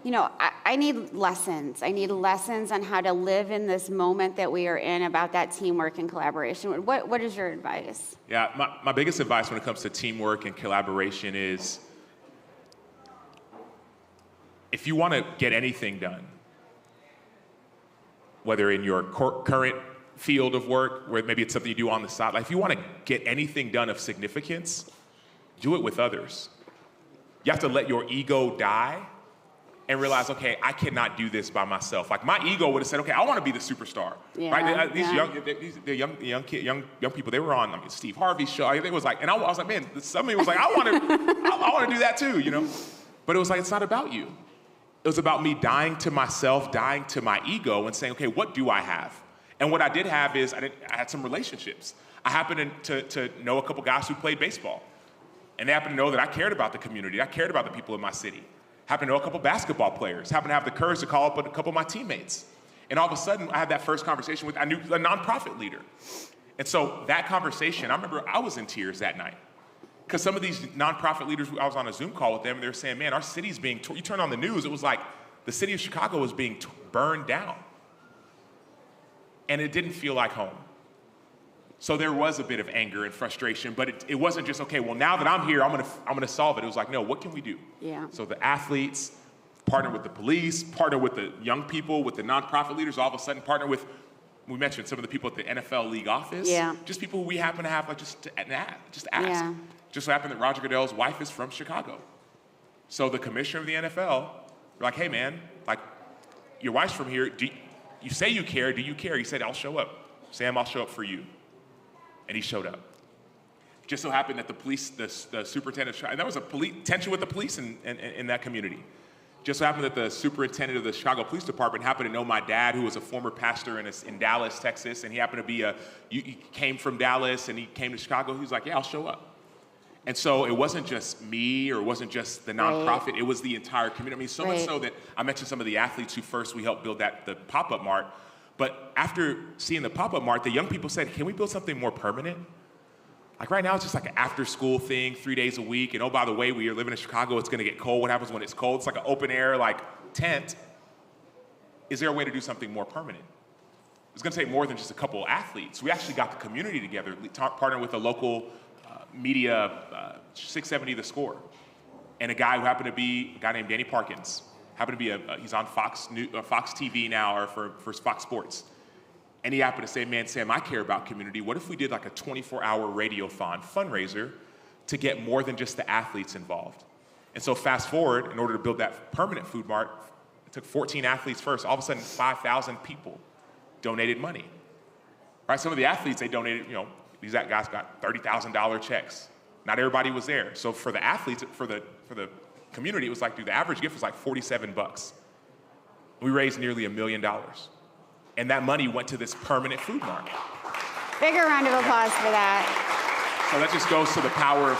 you know, I need lessons. I need lessons on how to live in this moment that we are in about that teamwork and collaboration. What is your advice? Yeah, my biggest advice when it comes to teamwork and collaboration is if you want to get anything done, whether in your current field of work, where maybe it's something you do on the side, like if you want to get anything done of significance, do it with others. You have to let your ego die and realize, okay, I cannot do this by myself. Like my ego would have said, okay, I want to be the superstar, right? These young people, they were on, I mean, Steve Harvey's show. It was like, and I was like, man, somebody was like, I want to do that too, you know? But it was like, it's not about you. It was about me dying to myself, dying to my ego, and saying, okay, what do I have? And what I did have is I had some relationships. I happened to know a couple guys who played baseball, and they happened to know that I cared about the community. I cared about the people in my city. Happened to know a couple basketball players. Happened to have the courage to call up a couple of my teammates. And all of a sudden, I had that first conversation I knew a nonprofit leader. And so that conversation, I remember I was in tears that night. Because some of these nonprofit leaders, I was on a Zoom call with them, and they were saying, man, our city's being, you turn on the news, it was like the city of Chicago was being burned down. And it didn't feel like home. So there was a bit of anger and frustration, but it wasn't just, okay, well, now that I'm here, I'm gonna solve it. It was like, no, what can we do? Yeah. So the athletes partner with the police, partner with the young people, with the nonprofit leaders, all of a sudden partner with, we mentioned some of the people at the NFL league office. Yeah. Just people who we happen to have, like, just ask. Yeah. Just so happened that Roger Goodell's wife is from Chicago. So the commissioner of the NFL, we're like, hey man, like, your wife's from here, you say you care, do you care? He said, I'll show up. Sam, I'll show up for you. And he showed up. Just so happened that the police, the superintendent, and there was a tension with the police in that community. Just so happened that the superintendent of the Chicago Police Department happened to know my dad, who was a former pastor in Dallas, Texas, and he happened to be he came from Dallas and he came to Chicago. He was like, yeah, I'll show up. And so it wasn't just me or it wasn't just the nonprofit, it was the entire community. I mean, so much so that I mentioned some of the athletes who first we helped build the pop-up mart. But after seeing the pop-up mart, the young people said, can we build something more permanent? Like right now, it's just like an after-school thing, 3 days a week. And oh, by the way, we are living in Chicago, it's gonna get cold. What happens when it's cold? It's like an open air, like tent. Is there a way to do something more permanent? It's gonna take more than just a couple of athletes. We actually got the community together, partnered with a local media, 670 The Score. And a guy who happened to be a guy named Danny Parkins. happened to be he's on Fox TV now, or for Fox Sports. And he happened to say, man, Sam, I care about community. What if we did like a 24-hour radiothon fundraiser to get more than just the athletes involved? And so fast forward, in order to build that permanent food mart, it took 14 athletes first. All of a sudden, 5,000 people donated money. Right? Some of the athletes, they donated, these guys got $30,000 checks. Not everybody was there. So for the athletes, for the community, it was like, the average gift was like $47. We raised nearly $1 million. And that money went to this permanent food mart. Bigger round of applause for that. So that just goes to the power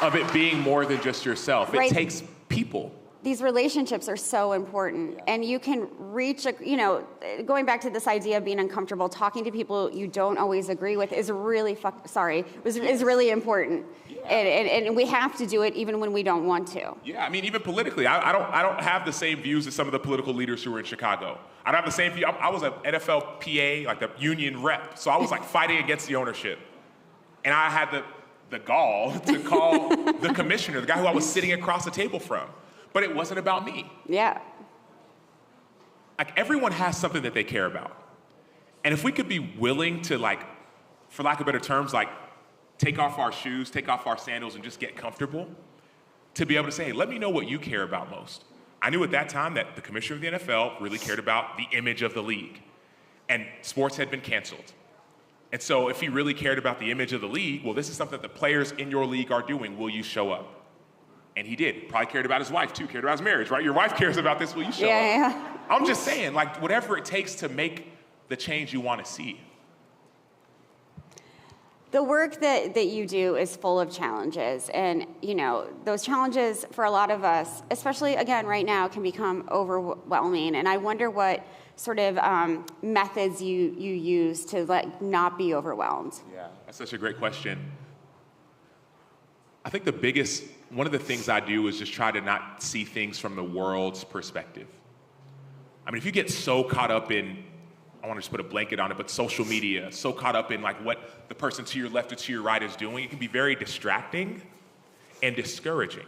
of it being more than just yourself. Right. It takes people. These relationships are so important, and you can reach, going back to this idea of being uncomfortable, talking to people you don't always agree with is really, is really important. Yeah. And we have to do it even when we don't want to. Yeah, I mean, even politically, I don't have the same views as some of the political leaders who were in Chicago. I don't have the same view. I was an NFL PA, like the union rep, so I was like fighting against the ownership. And I had the gall to call the commissioner, the guy who I was sitting across the table from. But it wasn't about me. Yeah. Like, everyone has something that they care about. And if we could be willing to, like, for lack of better terms, like, take off our shoes, take off our sandals, and just get comfortable, to be able to say, hey, let me know what you care about most. I knew at that time that the commissioner of the NFL really cared about the image of the league. And sports had been canceled. And so if he really cared about the image of the league, well, this is something that the players in your league are doing. Will you show up? And he did. Probably cared about his wife, too. Cared about his marriage, right? Your wife cares about this. Will you show up? Yeah. I'm just saying, like, whatever it takes to make the change you want to see. The work that you do is full of challenges. And, those challenges for a lot of us, especially, again, right now, can become overwhelming. And I wonder what sort of methods you use to, not be overwhelmed. Yeah, that's such a great question. I think one of the things I do is just try to not see things from the world's perspective. I mean, if you get so caught up in, I want to just put a blanket on it, but social media, so caught up in like what the person to your left or to your right is doing, it can be very distracting and discouraging.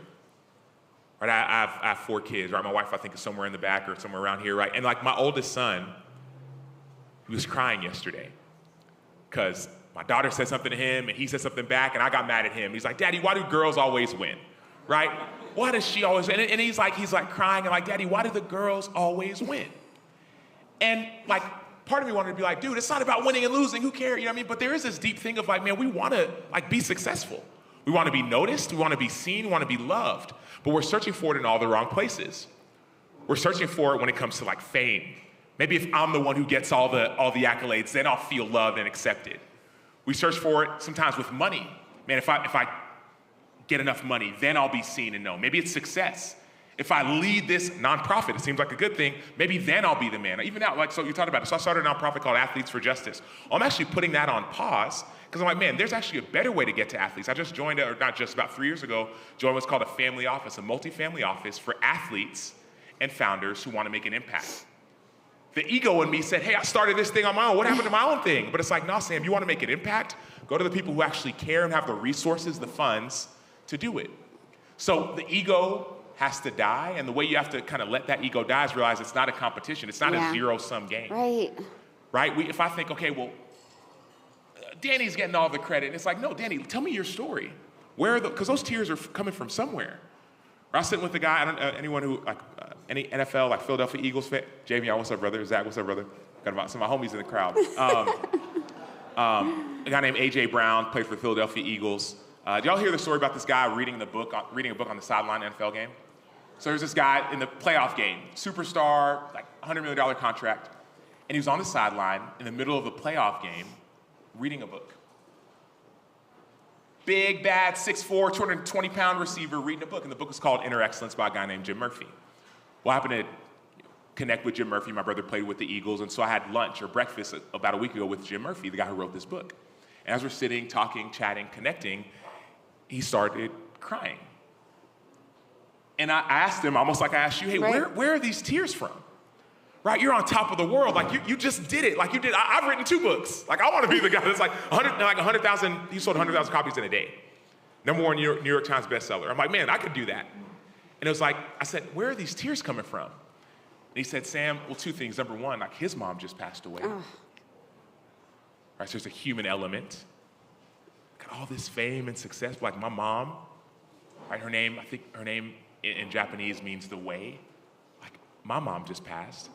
Right? I have 4 kids, right? My wife, I think, is somewhere in the back or somewhere around here, right? And like my oldest son, he was crying yesterday because my daughter said something to him and he said something back and I got mad at him. He's like, Daddy, why do girls always win? Right? Why does she always win? And he's like crying and like, Daddy, why do the girls always win? And like, part of me wanted to be like, dude, it's not about winning and losing. Who cares? You know what I mean? But there is this deep thing of like, man, we want to like be successful. We want to be noticed. We want to be seen. We want to be loved. But we're searching for it in all the wrong places. We're searching for it when it comes to like fame. Maybe if I'm the one who gets all the accolades, then I'll feel loved and accepted. We search for it sometimes with money. Man, if I get enough money, then I'll be seen and known. Maybe it's success. If I lead this nonprofit, it seems like a good thing, maybe then I'll be the man. Even now, like, so you talked about it. So I started a nonprofit called Athletes for Justice. I'm actually putting that on pause because I'm like, man, there's actually a better way to get to athletes. I just joined, or not just, about 3 years ago, joined what's called a family office, a multi-family office for athletes and founders who want to make an impact. The ego in me said, hey, I started this thing on my own. What happened to my own thing? But it's like, no, Sam, you want to make an impact? Go to the people who actually care and have the resources, the funds to do it. So the ego has to die, and the way you have to kind of let that ego die is realize it's not a competition. It's not a zero-sum game. Right. Right? If I think, okay, well, Danny's getting all the credit, and it's like, no, Danny, tell me your story. Where are because those tears are coming from somewhere. Or I was sitting with the guy, I don't anyone who, like, any NFL, like Philadelphia Eagles fan. Jamie, what's up, brother? Zach, what's up, brother? Got about some of my homies in the crowd. A guy named A.J. Brown played for the Philadelphia Eagles. Did y'all hear the story about this guy reading a book on the sideline NFL game? So there's this guy in the playoff game, superstar, like $100 million contract, and he was on the sideline in the middle of the playoff game reading a book. Big, bad, 6'4", 220-pound receiver reading a book, and the book was called Inner Excellence by a guy named Jim Murphy. Well, I happened to connect with Jim Murphy. My brother played with the Eagles, and so I had lunch or breakfast about a week ago with Jim Murphy, the guy who wrote this book. And as we're sitting, talking, chatting, connecting, he started crying. And I asked him, almost like I asked you, hey, where are these tears from? Right, you're on top of the world. Like, you just did it. Like, you did. I've written 2 books. Like, I want to be the guy that's like 100,000, he sold 100,000 copies in a day. #1 New York Times bestseller. I'm like, man, I could do that. And it was like, I said, where are these tears coming from? And he said, Sam, well, two things. Number one, like his mom just passed away. Right, so there's a human element. Got all this fame and success, like my mom, right? Her name, I think her name in Japanese means the way. Like my mom just passed.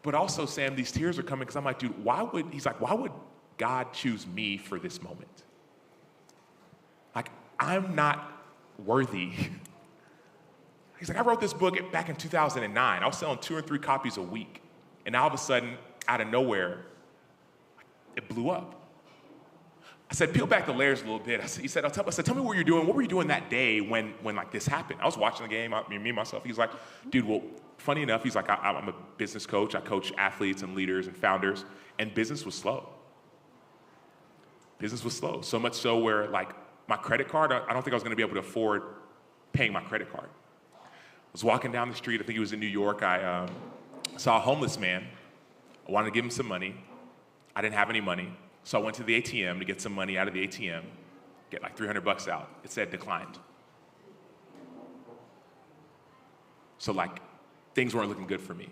But also, Sam, these tears are coming because I'm like, dude, why would God choose me for this moment? Like, I'm not worthy. He's like, I wrote this book back in 2009. I was selling 2 or 3 copies a week. And all of a sudden, out of nowhere, it blew up. I said, peel back the layers a little bit. I said, tell me what you're doing. What were you doing that day when like this happened? I was watching the game, me and myself. He's like, dude, well, funny enough, he's like, I'm a business coach. I coach athletes and leaders and founders, and business was slow. Business was slow, so much so where like my credit card, I don't think I was gonna be able to afford paying my credit card. I was walking down the street, I think it was in New York, I saw a homeless man. I wanted to give him some money. I didn't have any money. So I went to the ATM to get some money out of the ATM, get like $300 out. It said declined. So like, things weren't looking good for me.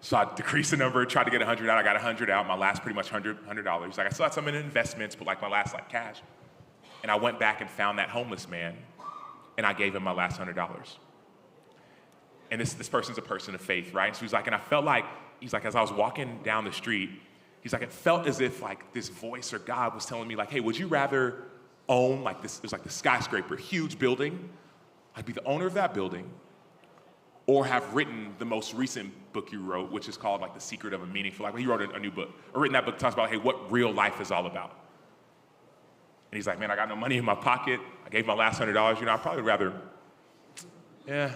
So I decreased the number, tried to get 100 out. I got 100 out, my last pretty much $100. Like I still had some in investments, but like my last like cash. And I went back and found that homeless man, and I gave him my last $100. And this person's a person of faith, right? So he's like, and I felt like, he's like, as I was walking down the street, he's like, it felt as if like this voice or God was telling me like, hey, would you rather own like this, there's like the skyscraper, huge building, I'd be the owner of that building, or have written the most recent book you wrote, which is called like The Secret of a Meaningful Life. Well, he wrote a new book, or written that book talks about, hey, what real life is all about. And he's like, man, I got no money in my pocket. I gave my last $100, I'd probably rather, yeah.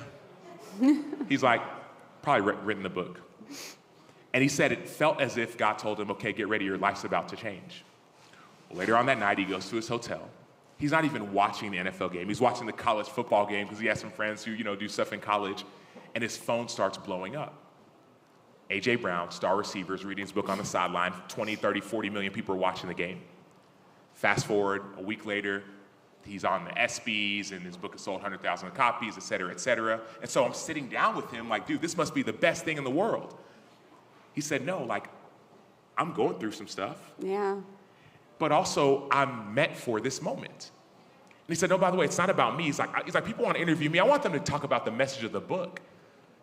He's like, probably written the book. And he said it felt as if God told him, okay, get ready, your life's about to change. Well, later on that night, he goes to his hotel. He's not even watching the NFL game. He's watching the college football game because he has some friends who, do stuff in college. And his phone starts blowing up. A.J. Brown, star receiver, is reading his book on the sideline. 20, 30, 40 million people are watching the game. Fast forward, a week later, he's on the ESPYs, and his book has sold 100,000 copies, et cetera, et cetera. And so I'm sitting down with him like, dude, this must be the best thing in the world. He said, no, like, I'm going through some stuff. Yeah. But also, I'm meant for this moment. And he said, no, by the way, it's not about me. He's like, people want to interview me. I want them to talk about the message of the book.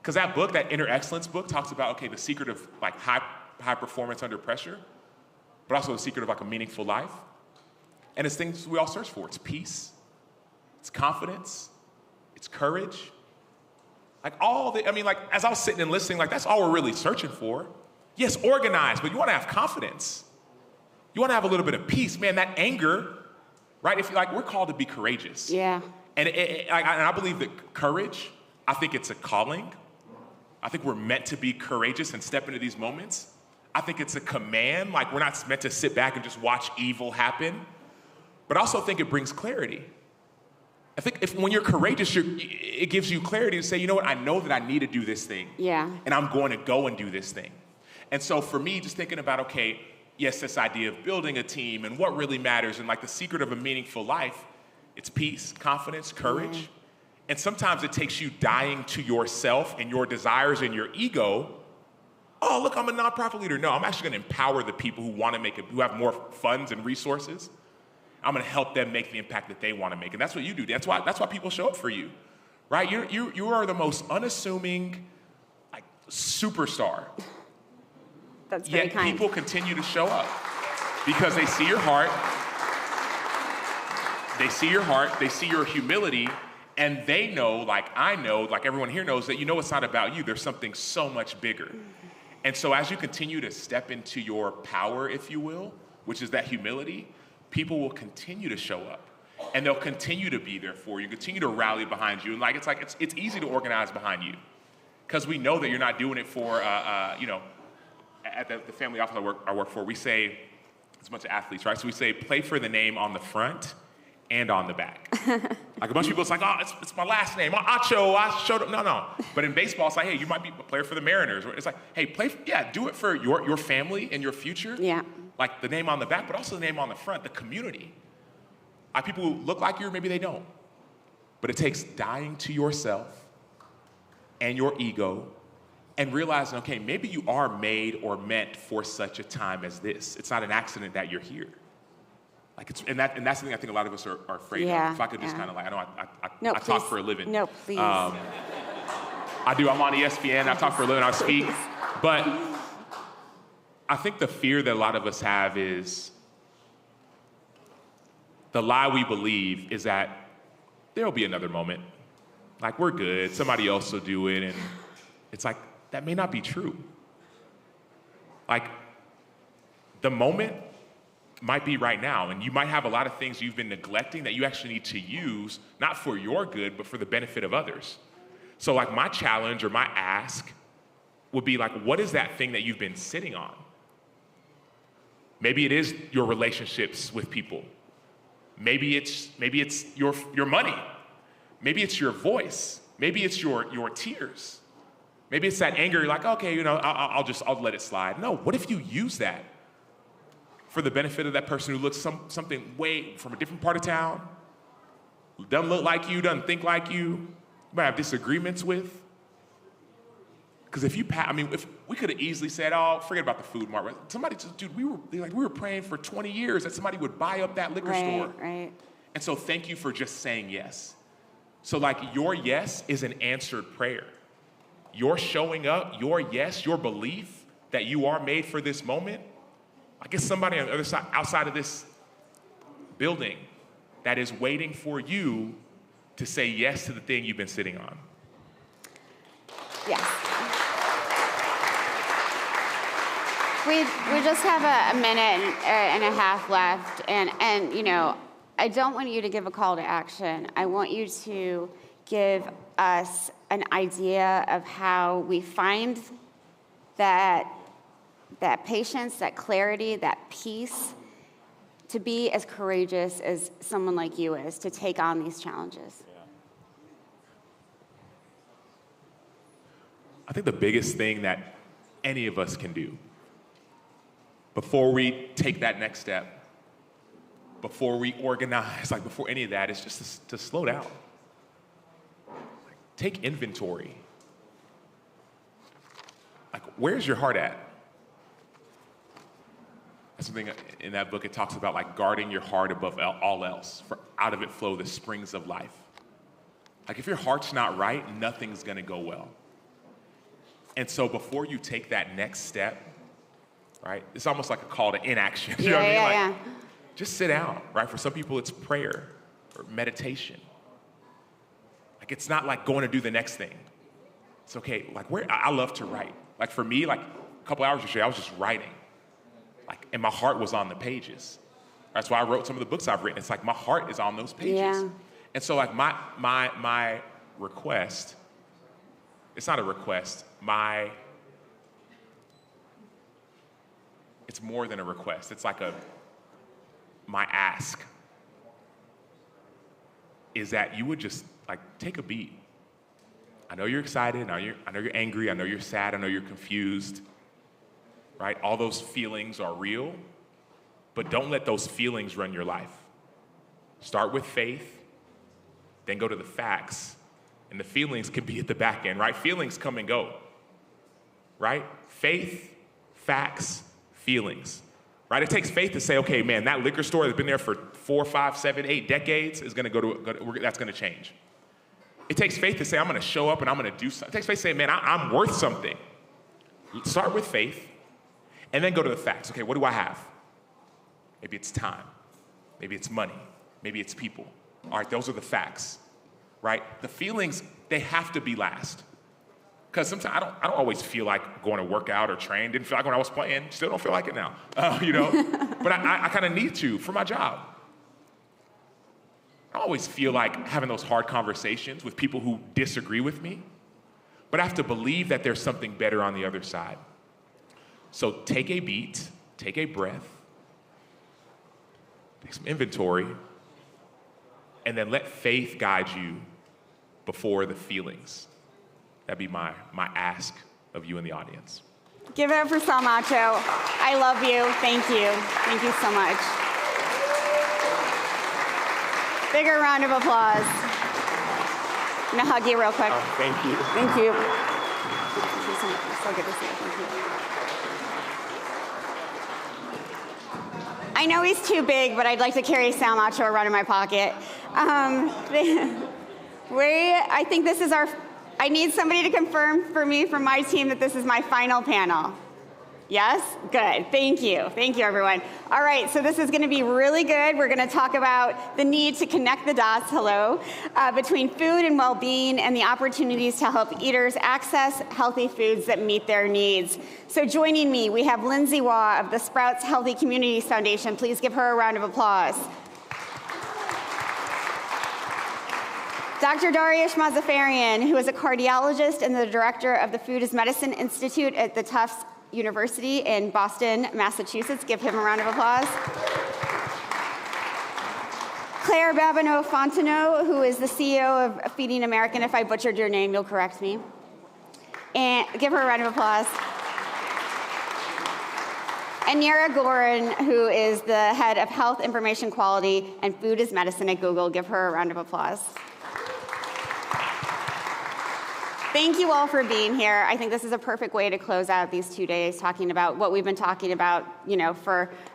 Because that book, that Inner Excellence book, talks about, okay, the secret of like high performance under pressure, but also the secret of like a meaningful life. And it's things we all search for. It's peace, it's confidence, it's courage. Like as I was sitting and listening, like that's all we're really searching for. Yes, organized, but you want to have confidence. You want to have a little bit of peace. Man, that anger, right? If we're called to be courageous. Yeah. And I believe that courage, I think it's a calling. I think we're meant to be courageous and step into these moments. I think it's a command, like we're not meant to sit back and just watch evil happen. But I also think it brings clarity. I think when you're courageous, it gives you clarity to say, you know what, I know that I need to do this thing. Yeah. And I'm going to go and do this thing. And so for me, just thinking about, okay, yes, this idea of building a team and what really matters and like the secret of a meaningful life, it's peace, confidence, courage. Yeah. And sometimes it takes you dying to yourself and your desires and your ego. Oh, look, I'm a nonprofit leader. No, I'm actually going to empower the people who want to make it, who have more funds and resources. I'm going to help them make the impact that they want to make. And that's what you do. That's why people show up for you, right? You are the most unassuming, like, superstar. That's very kind. Yet people continue to show up because they see your heart. They see your heart. They see your humility. And they know, like I know, like everyone here knows, that it's not about you. There's something so much bigger. And so as you continue to step into your power, if you will, which is that humility, people will continue to show up, and they'll continue to be there for you, continue to rally behind you. And it's easy to organize behind you, because we know that you're not doing it for, at the family office I work for, we say, it's a bunch of athletes, right? So we say, play for the name on the front and on the back. Like a bunch of people, it's like, oh, it's my last name, Acho, I showed up. No. But in baseball, it's like, hey, you might be a player for the Mariners. It's like, hey, do it for your family and your future. Yeah. Like the name on the back, but also the name on the front, the community. Like people who look like you, or maybe they don't. But it takes dying to yourself and your ego and realizing, okay, maybe you are made or meant for such a time as this. It's not an accident that you're here. Like and that's the thing I think a lot of us are afraid of. If I could just kind of like, I know I talk for a living. No, please. I do, I'm on ESPN, I talk for a living, I speak. But I think the fear that a lot of us have is, the lie we believe is that there'll be another moment. Like, we're good, somebody else will do it, and it's like, that may not be true. Like, the moment might be right now, and you might have a lot of things you've been neglecting that you actually need to use, not for your good, but for the benefit of others. So like my challenge or my ask would be like, what is that thing that you've been sitting on? Maybe it is your relationships with people. Maybe it's your money. Maybe it's your voice. Maybe it's your tears. Maybe it's that anger, you're like, okay, you know, I'll let it slide. No, what if you use that for the benefit of that person who looks something way from a different part of town, doesn't look like you, doesn't think like you might have disagreements with? Because if we could have easily said, oh, forget about the food mart. Somebody just, dude, we were praying for 20 years that somebody would buy up that liquor store. Right. And so thank you for just saying yes. So like your yes is an answered prayer. Your showing up, your yes, your belief that you are made for this moment, like it's somebody on the other side, outside of this building that is waiting for you to say yes to the thing you've been sitting on. Yes. We just have a minute and a half left, and you know, I don't want you to give a call to action. I want you to give us an idea of how we find that patience, that clarity, that peace, to be as courageous as someone like you is, to take on these challenges. I think the biggest thing that any of us can do before we take that next step, before we organize, like before any of that, is just to slow down. Take inventory. Like, where's your heart at? That's something in that book, it talks about like guarding your heart above all else, for out of it flow the springs of life. Like if your heart's not right, nothing's gonna go well. And so before you take that next step, right, it's almost like a call to inaction. You know what I mean? Like, just sit down, right? For some people, it's prayer or meditation. Like it's not like going to do the next thing. It's okay, like I love to write. Like for me, like a couple hours yesterday, I was just writing. Like, and my heart was on the pages. That's why I wrote some of the books I've written. It's like my heart is on those pages. Yeah. And so like my request, it's not a request, it's more than a request. It's like my ask is that you would just like take a beat. I know you're excited, I know you're angry, I know you're sad, I know you're confused, right? All those feelings are real, but don't let those feelings run your life. Start with faith, then go to the facts, and the feelings can be at the back end, right? Feelings come and go, right? Faith, facts, feelings, right? It takes faith to say, okay, man, that liquor store that's been there for 4, 5, 7, 8 decades is gonna that's gonna change. It takes faith to say, I'm gonna show up and I'm gonna do something. It takes faith to say, man, I'm worth something. Start with faith, and then go to the facts. Okay, what do I have? Maybe it's time. Maybe it's money. Maybe it's people. All right, those are the facts, right? The feelings, they have to be last. Because sometimes I don't always feel like going to work out or train. Didn't feel like when I was playing. Still don't feel like it now, you know? But I kind of need to for my job. I always feel like having those hard conversations with people who disagree with me. But I have to believe that there's something better on the other side. So take a beat, take a breath, take some inventory, and then let faith guide you before the feelings. That'd be my ask of you in the audience. Give it up for Sal Macho. I love you. Thank you. Thank you so much. Bigger round of applause. I'm gonna hug you real quick. Oh, thank you. Thank you. So good to see you. Thank you. I know he's too big, but I'd like to carry Sal Macho around in my pocket. I think this is I need somebody to confirm for me from my team that this is my final panel. Yes? Good. Thank you. Thank you, everyone. All right, so this is going to be really good. We're going to talk about the need to connect the dots, between food and well-being and the opportunities to help eaters access healthy foods that meet their needs. So joining me, we have Lindsay Waugh of the Sprouts Healthy Communities Foundation. Please give her a round of applause. Dr. Dariush Mazafarian, who is a cardiologist and the director of the Food is Medicine Institute at the Tufts University in Boston, Massachusetts. Give him a round of applause. Claire Babineau-Fontenot, who is the CEO of Feeding America, and if I butchered your name, you'll correct me. And give her a round of applause. And Yara Gorin, who is the head of Health Information Quality and Food is Medicine at Google. Give her a round of applause. Thank you all for being here. I think this is a perfect way to close out these 2 days talking about what we've been talking about,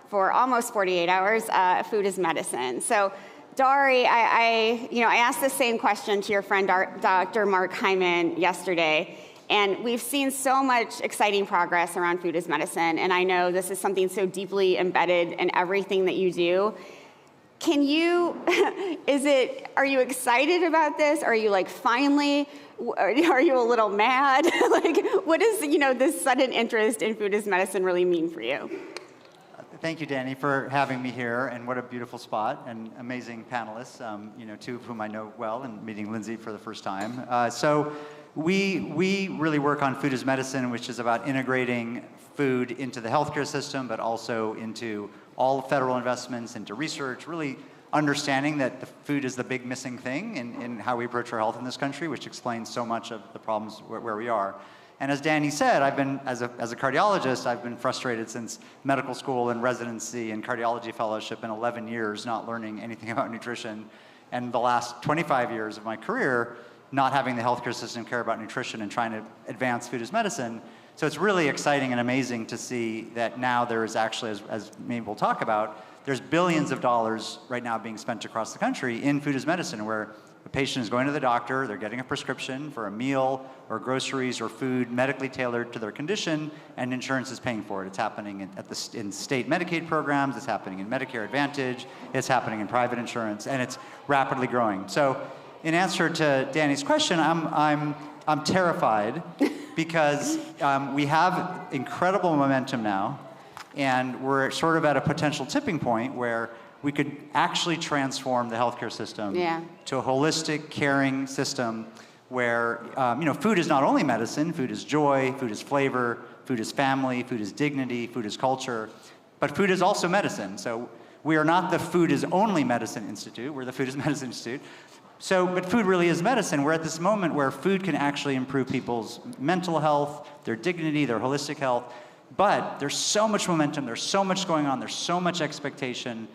for almost 48 hours, food is medicine. So, Dari, I asked the same question to your friend Dr. Mark Hyman yesterday, and we've seen so much exciting progress around food is medicine, and I know this is something so deeply embedded in everything that you do. Are you excited about this? Are you finally, are you a little mad? What does, this sudden interest in food is medicine really mean for you? Thank you, Danny, for having me here, and what a beautiful spot, and amazing panelists, two of whom I know well, and meeting Lindsay for the first time. So we really work on food is medicine, which is about integrating food into the healthcare system, but also into all federal investments, into research, really understanding that the food is the big missing thing in how we approach our health in this country, which explains so much of the problems where we are. And as Danny said, I've been, as a cardiologist, I've been frustrated since medical school and residency and cardiology fellowship in 11 years, not learning anything about nutrition, and the last 25 years of my career, not having the healthcare system care about nutrition and trying to advance food as medicine. So it's really exciting and amazing to see that now there is actually, as maybe we'll talk about, there's billions of dollars right now being spent across the country in food as medicine, where the patient is going to the doctor, they're getting a prescription for a meal or groceries or food medically tailored to their condition, and insurance is paying for it. It's happening in state Medicaid programs, it's happening in Medicare Advantage, it's happening in private insurance, and it's rapidly growing. So in answer to Danny's question, I'm terrified because we have incredible momentum now, and we're sort of at a potential tipping point where we could actually transform the healthcare system to a holistic, caring system where food is not only medicine, food is joy, food is flavor, food is family, food is dignity, food is culture, but food is also medicine. So we are not the Food is Only Medicine Institute, we're the Food is Medicine Institute. But food really is medicine. We're at this moment where food can actually improve people's mental health, their dignity, their holistic health. But there's so much momentum, there's so much going on, there's so much expectation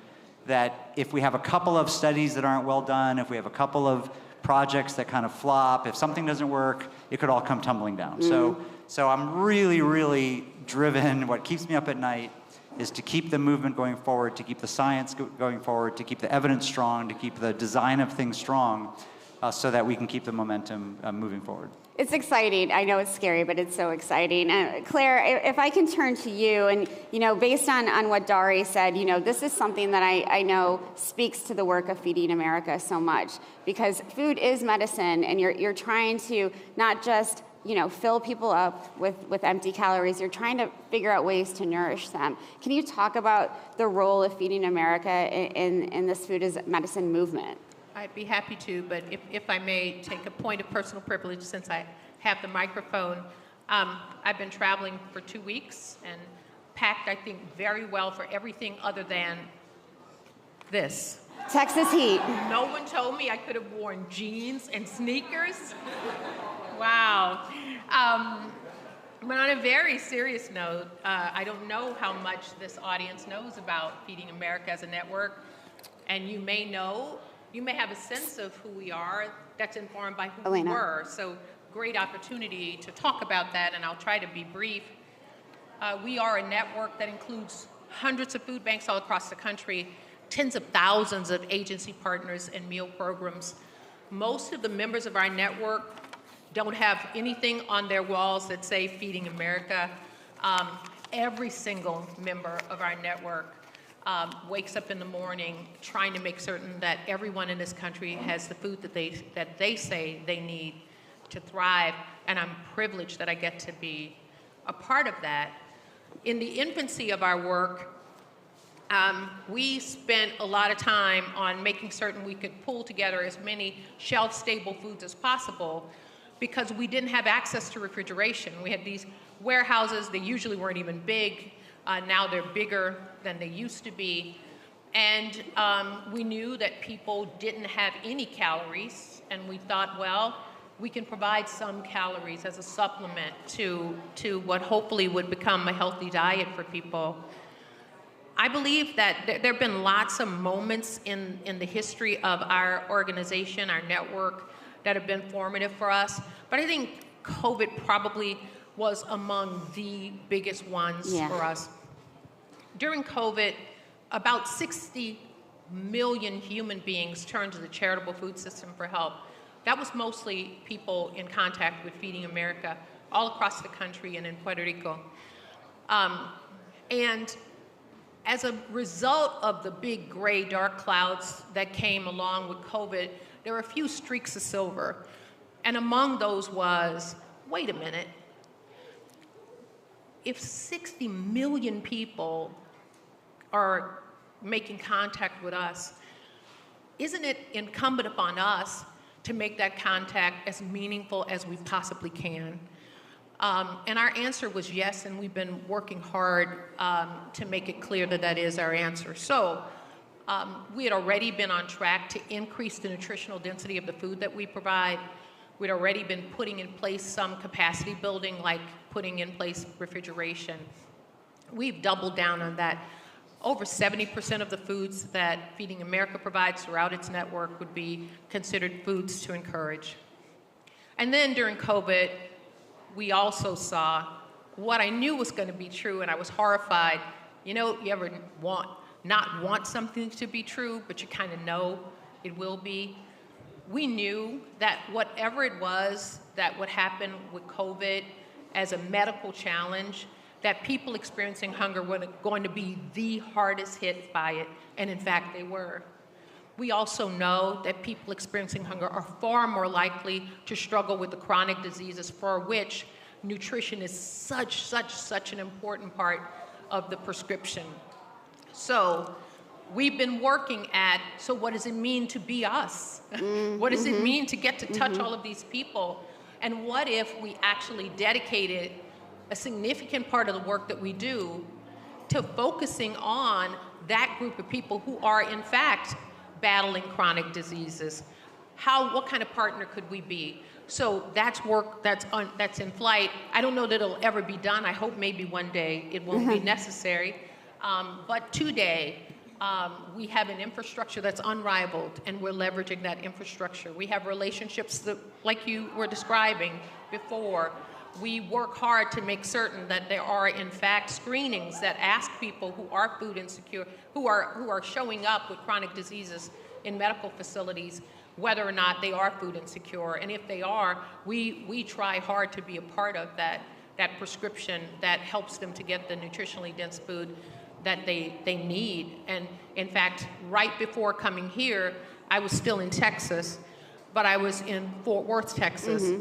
that if we have a couple of studies that aren't well done, if we have a couple of projects that kind of flop, if something doesn't work, it could all come tumbling down. So I'm really, really driven. What keeps me up at night is to keep the movement going forward, to keep the science going forward, to keep the evidence strong, to keep the design of things strong, so that we can keep the momentum moving forward. It's exciting. I know it's scary, but it's so exciting. Claire, if I can turn to you, and based on what Dari said, this is something that I know speaks to the work of Feeding America so much, because food is medicine, and you're trying to not just fill people up with empty calories. You're trying to figure out ways to nourish them. Can you talk about the role of Feeding America in this food as medicine movement? I'd be happy to, but if I may take a point of personal privilege since I have the microphone. I've been traveling for 2 weeks and packed, I think, very well for everything other than this. Texas heat. No one told me I could have worn jeans and sneakers. Wow. But on a very serious note, I don't know how much this audience knows about Feeding America as a network, and you may know you may have a sense of who we are that's informed by who Elena. we were. So great opportunity to talk about that, and I'll try to be brief. We are a network that includes hundreds of food banks all across the country, tens of thousands of agency partners and meal programs. Most of the members of our network don't have anything on their walls that say Feeding America. Every single member of our network wakes up in the morning trying to make certain that everyone in this country has the food that they say they need to thrive, and I'm privileged that I get to be a part of that. In the infancy of our work, we spent a lot of time on making certain we could pull together as many shelf-stable foods as possible because we didn't have access to refrigeration. We had these warehouses, they usually weren't even big. Now they're bigger than they used to be. And we knew that people didn't have any calories, and we thought, well, we can provide some calories as a supplement to what hopefully would become a healthy diet for people. I believe that there have been lots of moments in the history of our organization, our network, that have been formative for us. But I think COVID probably was among the biggest ones for us. During COVID, about 60 million human beings turned to the charitable food system for help. That was mostly people in contact with Feeding America all across the country and in Puerto Rico. And as a result of the big gray dark clouds that came along with COVID, there were a few streaks of silver. And among those was, wait a minute, if 60 million people are making contact with us, isn't it incumbent upon us to make that contact as meaningful as we possibly can? And our answer was yes, and we've been working hard to make it clear that that is our answer. So we had already been on track to increase the nutritional density of the food that we provide. We'd already been putting in place some capacity building, like putting in place refrigeration. We've doubled down on that. Over 70% of the foods that Feeding America provides throughout its network would be considered foods to encourage. And then during COVID, we also saw what I knew was going to be true, and I was horrified. You know, you ever not want something to be true, but you kind of know it will be? We knew that whatever it was that would happen with COVID as a medical challenge, that people experiencing hunger were going to be the hardest hit by it, and in fact they were. We also know that people experiencing hunger are far more likely to struggle with the chronic diseases for which nutrition is such an important part of the prescription. So we've been working at, so what does it mean to be us? What does it mean to get to touch all of these people? And what if we actually dedicated a significant part of the work that we do to focusing on that group of people who are in fact battling chronic diseases? What kind of partner could we be? So that's work that's in flight. I don't know that it'll ever be done. I hope maybe one day it won't be necessary. But today, we have an infrastructure that's unrivaled, and we're leveraging that infrastructure. We have relationships that, like you were describing before. We work hard to make certain that there are, in fact, screenings that ask people who are food insecure, who are showing up with chronic diseases in medical facilities, whether or not they are food insecure. And if they are, we try hard to be a part of that prescription that helps them to get the nutritionally dense food that they need. And in fact, right before coming here, I was still in Texas, but I was in Fort Worth, Texas.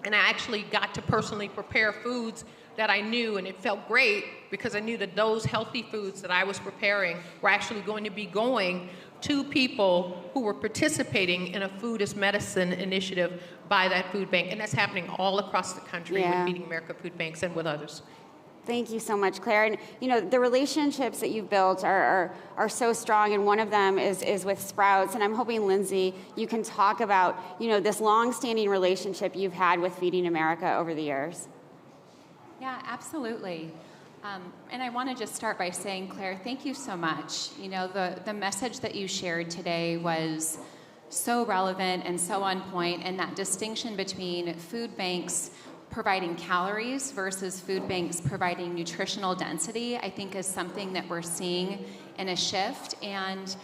And I actually got to personally prepare foods that I knew, and it felt great because I knew that those healthy foods that I was preparing were actually going to be going to people who were participating in a food as medicine initiative by that food bank. And that's happening all across the country with Feeding America food banks and with others. Thank you so much, Claire. And you know, the relationships that you've built are so strong, and one of them is with Sprouts. And I'm hoping, Lindsay, you can talk about, you know, this long-standing relationship you've had with Feeding America over the years. Yeah, absolutely. And I want to just start by saying, Claire, thank you so much. You know, the message that you shared today was so relevant and so on point, and that distinction between food banks providing calories versus food banks providing nutritional density, I think is something that we're seeing in a shift. And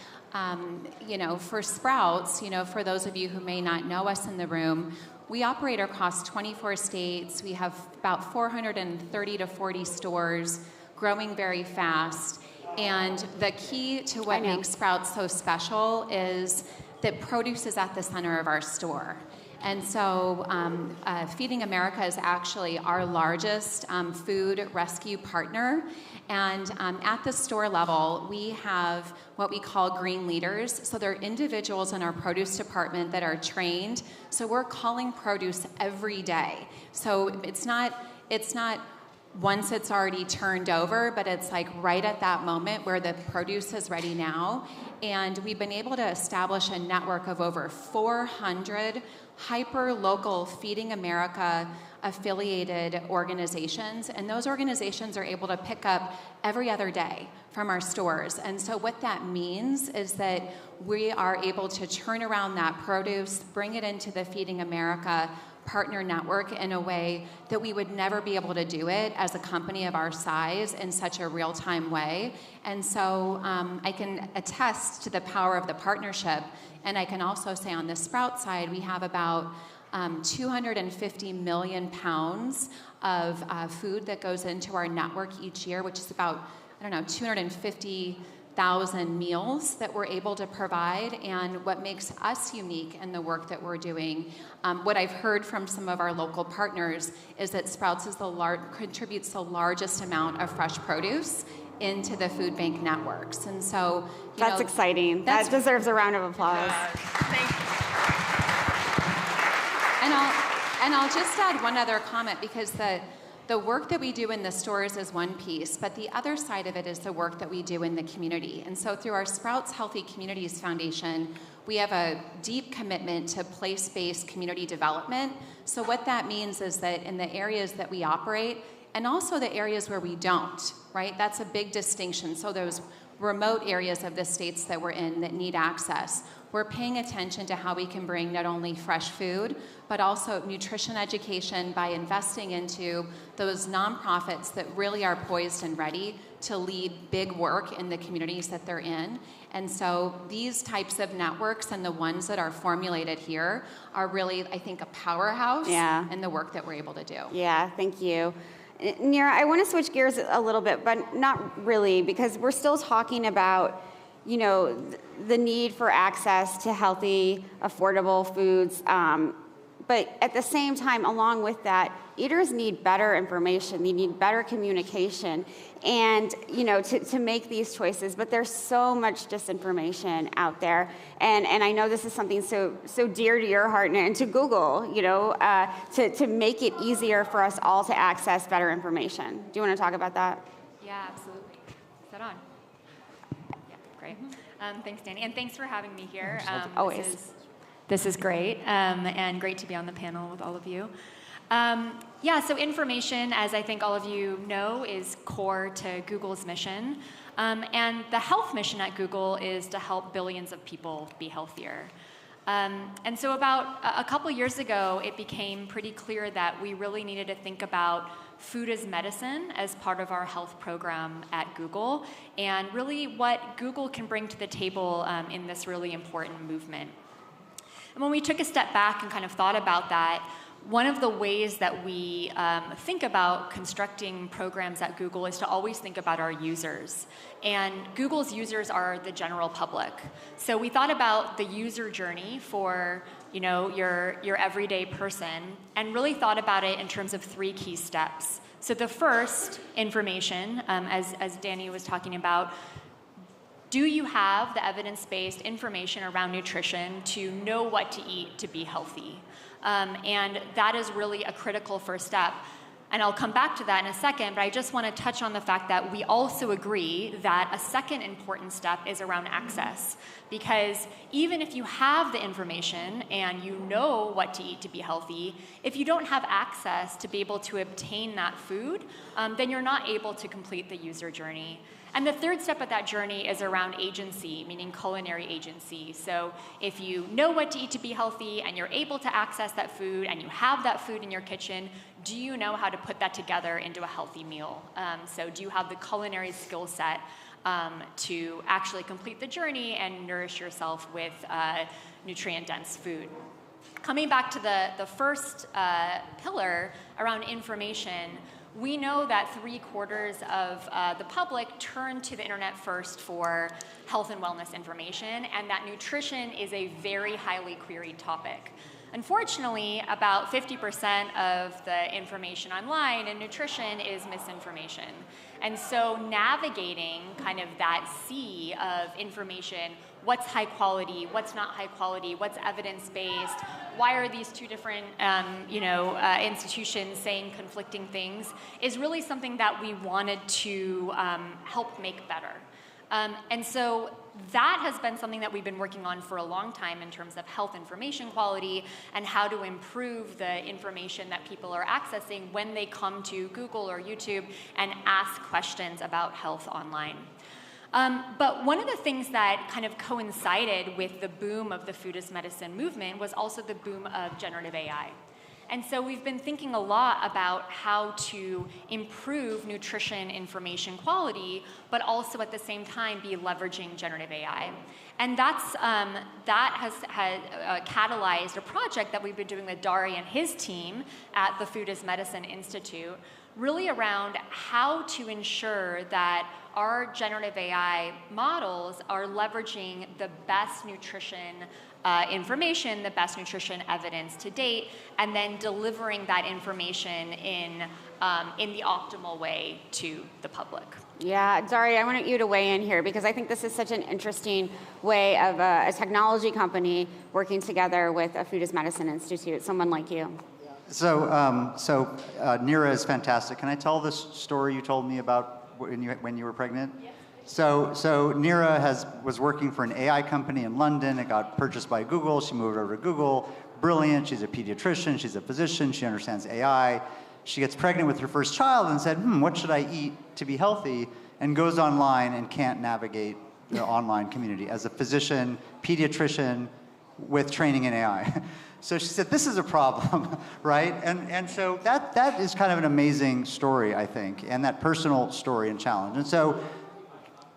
you know, for Sprouts, you know, for those of you who may not know us in the room, we operate across 24 states. We have about 430 to 40 stores, growing very fast. And the key to what makes Sprouts so special is that produce is at the center of our store. And so Feeding America is actually our largest food rescue partner. And at the store level, we have what we call green leaders. So they're individuals in our produce department that are trained. So we're calling produce every day. So it's not once it's already turned over, but it's like right at that moment where the produce is ready now. And we've been able to establish a network of over 400 hyper-local Feeding America affiliated organizations, and those organizations are able to pick up every other day from our stores. And so what that means is that we are able to turn around that produce, bring it into the Feeding America partner network in a way that we would never be able to do it as a company of our size in such a real-time way. And so I can attest to the power of the partnership, and I can also say on the Sprout side, we have about 250 million pounds of food that goes into our network each year, which is about, 250,000 meals that we're able to provide. And what makes us unique in the work that we're doing, what I've heard from some of our local partners, is that Sprouts contributes the largest amount of fresh produce into the food bank networks. And so that's exciting. That deserves a round of applause. Thank you. And I'll just add one other comment, because the work that we do in the stores is one piece, but the other side of it is the work that we do in the community. And so through our Sprouts Healthy Communities Foundation, we have a deep commitment to place-based community development. So what that means is that in the areas that we operate, and also the areas where we don't, right? That's a big distinction. So those remote areas of the states that we're in that need access, we're paying attention to how we can bring not only fresh food, but also nutrition education by investing into those nonprofits that really are poised and ready to lead big work in the communities that they're in. And so these types of networks and the ones that are formulated here are really, I think, a powerhouse in the work that we're able to do. Yeah, thank you. Nira, I want to switch gears a little bit, but not really, because we're still talking about, the need for access to healthy, affordable foods. But at the same time, along with that, eaters need better information. They need better communication, and to make these choices. But there's so much disinformation out there, and I know this is something so dear to your heart and to Google, to make it easier for us all to access better information. Do you want to talk about that? Yeah, absolutely. Is that on? Yeah, great. Thanks, Danny, and thanks for having me here. Always. This is great, and great to be on the panel with all of you. So information, as I think all of you know, is core to Google's mission. And the health mission at Google is to help billions of people be healthier. And so about a couple years ago, it became pretty clear that we really needed to think about food as medicine as part of our health program at Google, and really what Google can bring to the table in this really important movement. And when we took a step back and kind of thought about that, one of the ways that we think about constructing programs at Google is to always think about our users. And Google's users are the general public. So we thought about the user journey for your everyday person, and really thought about it in terms of 3 key steps. So the first, information, as Danny was talking about. Do you have the evidence-based information around nutrition to know what to eat to be healthy? And that is really a critical first step. And I'll come back to that in a second, but I just want to touch on the fact that we also agree that a second important step is around access. Because even if you have the information and you know what to eat to be healthy, if you don't have access to be able to obtain that food, then you're not able to complete the user journey. And the third step of that journey is around agency, meaning culinary agency. So if you know what to eat to be healthy and you're able to access that food and you have that food in your kitchen, do you know how to put that together into a healthy meal? So do you have the culinary skill set to actually complete the journey and nourish yourself with nutrient-dense food? Coming back to the first pillar around information, we know that 3/4 of the public turn to the internet first for health and wellness information, and that nutrition is a very highly queried topic. Unfortunately, about 50% of the information online in nutrition is misinformation. And so navigating kind of that sea of information, what's high quality, what's not high quality, what's evidence-based, why are these two different institutions saying conflicting things, is really something that we wanted to help make better. And so that has been something that we've been working on for a long time in terms of health information quality and how to improve the information that people are accessing when they come to Google or YouTube and ask questions about health online. But one of the things that kind of coincided with the boom of the food as medicine movement was also the boom of generative AI. And so we've been thinking a lot about how to improve nutrition information quality, but also at the same time be leveraging generative AI. And that has catalyzed a project that we've been doing with Dari and his team at the Food as Medicine Institute, really around how to ensure that our generative AI models are leveraging the best nutrition information, the best nutrition evidence to date, and then delivering that information in the optimal way to the public. Yeah, Dari, I wanted you to weigh in here because I think this is such an interesting way of a technology company working together with a Food as Medicine Institute, someone like you. So Nira is fantastic. Can I tell this story you told me about when you were pregnant? Yes. So Nira was working for an AI company in London. It got purchased by Google. She moved over to Google. Brilliant. She's a pediatrician. She's a physician. She understands AI. She gets pregnant with her first child and said, what should I eat to be healthy? And goes online and can't navigate the online community as a physician, pediatrician with training in AI. So she said, this is a problem, right? And so that is kind of an amazing story, I think, and that personal story and challenge. And so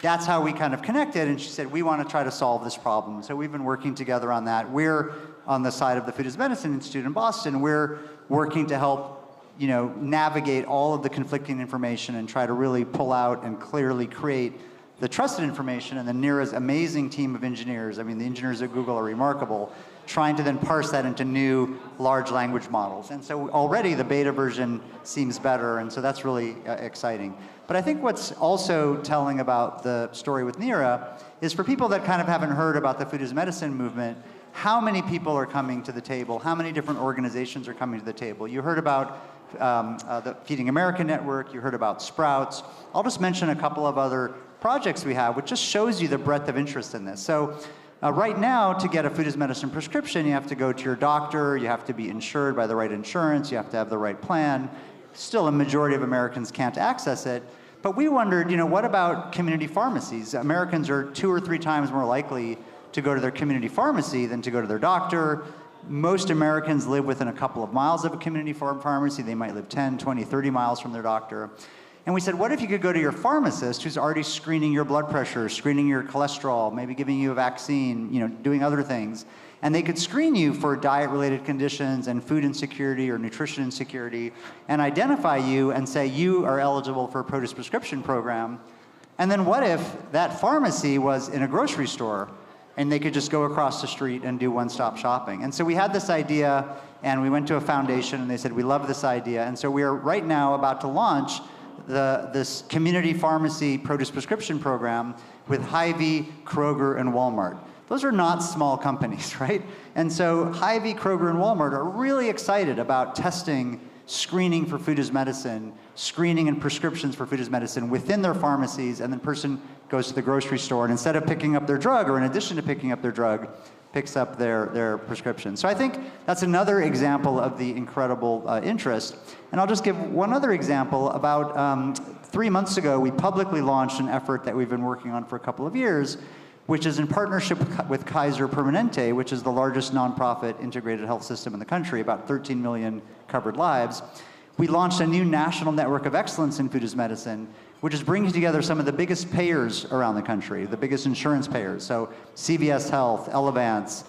that's how we kind of connected, and she said, we want to try to solve this problem. So we've been working together on that. We're on the side of the Food as Medicine Institute in Boston. We're working to help navigate all of the conflicting information and try to really pull out and clearly create the trusted information. And then Nira's amazing team of engineers, I mean, the engineers at Google are remarkable, trying to then parse that into new large language models. And so already the beta version seems better, and so that's really exciting. But I think what's also telling about the story with Nira is for people that kind of haven't heard about the Food as Medicine movement, how many people are coming to the table, how many different organizations are coming to the table. You heard about the Feeding America Network, you heard about Sprouts. I'll just mention a couple of other projects we have, which just shows you the breadth of interest in this. So right now, to get a Food as Medicine prescription, you have to go to your doctor, you have to be insured by the right insurance, you have to have the right plan. Still, a majority of Americans can't access it. But we wondered, what about community pharmacies? Americans are 2 or 3 times more likely to go to their community pharmacy than to go to their doctor. Most Americans live within a couple of miles of a community pharmacy. They might live 10, 20, 30 miles from their doctor. And we said, what if you could go to your pharmacist who's already screening your blood pressure, screening your cholesterol, maybe giving you a vaccine, doing other things, and they could screen you for diet-related conditions and food insecurity or nutrition insecurity and identify you and say you are eligible for a produce prescription program. And then what if that pharmacy was in a grocery store and they could just go across the street and do one-stop shopping? And so we had this idea, and we went to a foundation, and they said, we love this idea. And so we are right now about to launch this community pharmacy produce prescription program with Hy-Vee, Kroger, and Walmart. Those are not small companies, right? And so Hy-Vee, Kroger, and Walmart are really excited about testing screening for food as medicine, screening and prescriptions for food as medicine within their pharmacies, and then the person goes to the grocery store and instead of picking up their drug, or in addition to picking up their drug, picks up their prescription. So I think that's another example of the incredible interest. And I'll just give one other example. About 3 months ago, we publicly launched an effort that we've been working on for a couple of years, which is in partnership with Kaiser Permanente, which is the largest nonprofit integrated health system in the country, about 13 million covered lives. We launched a new national network of excellence in food as medicine, which is bringing together some of the biggest payers around the country, the biggest insurance payers. So CVS Health, Elevance,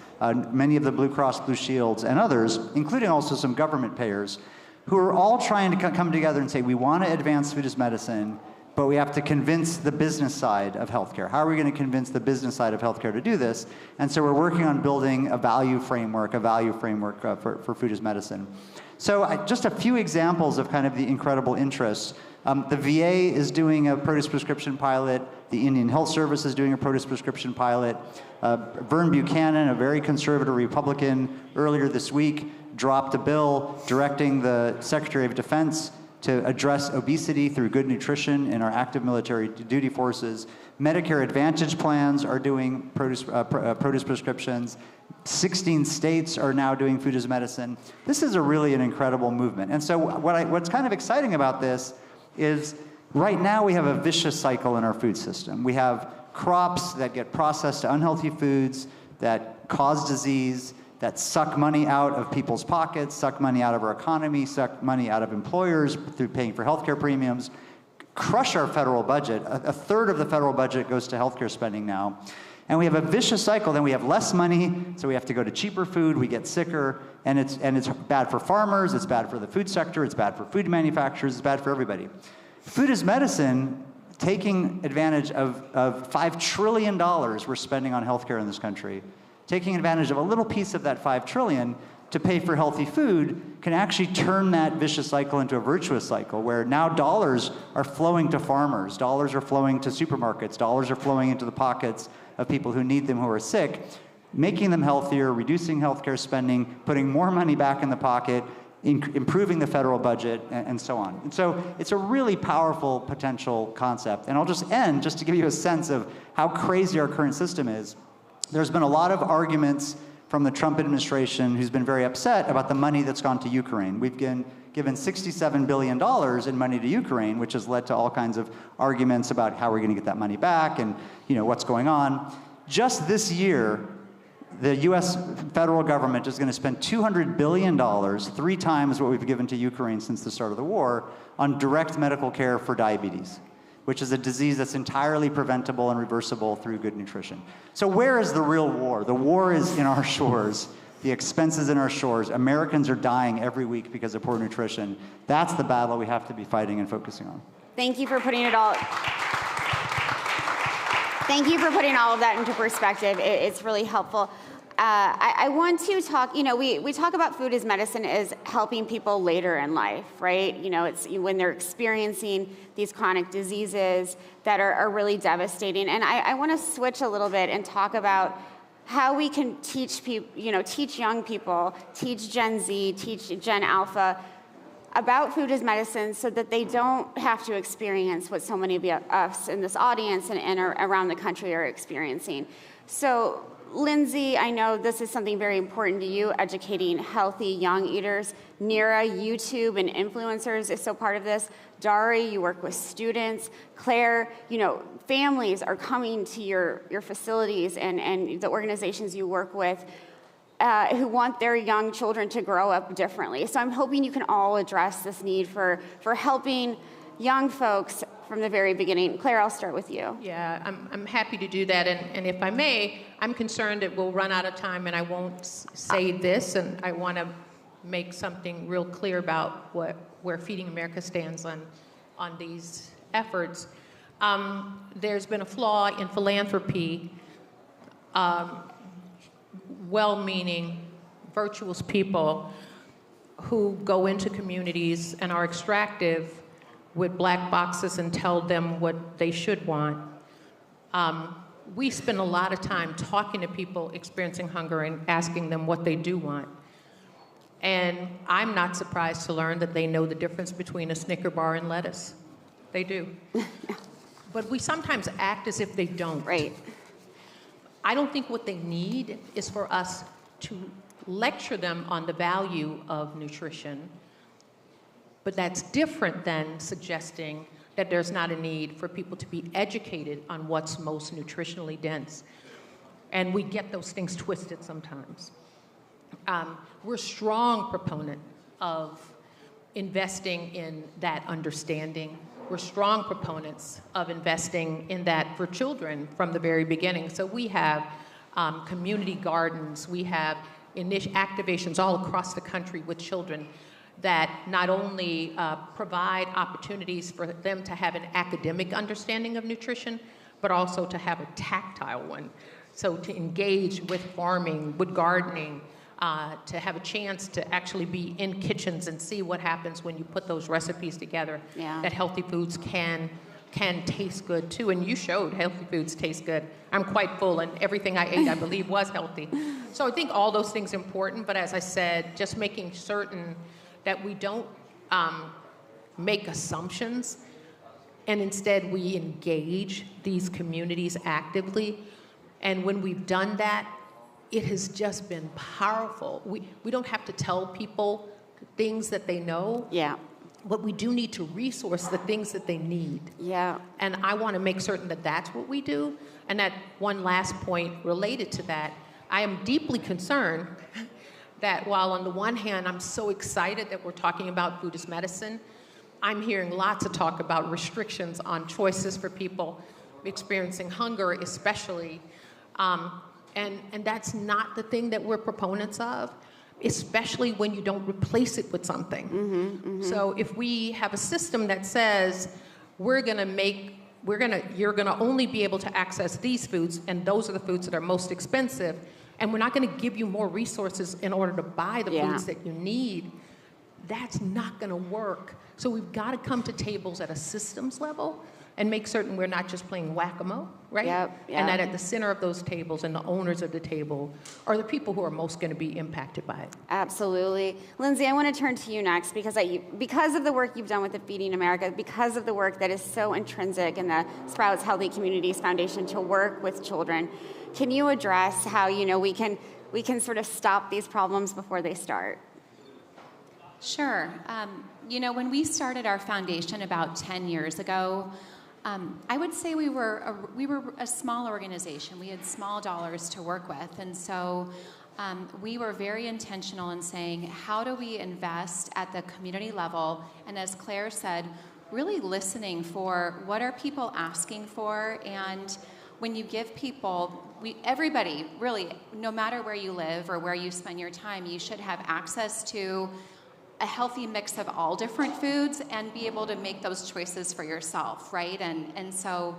many of the Blue Cross Blue Shields, and others, including also some government payers, who are all trying to come together and say, we want to advance food as medicine, but we have to convince the business side of healthcare. How are we going to convince the business side of healthcare to do this? And so we're working on building a value framework for food as medicine. So just a few examples of kind of the incredible interests. The VA is doing a produce prescription pilot. The Indian Health Service is doing a produce prescription pilot. Vern Buchanan, a very conservative Republican, earlier this week dropped a bill directing the Secretary of Defense to address obesity through good nutrition in our active military duty forces. Medicare Advantage plans are doing produce prescriptions. 16 states are now doing food as medicine. This is really an incredible movement. And so what's kind of exciting about this is right now we have a vicious cycle in our food system. We have crops that get processed to unhealthy foods that cause disease, that suck money out of people's pockets, suck money out of our economy, suck money out of employers through paying for healthcare premiums, crush our federal budget. A third of the federal budget goes to healthcare spending now. And we have a vicious cycle. Then we have less money, so we have to go to cheaper food, we get sicker, and it's bad for farmers, it's bad for the food sector, it's bad for food manufacturers, it's bad for everybody. Food as medicine, taking advantage of $5 trillion we're spending on healthcare in this country, taking advantage of a little piece of that $5 trillion to pay for healthy food can actually turn that vicious cycle into a virtuous cycle where now dollars are flowing to farmers, dollars are flowing to supermarkets, dollars are flowing into the pockets of people who need them, who are sick, making them healthier, reducing healthcare spending, putting more money back in the pocket, improving the federal budget, and so on. And so it's a really powerful potential concept. And I'll just end, just to give you a sense of how crazy our current system is. There's been a lot of arguments from the Trump administration who's been very upset about the money that's gone to Ukraine. We've given $67 billion in money to Ukraine, which has led to all kinds of arguments about how we're going to get that money back and what's going on. Just this year, the U.S. federal government is going to spend $200 billion, 3 times what we've given to Ukraine since the start of the war, on direct medical care for diabetes, which is a disease that's entirely preventable and reversible through good nutrition. So where is the real war? The war is in our shores, the expenses in our shores. Americans are dying every week because of poor nutrition. That's the battle we have to be fighting and focusing on. Thank you for putting it all. Thank you for putting all of that into perspective. It's really helpful. I want to talk, we talk about food as medicine as helping people later in life, right? It's when they're experiencing these chronic diseases that are really devastating. And I want to switch a little bit and talk about how we can teach people, teach young people, teach Gen Z, teach Gen Alpha about food as medicine so that they don't have to experience what so many of us in this audience and around the country are experiencing. So, Lindsay, I know this is something very important to you, educating healthy young eaters. Nira, YouTube and influencers is so part of this. Dari, you work with students. Claire, families are coming to your facilities and the organizations you work with who want their young children to grow up differently. So I'm hoping you can all address this need for helping young folks from the very beginning. Claire, I'll start with you. Yeah, I'm happy to do that. And if I may, I'm concerned that we'll run out of time and I won't say this, and I want to make something real clear about where Feeding America stands on these efforts. There's been a flaw in philanthropy. Well-meaning, virtuous people who go into communities and are extractive with black boxes and tell them what they should want. We spend a lot of time talking to people experiencing hunger and asking them what they do want. And I'm not surprised to learn that they know the difference between a Snicker bar and lettuce. They do. But we sometimes act as if they don't. Right. I don't think what they need is for us to lecture them on the value of nutrition, but that's different than suggesting that there's not a need for people to be educated on what's most nutritionally dense. And we get those things twisted sometimes. We're a strong proponent of investing in that understanding. We're strong proponents of investing in that for children from the very beginning. So we have community gardens, we have activations all across the country with children that not only provide opportunities for them to have an academic understanding of nutrition, but also to have a tactile one. So to engage with farming, with gardening, to have a chance to actually be in kitchens and see what happens when you put those recipes together, that healthy foods can taste good too. And you showed healthy foods taste good. I'm quite full, and everything I ate, I believe, was healthy. So I think all those things are important, but as I said, just making certain that we don't make assumptions, and instead we engage these communities actively. And when we've done that, it has just been powerful. We don't have to tell people things that they know. Yeah. But we do need to resource the things that they need. Yeah. And I want to make certain that that's what we do. And that one last point related to that, I am deeply concerned that while on the one hand, I'm so excited that we're talking about food as medicine, I'm hearing lots of talk about restrictions on choices for people experiencing hunger, especially. And that's not the thing that we're proponents of, especially when you don't replace it with something. So if we have a system that says you're gonna only be able to access these foods, and those are the foods that are most expensive, and we're not gonna give you more resources in order to buy the foods that you need, that's not gonna work. So we've gotta come to tables at a systems level and make certain we're not just playing whack-a-mole, right? And that at the center of those tables and the owners of the table are the people who are most going to be impacted by it. Absolutely. Lindsay, I want to turn to you next because of the work you've done with the Feeding America, because of the work that is so intrinsic in the Sprouts Healthy Communities Foundation to work with children. Can you address how we can sort of stop these problems before they start? Sure. When we started our foundation about 10 years ago, I would say we were a small organization. We had small dollars to work with, and so we were very intentional in saying, how do we invest at the community level? And as Claire said, really listening for what are people asking for, and when you give people, everybody, really, no matter where you live or where you spend your time, you should have access to a healthy mix of all different foods and be able to make those choices for yourself, right? And so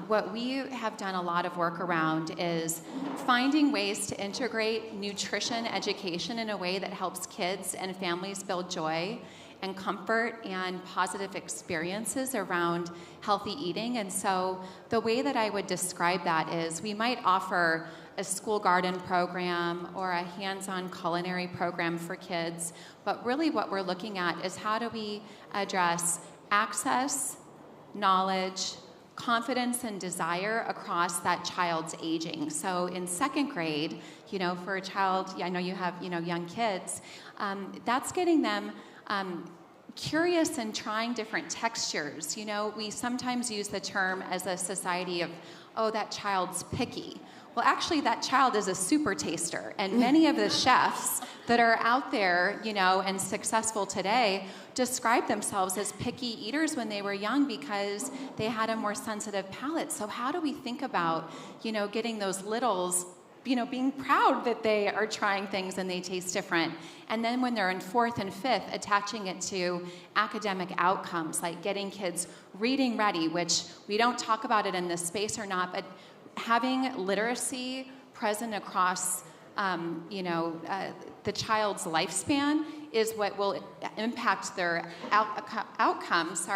what we have done a lot of work around is finding ways to integrate nutrition education in a way that helps kids and families build joy and comfort and positive experiences around healthy eating. And so the way that I would describe that is we might offer a school garden program or a hands-on culinary program for kids, but really what we're looking at is how do we address access, knowledge, confidence, and desire across that child's aging. So in second grade, for a child, I know you have, young kids, that's getting them curious and trying different textures. We sometimes use the term as a society of, oh, that child's picky. Well, actually, that child is a super taster, and many of the chefs that are out there, and successful today describe themselves as picky eaters when they were young because they had a more sensitive palate. So how do we think about, getting those littles, being proud that they are trying things and they taste different, and then when they're in fourth and fifth, attaching it to academic outcomes, like getting kids reading ready, which we don't talk about it in this space or not, but having literacy present across, the child's lifespan is what will impact their outcomes,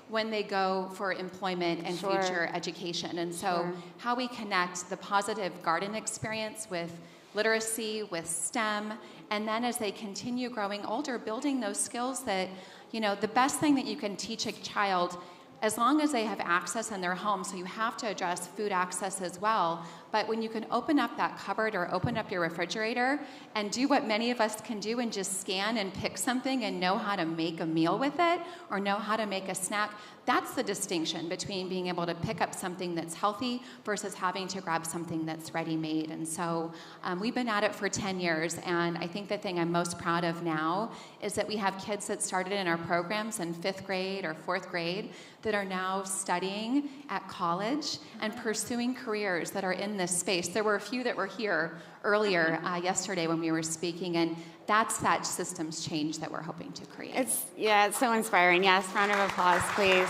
when they go for employment and future education. And so how we connect the positive garden experience with literacy, with STEM, and then as they continue growing older, building those skills that, the best thing that you can teach a child, as long as they have access in their home, so you have to address food access as well, but when you can open up that cupboard or open up your refrigerator and do what many of us can do and just scan and pick something and know how to make a meal with it or know how to make a snack, that's the distinction between being able to pick up something that's healthy versus having to grab something that's ready-made. And so we've been at it for 10 years, and I think the thing I'm most proud of now is that we have kids that started in our programs in 5th grade or 4th grade that are now studying at college and pursuing careers that are in this space. There were a few that were here earlier yesterday when we were speaking, and that's that systems change that we're hoping to create. It's so inspiring. Yes, round of applause, please.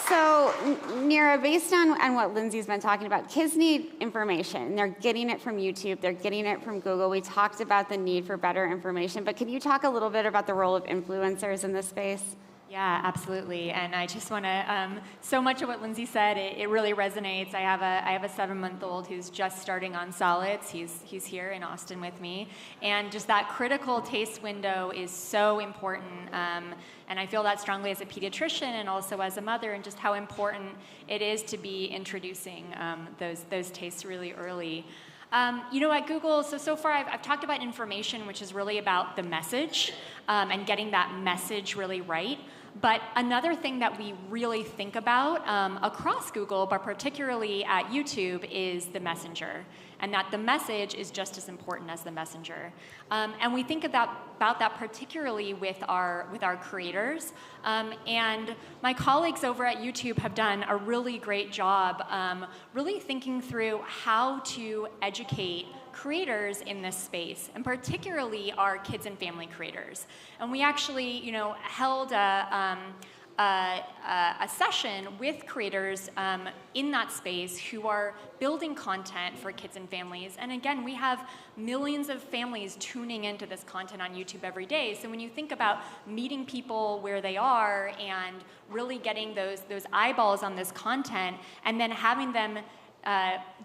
So, Nira, based on what Lindsay's been talking about, kids need information. They're getting it from YouTube. They're getting it from Google. We talked about the need for better information, but can you talk a little bit about the role of influencers in this space? Yeah, absolutely. And I just want to, so much of what Lindsay said, it really resonates. I have a 7-month-old who's just starting on solids. He's here in Austin with me. And just that critical taste window is so important. And I feel that strongly as a pediatrician and also as a mother, and just how important it is to be introducing those tastes really early. At Google, so far I've talked about information, which is really about the message and getting that message really right. But another thing that we really think about across Google, but particularly at YouTube, is the messenger, and that the message is just as important as the messenger. And we think about that particularly with our creators. And my colleagues over at YouTube have done a really great job really thinking through how to educate creators in this space, and particularly our kids and family creators. And we actually, held a session with creators in that space who are building content for kids and families. And again, we have millions of families tuning into this content on YouTube every day. So when you think about meeting people where they are and really getting those eyeballs on this content and then having them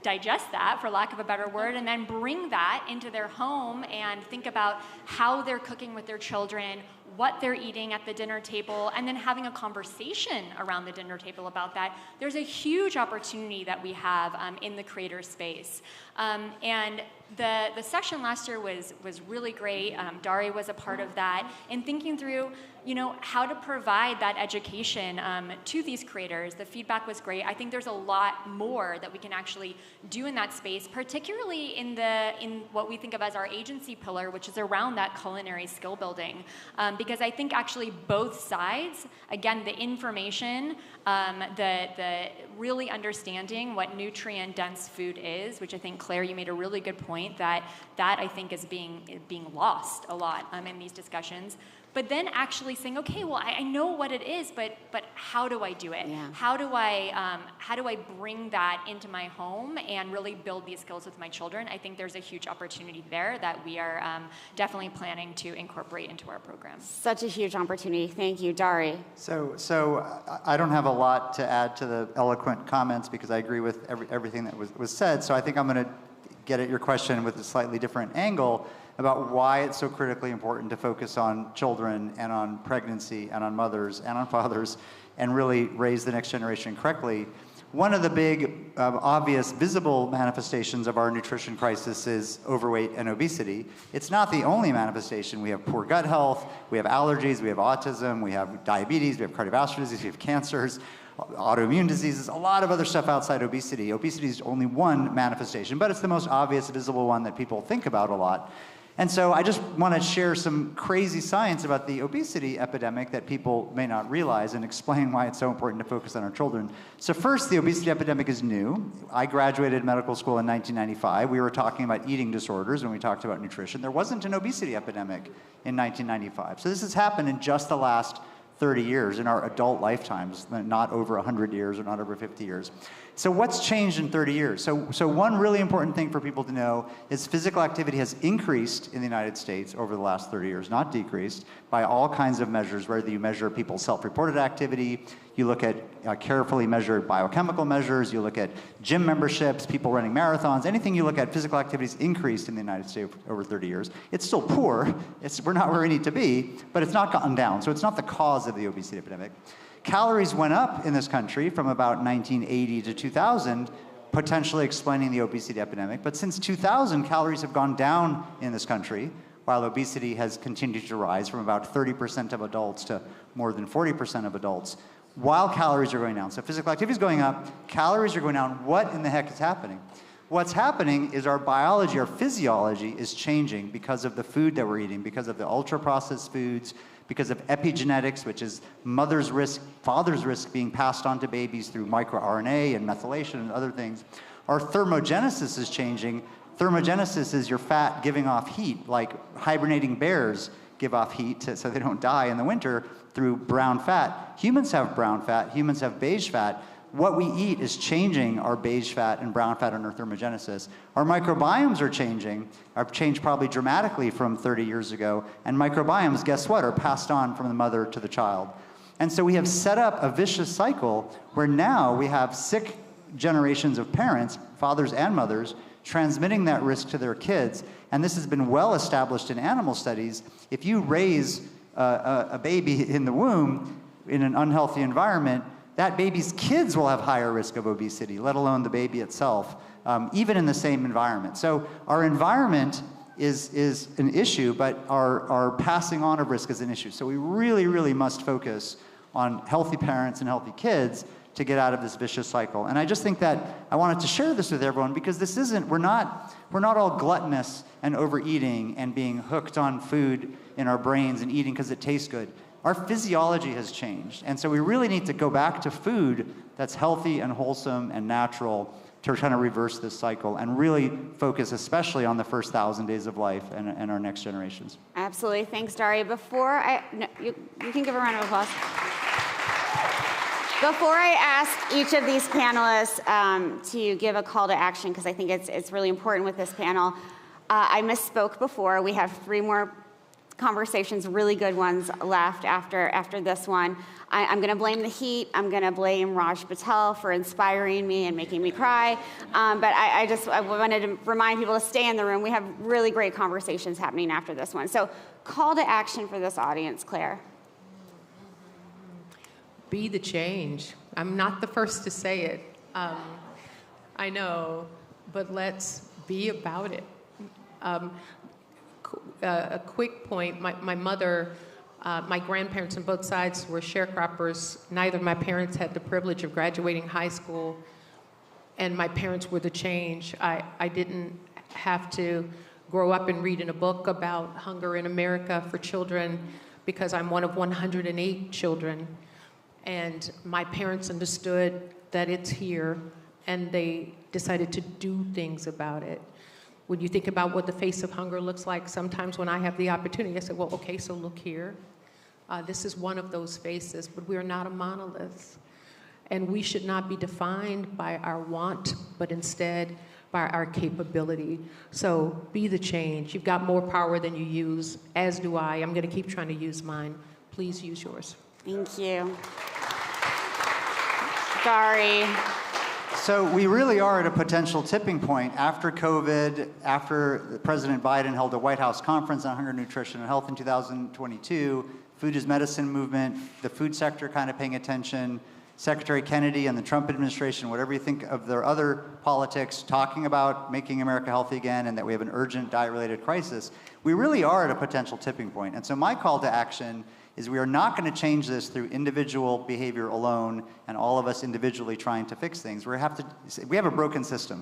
digest that, for lack of a better word, and then bring that into their home and think about how they're cooking with their children, what they're eating at the dinner table, and then having a conversation around the dinner table about that. There's a huge opportunity that we have in the creator space. And the session last year was really great. Dari was a part of that, and thinking through how to provide that education to these creators. The feedback was great. I think there's a lot more that we can actually do in that space, particularly in what we think of as our agency pillar, which is around that culinary skill building. Because I think actually both sides, again, the information, the really understanding what nutrient-dense food is, which I think, Claire, you made a really good point, that I think is being lost a lot in these discussions. But then actually saying, okay, well, I know what it is, but how do I do it? Yeah. How do I bring that into my home and really build these skills with my children? I think there's a huge opportunity there that we are definitely planning to incorporate into our program. Such a huge opportunity. Thank you, Dari. So I don't have a lot to add to the eloquent comments because I agree with everything that was said. So I think I'm going to get at your question with a slightly different angle about why it's so critically important to focus on children and on pregnancy and on mothers and on fathers and really raise the next generation correctly. One of the big, obvious, visible manifestations of our nutrition crisis is overweight and obesity. It's not the only manifestation. We have poor gut health, we have allergies, we have autism, we have diabetes, we have cardiovascular disease, we have cancers, autoimmune diseases, a lot of other stuff outside obesity. Obesity is only one manifestation, but it's the most obvious, visible one that people think about a lot. And so I just want to share some crazy science about the obesity epidemic that people may not realize and explain why it's so important to focus on our children. So first, the obesity epidemic is new. I graduated medical school in 1995. We were talking about eating disorders when we talked about nutrition. There wasn't an obesity epidemic in 1995. So this has happened in just the last 30 years in our adult lifetimes, not over 100 years or not over 50 years. So what's changed in 30 years? So one really important thing for people to know is physical activity has increased in the United States over the last 30 years, not decreased, by all kinds of measures, whether you measure people's self-reported activity, you look at carefully measured biochemical measures, you look at gym memberships, people running marathons, anything you look at, physical activity has increased in the United States over 30 years. It's still poor, we're not where we need to be, but it's not gotten down, so it's not the cause of the obesity epidemic. Calories went up in this country from about 1980 to 2000, potentially explaining the obesity epidemic. But since 2000, calories have gone down in this country, while obesity has continued to rise from about 30% of adults to more than 40% of adults, while calories are going down. So physical activity is going up, calories are going down. What in the heck is happening? What's happening is our biology, our physiology is changing because of the food that we're eating, because of the ultra-processed foods, because of epigenetics, which is mother's risk, father's risk being passed on to babies through microRNA and methylation and other things. Our thermogenesis is changing. Thermogenesis is your fat giving off heat, like hibernating bears give off heat so they don't die in the winter through brown fat. Humans have brown fat, humans have beige fat. What we eat is changing our beige fat and brown fat in our thermogenesis. Our microbiomes are changing, have changed probably dramatically from 30 years ago, and microbiomes, guess what, are passed on from the mother to the child. And so we have set up a vicious cycle where now we have sick generations of parents, fathers and mothers, transmitting that risk to their kids. And this has been well established in animal studies. If you raise a baby in the womb in an unhealthy environment, that baby's kids will have higher risk of obesity, let alone the baby itself, even in the same environment. So our environment is an issue, but our passing on of risk is an issue. So we really, really must focus on healthy parents and healthy kids to get out of this vicious cycle. And I just think that I wanted to share this with everyone because this isn't, we're not all gluttonous and overeating and being hooked on food in our brains and eating because it tastes good. Our physiology has changed. And so we really need to go back to food that's healthy and wholesome and natural to try to reverse this cycle and really focus especially on the first 1,000 days of life and our next generations. Absolutely. Thanks, Daria. You can give a round of applause. Before I ask each of these panelists to give a call to action, because I think it's really important with this panel, I misspoke before. We have 3 more conversations, really good ones left after this one. I'm going to blame the heat. I'm going to blame Raj Patel for inspiring me and making me cry. But I wanted to remind people to stay in the room. We have really great conversations happening after this one. So call to action for this audience, Claire. Be the change. I'm not the first to say it. I know, but let's be about it. A quick point, my mother, my grandparents on both sides were sharecroppers. Neither of my parents had the privilege of graduating high school, and my parents were the change. I didn't have to grow up and read in a book about hunger in America for children because I'm one of 108 children. And my parents understood that it's here, and they decided to do things about it. When you think about what the face of hunger looks like, sometimes when I have the opportunity, I say, well, okay, so look here. This is one of those faces, but we are not a monolith. And we should not be defined by our want, but instead by our capability. So be the change. You've got more power than you use, as do I. I'm going to keep trying to use mine. Please use yours. Thank you. Sorry. So we really are at a potential tipping point after COVID, after President Biden held a White House conference on hunger, nutrition, and health in 2022, food is medicine movement, the food sector kind of paying attention, Secretary Kennedy and the Trump administration, whatever you think of their other politics, talking about making America healthy again and that we have an urgent diet-related crisis, we really are at a potential tipping point. And so my call to action is we are not going to change this through individual behavior alone and all of us individually trying to fix things. We have a broken system.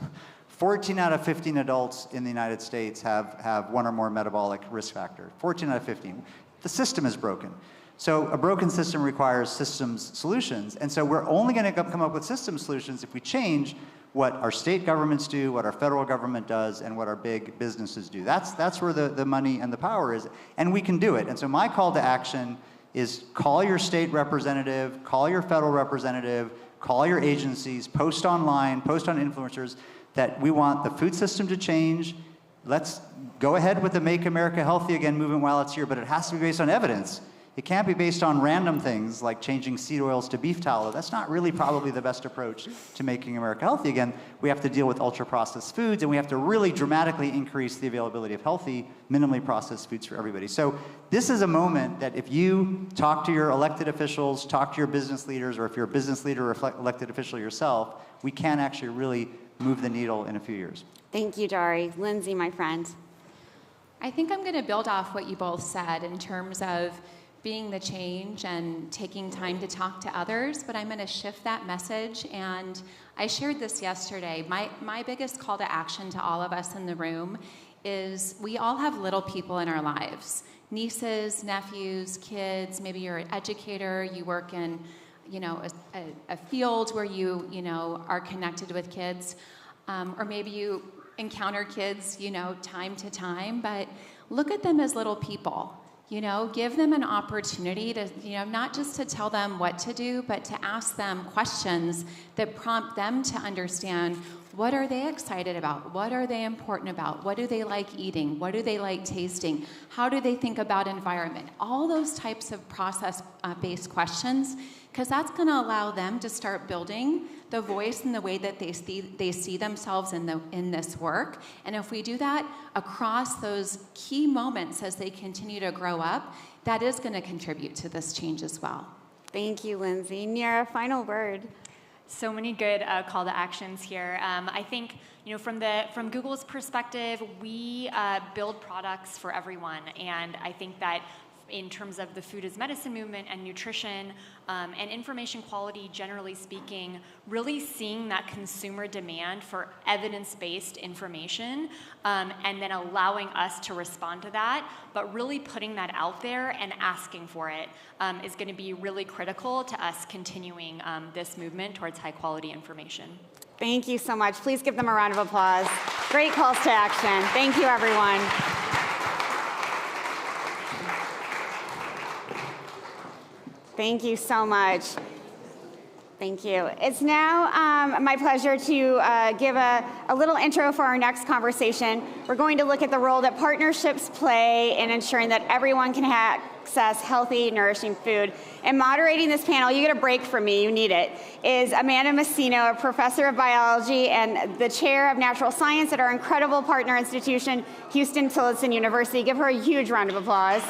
14 out of 15 adults in the United States have one or more metabolic risk factor. 14 out of 15. The system is broken. So a broken system requires systems solutions. And so we're only going to come up with system solutions if we change what our state governments do, what our federal government does, and what our big businesses do. That's where the money and the power is, and we can do it. And so my call to action is call your state representative, call your federal representative, call your agencies, post online, post on influencers that we want the food system to change. Let's go ahead with the Make America Healthy Again movement while it's here, but it has to be based on evidence. It can't be based on random things like changing seed oils to beef tallow. That's not really probably the best approach to making America healthy again. We have to deal with ultra-processed foods, and we have to really dramatically increase the availability of healthy, minimally processed foods for everybody. So this is a moment that if you talk to your elected officials, talk to your business leaders, or if you're a business leader or elected official yourself, we can actually really move the needle in a few years. Thank you, Dari. Lindsay, my friend. I think I'm going to build off what you both said in terms of being the change and taking time to talk to others, but I'm going to shift that message. And I shared this yesterday. My biggest call to action to all of us in the room is we all have little people in our lives. Nieces, nephews, kids, maybe you're an educator, you work in a field where you are connected with kids, or maybe you encounter kids time to time, but look at them as little people. Give them an opportunity to, not just to tell them what to do, but to ask them questions that prompt them to understand what are they excited about, what are they important about, what do they like eating, what do they like tasting, how do they think about environment, all those types of process-based questions, because that's going to allow them to start building the voice and the way that they see themselves in this work. And if we do that across those key moments as they continue to grow up, that is going to contribute to this change as well. Thank you, Lindsay. Nira, final word. So many good call to actions here. I think, from Google's perspective, we build products for everyone, and I think that in terms of the food as medicine movement and nutrition and information quality, generally speaking, really seeing that consumer demand for evidence-based information and then allowing us to respond to that, but really putting that out there and asking for it is going to be really critical to us continuing this movement towards high-quality information. Thank you so much. Please give them a round of applause. Great calls to action. Thank you, everyone. Thank you so much. Thank you. It's now my pleasure to give a little intro for our next conversation. We're going to look at the role that partnerships play in ensuring that everyone can access healthy, nourishing food. And moderating this panel, you get a break from me, you need it, is Amanda Messino, a professor of biology and the chair of natural science at our incredible partner institution, Huston-Tillotson University. Give her a huge round of applause.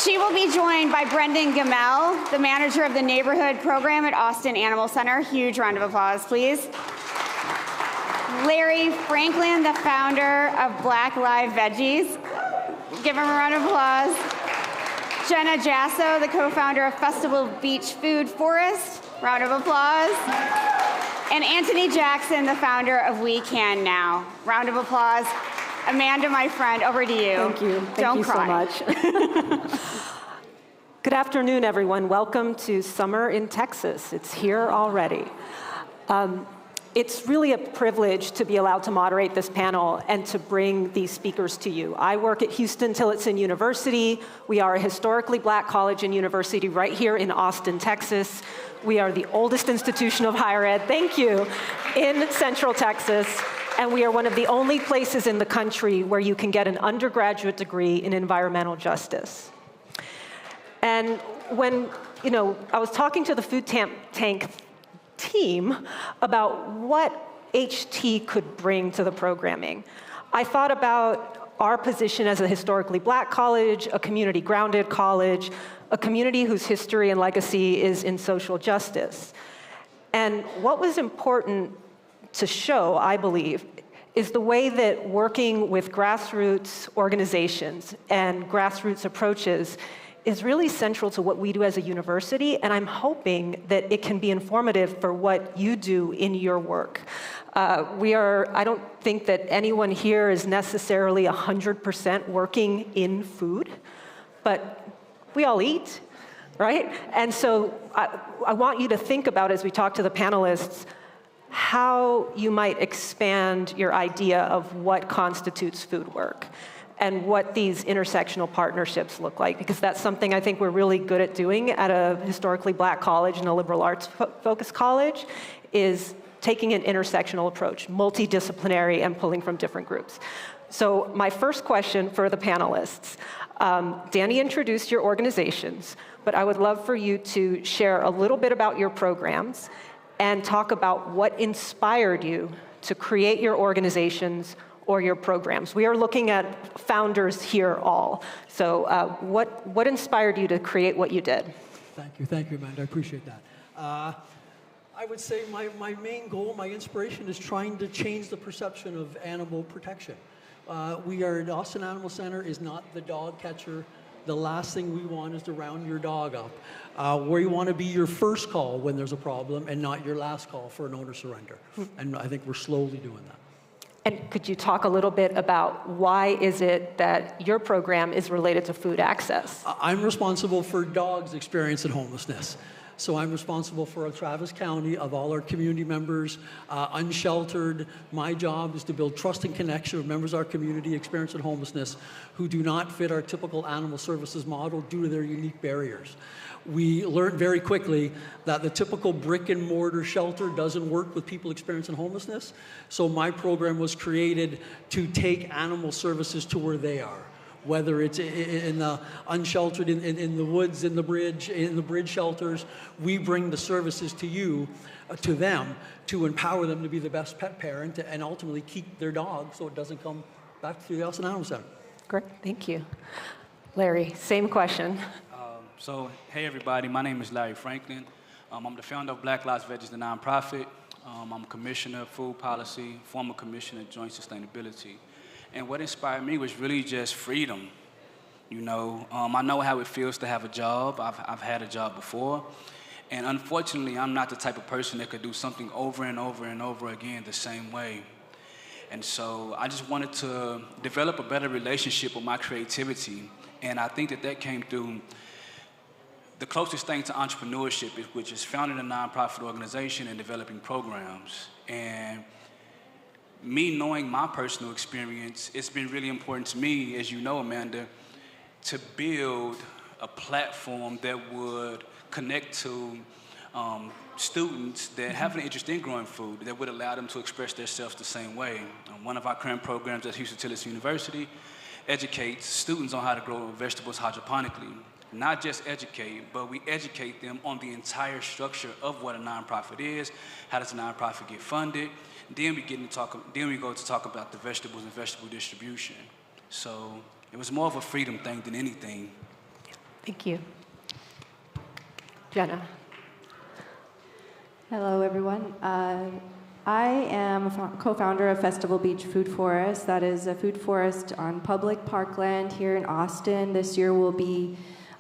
She will be joined by Brendan Gamel, the manager of the neighborhood program at Austin Animal Center. Huge round of applause, please. Larry Franklin, the founder of Black Live Veggies. Give him a round of applause. Jenna Jasso, the co-founder of Festival Beach Food Forest. Round of applause. And Anthony Jackson, the founder of We Can Now. Round of applause. Amanda, my friend, over to you. Thank you. Don't you cry. so much. Good afternoon, everyone. Welcome to summer in Texas. It's here already. It's really a privilege to be allowed to moderate this panel and to bring these speakers to you. I work at Huston-Tillotson University. We are a historically black college and university right here in Austin, Texas. We are the oldest institution of higher ed, thank you, in Central Texas. And we are one of the only places in the country where you can get an undergraduate degree in environmental justice. And when, I was talking to the food tank team about what HT could bring to the programming, I thought about our position as a historically black college, a community-grounded college, a community whose history and legacy is in social justice. And what was important to show, I believe, is the way that working with grassroots organizations and grassroots approaches is really central to what we do as a university, and I'm hoping that it can be informative for what you do in your work. I don't think that anyone here is necessarily 100% working in food, but we all eat, right? And so I want you to think about, as we talk to the panelists, how you might expand your idea of what constitutes food work. and what these intersectional partnerships look like, because that's something I think we're really good at doing at a historically black college and a liberal arts focused college, is taking an intersectional approach, multidisciplinary and pulling from different groups. So my first question for the panelists, Danny introduced your organizations, but I would love for you to share a little bit about your programs and talk about what inspired you to create your organizations or your programs. We are looking at founders here all. So what inspired you to create what you did? Thank you, Amanda, I appreciate that. I would say my main goal, my inspiration is trying to change the perception of animal protection. We are at Austin Animal Center is not the dog catcher. The last thing we want is to round your dog up. Where you want to be your first call when there's a problem and not your last call for an owner surrender. And I think we're slowly doing that. And could you talk a little bit about why is it that your program is related to food access? I'm responsible for dogs experiencing homelessness. So I'm responsible for Travis County of all our community members, unsheltered. My job is to build trust and connection with members of our community experiencing homelessness who do not fit our typical animal services model due to their unique barriers. We learned very quickly that the typical brick and mortar shelter doesn't work with people experiencing homelessness. So my program was created to take animal services to where they are. Whether it's in the unsheltered, in the woods, in the bridge shelters, we bring the services to you, to them, to empower them to be the best pet parent and ultimately keep their dog so it doesn't come back to the Austin Animal Center. Great, thank you. Larry, same question. So, hey everybody, my name is Larry Franklin. I'm the founder of Black Lives Veggies, the nonprofit. I'm Commissioner of Food Policy, former Commissioner of Joint Sustainability. And what inspired me was really just freedom. You know, I know how it feels to have a job. I've had a job before. And unfortunately, I'm not the type of person that could do something over and over and over again the same way. And so I just wanted to develop a better relationship with my creativity. And I think that came through the closest thing to entrepreneurship, which is founding a nonprofit organization and developing programs. And me knowing my personal experience, it's been really important to me, as you know, Amanda, to build a platform that would connect to students that have an interest in growing food, that would allow them to express themselves the same way. One of our current programs at Houston Tillis University educates students on how to grow vegetables hydroponically. Not just educate, but we educate them on the entire structure of what a nonprofit is, how does a nonprofit get funded. Then we go to talk about the vegetables and vegetable distribution. So it was more of a freedom thing than anything. Thank you. Jenna. Hello, everyone. I am a co-founder of Festival Beach Food Forest. That is a food forest on public parkland here in Austin. This year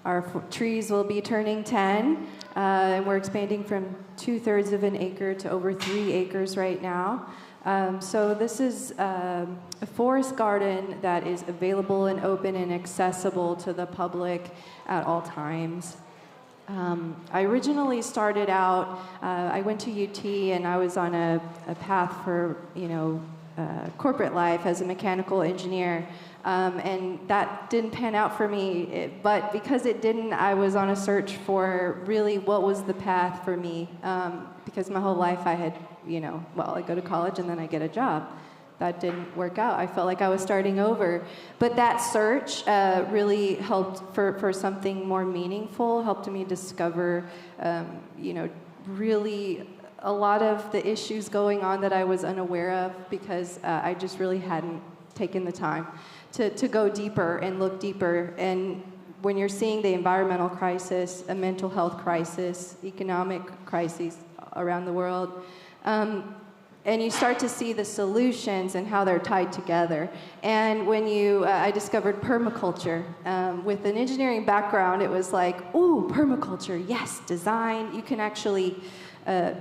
our trees will be turning 10, and we're expanding from 2/3 of an acre to over 3 acres right now. So this is a forest garden that is available and open and accessible to the public at all times. I originally started out, I went to UT and I was on a path for, corporate life as a mechanical engineer. And that didn't pan out for me, but because it didn't, I was on a search for really what was the path for me, because my whole life I had, I go to college and then I get a job. That didn't work out. I felt like I was starting over. But that search really helped for something more meaningful, helped me discover, really a lot of the issues going on that I was unaware of because I just really hadn't taken the time to go deeper and look deeper. And when you're seeing the environmental crisis, a mental health crisis, economic crises around the world, and you start to see the solutions and how they're tied together. And when I discovered permaculture. With an engineering background, it was like, ooh, permaculture, yes, design. You can actually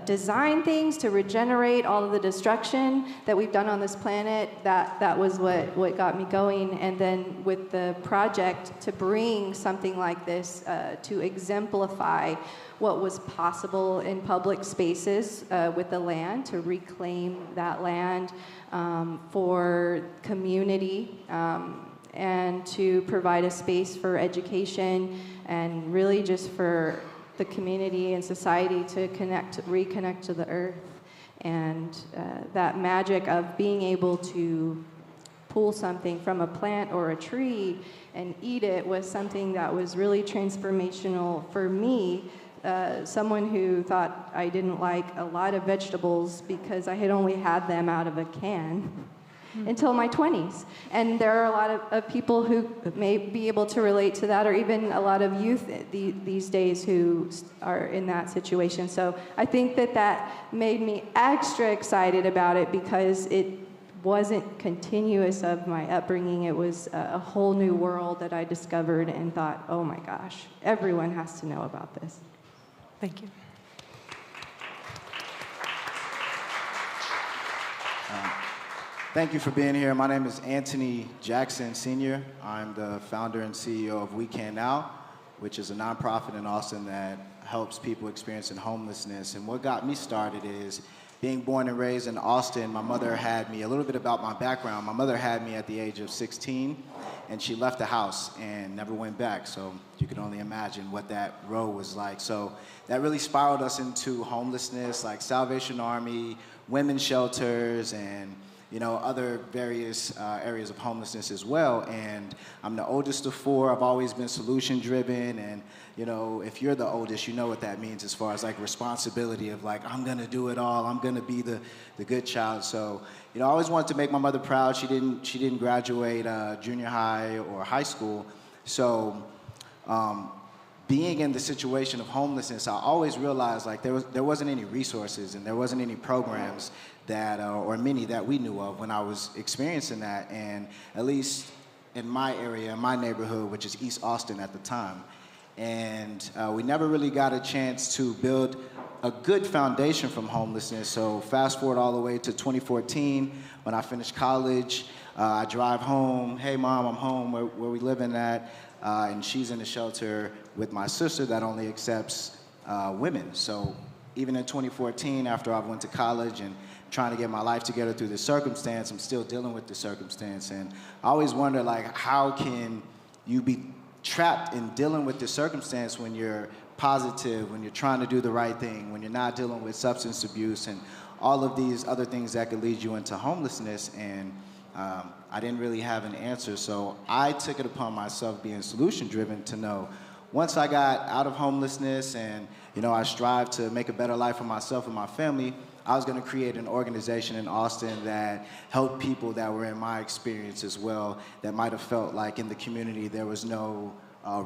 design things to regenerate all of the destruction that we've done on this planet. That was what got me going. And then with the project to bring something like this to exemplify what was possible in public spaces with the land, to reclaim that land for community and to provide a space for education and really just for the community and society to reconnect to the earth. And that magic of being able to pull something from a plant or a tree and eat it was something that was really transformational for me. Someone who thought I didn't like a lot of vegetables because I had only had them out of a can until my 20s. And there are a lot of people who may be able to relate to that, or even a lot of youth these days who are in that situation. So I think that made me extra excited about it because it wasn't continuous of my upbringing. It was a whole new world that I discovered and thought, oh my gosh, everyone has to know about this. Thank you. Thank you for being here. My name is Anthony Jackson Sr. I'm the founder and CEO of We Can Now, which is a nonprofit in Austin that helps people experiencing homelessness. And what got me started is being born and raised in Austin. My mother had me, a little bit about my background, my mother had me at the age of 16, and she left the house and never went back. So you can only imagine what that road was like. So that really spiraled us into homelessness, like Salvation Army, women's shelters, and other various areas of homelessness as well. And I'm the oldest of four. I've always been solution-driven. And, if you're the oldest, you know what that means as far as, like, responsibility of, like, I'm going to do it all. I'm going to be the good child. So, I always wanted to make my mother proud. She didn't graduate junior high or high school. So being in the situation of homelessness, I always realized, like, there wasn't any resources and there wasn't any programs that, or many that we knew of when I was experiencing that. And at least in my area, my neighborhood, which is East Austin at the time. And we never really got a chance to build a good foundation from homelessness. So fast forward all the way to 2014, when I finished college, I drive home. Hey, Mom, I'm home. Where we living at? And she's in a shelter with my sister that only accepts women. So even in 2014, after I went to college and trying to get my life together through this circumstance, I'm still dealing with the circumstance. And I always wonder, like, how can you be trapped in dealing with this circumstance when you're positive, when you're trying to do the right thing, when you're not dealing with substance abuse and all of these other things that could lead you into homelessness. And I didn't really have an answer. So I took it upon myself, being solution-driven, to know once I got out of homelessness and, I strived to make a better life for myself and my family, I was going to create an organization in Austin that helped people that were in my experience as well, that might have felt like in the community there was no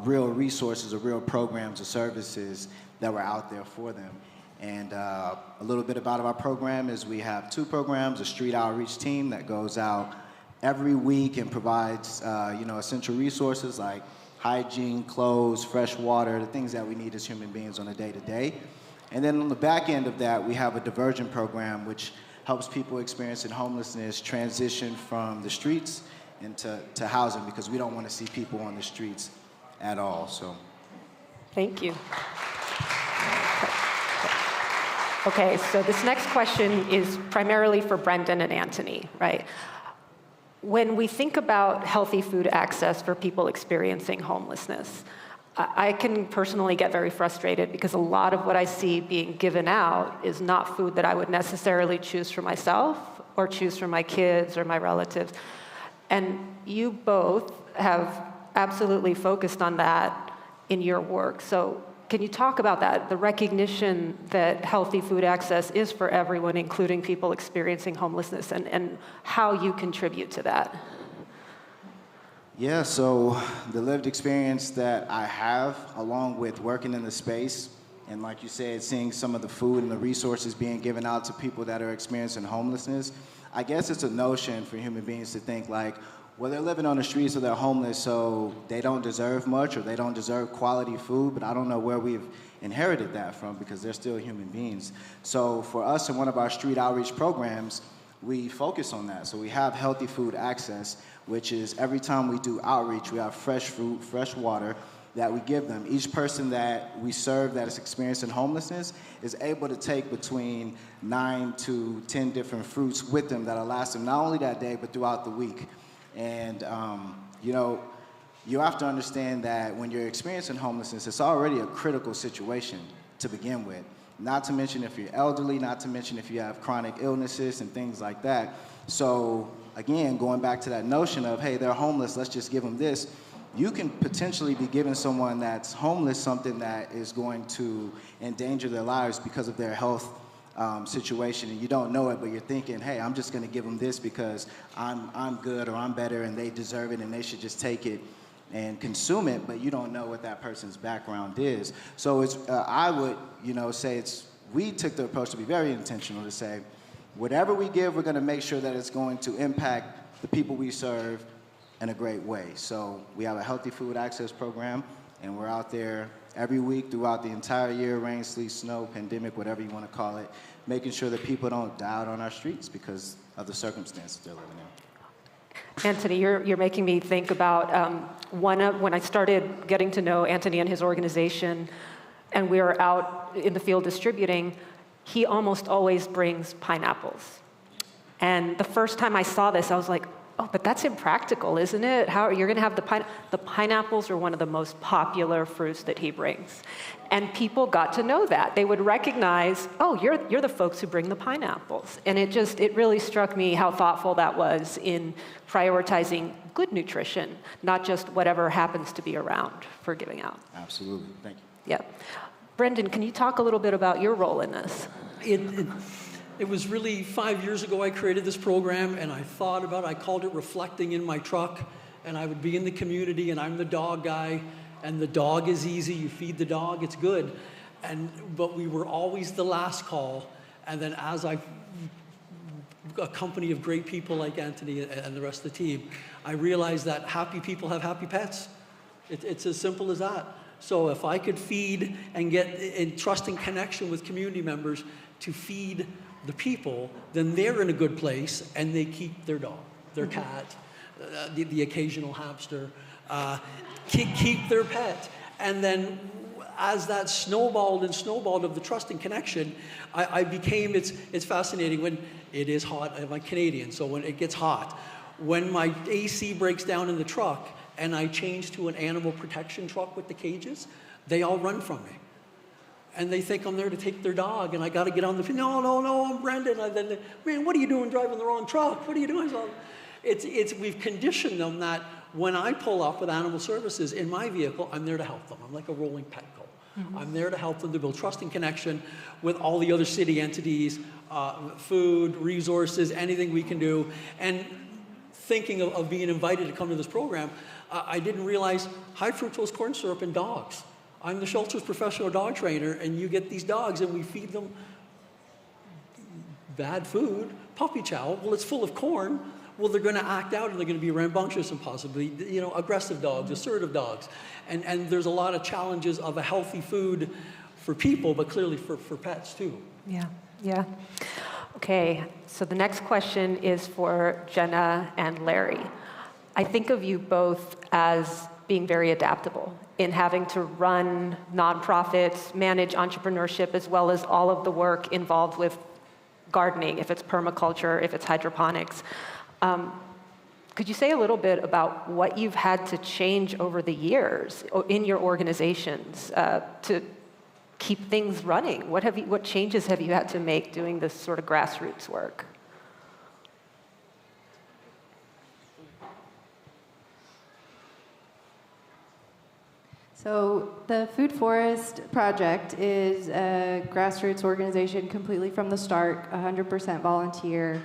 real resources or real programs or services that were out there for them. And a little bit about our program is we have two programs, a street outreach team that goes out every week and provides essential resources like hygiene, clothes, fresh water, the things that we need as human beings on a day-to-day. And then on the back end of that, we have a diversion program which helps people experiencing homelessness transition from the streets into housing, because we don't want to see people on the streets at all. So, thank you. Okay, so this next question is primarily for Brendan and Anthony, right? When we think about healthy food access for people experiencing homelessness, I can personally get very frustrated because a lot of what I see being given out is not food that I would necessarily choose for myself or choose for my kids or my relatives. And you both have absolutely focused on that in your work. So can you talk about that, the recognition that healthy food access is for everyone, including people experiencing homelessness, and how you contribute to that? Yeah, so the lived experience that I have, along with working in the space, and like you said, seeing some of the food and the resources being given out to people that are experiencing homelessness, I guess it's a notion for human beings to think like, well, they're living on the streets or they're homeless, so they don't deserve much or they don't deserve quality food, but I don't know where we've inherited that from, because they're still human beings. So for us in one of our street outreach programs, we focus on that. So we have healthy food access, which is every time we do outreach, we have fresh fruit, fresh water that we give them. Each person that we serve that is experiencing homelessness is able to take between 9 to 10 different fruits with them that'll last them not only that day, but throughout the week. And You know, you have to understand that when you're experiencing homelessness, it's already a critical situation to begin with. Not to mention if you're elderly, not to mention if you have chronic illnesses and things like that. So again, going back to that notion of, hey, they're homeless, let's just give them this. You can potentially be giving someone that's homeless something that is going to endanger their lives because of their health situation, and you don't know it, but you're thinking, hey, I'm just going to give them this because I'm good or I'm better and they deserve it and they should just take it and consume it, but you don't know what that person's background is. So it's, I would, say we took the approach to be very intentional to say, whatever we give, we're going to make sure that it's going to impact the people we serve in a great way. So we have a healthy food access program, and we're out there every week throughout the entire year, rain, sleet, snow, pandemic, whatever you want to call it, making sure that people don't die out on our streets because of the circumstances they're living in. Anthony, you're making me think about when I started getting to know Anthony and his organization, and we were out in the field distributing, he almost always brings pineapples. And the first time I saw this, I was like, oh, but that's impractical, isn't it? How you're going to have the pineapples are one of the most popular fruits that he brings. And people got to know that. They would recognize, oh, you're the folks who bring the pineapples. And it really struck me how thoughtful that was in prioritizing good nutrition, not just whatever happens to be around for giving out. Absolutely. Thank you. Yeah. Brendan, can you talk a little bit about your role in this? It was really 5 years ago I created this program, and I thought about it. I called it Reflecting in My Truck, and I would be in the community, and I'm the dog guy, and the dog is easy. You feed the dog, it's good. But we were always the last call, and then as a company of great people like Anthony and the rest of the team, I realized that happy people have happy pets. It's as simple as that. So if I could feed and get in trust and connection with community members to feed the people, then they're in a good place and they keep their dog, their cat, the occasional hamster, keep their pet. And then as that snowballed of the trust and connection, I became, it's fascinating when it is hot. I'm a Canadian, so when it gets hot, when my AC breaks down in the truck and I change to an animal protection truck with the cages, they all run from me. And they think I'm there to take their dog, and I got to get on the, no, I'm Brendan. Man, what are you doing driving the wrong truck? What are you doing? So we've conditioned them that when I pull up with animal services in my vehicle, I'm there to help them. I'm like a rolling Petco. Mm-hmm. I'm there to help them to build trust and connection with all the other city entities, food, resources, anything we can do. And thinking of being invited to come to this program, I didn't realize high fructose corn syrup in dogs. I'm the shelter's professional dog trainer, and you get these dogs, and we feed them bad food, puppy chow. Well, it's full of corn. Well, they're going to act out, and they're going to be rambunctious and possibly, aggressive dogs, assertive dogs. And there's a lot of challenges of a healthy food for people, but clearly for pets too. Yeah. Okay, so the next question is for Jenna and Larry. I think of you both as being very adaptable in having to run nonprofits, manage entrepreneurship, as well as all of the work involved with gardening, if it's permaculture, if it's hydroponics. Could you say a little bit about what you've had to change over the years in your organizations to keep things running? What changes have you had to make doing this sort of grassroots work? So the Food Forest Project is a grassroots organization completely from the start, 100% volunteer.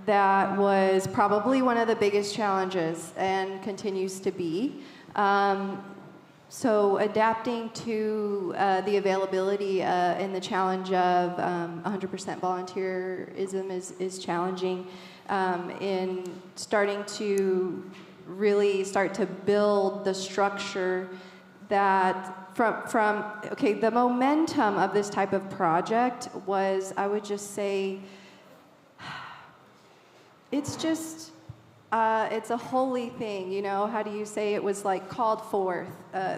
That was probably one of the biggest challenges and continues to be. So adapting to the availability and the challenge of 100% volunteerism is challenging in starting to really start to build the structure that the momentum of this type of project was, I would just say, it's just, it's a holy thing, how do you say it was like called forth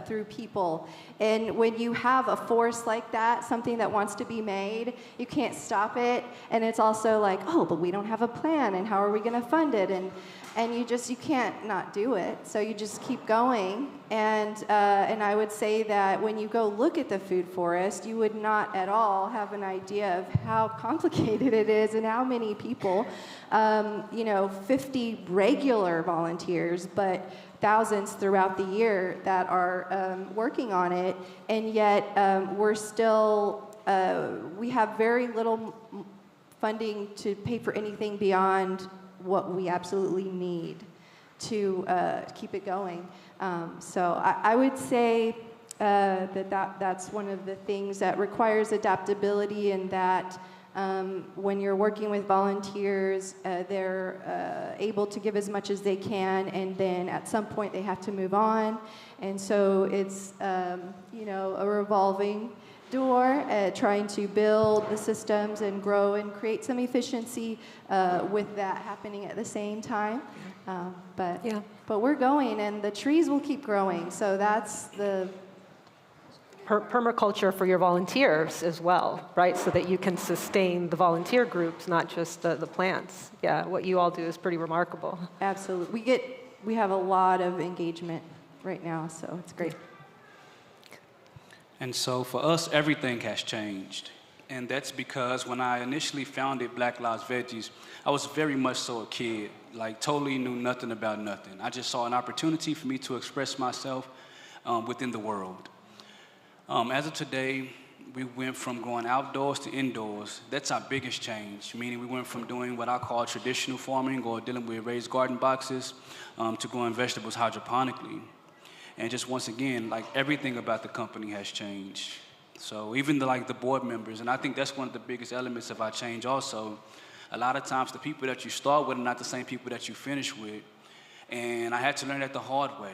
through people. And when you have a force like that, something that wants to be made, you can't stop it. And it's also like, oh, but we don't have a plan, and how are we going to fund it? and you can't not do it. So you just keep going. And I would say that when you go look at the food forest, you would not at all have an idea of how complicated it is and how many people, 50 regular volunteers, but thousands throughout the year that are working on it. And yet we're still, we have very little funding to pay for anything beyond what we absolutely need to keep it going. So I would say that's one of the things that requires adaptability, and that when you're working with volunteers, they're able to give as much as they can, and then at some point they have to move on. And so it's a revolving door, trying to build the systems and grow and create some efficiency with that happening at the same time. But we're going, and the trees will keep growing. So that's the permaculture for your volunteers as well, right? So that you can sustain the volunteer groups, not just the plants. Yeah, what you all do is pretty remarkable. Absolutely. We have a lot of engagement right now, so it's great. And so for us, everything has changed. And that's because when I initially founded Black Lives Veggies, I was very much so a kid, like totally knew nothing about nothing. I just saw an opportunity for me to express myself within the world. As of today, we went from going outdoors to indoors. That's our biggest change, meaning we went from doing what I call traditional farming or dealing with raised garden boxes to growing vegetables hydroponically. And just once again, like everything about the company has changed. So even the board members, and I think that's one of the biggest elements of our change also. A lot of times the people that you start with are not the same people that you finish with. And I had to learn that the hard way.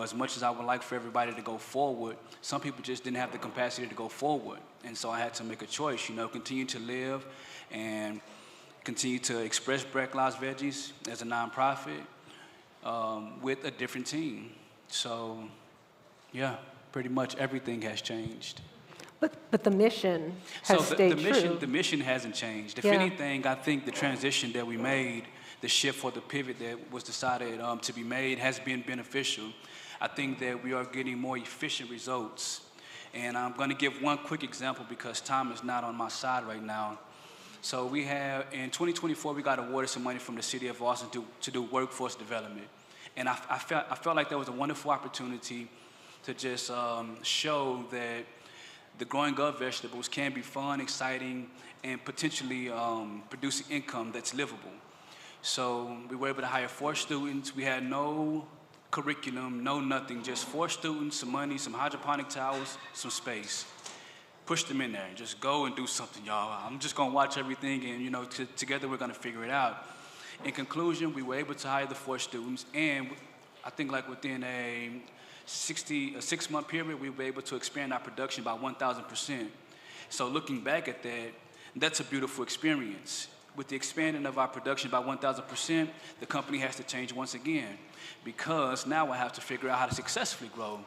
As much as I would like for everybody to go forward, some people just didn't have the capacity to go forward. And so I had to make a choice, continue to live and continue to express Black Lives Veggies as a nonprofit with a different team. So, yeah, pretty much everything has changed. But the mission has stayed true. The mission hasn't changed. If anything, I think the transition that we made, the shift or the pivot that was decided to be made has been beneficial. I think that we are getting more efficient results. And I'm going to give one quick example because time is not on my side right now. So we have, in 2024, we got awarded some money from the city of Austin to do workforce development. And I felt like that was a wonderful opportunity to just show that the growing of vegetables can be fun, exciting, and potentially producing income that's livable. So we were able to hire 4 students. We had no curriculum, no nothing, just 4 students, some money, some hydroponic towels, some space. Push them in there and just go and do something, y'all. I'm just gonna watch everything, and together we're gonna figure it out. In conclusion, we were able to hire the 4 students, and I think within a 6-month period, we were able to expand our production by 1,000%. So looking back at that, that's a beautiful experience. With the expanding of our production by 1,000%, the company has to change once again, because now I have to figure out how to successfully grow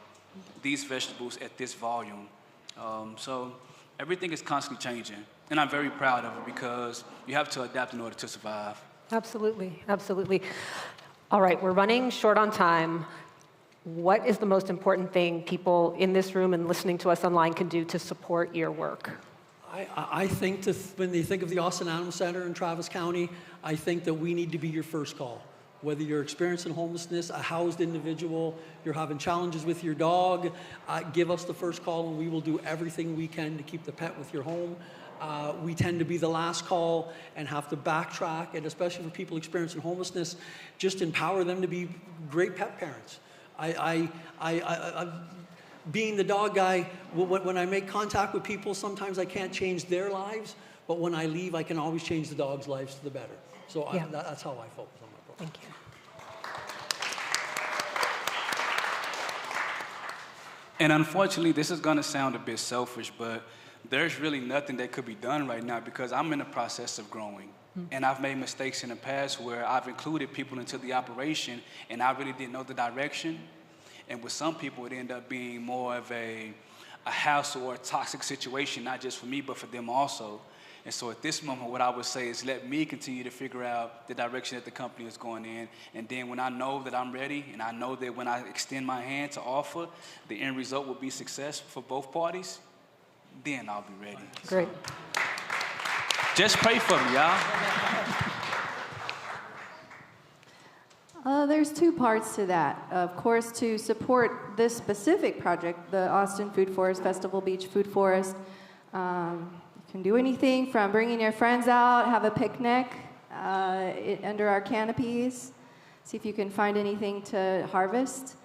these vegetables at this volume. So everything is constantly changing, and I'm very proud of it because you have to adapt in order to survive. Absolutely, absolutely. All right, we're running short on time. What is the most important thing people in this room and listening to us online can do to support your work? I think when they think of the Austin Animal Center in Travis County, I think that we need to be your first call. Whether you're experiencing homelessness, a housed individual, you're having challenges with your dog, give us the first call and we will do everything we can to keep the pet with your home. We tend to be the last call and have to backtrack, and especially for people experiencing homelessness, just empower them to be great pet parents. Being the dog guy, when I make contact with people, sometimes I can't change their lives, but when I leave, I can always change the dog's lives to the better. So that's how I focus on my program. Thank you. And unfortunately, this is going to sound a bit selfish, but there's really nothing that could be done right now because I'm in the process of growing. And I've made mistakes in the past where I've included people into the operation and I really didn't know the direction. And with some people, it ended up being more of a hassle or a toxic situation, not just for me, but for them also. And so at this moment, what I would say is let me continue to figure out the direction that the company is going in. And then when I know that I'm ready, and I know that when I extend my hand to offer, the end result will be success for both parties, then I'll be ready. Great. So, just pray for me, y'all. There's two parts to that. Of course, to support this specific project, the Austin Food Forest, Festival Beach Food Forest, you can do anything from bringing your friends out, have a picnic under our canopies, see if you can find anything to harvest.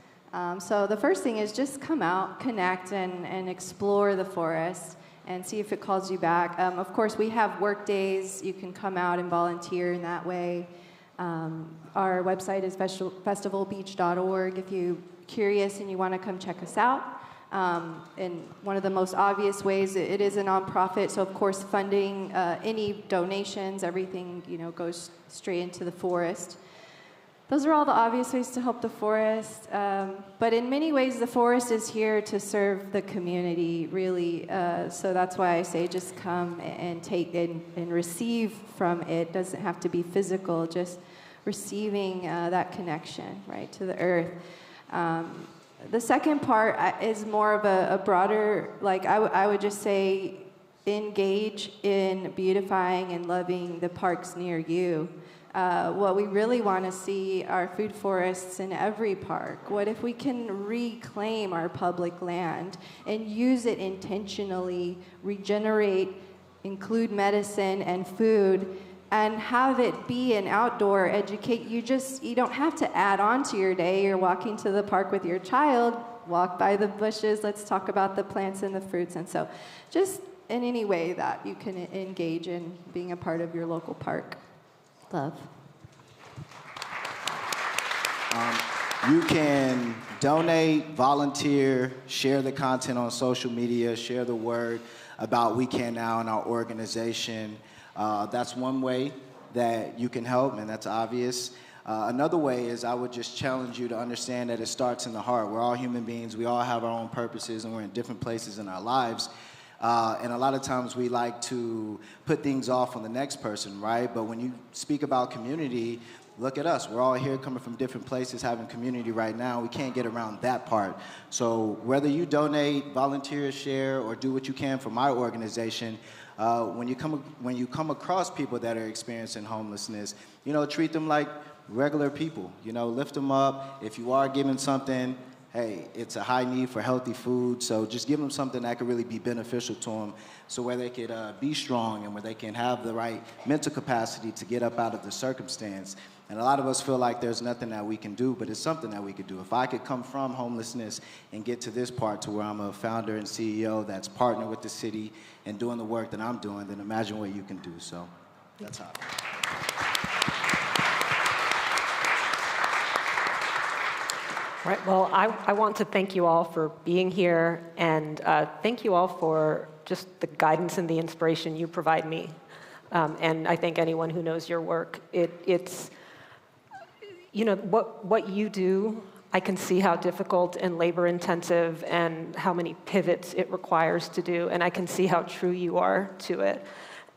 So the first thing is just come out, connect, and explore the forest and see if it calls you back. Of course, we have work days. You can come out and volunteer in that way. Our website is festivalbeach.org if you're curious and you want to come check us out. And one of the most obvious ways, it is a nonprofit, so of course funding, any donations, everything goes straight into the forest. Those are all the obvious ways to help the forest. But in many ways, the forest is here to serve the community, really. So that's why I say just come and take and receive from it. It doesn't have to be physical, just receiving that connection, right, to the earth. The second part is more of a broader, like I would just say, engage in beautifying and loving the parks near you. What we really want to see are food forests in every park. What if we can reclaim our public land and use it intentionally, regenerate, include medicine and food, and have it be an outdoor educate? You don't have to add on to your day. You're walking to the park with your child, walk by the bushes, let's talk about the plants and the fruits. And so just in any way that you can engage in being a part of your local park. Love. You can donate, volunteer, share the content on social media, share the word about We Can Now and our organization. That's one way that you can help, and that's obvious. Another way is I would just challenge you to understand that it starts in the heart. We're all human beings. We all have our own purposes, and we're in different places in our lives. And a lot of times we like to put things off on the next person, right? But when you speak about community, look at us. We're all here coming from different places, having community right now. We can't get around that part. So whether you donate, volunteer, share, or do what you can for my organization, when you come across people that are experiencing homelessness, treat them like regular people. Lift them up. If you are giving something, hey, it's a high need for healthy food, so just give them something that could really be beneficial to them, so where they could be strong and where they can have the right mental capacity to get up out of the circumstance. And a lot of us feel like there's nothing that we can do, but it's something that we could do. If I could come from homelessness and get to this part to where I'm a founder and CEO that's partnered with the city and doing the work that I'm doing, then imagine what you can do. So that's how. Right, well, I want to thank you all for being here, and thank you all for just the guidance and the inspiration you provide me. And I think anyone who knows your work, it's, what you do, I can see how difficult and labor intensive and how many pivots it requires to do, and I can see how true you are to it.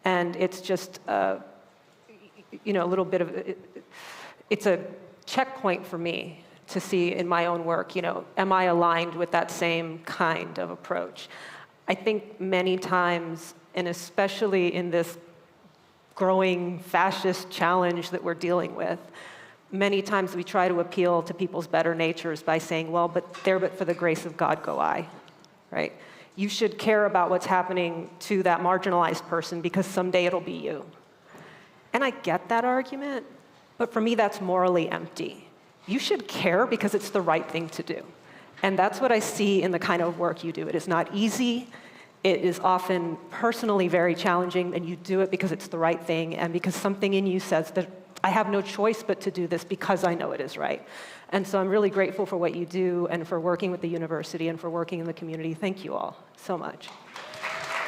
And it's just, a little bit of, it's a checkpoint for me to see in my own work, am I aligned with that same kind of approach? I think many times, and especially in this growing fascist challenge that we're dealing with, many times we try to appeal to people's better natures by saying, well, but for the grace of God go I, right? You should care about what's happening to that marginalized person because someday it'll be you. And I get that argument, but for me that's morally empty. You should care because it's the right thing to do. And that's what I see in the kind of work you do. It is not easy. It is often personally very challenging, and you do it because it's the right thing and because something in you says that I have no choice but to do this because I know it is right. And so I'm really grateful for what you do and for working with the university and for working in the community. Thank you all so much.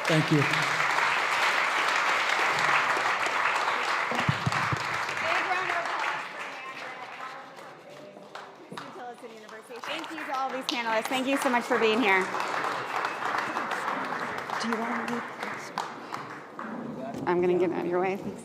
Thank you. Thank you to all these panelists. Thank you so much for being here. Do you want to leave? I'm going to get out of your way. Thanks.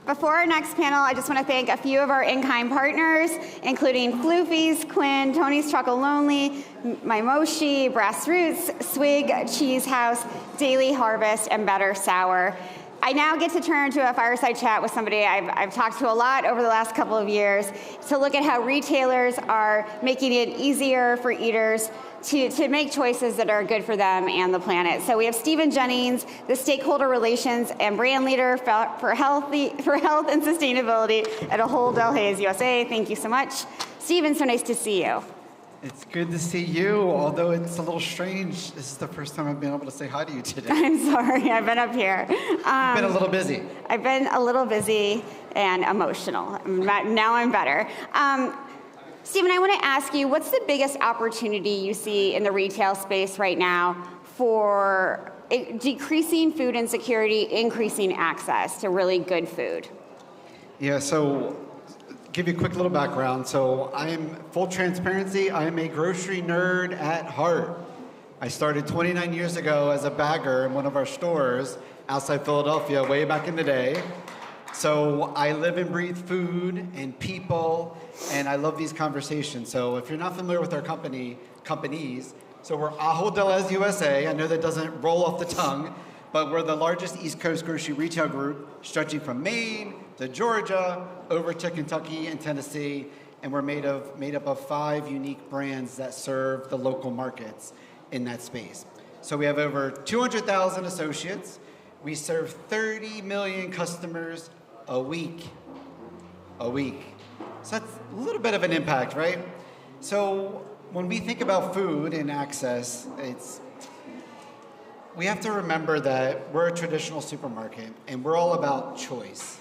Before our next panel, I just want to thank a few of our in-kind partners, including Floofies, Quinn, Tony's Chocolonely, My Moshi, Brass Roots, Swig, Cheese House, Daily Harvest, and Better Sour. I now get to turn to a fireside chat with somebody I've talked to a lot over the last couple of years to look at how retailers are making it easier for eaters to make choices that are good for them and the planet. So we have Stephen Jennings, the Stakeholder Relations and Brand Leader for Health and Sustainability at Ahold Delhaize USA. Thank you so much. Stephen, so nice to see you. It's good to see you, although it's a little strange. This is the first time I've been able to say hi to you today. I'm sorry, I've been up here. You've been a little busy. I've been a little busy and emotional. Now I'm better. Stephen, I want to ask you, what's the biggest opportunity you see in the retail space right now for decreasing food insecurity, increasing access to really good food? Yeah, so give you a quick little background. So I'm, full transparency, I'm a grocery nerd at heart. I started 29 years ago as a bagger in one of our stores outside Philadelphia way back in the day. So I live and breathe food and people, and I love these conversations. So if you're not familiar with our companies, so we're Ahold Delhaize USA. I know that doesn't roll off the tongue, but we're the largest East Coast grocery retail group, stretching from Maine to Georgia, over to Kentucky and Tennessee, and we're made up of 5 unique brands that serve the local markets in that space. So we have over 200,000 associates. We serve 30 million customers a week. So that's a little bit of an impact, right? So when we think about food and access, we have to remember that we're a traditional supermarket and we're all about choice.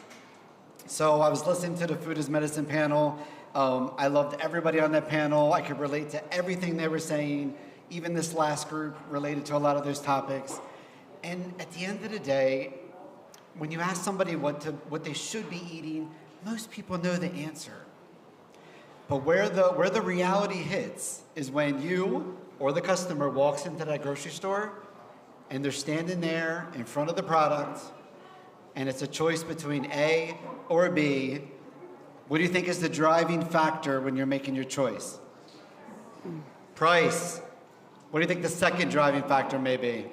So I was listening to the Food is Medicine panel. I loved everybody on that panel. I could relate to everything they were saying, even this last group related to a lot of those topics. And at the end of the day, when you ask somebody what they should be eating, most people know the answer. But where the reality hits is when you or the customer walks into that grocery store and they're standing there in front of the product and it's a choice between A or B. What do you think is the driving factor when you're making your choice? Price. What do you think the second driving factor may be?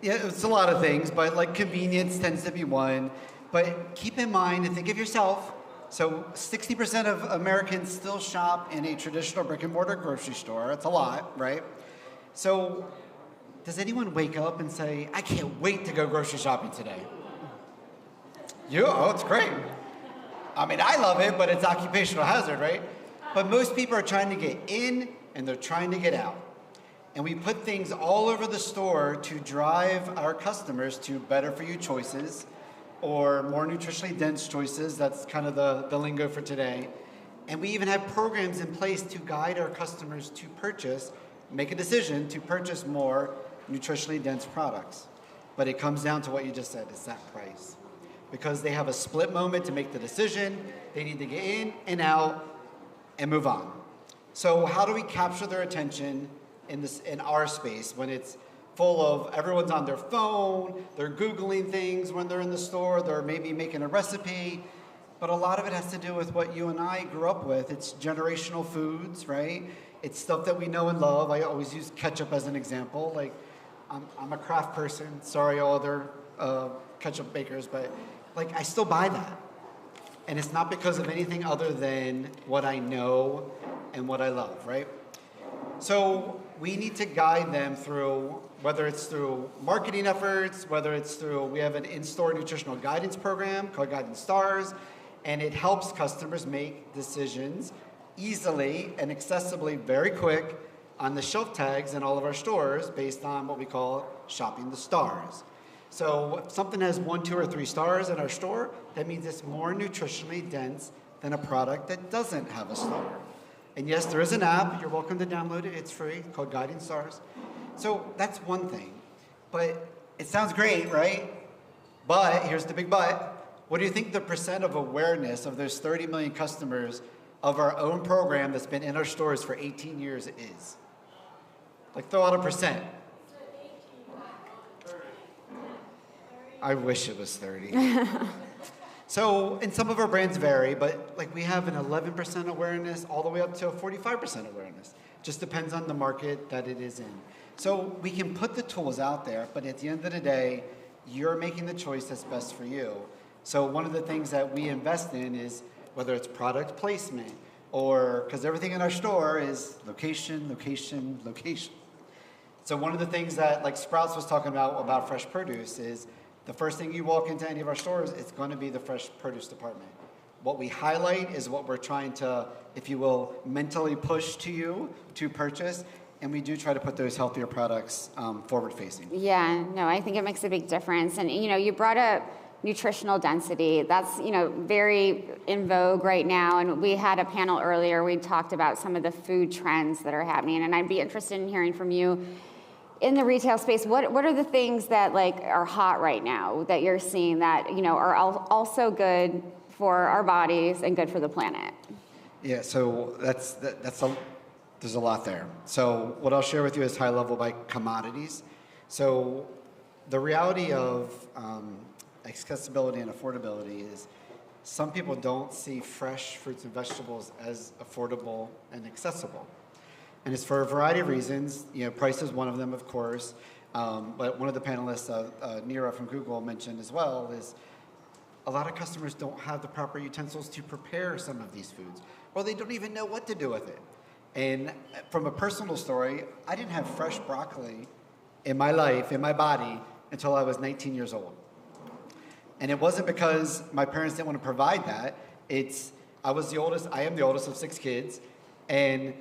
Yeah, it's a lot of things, but like convenience tends to be one. But keep in mind and think of yourself. So 60% of Americans still shop in a traditional brick and mortar grocery store. That's a lot, right? So does anyone wake up and say, I can't wait to go grocery shopping today? Oh, it's great. I mean, I love it, but it's occupational hazard, right? But most people are trying to get in and they're trying to get out. And we put things all over the store to drive our customers to better for you choices or more nutritionally dense choices. That's kind of the lingo for today. And we even have programs in place to guide our customers to make a decision to purchase more nutritionally dense products. But it comes down to what you just said, it's that price. Because they have a split moment to make the decision, they need to get in and out and move on. So how do we capture their attention in our space when it's full of everyone's on their phone, they're Googling things when they're in the store, they're maybe making a recipe, but a lot of it has to do with what you and I grew up with. It's generational foods, right? It's stuff that we know and love. I always use ketchup as an example. Like, I'm a craft person. Sorry, all other ketchup bakers, but like I still buy that. And it's not because of anything other than what I know and what I love, right? So we need to guide them through, whether it's through marketing efforts, whether it's through, we have an in-store nutritional guidance program called Guidance Stars, and it helps customers make decisions easily and accessibly very quick on the shelf tags in all of our stores based on what we call shopping the stars. So if something has 1, 2, or 3 stars in our store, that means it's more nutritionally dense than a product that doesn't have a star. And yes, there is an app. You're welcome to download it. It's free. It's called Guiding Stars. So that's one thing. But it sounds great, right? But here's the big but. What do you think the percent of awareness of those 30 million customers of our own program that's been in our stores for 18 years is? Like, throw out a percent. I wish it was 30. So, and some of our brands vary, but like we have an 11% awareness all the way up to a 45% awareness. Just depends on the market that it is in. So we can put the tools out there, but at the end of the day, you're making the choice that's best for you. So one of the things that we invest in is whether it's product placement or, because everything in our store is location, location, location. So one of the things that like Sprouts was talking about fresh produce is the first thing you walk into any of our stores, it's going to be the fresh produce department. What we highlight is what we're trying to, if you will, mentally push to you to purchase. And we do try to put those healthier products forward facing. Yeah, no, I think it makes a big difference. And, you brought up nutritional density. That's, very in vogue right now. And we had a panel earlier. We talked about some of the food trends that are happening. And I'd be interested in hearing from you. In the retail space, what are the things that are hot right now that you're seeing that are also good for our bodies and good for the planet? Yeah, so there's a lot there. So what I'll share with you is high level by commodities. So the reality of accessibility and affordability is some people don't see fresh fruits and vegetables as affordable and accessible. And it's for a variety of reasons. Price is one of them, of course. But one of the panelists, Neera from Google, mentioned as well is a lot of customers don't have the proper utensils to prepare some of these foods, or they don't even know what to do with it. And from a personal story, I didn't have fresh broccoli in my life, in my body, until I was 19 years old. And it wasn't because my parents didn't want to provide that. I am the oldest of 6 kids, and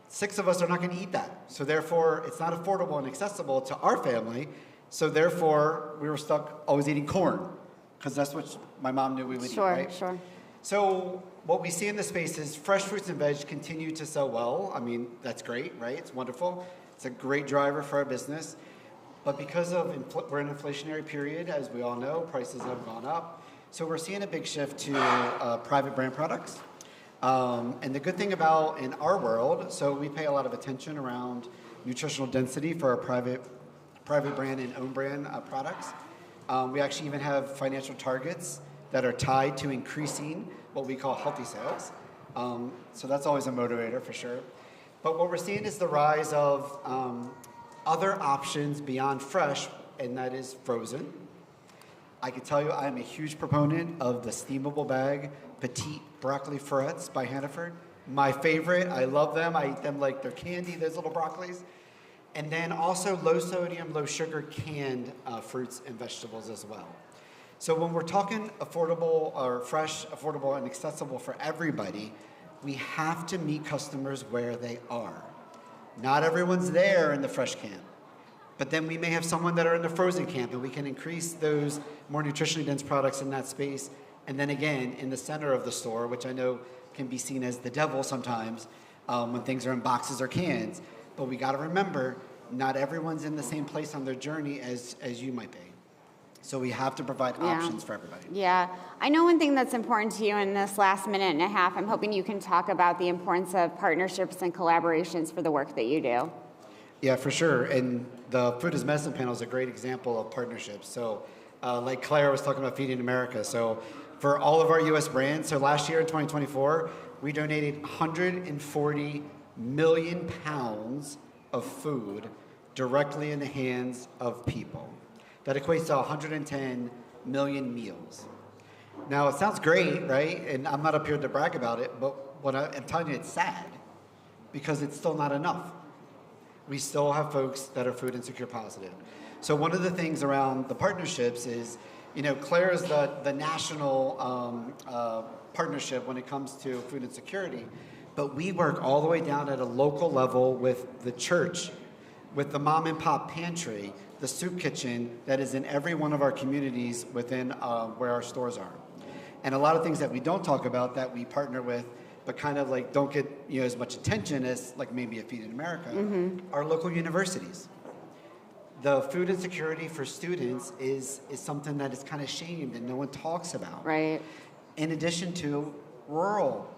6 of us are not going to eat that. So therefore, it's not affordable and accessible to our family. So therefore, we were stuck always eating corn, because that's what my mom knew we would eat, right? Sure. So what we see in the space is fresh fruits and veg continue to sell well. I mean, that's great, right? It's wonderful. It's a great driver for our business. But because we're in an inflationary period, as we all know, prices have gone up. So we're seeing a big shift to private brand products. And the good thing about in our world, so we pay a lot of attention around nutritional density for our private brand and own brand products. We actually even have financial targets that are tied to increasing what we call healthy sales. So that's always a motivator for sure. But what we're seeing is the rise of other options beyond fresh, and that is frozen. I can tell you I am a huge proponent of the steamable bag petite broccoli florets by Hannaford. My favorite. I love them. I eat them like they're candy, those little broccolis. And then also low sodium, low sugar canned fruits and vegetables as well. So when we're talking affordable or fresh, affordable, and accessible for everybody, we have to meet customers where they are. Not everyone's there in the fresh camp, but then we may have someone that are in the frozen camp, and we can increase those more nutritionally dense products in that space. And then again, in the center of the store, which I know can be seen as the devil sometimes when things are in boxes or cans. But we got to remember, not everyone's in the same place on their journey as you might be. So we have to provide options for everybody. Yeah. I know one thing that's important to you in this last minute and a half, I'm hoping you can talk about the importance of partnerships and collaborations for the work that you do. Yeah, for sure. And the Food is Medicine panel is a great example of partnerships. So like Claire was talking about Feeding America. So for all of our U.S. brands, so last year in 2024, we donated 140 million pounds of food directly in the hands of people. That equates to 110 million meals. Now, it sounds great, right? And I'm not up here to brag about it, but what I'm telling you, it's sad because it's still not enough. We still have folks that are food insecure positive. So one of the things around the partnerships is, Claire is the national partnership when it comes to food insecurity, but we work all the way down at a local level with the church, with the mom and pop pantry, the soup kitchen that is in every one of our communities within where our stores are. And a lot of things that we don't talk about that we partner with, but kind of like don't get as much attention as like maybe a Feed in America, are local universities. The food insecurity for students is something that is kind of shamed and no one talks about. Right. In addition to rural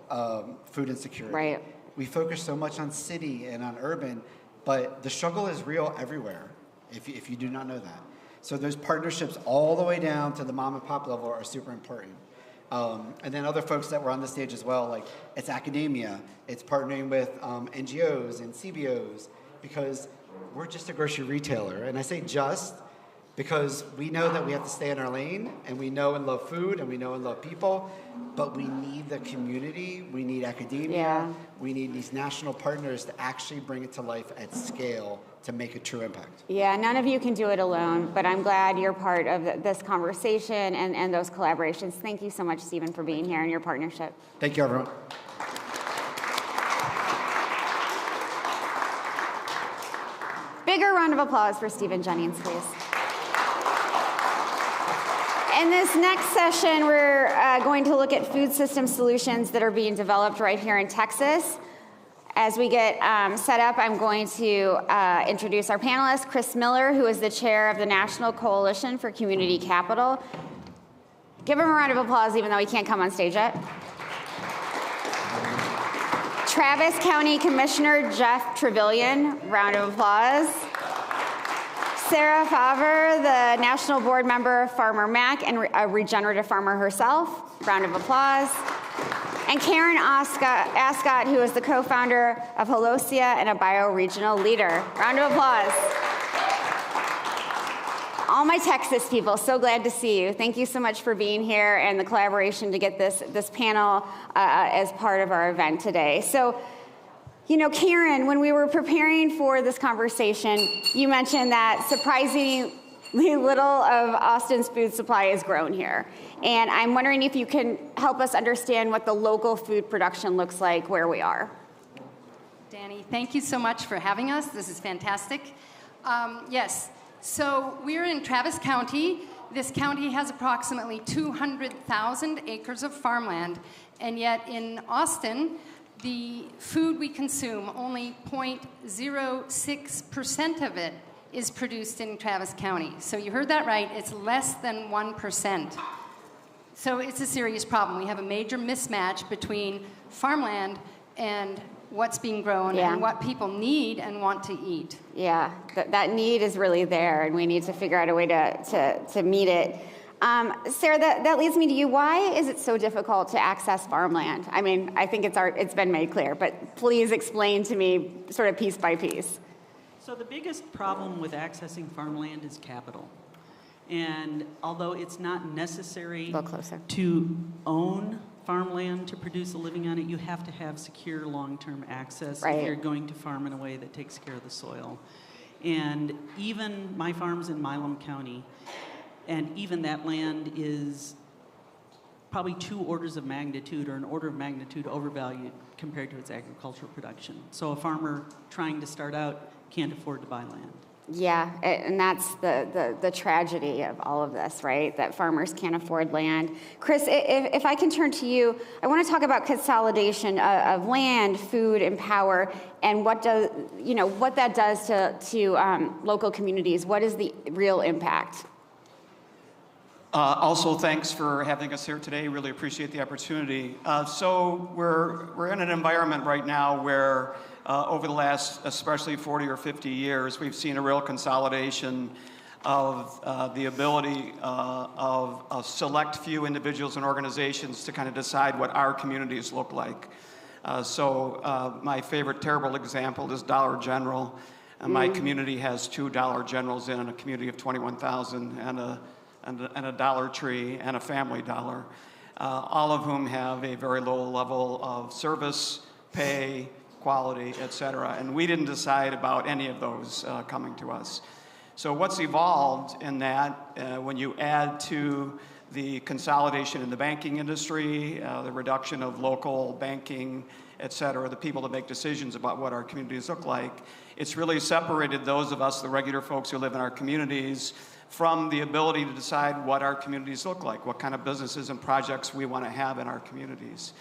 food insecurity. Right. We focus so much on city and on urban, but the struggle is real everywhere, if you do not know that. So those partnerships all the way down to the mom and pop level are super important. And then other folks that were on the stage as well, like it's academia, it's partnering with NGOs and CBOs, because we're just a grocery retailer. And I say just because we know that we have to stay in our lane, and we know and love food, and we know and love people, but we need the community, we need academia, we need these national partners to actually bring it to life at scale to make a true impact. Yeah, none of you can do it alone, but I'm glad you're part of this conversation and those collaborations. Thank you so much, Stephen, for being here and your partnership. Thank you, everyone. Bigger round of applause for Stephen Jennings, please. In this next session, we're going to look at food system solutions that are being developed right here in Texas. As we get set up, I'm going to introduce our panelist, Chris Miller, who is the chair of the National Coalition for Community Capital. Give him a round of applause, even though he can't come on stage yet. Travis County Commissioner Jeff Trevelyan, round of applause. Sarah Favre, the National Board Member of Farmer Mac and a regenerative farmer herself, round of applause. And Karen Ascott, who is the co-founder of Holosia and a bioregional leader. Round of applause. All my Texas people, so glad to see you. Thank you so much for being here and the collaboration to get this panel as part of our event today. So, you know, Karen, when we were preparing for this conversation, you mentioned that surprisingly little of Austin's food supply is grown here. And I'm wondering if you can help us understand what the local food production looks like where we are. Danny, thank you so much for having us. This is fantastic. Yes, so we're in Travis County. This county has approximately 200,000 acres of farmland, and yet in Austin, the food we consume, only 0.06% of it is produced in Travis County. So you heard that right, it's less than 1%. So it's a serious problem. We have a major mismatch between farmland and what's being grown and what people need and want to eat. Yeah, that need is really there, and we need to figure out a way to meet it. Sarah, that leads me to you. Why is it so difficult to access farmland? I mean, I think it's been made clear, but please explain to me sort of piece by piece. So the biggest problem with accessing farmland is capital. And although it's not necessary to own farmland to produce a living on it, you have to have secure long-term access if you're going to farm in a way that takes care of the soil. And even my farm's in Milam County, and even that land is probably 2 orders of magnitude or an order of magnitude overvalued compared to its agricultural production. So a farmer trying to start out can't afford to buy land. Yeah, and that's the tragedy of all of this, right? That farmers can't afford land. Chris, if I can turn to you, I want to talk about consolidation of land, food, and power, and what that does to local communities. What is the real impact? Also, thanks for having us here today. Really appreciate the opportunity. So we're in an environment right now where over the last, especially 40 or 50 years, we've seen a real consolidation of the ability of a select few individuals and organizations to kind of decide what our communities look like. So my favorite terrible example is Dollar General. My community has 2 Dollar Generals in a community of 21,000 and a Dollar Tree and a Family Dollar, all of whom have a very low level of service, pay, quality, et cetera. And we didn't decide about any of those coming to us. So what's evolved in that, when you add to the consolidation in the banking industry, the reduction of local banking, et cetera, the people that make decisions about what our communities look like, it's really separated those of us, the regular folks who live in our communities, from the ability to decide what our communities look like, what kind of businesses and projects we want to have in our communities.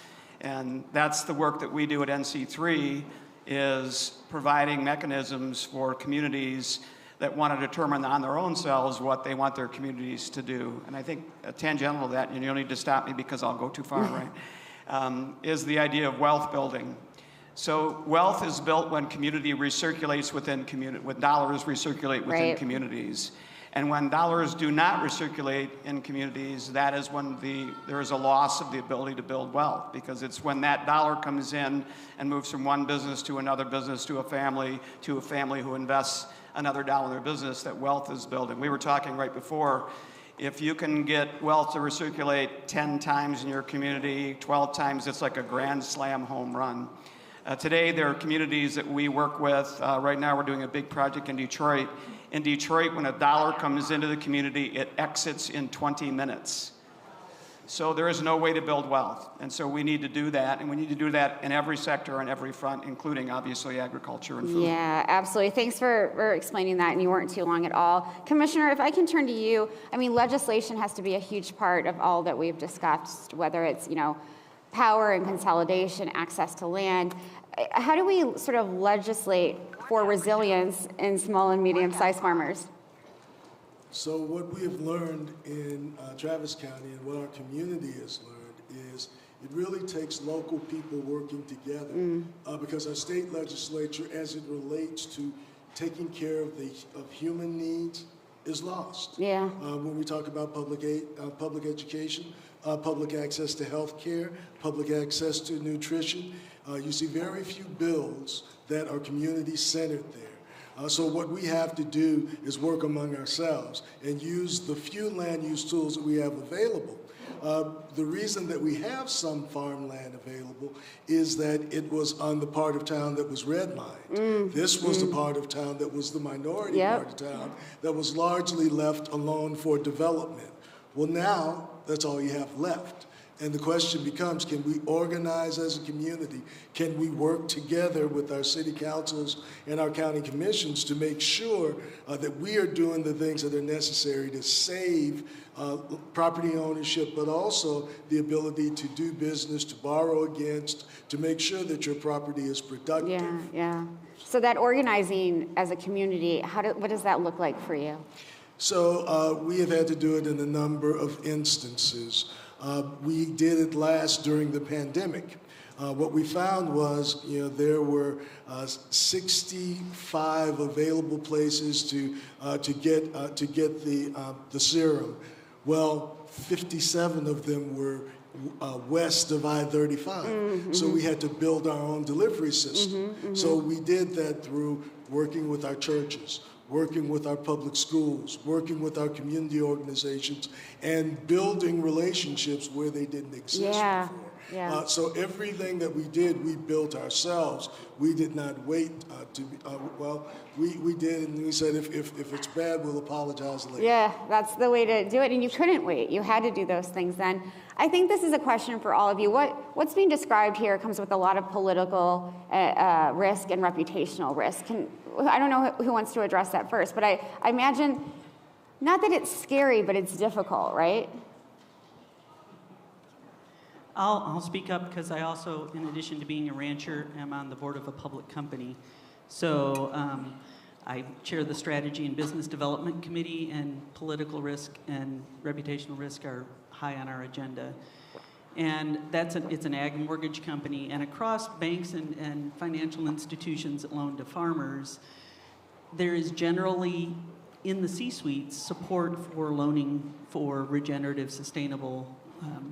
And that's the work that we do at NC3, is providing mechanisms for communities that want to determine on their own selves what they want their communities to do. And I think tangential to that, and you'll need to stop me because I'll go too far, right, is the idea of wealth building. So wealth is built when community recirculates within when dollars recirculate within communities. And when dollars do not recirculate in communities, that is when there is a loss of the ability to build wealth, because it's when that dollar comes in and moves from one business to another business to a family who invests another dollar in their business that wealth is building. We were talking right before, if you can get wealth to recirculate 10 times in your community, 12 times, it's like a grand slam home run. Today, there are communities that we work with. Right now, we're doing a big project in Detroit. In Detroit, when a dollar comes into the community, it exits in 20 minutes. So there is no way to build wealth. And so we need to do that, and we need to do that in every sector and every front, including, obviously, agriculture and food. Yeah, absolutely. Thanks for explaining that, and you weren't too long at all. Commissioner, if I can turn to you, I mean, legislation has to be a huge part of all that we've discussed, whether it's, power and consolidation, access to land. How do we sort of legislate for resilience in small and medium-sized farmers? So what we have learned in Travis County and what our community has learned is it really takes local people working together because our state legislature, as it relates to taking care of human needs, is lost. Yeah. When we talk about public education, public access to health care, public access to nutrition, you see very few bills that are community-centered there. So what we have to do is work among ourselves and use the few land use tools that we have available. The reason that we have some farmland available is that it was on the part of town that was redlined. This was the part of town that was the minority part of town that was largely left alone for development. Well, now that's all you have left. And the question becomes, can we organize as a community? Can we work together with our city councils and our county commissions to make sure that we are doing the things that are necessary to save property ownership, but also the ability to do business, to borrow against, to make sure that your property is productive. Yeah. So that organizing as a community, what does that look like for you? So we have had to do it in a number of instances. We did it last during the pandemic. What we found was, there were 65 available places to get the serum. Well, 57 of them were west of I-35. So we had to build our own delivery system. So we did that through working with our churches, working with our public schools, working with our community organizations, and building relationships where they didn't exist before. So everything that we did, we built ourselves. We did not wait we did, and we said, if it's bad, we'll apologize later. Yeah, that's the way to do it, and you couldn't wait. You had to do those things then. I think this is a question for all of you. What's being described here comes with a lot of political risk and reputational risk. I don't know who wants to address that first, but I imagine, not that it's scary, but it's difficult, right? I'll speak up because I also, in addition to being a rancher, am on the board of a public company. So I chair the Strategy and Business Development Committee, and political risk and reputational risk are high on our agenda. And it's an ag mortgage company. And across banks and financial institutions that loan to farmers, there is generally, in the C-suites, support for loaning for regenerative, sustainable,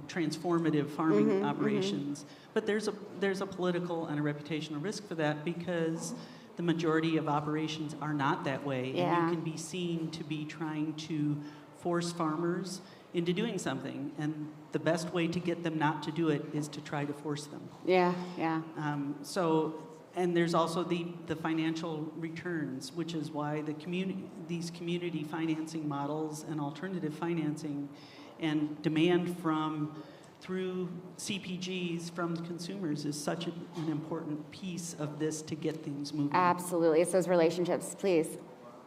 transformative farming operations. But there's a political and a reputational risk for that because the majority of operations are not that way. And you can be seen to be trying to force farmers into doing something, and the best way to get them not to do it is to try to force them. And there's also the financial returns, which is why these community financing models and alternative financing and demand through CPGs from consumers is such an important piece of this to get things moving. Absolutely, it's those relationships, please.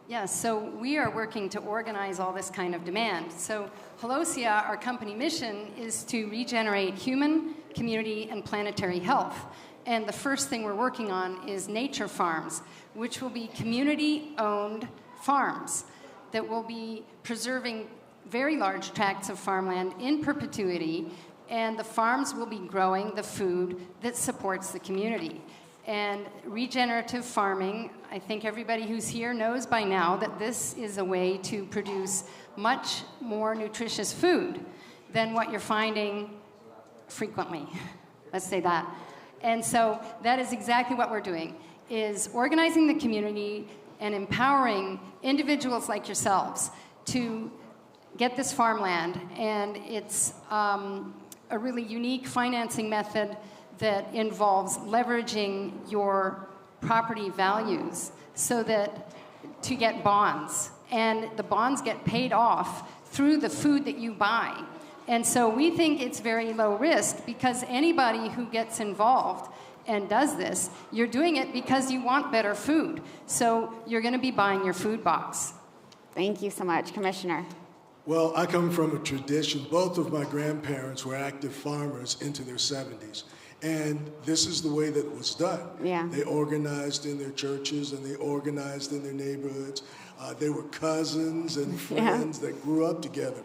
Yes, so we are working to organize all this kind of demand. So Holosia, our company mission, is to regenerate human, community, and planetary health. And the first thing we're working on is nature farms, which will be community-owned farms that will be preserving very large tracts of farmland in perpetuity, and the farms will be growing the food that supports the community. And regenerative farming, I think everybody who's here knows by now that this is a way to produce much more nutritious food than what you're finding frequently. Let's say that. And so that is exactly what we're doing, is organizing the community and empowering individuals like yourselves to get this farmland. And it's a really unique financing method that involves leveraging your property values so that to get bonds. And the bonds get paid off through the food that you buy. And so we think it's very low risk because anybody who gets involved and does this, you're doing it because you want better food. So you're going to be buying your food box. Thank you so much, Commissioner. Well, I come from a tradition. Both of my grandparents were active farmers into their 70s. And this is the way that it was done. Yeah. They organized in their churches and they organized in their neighborhoods. They were cousins and friends that grew up together.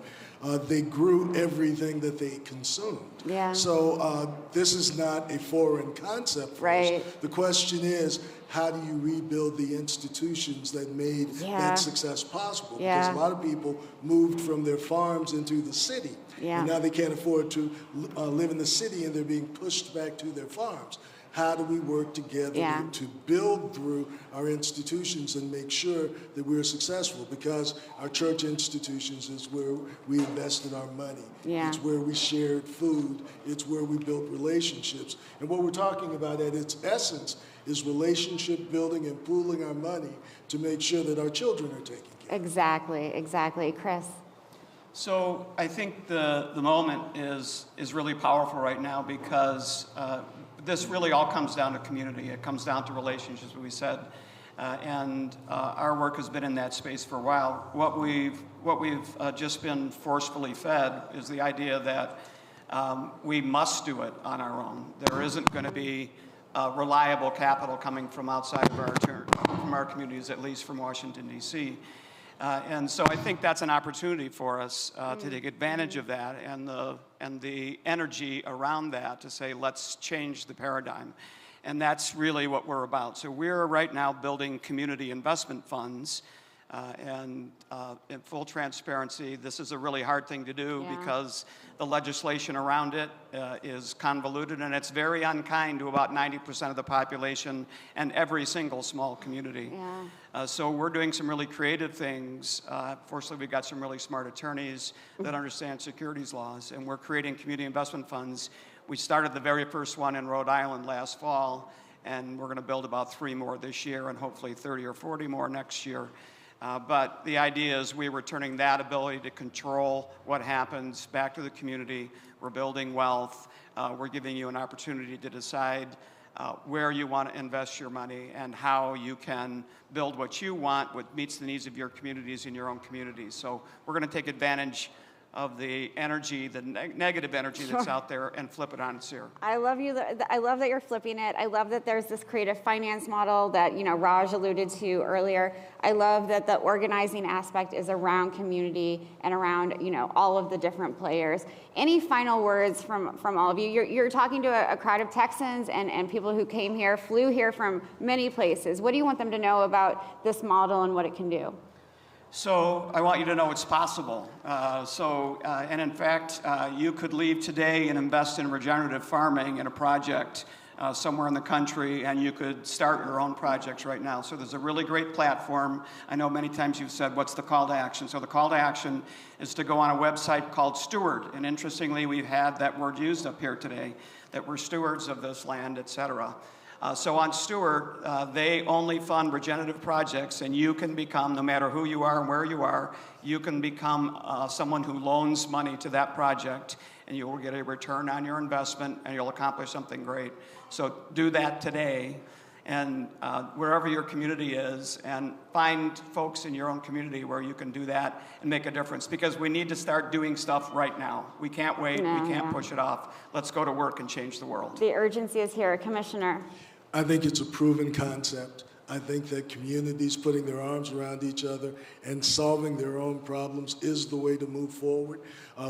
They grew everything that they consumed. Yeah. So this is not a foreign concept for us. The question is, how do you rebuild the institutions that made that success possible? Because a lot of people moved from their farms into the city. And now they can't afford to live in the city and they're being pushed back to their farms. How do we work together to build through our institutions and make sure that we're successful? Because our church institutions is where we invested our money. It's where we shared food. It's where we built relationships. And what we're talking about at its essence is relationship building and pooling our money to make sure that our children are taken care of. Exactly. Chris? So I think the moment is really powerful right now because this really all comes down to community. It comes down to relationships, as we said. And our work has been in that space for a while. What we've just been forcefully fed is the idea that we must do it on our own. There isn't going to be reliable capital coming from outside of our communities, at least from Washington, D.C. And so I think that's an opportunity for us to take advantage of that and the energy around that to say, let's change the paradigm. And that's really what we're about. So we're right now building community investment funds. And in full transparency, this is a really hard thing to do because the legislation around it is convoluted and it's very unkind to about 90% of the population and every single small community. So we're doing some really creative things. Fortunately, we've got some really smart attorneys that understand securities laws, and we're creating community investment funds. We started the very first one in Rhode Island last fall, and we're going to build about 3 more this year and hopefully 30 or 40 more next year. But the idea is we're returning that ability to control what happens back to the community. We're building wealth. We're giving you an opportunity to decide where you want to invest your money and how you can build what you want, what meets the needs of your communities in your own communities. So we're going to take advantage of the energy, the negative energy that's out there, and flip it on its ear. I love that you're flipping it. I love that there's this creative finance model that Raj alluded to earlier. I love that the organizing aspect is around community and around all of the different players. Any final words from all of you? You're talking to a crowd of Texans and people who came here, flew here from many places. What do you want them to know about this model and what it can do? So I want you to know it's possible. And in fact, you could leave today and invest in regenerative farming in a project somewhere in the country, and you could start your own projects right now. So there's a really great platform. I know many times you've said, what's the call to action? So the call to action is to go on a website called Steward. And interestingly, we've had that word used up here today, that we're stewards of this land, et cetera. So on Steward, they only fund regenerative projects, and you can become, no matter who you are and where you are, you can become someone who loans money to that project, and you will get a return on your investment, and you'll accomplish something great. So do that today, and wherever your community is, and find folks in your own community where you can do that and make a difference, because we need to start doing stuff right now. We can't wait. We can't push it off. Let's go to work and change the world. The urgency is here. Commissioner. I think it's a proven concept. I think that communities putting their arms around each other and solving their own problems is the way to move forward.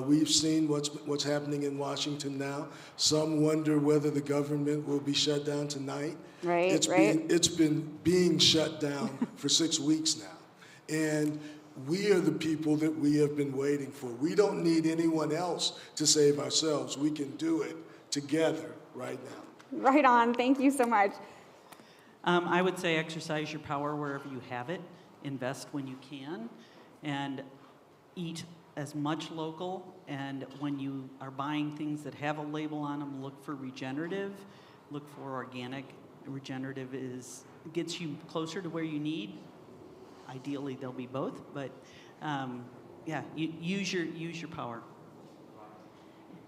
We've seen what's happening in Washington now. Some wonder whether the government will be shut down tonight. Right, It's been being shut down for 6 weeks now. And we are the people that we have been waiting for. We don't need anyone else to save ourselves. We can do it together right now. Right on. Thank you so much. I would say exercise your power wherever you have it, invest when you can, and eat as much local. And when you are buying things that have a label on them, look for regenerative, look for organic. Regenerative gets you closer to where you need. Ideally, they'll be both, but use your power.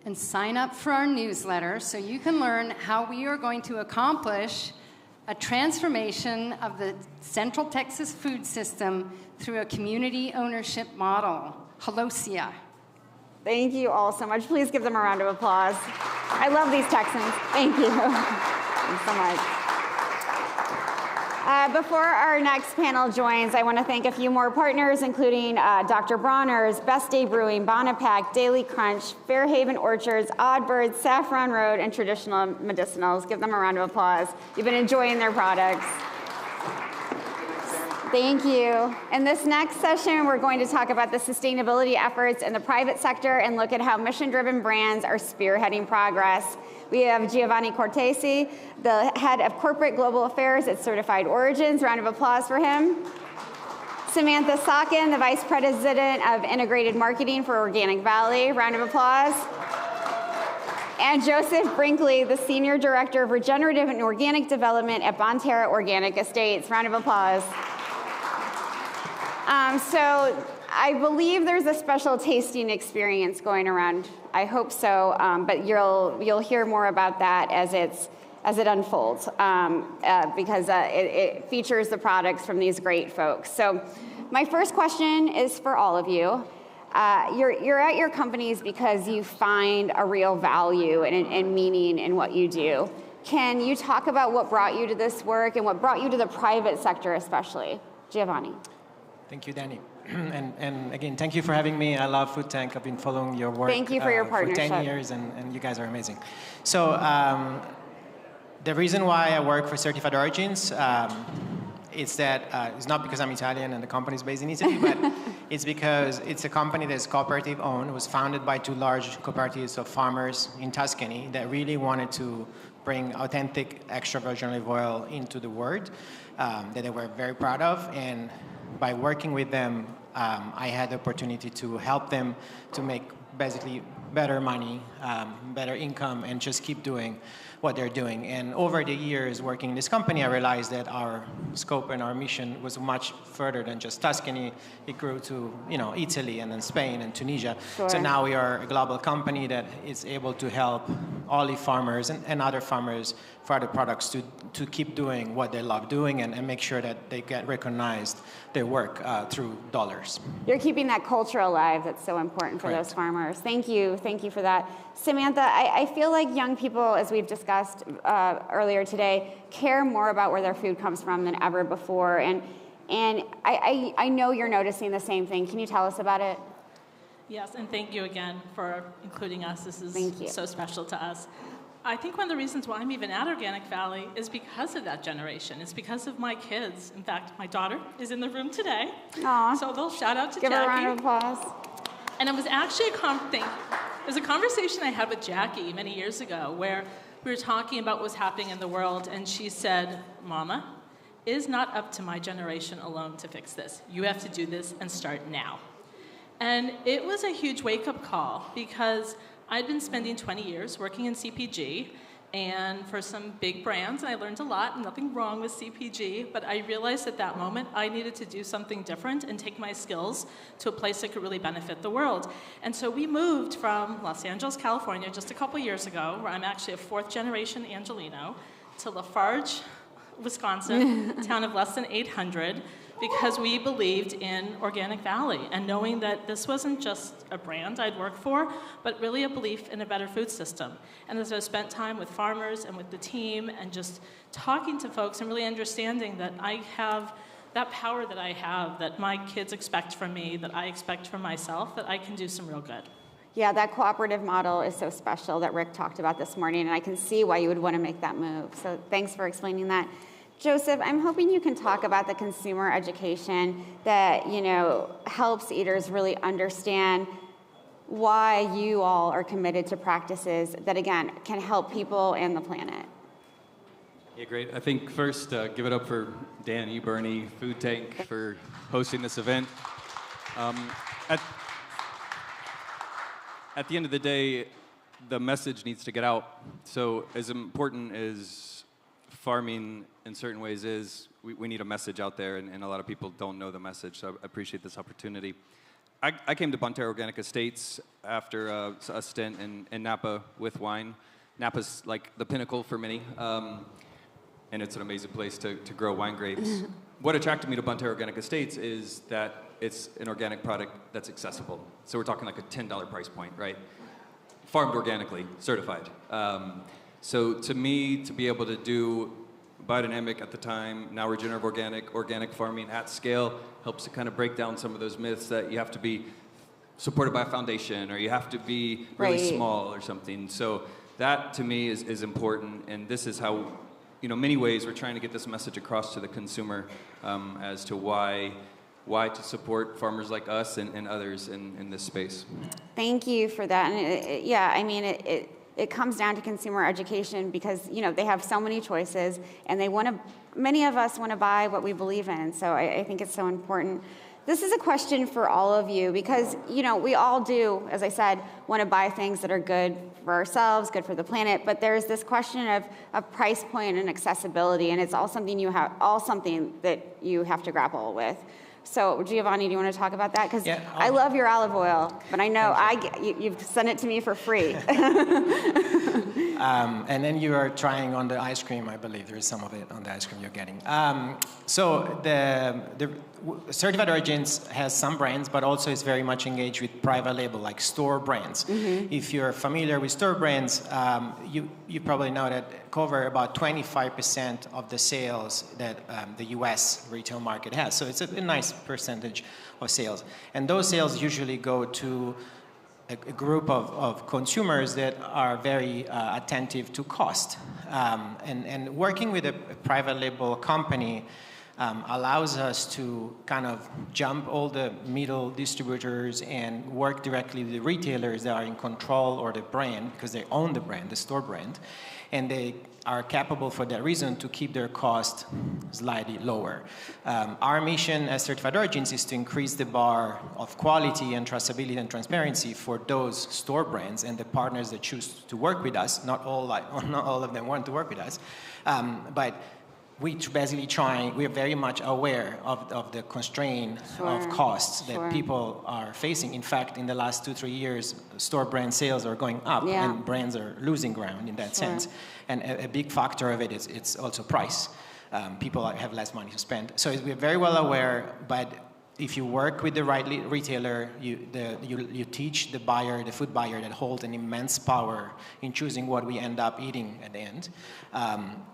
And sign up for our newsletter so you can learn how we are going to accomplish a transformation of the Central Texas food system through a community ownership model. Halosia. Thank you all so much. Please give them a round of applause. I love these Texans. Thank you. Thanks so much. Before our next panel joins, I want to thank a few more partners, including Dr. Bronner's, Best Day Brewing, Bonapack, Daily Crunch, Fairhaven Orchards, Oddbirds, Saffron Road, and Traditional Medicinals. Give them a round of applause. You've been enjoying their products. Thank you. In this next session, we're going to talk about the sustainability efforts in the private sector and look at how mission-driven brands are spearheading progress. We have Giovanni Cortesi, the head of corporate global affairs at Certified Origins. Round of applause for him. Samantha Socken, the vice president of integrated marketing for Organic Valley. Round of applause. And Joseph Brinkley, the senior director of regenerative and organic development at Bonterra Organic Estates. Round of applause. So I believe there's a special tasting experience going around. I hope so, but you'll hear more about that as it unfolds, because it features the products from these great folks. So my first question is for all of you. You're at your companies because you find a real value and meaning in what you do. Can you talk about what brought you to this work and what brought you to the private sector especially? Giovanni. Thank you, Danny. And again, thank you for having me. I love Food Tank. I've been following your work thank you for your partnership. For 10 years, and you guys are amazing. So the reason why I work for Certified Origins is that it's not because I'm Italian and the company is based in Italy, but it's because it's a company that's cooperative owned. It was founded by 2 large cooperatives of farmers in Tuscany that really wanted to bring authentic extra virgin olive oil into the world that they were very proud of. And by working with them, I had the opportunity to help them to make basically better money, better income, and just keep doing what they're doing. And over the years working in this company, I realized that our scope and our mission was much further than just Tuscany. It grew to Italy and then Spain and Tunisia. Sure. So now we are a global company that is able to help olive farmers and other farmers for other products to keep doing what they love doing and make sure that they get recognized their work through dollars. You're keeping that culture alive that's so important for Correct. those farmers. Thank you for that. Samantha, I feel like young people, as we've discussed earlier today, care more about where their food comes from than ever before. And I know you're noticing the same thing. Can you tell us about it? Yes, and thank you again for including us. This is so special to us. I think one of the reasons why I'm even at Organic Valley is because of that generation. It's because of my kids. In fact, my daughter is in the room today. Aww. So a little shout out to Give Jackie. her a round of applause. And it was actually it was a conversation I had with Jackie many years ago where we were talking about what was happening in the world, and she said, Mama, it is not up to my generation alone to fix this. You have to do this and start now. And it was a huge wake-up call because I'd been spending 20 years working in CPG and for some big brands, and I learned a lot, nothing wrong with CPG, but I realized at that moment I needed to do something different and take my skills to a place that could really benefit the world. And so we moved from Los Angeles, California, just a couple years ago, where I'm actually a 4th-generation Angelino, to Lafarge, Wisconsin, a town of less than 800, because we believed in Organic Valley and knowing that this wasn't just a brand I'd work for, but really a belief in a better food system. And as I spent time with farmers and with the team and just talking to folks and really understanding that I have that power that I have, that my kids expect from me, that I expect from myself, that I can do some real good. Yeah, that cooperative model is so special that Rick talked about this morning, and I can see why you would want to make that move. So thanks for explaining that. Joseph, I'm hoping you can talk about the consumer education that, helps eaters really understand why you all are committed to practices that, again, can help people and the planet. Yeah, great. I think first, give it up for Danny, Bernie, Food Tank for hosting this event. At the end of the day, the message needs to get out. So as important as farming in certain ways is, we need a message out there, and a lot of people don't know the message, so I appreciate this opportunity. I came to Bonterra Organic Estates after a stint in Napa with wine. Napa's like the pinnacle for many, and it's an amazing place to grow wine grapes. What attracted me to Bonterra Organic Estates is that it's an organic product that's accessible. So we're talking like a $10 price point, right? Farmed organically, certified. So to me, to be able to do biodynamic at the time, now regenerative organic farming at scale, helps to kind of break down some of those myths that you have to be supported by a foundation or you have to be really small or something. So that to me is important, and this is how, many ways we're trying to get this message across to the consumer as to why to support farmers like us and others in this space. Thank you for that. And it comes down to consumer education because, they have so many choices and many of us want to buy what we believe in. So I think it's so important. This is a question for all of you because, we all do, as I said, want to buy things that are good for ourselves, good for the planet, but there's this question of price point and accessibility, and it's all something that you have to grapple with. So, Giovanni, do you want to talk about that? Because I love your olive oil, but I know you've sent it to me for free. And then you are trying on the ice cream, I believe. There is some of it on the ice cream you're getting. So the Certified Origins has some brands, but also is very much engaged with private label, like store brands. Mm-hmm. If you're familiar with store brands, you probably know that cover about 25% of the sales that the U.S. retail market has. So it's a nice percentage of sales. And those sales usually go to a group of consumers that are very attentive to cost. And working with a private label company allows us to kind of jump all the middle distributors and work directly with the retailers that are in control or the brand, because they own the brand, the store brand, and they are capable for that reason to keep their cost slightly lower. Our mission as Certified Origins is to increase the bar of quality and traceability and transparency for those store brands and the partners that choose to work with us. Not all of them want to work with us, but we are very much aware of the constraint of costs that people are facing. In fact, in the last 2-3 years, store brand sales are going up and brands are losing ground in that sense. And a big factor of it is it's also price. People have less money to spend. So we're very well aware, but if you work with the right retailer, you teach the buyer, the food buyer, that holds an immense power in choosing what we end up eating at the end.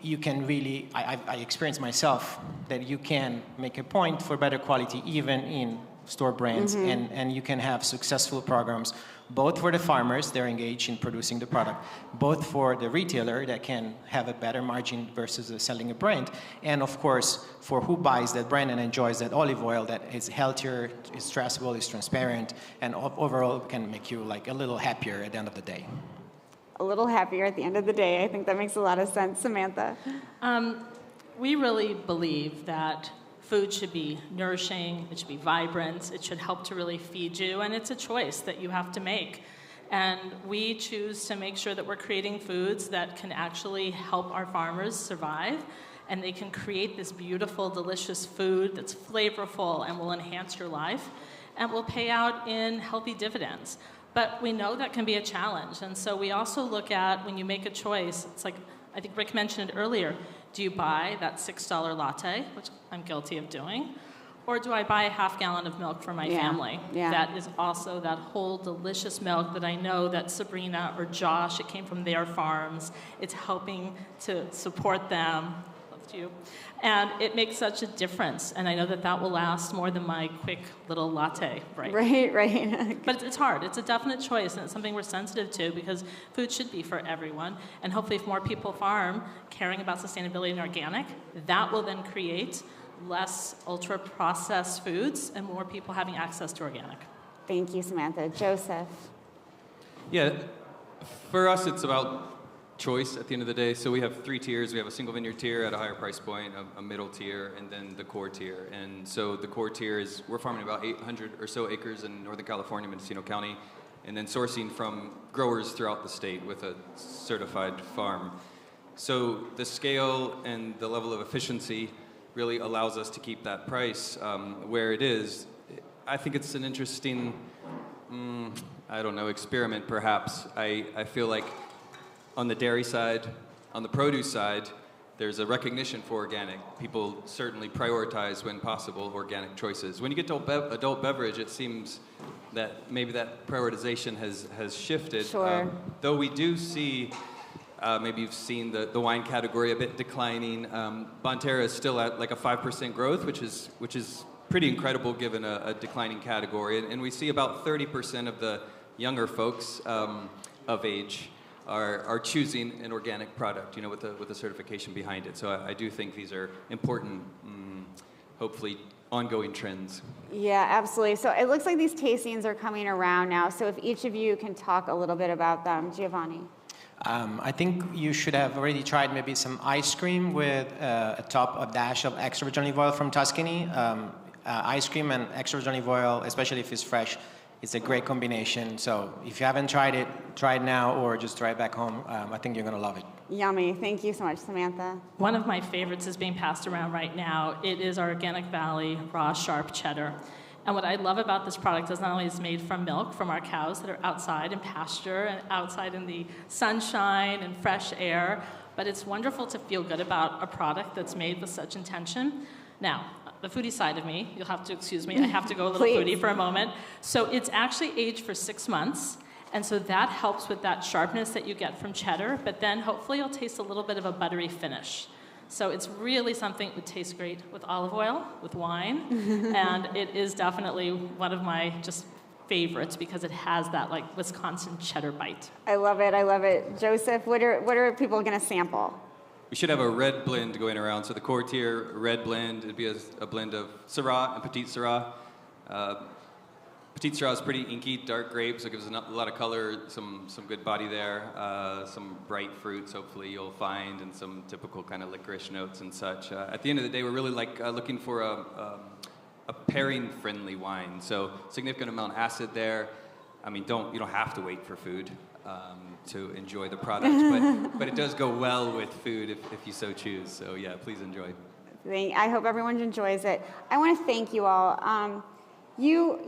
You can really, I experienced myself, that you can make a point for better quality even in store brands, and you can have successful programs both for the farmers, they're engaged in producing the product, both for the retailer that can have a better margin versus selling a brand, and of course for who buys that brand and enjoys that olive oil that is healthier, is traceable, is transparent, and overall can make you like a little happier at the end of the day. A little happier at the end of the day. I think that makes a lot of sense. Samantha? We really believe that food should be nourishing, it should be vibrant, it should help to really feed you, and it's a choice that you have to make. And we choose to make sure that we're creating foods that can actually help our farmers survive, and they can create this beautiful, delicious food that's flavorful and will enhance your life, and will pay out in healthy dividends. But we know that can be a challenge, and so we also look at, when you make a choice, it's like, I think Rick mentioned it earlier, do you buy that $6 latte, which I'm guilty of doing, Or do I buy a half gallon of milk for my family? Yeah. That is also that whole delicious milk that I know that Sabrina or Josh, it came from their farms. It's helping to support them. Love you. And it makes such a difference. And I know that that will last more than my quick little latte, right? Right. But it's hard. It's a definite choice, and it's something we're sensitive to because food should be for everyone. And hopefully if more people farm, caring about sustainability and organic, that will then create less ultra-processed foods and more people having access to organic. Thank you, Samantha. Joseph. Yeah, for us, it's about choice at the end of the day. So we have 3 tiers. We have a single vineyard tier at a higher price point, a middle tier, and then the core tier. And so the core tier is, we're farming about 800 or so acres in Northern California, Mendocino County, and then sourcing from growers throughout the state with a certified farm. So the scale and the level of efficiency really allows us to keep that price where it is. I think it's an interesting, I don't know, experiment perhaps. I feel like on the dairy side, on the produce side, there's a recognition for organic. People certainly prioritize, when possible, organic choices. When you get to adult beverage, it seems that maybe that prioritization has shifted. Sure. Though we do see, maybe you've seen the wine category a bit declining. Bonterra is still at like a 5% growth, which is pretty incredible given a declining category. And we see about 30% of the younger folks of age are choosing an organic product, you know, with a certification behind it. So I do think these are important, hopefully ongoing trends. Yeah, absolutely. So it looks like these tastings are coming around now. So if each of you can talk a little bit about them. Giovanni. I think you should have already tried maybe some ice cream with a dash of extra virgin olive oil from Tuscany. Ice cream and extra virgin olive oil, especially if it's fresh, it's a great combination. So if you haven't tried it, try it now or just try it back home. I think you're going to love it. Yummy. Thank you so much, Samantha. One of my favorites is being passed around right now. It is our Organic Valley raw sharp cheddar. And what I love about this product is not only it's made from milk from our cows that are outside in pasture and outside in the sunshine and fresh air, but it's wonderful to feel good about a product that's made with such intention. Now, the foodie side of me, you'll have to excuse me, I have to go a little foodie for a moment. So it's actually aged for 6 months, and so that helps with that sharpness that you get from cheddar, but then hopefully you'll taste a little bit of a buttery finish. So it's really something that tastes great with olive oil, with wine, and it is definitely one of my just favorites because it has that like Wisconsin cheddar bite. I love it. I love it. Joseph, what are people going to sample? We should have a red blend going around. So the core tier, red blend, it'd be a blend of Syrah and Petite Syrah. Petite Syrah is pretty inky, dark grape, so it gives a lot of color, some good body there, some bright fruits, hopefully you'll find, and some typical kind of licorice notes and such. At the end of the day, we're really looking for a pairing-friendly wine. So significant amount of acid there. I mean, you don't have to wait for food to enjoy the product, but it does go well with food if you so choose. So yeah, please enjoy. I hope everyone enjoys it. I want to thank you all. You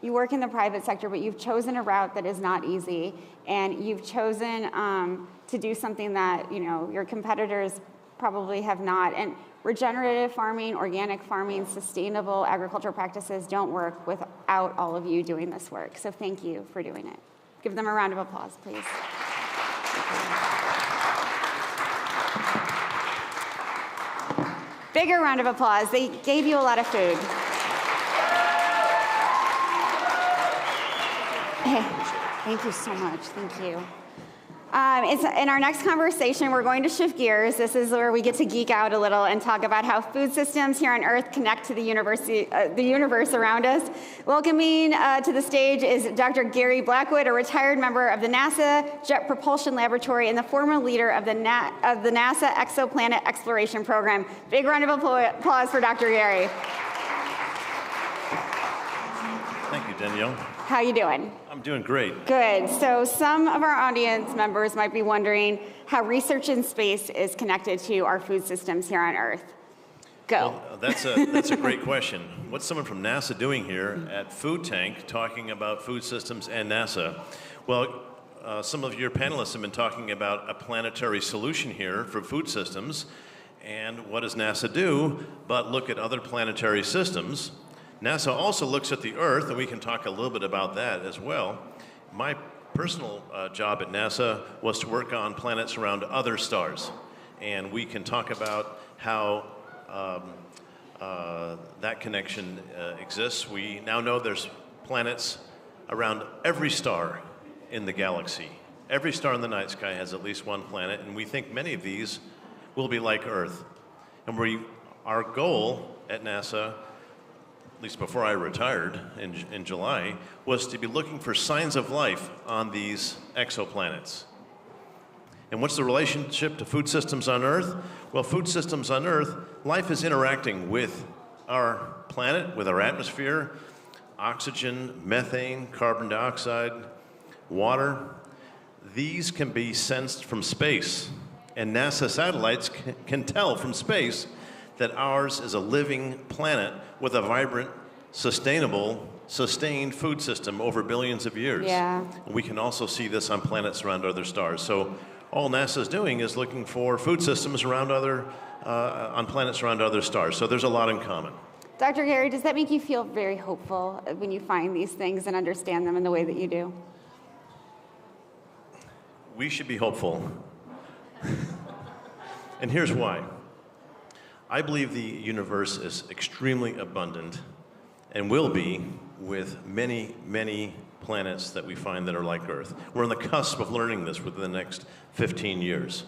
work in the private sector, but you've chosen a route that is not easy, and you've chosen to do something that your competitors probably have not. And regenerative farming, organic farming, sustainable agricultural practices don't work without all of you doing this work. So thank you for doing it. Give them a round of applause, please. Bigger round of applause. They gave you a lot of food. Thank you so much. Thank you. In our next conversation, we're going to shift gears. This is where we get to geek out a little and talk about how food systems here on Earth connect to the universe around us. Welcoming to the stage is Dr. Gary Blackwood, a retired member of the NASA Jet Propulsion Laboratory and the former leader of the NASA Exoplanet Exploration Program. Big round of applause for Dr. Gary. Thank you, Danielle. How you doing? I'm doing great. Good. So some of our audience members might be wondering how research in space is connected to our food systems here on Earth. Go. Well, that's a great question. What's someone from NASA doing here at Food Tank talking about food systems and NASA? Well, some of your panelists have been talking about a planetary solution here for food systems. And what does NASA do but look at other planetary systems? NASA also looks at the Earth, and we can talk a little bit about that as well. My personal job at NASA was to work on planets around other stars. And we can talk about how that connection exists. We now know there's planets around every star in the galaxy. Every star in the night sky has at least one planet, and we think many of these will be like Earth. And our goal at NASA, at least before I retired in July, was to be looking for signs of life on these exoplanets. And what's the relationship to food systems on Earth? Well, food systems on Earth, life is interacting with our planet, with our atmosphere, oxygen, methane, carbon dioxide, water. These can be sensed from space. And NASA satellites can tell from space that ours is a living planet with a vibrant, sustained food system over billions of years. Yeah. We can also see this on planets around other stars. So all NASA is doing is looking for food systems around on planets around other stars. So there's a lot in common. Dr. Gary, does that make you feel very hopeful when you find these things and understand them in the way that you do? We should be hopeful. And here's why. I believe the universe is extremely abundant and will be with many, many planets that we find that are like Earth. We're on the cusp of learning this within the next 15 years.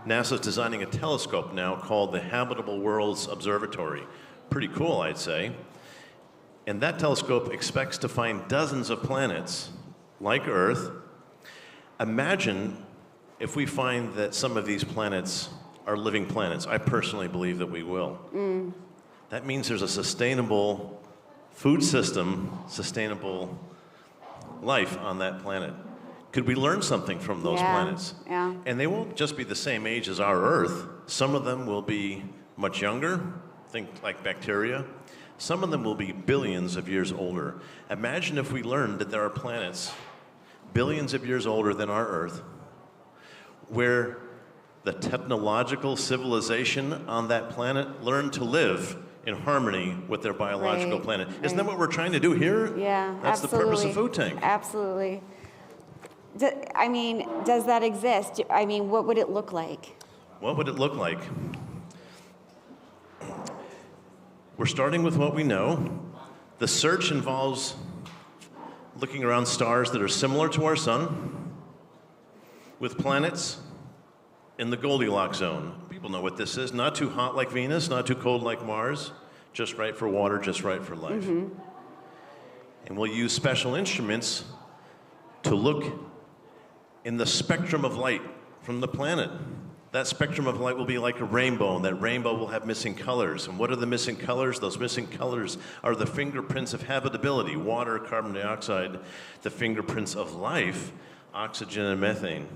NASA's designing a telescope now called the Habitable Worlds Observatory. Pretty cool, I'd say. And that telescope expects to find dozens of planets like Earth. Imagine if we find that some of these planets are living planets. I personally believe that we will. That means there's a sustainable food system, sustainable life on that planet. Could we learn something from those planets? Yeah. And they won't just be the same age as our Earth. Some of them will be much younger, think like bacteria. Some of them will be billions of years older. Imagine if we learned that there are planets billions of years older than our Earth, where the technological civilization on that planet learned to live in harmony with their biological planet. Isn't that what we're trying to do here? Yeah, That's absolutely. the purpose of Food Tank. Absolutely. I mean, does that exist? I mean, what would it look like? What would it look like? We're starting with what we know. The search involves looking around stars that are similar to our sun, with planets in the Goldilocks zone. People know what this is. Not too hot like Venus, not too cold like Mars, just right for water, just right for life. And we'll use special instruments to look in the spectrum of light from the planet. That spectrum of light will be like a rainbow, and that rainbow will have missing colors. And what are the missing colors? Those missing colors are the fingerprints of habitability, water, carbon dioxide, the fingerprints of life, oxygen and methane.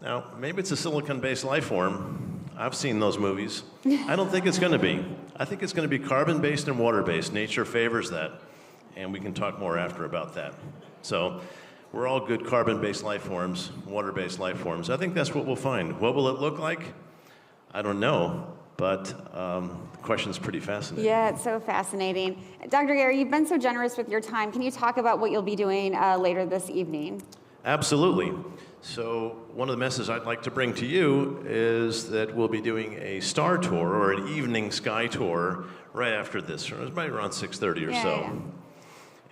Now, maybe it's a silicon-based life form. I've seen those movies. I don't think it's going to be. I think it's going to be carbon-based and water-based. Nature favors that, and we can talk more after about that. So we're all good carbon-based life forms, water-based life forms. I think that's what we'll find. What will it look like? I don't know, but the question's pretty fascinating. Yeah, it's so fascinating. Dr. Gary, you've been so generous with your time. Can you talk about what you'll be doing later this evening? Absolutely. So one of the messages I'd like to bring to you is that we'll be doing a star tour or an evening sky tour right after this. It's right around 6:30 or so. Yeah.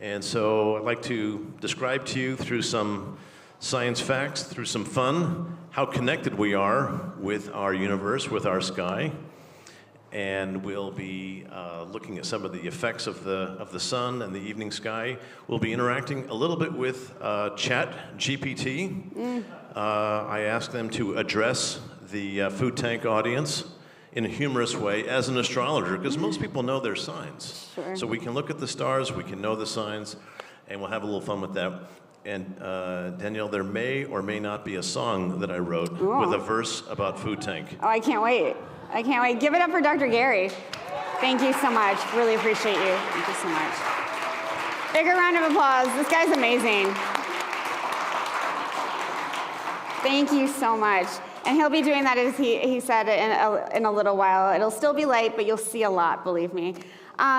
And so I'd like to describe to you through some science facts, through some fun, how connected we are with our universe, with our sky. And we'll be looking at some of the effects of the sun and the evening sky. We'll be interacting a little bit with ChatGPT. I asked them to address the Food Tank audience in a humorous way as an astrologer, because most people know their signs. Sure. So we can look at the stars, we can know the signs, and we'll have a little fun with that. And Danielle, there may or may not be a song that I wrote with a verse about Food Tank. Oh, I can't wait. I can't wait. Give it up for Dr. Gary. Thank you so much. Really appreciate you. Thank you so much. Bigger round of applause. This guy's amazing. Thank you so much. And he'll be doing that, as he said, in a little while. It'll still be light, but you'll see a lot, believe me.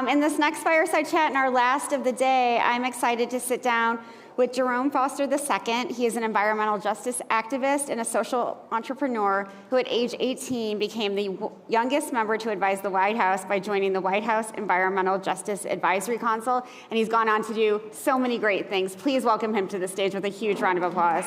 In this next fireside chat, and our last of the day, I'm excited to sit down with Jerome Foster II. He is an environmental justice activist and a social entrepreneur who at age 18 became the youngest member to advise the White House by joining the White House Environmental Justice Advisory Council. And he's gone on to do so many great things. Please welcome him to the stage with a huge round of applause.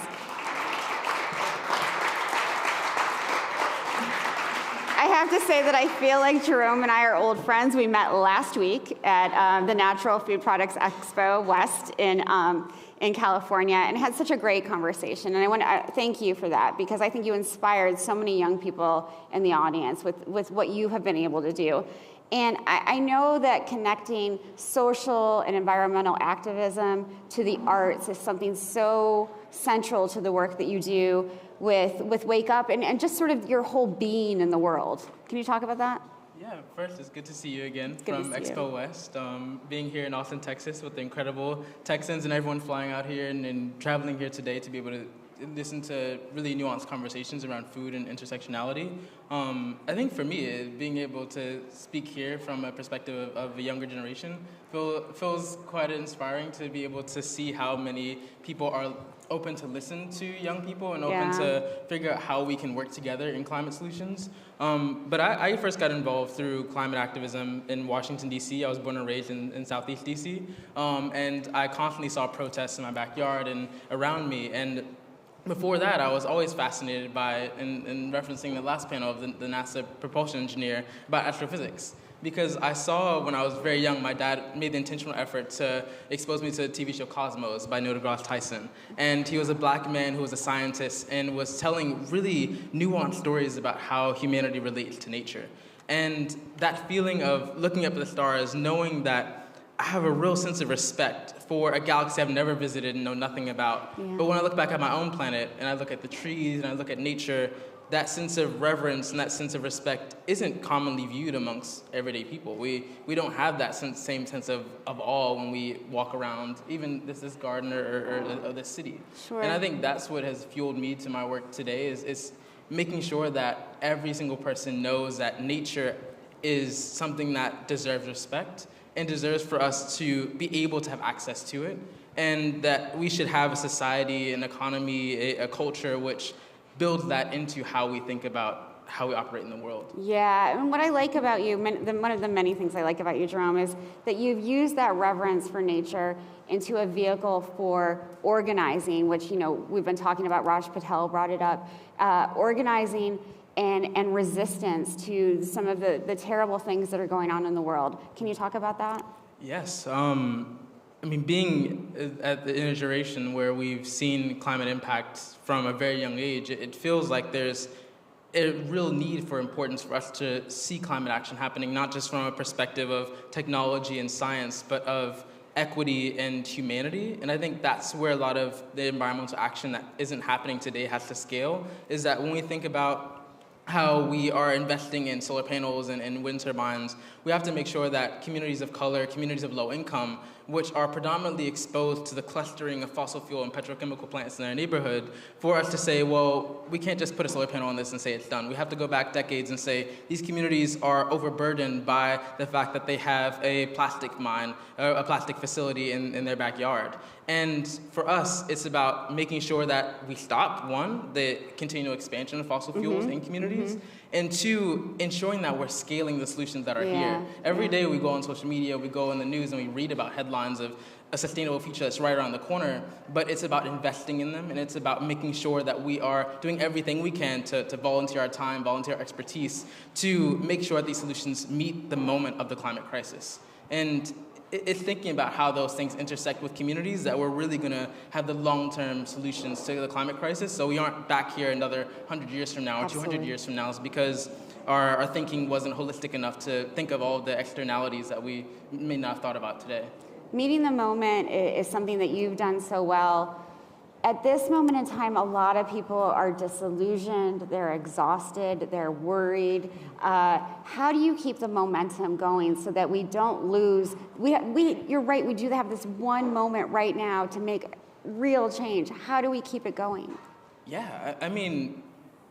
I have to say that I feel like Jerome and I are old friends. We met last week at the Natural Food Products Expo West in California and had such a great conversation. And I want to thank you for that, because I think you inspired so many young people in the audience with what you have been able to do. And I know that connecting social and environmental activism to the arts is something so central to the work that you do with Wake Up and just sort of your whole being in the world. Can you talk about that? Yeah, first, it's good to see you again Good from to see Expo West. Being here in Austin, Texas with the incredible Texans and everyone flying out here and traveling here today to be able to listen to really nuanced conversations around food and intersectionality. I think for me, being able to speak here from a perspective of a younger generation feels quite inspiring to be able to see how many people are open to listen to young people and open to figure out how we can work together in climate solutions. But I first got involved through climate activism in Washington, D.C. I was born and raised in Southeast D.C. And I constantly saw protests in my backyard and around me. And before that, I was always fascinated by, in referencing the last panel of the NASA propulsion engineer, about astrophysics. Because I saw when I was very young, my dad made the intentional effort to expose me to the TV show Cosmos by Neil deGrasse Tyson. And he was a black man who was a scientist and was telling really nuanced stories about how humanity relates to nature. And that feeling of looking up at the stars, knowing that I have a real sense of respect for a galaxy I've never visited and know nothing about. Yeah. But when I look back at my own planet and I look at the trees and I look at nature, that sense of reverence and that sense of respect isn't commonly viewed amongst everyday people. We don't have that same sense of awe when we walk around, even this garden or this city. Sure. And I think that's what has fueled me to my work today is making sure that every single person knows that nature is something that deserves respect and deserves for us to be able to have access to it, and that we should have a society, an economy, a culture which builds that into how we think about how we operate in the world. Yeah, and what I like about you, one of the many things I like about you, Jerome, is that you've used that reverence for nature into a vehicle for organizing, which, we've been talking about, Raj Patel brought it up, organizing and resistance to some of the terrible things that are going on in the world. Can you talk about that? Yes. Being in a generation where we've seen climate impacts from a very young age, it feels like there's a real need for importance for us to see climate action happening, not just from a perspective of technology and science, but of equity and humanity. And I think that's where a lot of the environmental action that isn't happening today has to scale, is that when we think about how we are investing in solar panels and wind turbines, we have to make sure that communities of color, communities of low income, which are predominantly exposed to the clustering of fossil fuel and petrochemical plants in their neighborhood, for us to say, well, we can't just put a solar panel on this and say it's done. We have to go back decades and say these communities are overburdened by the fact that they have a plastic mine, or a plastic facility in their backyard. And for us, it's about making sure that we stop, one, the continual expansion of fossil fuels in communities, and two, ensuring that we're scaling the solutions that are here. Every day we go on social media, we go in the news, and we read about headlines of a sustainable future that's right around the corner, but it's about investing in them, and it's about making sure that we are doing everything we can to volunteer our time, volunteer our expertise, to make sure that these solutions meet the moment of the climate crisis. And it's thinking about how those things intersect with communities that we're really going to have the long-term solutions to the climate crisis, so we aren't back here another 100 years from now or 200 years from now. It's because our thinking wasn't holistic enough to think of all of the externalities that we may not have thought about today. Meeting the moment is something that you've done so well. At this moment in time, a lot of people are disillusioned, they're exhausted, they're worried. How do you keep the momentum going so that we don't lose? You're right, we do have this one moment right now to make real change. How do we keep it going? Yeah,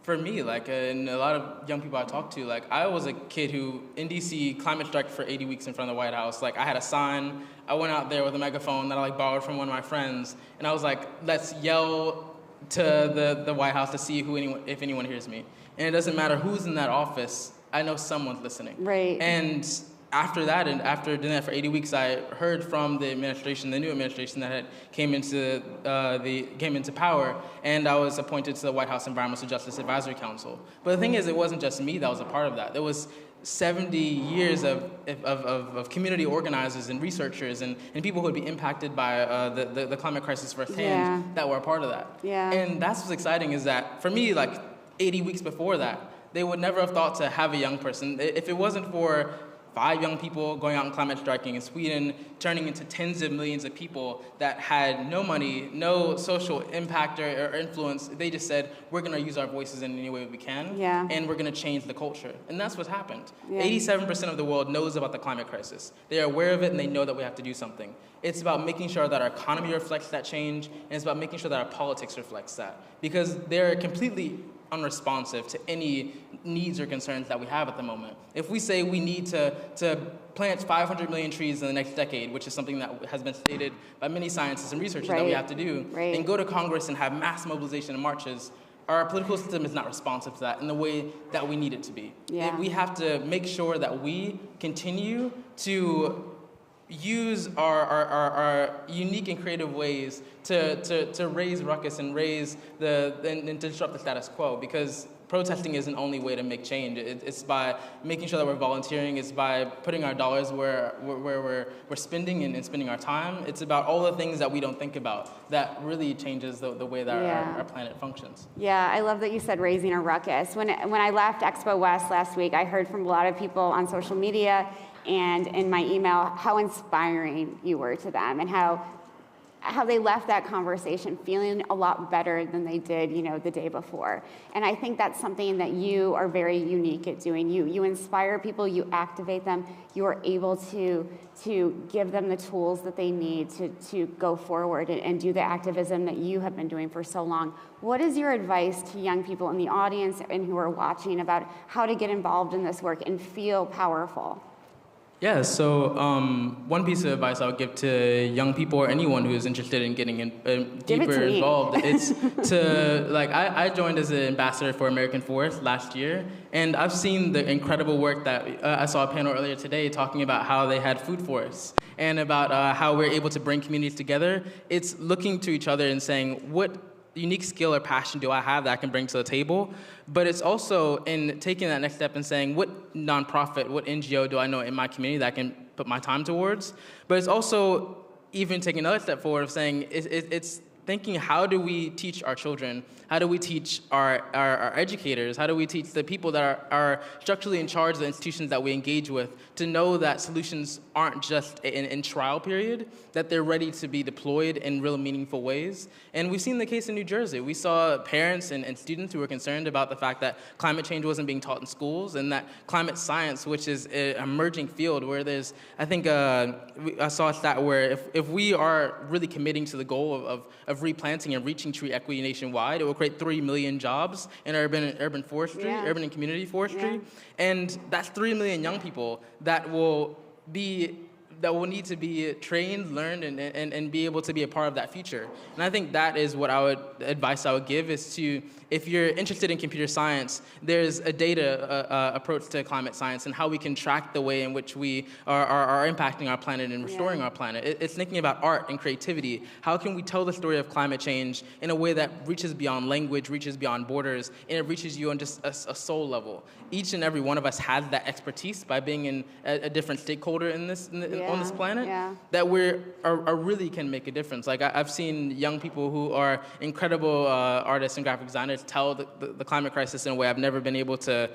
for me, like, and a lot of young people I talk to, like, I was a kid who, in DC, climate striked for 80 weeks in front of the White House. Like, I had a sign, I went out there with a megaphone that I, like, borrowed from one of my friends, and I was like, let's yell to the White House to see if anyone hears me. And it doesn't matter who's in that office, I know someone's listening. Right. And after that, and after doing that for 80 weeks, I heard from the administration, the new administration that came into power, and I was appointed to the White House Environmental Justice Advisory Council. But the thing is, it wasn't just me that was a part of that. There was 70 years of community organizers and researchers and people who would be impacted by the climate crisis firsthand that were a part of that. Yeah. And that's what's exciting is that, for me, like 80 weeks before that, they would never have thought to have a young person. If it wasn't for 5 young people going out and climate striking in Sweden, turning into tens of millions of people that had no money, no social impact or influence, they just said, we're going to use our voices in any way we can, and we're going to change the culture. And that's what's happened. 87% of the world knows about the climate crisis. They are aware of it, and they know that we have to do something. It's about making sure that our economy reflects that change, and it's about making sure that our politics reflects that. Because they're completely unresponsive to any needs or concerns that we have at the moment. If we say we need to plant 500 million trees in the next decade, which is something that has been stated by many scientists and researchers that we have to do, and go to Congress and have mass mobilization and marches, our political system is not responsive to that in the way that we need it to be. We have to make sure that we continue to use our unique and creative ways to raise ruckus and and to disrupt the status quo, because protesting isn't the only way to make change. It's by making sure that we're volunteering. It's by putting our dollars where we're spending and spending our time. It's about all the things that we don't think about that really changes the way that our planet functions. Yeah, I love that you said raising a ruckus. When I left Expo West last week, I heard from a lot of people on social media and in my email how inspiring you were to them, and how they left that conversation feeling a lot better than they did, the day before. And I think that's something that you are very unique at doing. You inspire people, you activate them, you are able to give them the tools that they need to go forward and do the activism that you have been doing for so long. What is your advice to young people in the audience and who are watching about how to get involved in this work and feel powerful? Yeah, so one piece of advice I would give to young people or anyone who is interested in getting deeper involved, it's to, I joined as an ambassador for American Forest last year, and I've seen the incredible work that I saw a panel earlier today talking about how they had food forests and about how we're able to bring communities together. It's looking to each other and saying, what unique skill or passion do I have that I can bring to the table? But it's also in taking that next step and saying, what nonprofit, what NGO do I know in my community that I can put my time towards? But it's also even taking another step forward of saying, it's thinking, how do we teach our children? How do we teach our educators? How do we teach the people that are structurally in charge of the institutions that we engage with to know that solutions aren't just in trial period, that they're ready to be deployed in real meaningful ways? And we've seen the case in New Jersey. We saw parents and students who were concerned about the fact that climate change wasn't being taught in schools, and that climate science, which is an emerging field where there's, I think I saw a stat where if we are really committing to the goal of replanting and reaching tree equity nationwide, it will create 3 million jobs in urban forestry, urban and community forestry. And that's 3 million young people that will need to be trained, learned, and be able to be a part of that future. And I think that is what advice I would give is to, if you're interested in computer science, there's a data approach to climate science and how we can track the way in which we are impacting our planet and restoring our planet. It's thinking about art and creativity. How can we tell the story of climate change in a way that reaches beyond language, reaches beyond borders, and it reaches you on just a soul level? Each and every one of us has that expertise by being a different stakeholder on this planet, that we really can make a difference. Like I've seen young people who are incredible artists and graphic designers tell the climate crisis in a way I've never been able to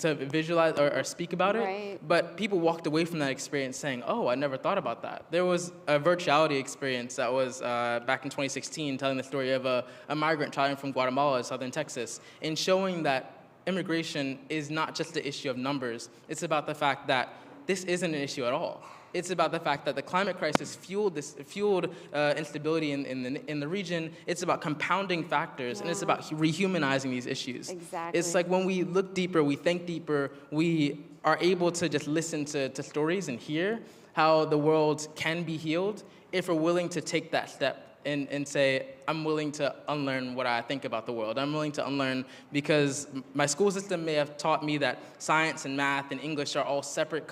visualize or speak about it. But people walked away from that experience saying, oh, I never thought about that. There was a virtuality experience that was back in 2016 telling the story of a migrant traveling from Guatemala to southern Texas and showing that immigration is not just the issue of numbers. It's about the fact that this isn't an issue at all. It's about the fact that the climate crisis fueled instability in the region. It's about compounding factors, and it's about rehumanizing these issues. Exactly. It's like when we look deeper, we think deeper, we are able to just listen to stories and hear how the world can be healed if we're willing to take that step and say, I'm willing to unlearn what I think about the world. I'm willing to unlearn because my school system may have taught me that science and math and English are all separate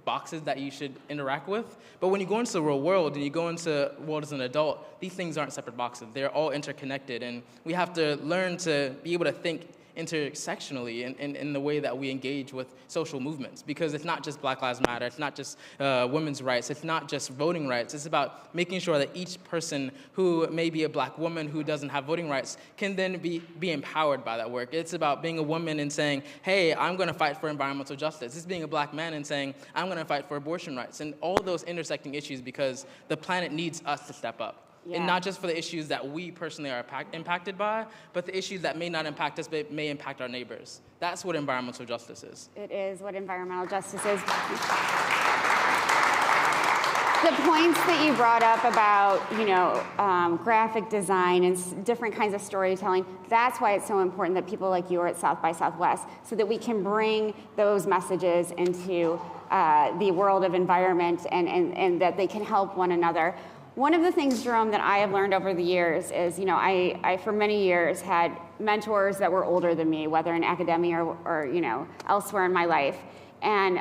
boxes that you should interact with. But when you go into the real world and you go into the world as an adult, these things aren't separate boxes. They're all interconnected. And we have to learn to be able to think intersectionally in the way that we engage with social movements. Because it's not just Black Lives Matter, it's not just women's rights, it's not just voting rights. It's about making sure that each person who may be a Black woman who doesn't have voting rights can then be empowered by that work. It's about being a woman and saying, hey, I'm gonna fight for environmental justice. It's being a Black man and saying, I'm gonna fight for abortion rights. And all those intersecting issues because the planet needs us to step up. Yeah. And not just for the issues that we personally are impacted by, but the issues that may not impact us, but may impact our neighbors. That's what environmental justice is. It is what environmental justice is. The points that you brought up about, graphic design and different kinds of storytelling, that's why it's so important that people like you are at South by Southwest, so that we can bring those messages into the world of environment and that they can help one another. One of the things, Jerome, that I have learned over the years is, I for many years had mentors that were older than me, whether in academia or elsewhere in my life. And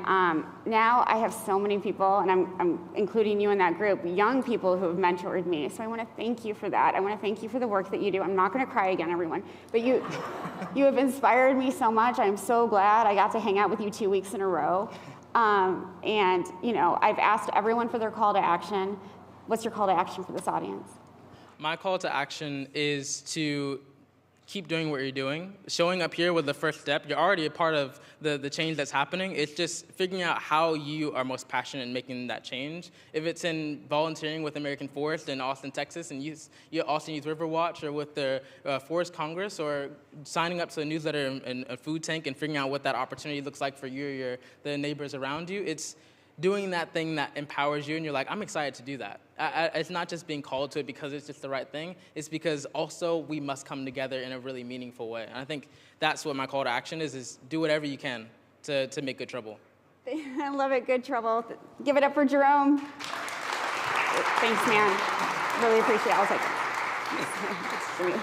now I have so many people, and I'm including you in that group, young people who have mentored me. So I want to thank you for that. I want to thank you for the work that you do. I'm not going to cry again, everyone. But you have inspired me so much. I'm so glad I got to hang out with you 2 weeks in a row. I've asked everyone for their call to action. What's your call to action for this audience? My call to action is to keep doing what you're doing. Showing up here with the first step, you're already a part of the change that's happening. It's just figuring out how you are most passionate in making that change. If it's in volunteering with American Forest in Austin, Texas, and Austin Youth River Watch, or with the Forest Congress, or signing up to a newsletter and a food tank and figuring out what that opportunity looks like for you or the neighbors around you, it's doing that thing that empowers you, and you're like, I'm excited to do that. It's not just being called to it because it's just the right thing. It's because also we must come together in a really meaningful way. And I think that's what my call to action is do whatever you can to make good trouble. I love it, good trouble. Give it up for Jerome. Thanks, man. Really appreciate it. I'll take it.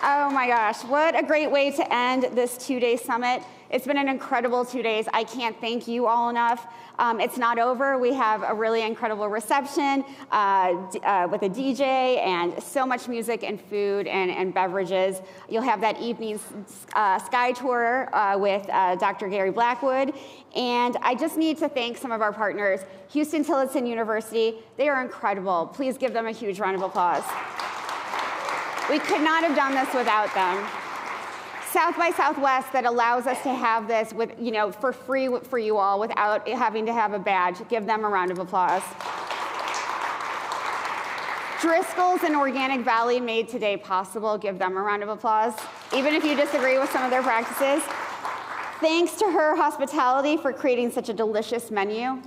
Oh my gosh, what a great way to end this 2-day summit. It's been an incredible 2 days. I can't thank you all enough. It's not over. We have a really incredible reception with a DJ and so much music and food and beverages. You'll have that evening sky tour with Dr. Gary Blackwood. And I just need to thank some of our partners. Houston Tillotson University, they are incredible. Please give them a huge round of applause. We could not have done this without them. South by Southwest, that allows us to have this with, for free for you all without having to have a badge. Give them a round of applause. Driscoll's and Organic Valley made today possible. Give them a round of applause, even if you disagree with some of their practices. Thanks to Her Hospitality for creating such a delicious menu.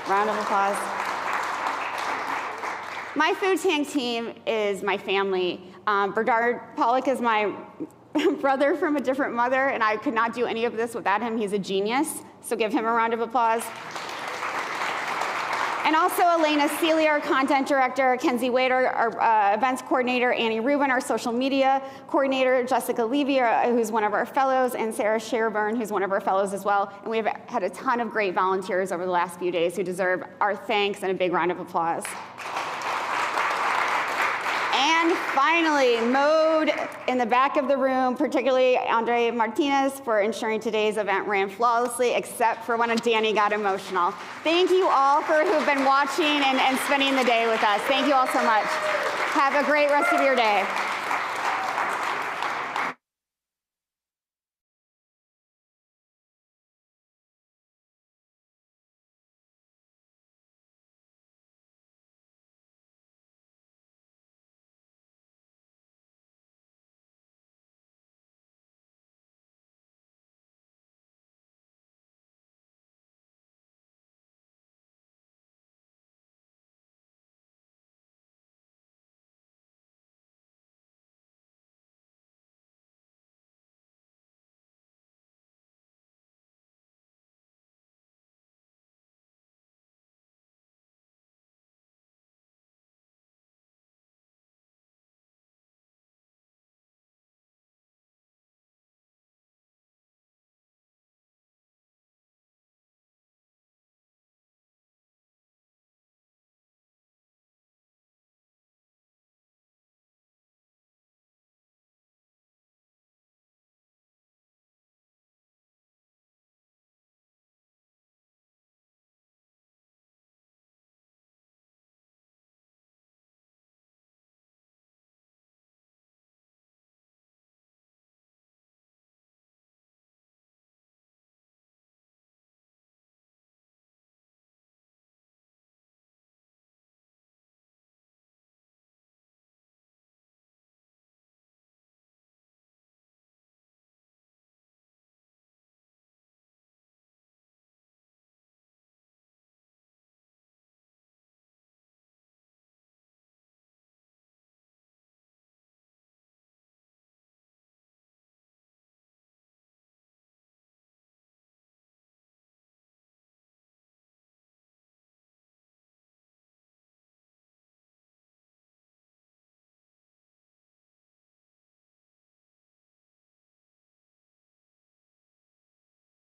Round of applause. My food tank team is my family. Bernard Pollock is my brother from a different mother, and I could not do any of this without him. He's a genius, so give him a round of applause. And also Elena Seeley, our content director, Kenzie Wader, our events coordinator, Annie Rubin, our social media coordinator, Jessica Levy, who's one of our fellows, and Sarah Sherburne, who's one of our fellows as well. And we have had a ton of great volunteers over the last few days who deserve our thanks and a big round of applause. And finally, Mode in the back of the room, particularly Andre Martinez, for ensuring today's event ran flawlessly, except for when Danny got emotional. Thank you all who've been watching and spending the day with us. Thank you all so much. Have a great rest of your day.